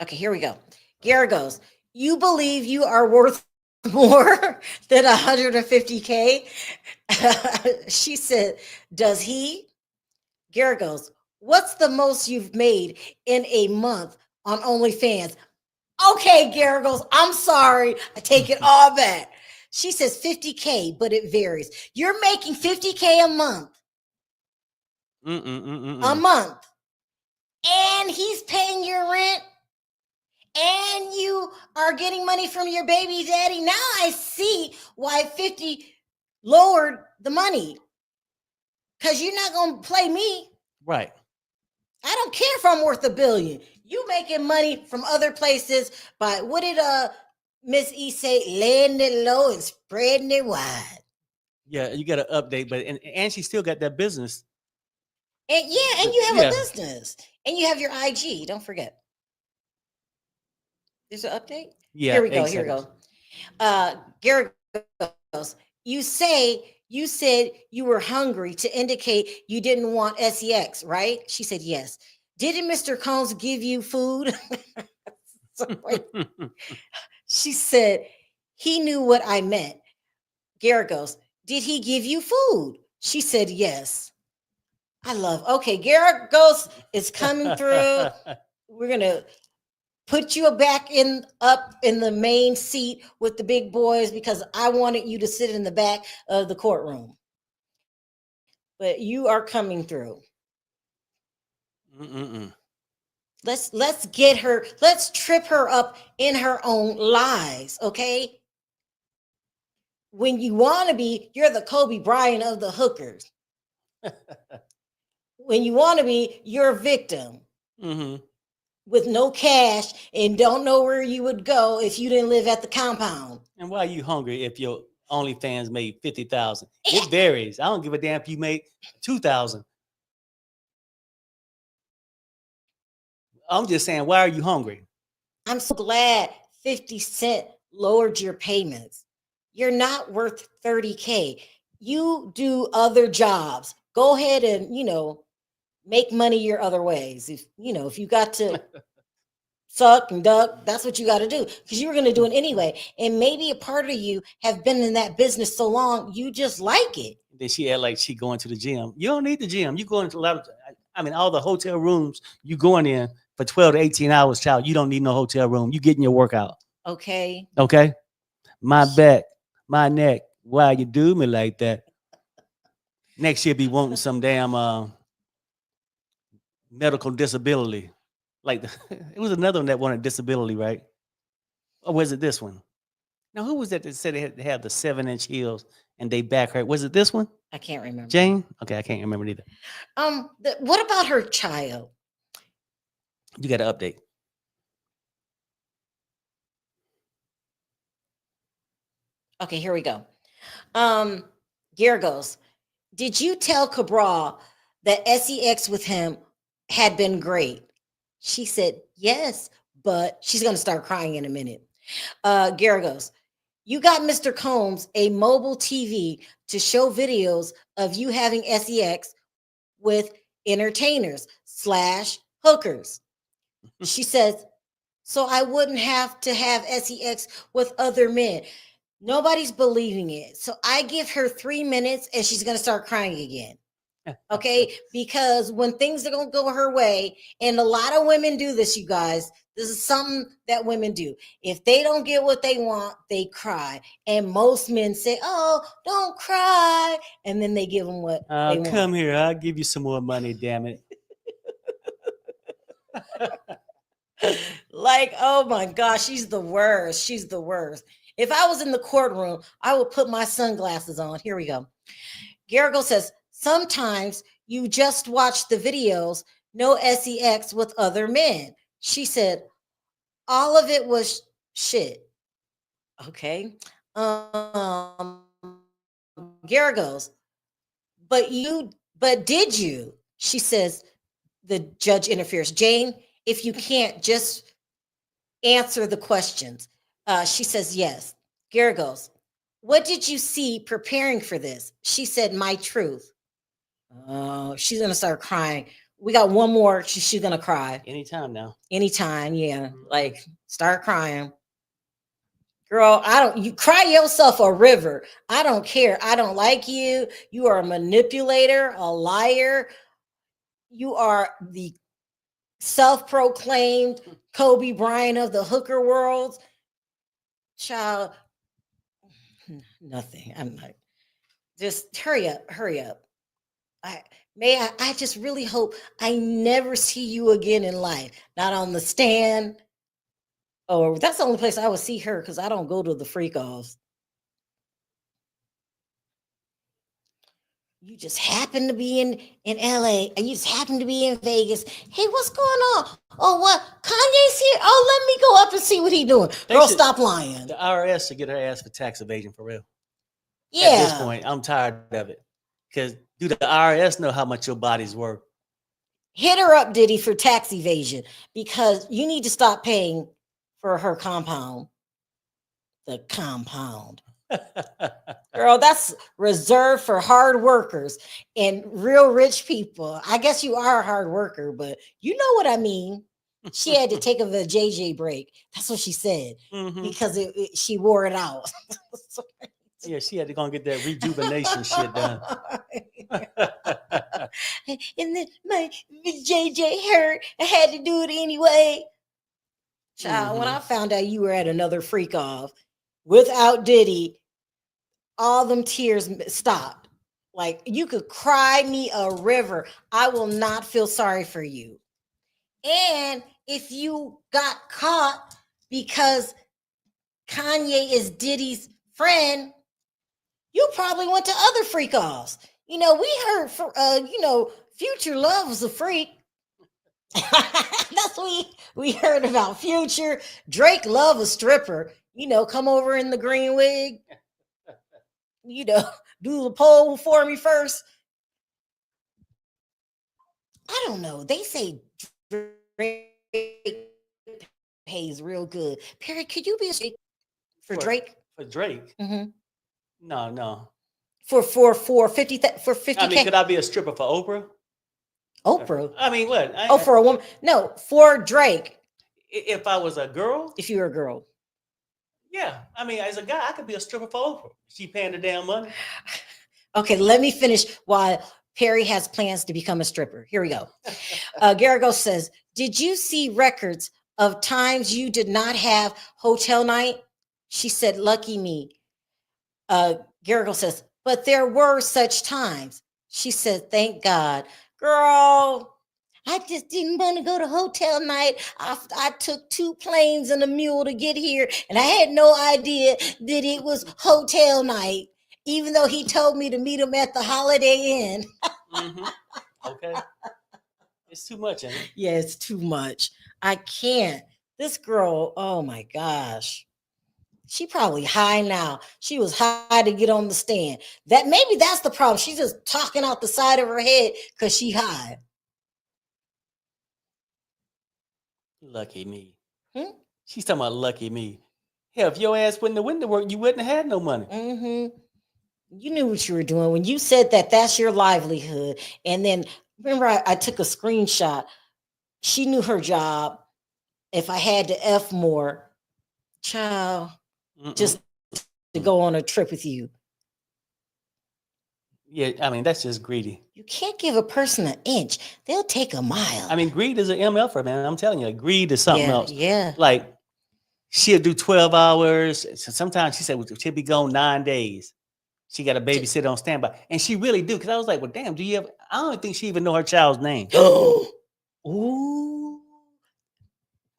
Speaker 2: Okay, here we go. Gary goes, you believe you are worth more than 150K? She said, does he? Gary goes, what's the most you've made in a month on OnlyFans? Okay, Gary goes, I'm sorry. I take it all back. She says 50K, but it varies. You're making 50K a month. A month. And he's paying your rent. And you are getting money from your baby daddy. Now I see why 50 lowered the money. Because you're not going to play me.
Speaker 1: Right.
Speaker 2: I don't care if I'm worth $1 billion. You making money from other places by, what did Miss E say? Laying it low and spreading it wide.
Speaker 1: Yeah, you got to update, but and she still got that business.
Speaker 2: And yeah, and you have a business. And you have your IG. Don't forget. There's an update?
Speaker 1: Yeah.
Speaker 2: Here we go. Here we go. Gary goes, you said you were hungry to indicate you didn't want sex, right? She said, yes. Didn't Mr. Combs give you food? She said, he knew what I meant. Gary goes, did he give you food? She said, yes. I love, okay, Gary goes is coming through. We're going to put you up in the main seat with the big boys because I wanted you to sit in the back of the courtroom. But you are coming through. Let's get her, let's trip her up in her own lies, okay? When you want to be, you're the Kobe Bryant of the hookers. When you want to be, you're a victim. With no cash and don't know where you would go if you didn't live at the compound.
Speaker 1: And why are you hungry if your OnlyFans made 50,000? It varies. I don't give a damn if you make 2,000. I'm just saying, why are you hungry?
Speaker 2: I'm so glad 50 Cent lowered your payments. You're not worth 30K. You do other jobs. Go ahead and, make money your other ways. If you got to suck and duck, that's what you got to do, because you were going to do it anyway. And maybe a part of you have been in that business so long, you just like it.
Speaker 1: Then she act like she going to the gym. You don't need the gym. You go into a lot of, I mean, all the hotel rooms you going in for 12 to 18 hours, child. You don't need no hotel room. You getting your workout.
Speaker 2: Okay.
Speaker 1: Okay. My back, my neck. Why you do me like that? Next year be wanting some damn medical disability. Like it was another one that wanted disability, right? Or was it this one? Now, who was that said they had to have the 7-inch heels and they back hurt? Was it this one?
Speaker 2: I can't remember.
Speaker 1: Jane? Okay, I can't remember either.
Speaker 2: What about her child?
Speaker 1: You got to update.
Speaker 2: Okay, here we go. Here goes. Did you tell Cabral that sex with him had been great? She said, yes, but she's going to start crying in a minute. Gary goes, you got Mr. Combs a mobile TV to show videos of you having sex with entertainers / hookers. She says, so I wouldn't have to have sex with other men. Nobody's believing it. So I give her 3 minutes and she's going to start crying again. Okay. Because when things are going to go her way, and a lot of women do this, you guys, this is something that women do. If they don't get what they want, they cry. And most men say, oh, don't cry. And then they give them what they want.
Speaker 1: Come here. I'll give you some more money, damn it.
Speaker 2: Like, oh my gosh, she's the worst. She's the worst. If I was in the courtroom, I would put my sunglasses on. Here we go. Garrigle says, sometimes you just watch the videos, no sex with other men. She said, all of it was shit. Okay. Gary goes, but did you? She says, the judge interferes. Jane, if you can't, just answer the questions. She says, yes. Gary goes, what did you see preparing for this? She said, my truth. Oh, she's going to start crying. We got one more. She's going to cry.
Speaker 1: Anytime now.
Speaker 2: Anytime. Yeah. Like, start crying. Girl, you cry yourself a river. I don't care. I don't like you. You are a manipulator, a liar. You are the self-proclaimed Kobe Bryant of the hooker world. Child, nothing. I'm not. Just hurry up. I just really hope I never see you again in life. Not on the stand. Oh, that's the only place I would see her, because I don't go to the freak offs. You just happen to be in LA, and you just happen to be in Vegas. Hey, what's going on? Oh, what? Kanye's here. Oh, let me go up and see what he's doing. Girl, stop lying.
Speaker 1: The IRS should get her ass for tax evasion, for real.
Speaker 2: Yeah.
Speaker 1: At this point, I'm tired of it. Because do the IRS know how much your body's worth?
Speaker 2: Hit her up, Diddy, for tax evasion, because you need to stop paying for her compound. The compound. Girl, that's reserved for hard workers and real rich people. I guess you are a hard worker, but you know what I mean. She had to take a JJ break. That's what she said, because she wore it out.
Speaker 1: Yeah, she had to go and get that rejuvenation shit done.
Speaker 2: And then my JJ hurt. I had to do it anyway. Child, when I found out you were at another freak off without Diddy, all them tears stopped. Like, you could cry me a river. I will not feel sorry for you. And if you got caught because Kanye is Diddy's friend, you probably went to other freak offs. We heard, Future Love was a freak. That's what we heard about Future. Drake love a stripper. Come over in the green wig. Do the poll for me first. I don't know. They say Drake pays real good. Perry, could you be a stripper for
Speaker 1: For-
Speaker 2: Drake?
Speaker 1: For Drake?
Speaker 2: hmm
Speaker 1: No.
Speaker 2: For 50 for 50K?
Speaker 1: I mean, could I be a stripper for Oprah?
Speaker 2: Oprah?
Speaker 1: I mean, what?
Speaker 2: Oh, for a woman? No, for Drake.
Speaker 1: If I was a girl,
Speaker 2: If you were a girl.
Speaker 1: yeah. I mean, as a guy, I could be a stripper for Oprah. She paying the damn money.
Speaker 2: Okay, let me finish while Perry has plans to become a stripper. Here we go. Garrigo says, did you see records of times you did not have hotel night? She said, lucky me. Garrigo says, but there were such times. She said, thank God. Girl, I just didn't want to go to hotel night. I took 2 planes and a mule to get here, and I had no idea that it was hotel night, even though he told me to meet him at the Holiday Inn.
Speaker 1: Okay. It's too much, ain't it?
Speaker 2: Yeah, it's too much. I can't. This girl, oh my gosh. She probably high now. She was high to get on the stand. Maybe that's the problem. She's just talking out the side of her head because she high.
Speaker 1: Lucky me.
Speaker 2: Hmm?
Speaker 1: She's talking about lucky me. Hell, if your ass wouldn't have went to work, you wouldn't have had no money.
Speaker 2: You knew what you were doing when you said that that's your livelihood. And then remember, I took a screenshot. She knew her job. If I had to F more, child, just to go on a trip with you.
Speaker 1: Yeah, I mean, that's just greedy.
Speaker 2: You can't give a person an inch. They'll take a mile.
Speaker 1: I mean, greed is an MFer, man. I'm telling you, greed is something else.
Speaker 2: Yeah.
Speaker 1: Like, she'll do 12 hours. Sometimes she said she'll be gone 9 days. She got a babysitter on standby. And she really do. Because I was like, well, damn, do you ever? I don't think she even know her child's name.
Speaker 2: Ooh.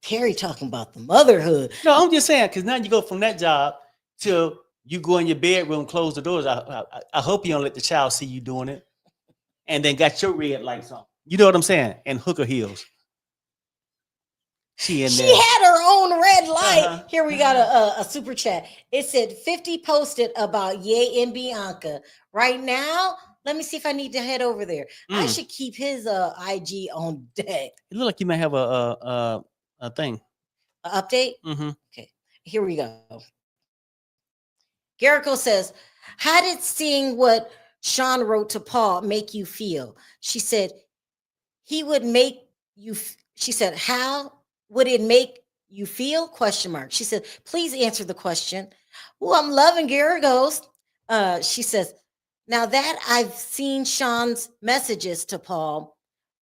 Speaker 2: Terry talking about the motherhood.
Speaker 1: No, I'm just saying, because now you go from that job to you go in your bedroom, close the doors. I hope you don't let the child see you doing it. And then got your red lights on. You know what I'm saying? And hooker heels. She in there.
Speaker 2: She had her own red light. Here we got a super chat. It said 50 posted about Ye and Bianca. Right now, let me see if I need to head over there. I should keep his IG on deck.
Speaker 1: It look like you might have a thing.
Speaker 2: An update? Okay, here we go. Garrico says, how did seeing what Sean wrote to Paul make you feel? She said, he would make you, she said, how would it make you feel? Question mark. She said, please answer the question. Oh, I'm loving Garrigo's. She says, now that I've seen Sean's messages to Paul,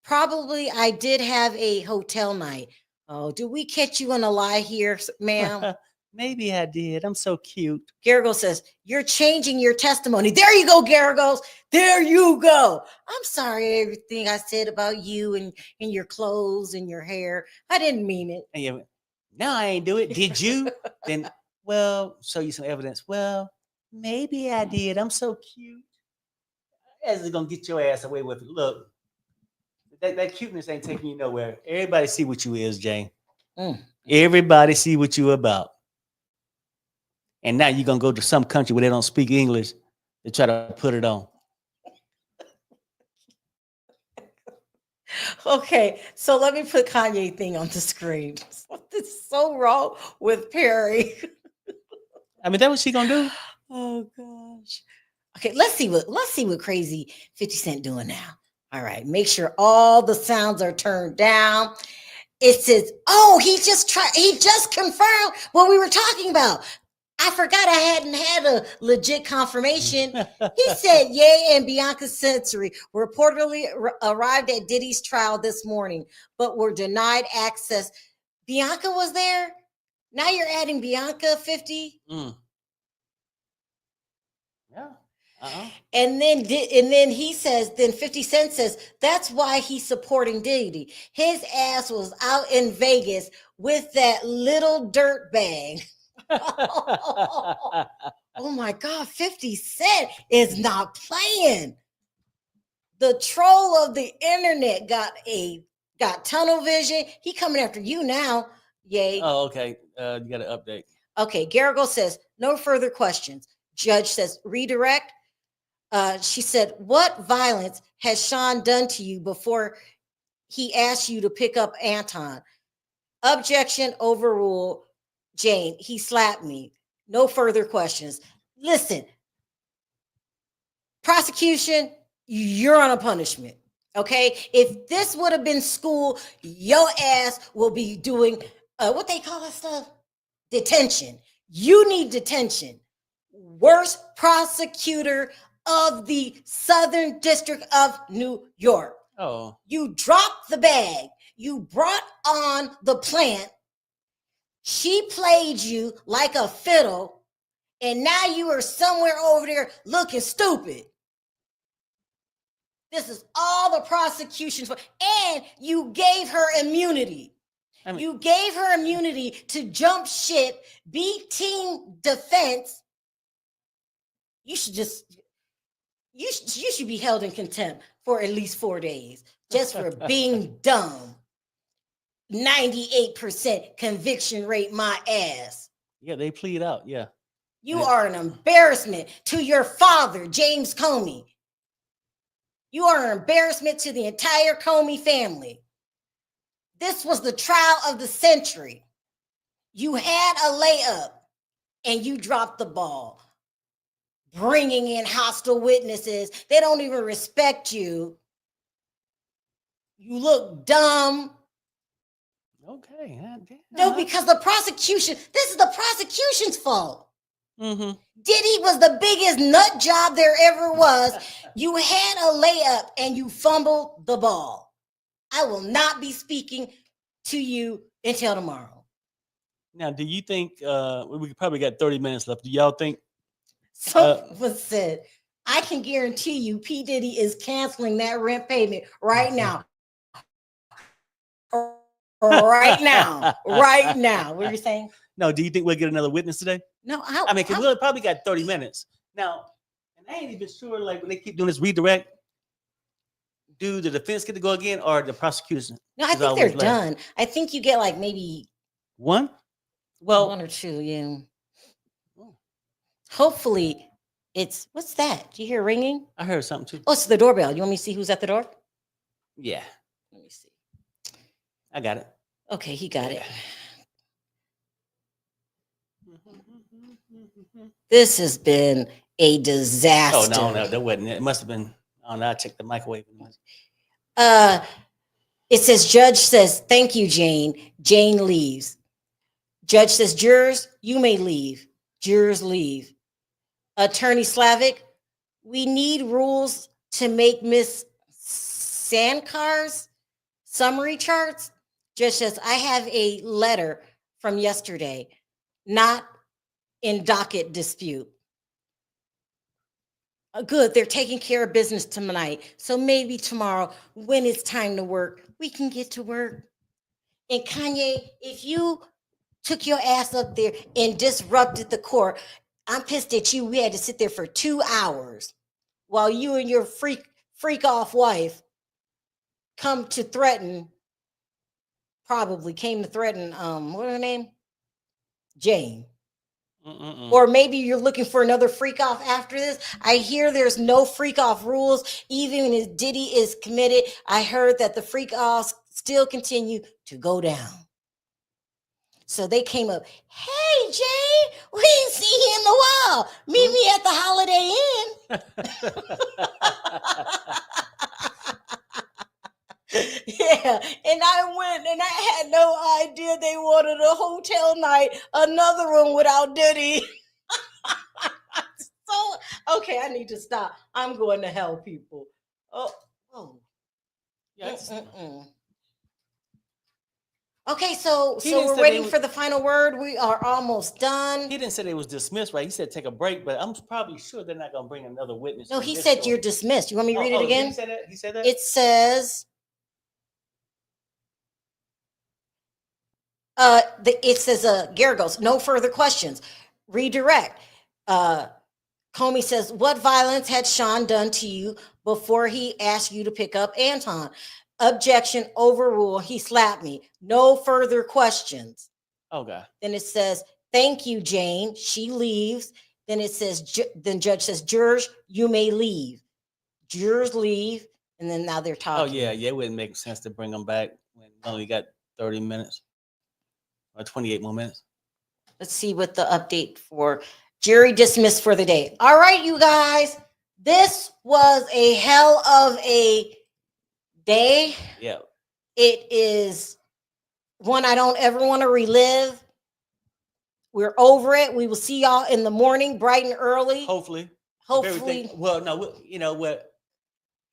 Speaker 2: probably I did have a hotel night. Oh, did we catch you in a lie here, ma'am?
Speaker 1: Maybe I did. I'm so cute.
Speaker 2: Garrigo says, you're changing your testimony. There you go, Garrigos. There you go. I'm sorry, everything I said about you and your clothes and your hair. I didn't mean it.
Speaker 1: And no, I ain't do it. Did you? Then, well, show you some evidence. Well, maybe I did. I'm so cute. As gonna get your ass away with it. Look, that cuteness ain't taking you nowhere. Everybody see what you is, Jane. Everybody see what you about. And now you're gonna go to some country where they don't speak English to try to put it on.
Speaker 2: Okay, so let me put Kanye thing on the screen. What is so wrong with Perry?
Speaker 1: I mean, that what she gonna do?
Speaker 2: Oh gosh. Okay, let's see what crazy 50 Cent doing now. All right, make sure all the sounds are turned down. It says, oh, he just confirmed what we were talking about. I forgot I hadn't had a legit confirmation. He said Ye and Bianca Sensory reportedly arrived at Diddy's trial this morning, but were denied access. Bianca was there? Now you're adding Bianca 50?
Speaker 1: Yeah.
Speaker 2: And then he says, then 50 Cent says, that's why he's supporting Diddy. His ass was out in Vegas with that little dirt bag. Oh my God, 50 Cent is not playing. The troll of the internet got tunnel vision. He coming after you now. Yay.
Speaker 1: Oh, okay. You got an update.
Speaker 2: Okay, Garrigo says, no further questions. Judge says, redirect. She said, what violence has Sean done to you before he asked you to pick up Anton? Objection, overrule. Jane, he slapped me. No further questions. Listen, prosecution, you're on a punishment. Okay, if this would have been school, your ass will be doing what they call that stuff? Detention. You need detention. Worst prosecutor of the Southern District of New York.
Speaker 1: Oh,
Speaker 2: You dropped the bag. You brought on the plant. She played you like a fiddle, and now you are somewhere over there looking stupid. This is all the prosecution for, and you gave her immunity.
Speaker 1: I mean,
Speaker 2: You gave her immunity to jump ship, be team defense. You should just, you should be held in contempt for at least 4 days just for being dumb. 98% conviction rate, my ass.
Speaker 1: yeah, they plead out. Yeah.
Speaker 2: You are an embarrassment to your father, James Comey. You are an embarrassment to the entire Comey family. This was the trial of the century. You had a layup and you dropped the ball. Bringing in hostile witnesses. They don't even respect you. You look dumb.
Speaker 1: Okay.
Speaker 2: No, because the prosecution, this is the prosecution's fault.
Speaker 1: Mm-hmm.
Speaker 2: Diddy was the biggest nut job there ever was. You had a layup and you fumbled the ball. I will not be speaking to you until tomorrow.
Speaker 1: Now, do you think we probably got 30 minutes left? Do y'all think?
Speaker 2: Someone said, I can guarantee you P. Diddy is canceling that rent payment right now. Right now. Right now. What are you saying?
Speaker 1: No, do you think we'll get another witness today?
Speaker 2: No,
Speaker 1: I mean, because we probably got 30 minutes. Now, and I ain't even sure, like, when they keep doing this redirect, do the defense get to go again or the prosecution?
Speaker 2: No, I think they're done. I think you get like maybe
Speaker 1: one? Well,
Speaker 2: one or two, yeah. Hopefully it's, what's that? Do you hear ringing?
Speaker 1: I heard something too.
Speaker 2: Oh, it's the doorbell. You want me to see who's at the door?
Speaker 1: Yeah.
Speaker 2: Let me see.
Speaker 1: I got it.
Speaker 2: Okay, he got it. This has been a disaster.
Speaker 1: Oh, no, that wasn't it. It must have been, oh, no, I checked the microwave.
Speaker 2: It says, judge says, thank you, Jane. Jane leaves. Judge says, jurors, you may leave. Jurors leave. Attorney Slavic, we need rules to make Miss Sandkar's summary charts. Judge says, I have a letter from yesterday, not in docket dispute. Good, they're taking care of business tonight. So maybe tomorrow, when it's time to work, we can get to work. And Kanye, if you took your ass up there and disrupted the court, I'm pissed at you. We had to sit there for 2 hours while you and your freak off wife probably came to threaten, what's her name? Jane. Or maybe you're looking for another freak off after this. I hear there's no freak off rules. Even if Diddy is committed, I heard that the freak offs still continue to go down. So they came up, hey, Jay, we ain't seen you in a while. Meet me at the Holiday Inn. Yeah, and I went and I had no idea they wanted a hotel night, another one without Diddy. So, okay, I need to stop. I'm going to hell, people. Oh.
Speaker 1: Yes.
Speaker 2: Okay, so we're waiting for the final word. We are almost done.
Speaker 1: He didn't say they was dismissed, right? He said take a break, but I'm probably sure they're not going to bring another witness.
Speaker 2: No, he said you're dismissed. You want me to read it again?
Speaker 1: He said that? He said that?
Speaker 2: It says, Gary goes, no further questions. Redirect. Comey says, what violence had Sean done to you before he asked you to pick up Anton? Objection, overrule. He slapped me. No further questions.
Speaker 1: Okay.
Speaker 2: Then it says, thank you, Jane. She leaves. Then it says, then judge says, jurors, you may leave. Jurors leave. And then now they're talking.
Speaker 1: Oh, yeah. It wouldn't make sense to bring them back when we only got 30 minutes. or 28 more minutes.
Speaker 2: Let's see what the update for jury dismissed for the day. All right, you guys, this was a hell of a day.
Speaker 1: Yeah.
Speaker 2: It is one I don't ever want to relive. We're over it. We will see y'all in the morning, bright and early.
Speaker 1: Hopefully. If
Speaker 2: Hopefully.
Speaker 1: everything- well, no, you know what?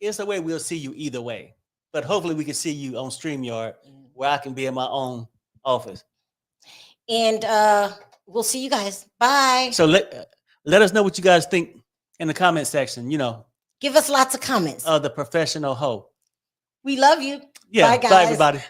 Speaker 1: It's a way we'll see you either way. But hopefully we can see you on StreamYard where I can be in my own office.
Speaker 2: And we'll see you guys. Bye.
Speaker 1: So let us know what you guys think in the comment section, you know,
Speaker 2: Give us lots of comments.
Speaker 1: of the professional hoe.
Speaker 2: We love you.
Speaker 1: Yeah.
Speaker 2: Bye,
Speaker 1: Bye,
Speaker 2: guys.
Speaker 1: everybody.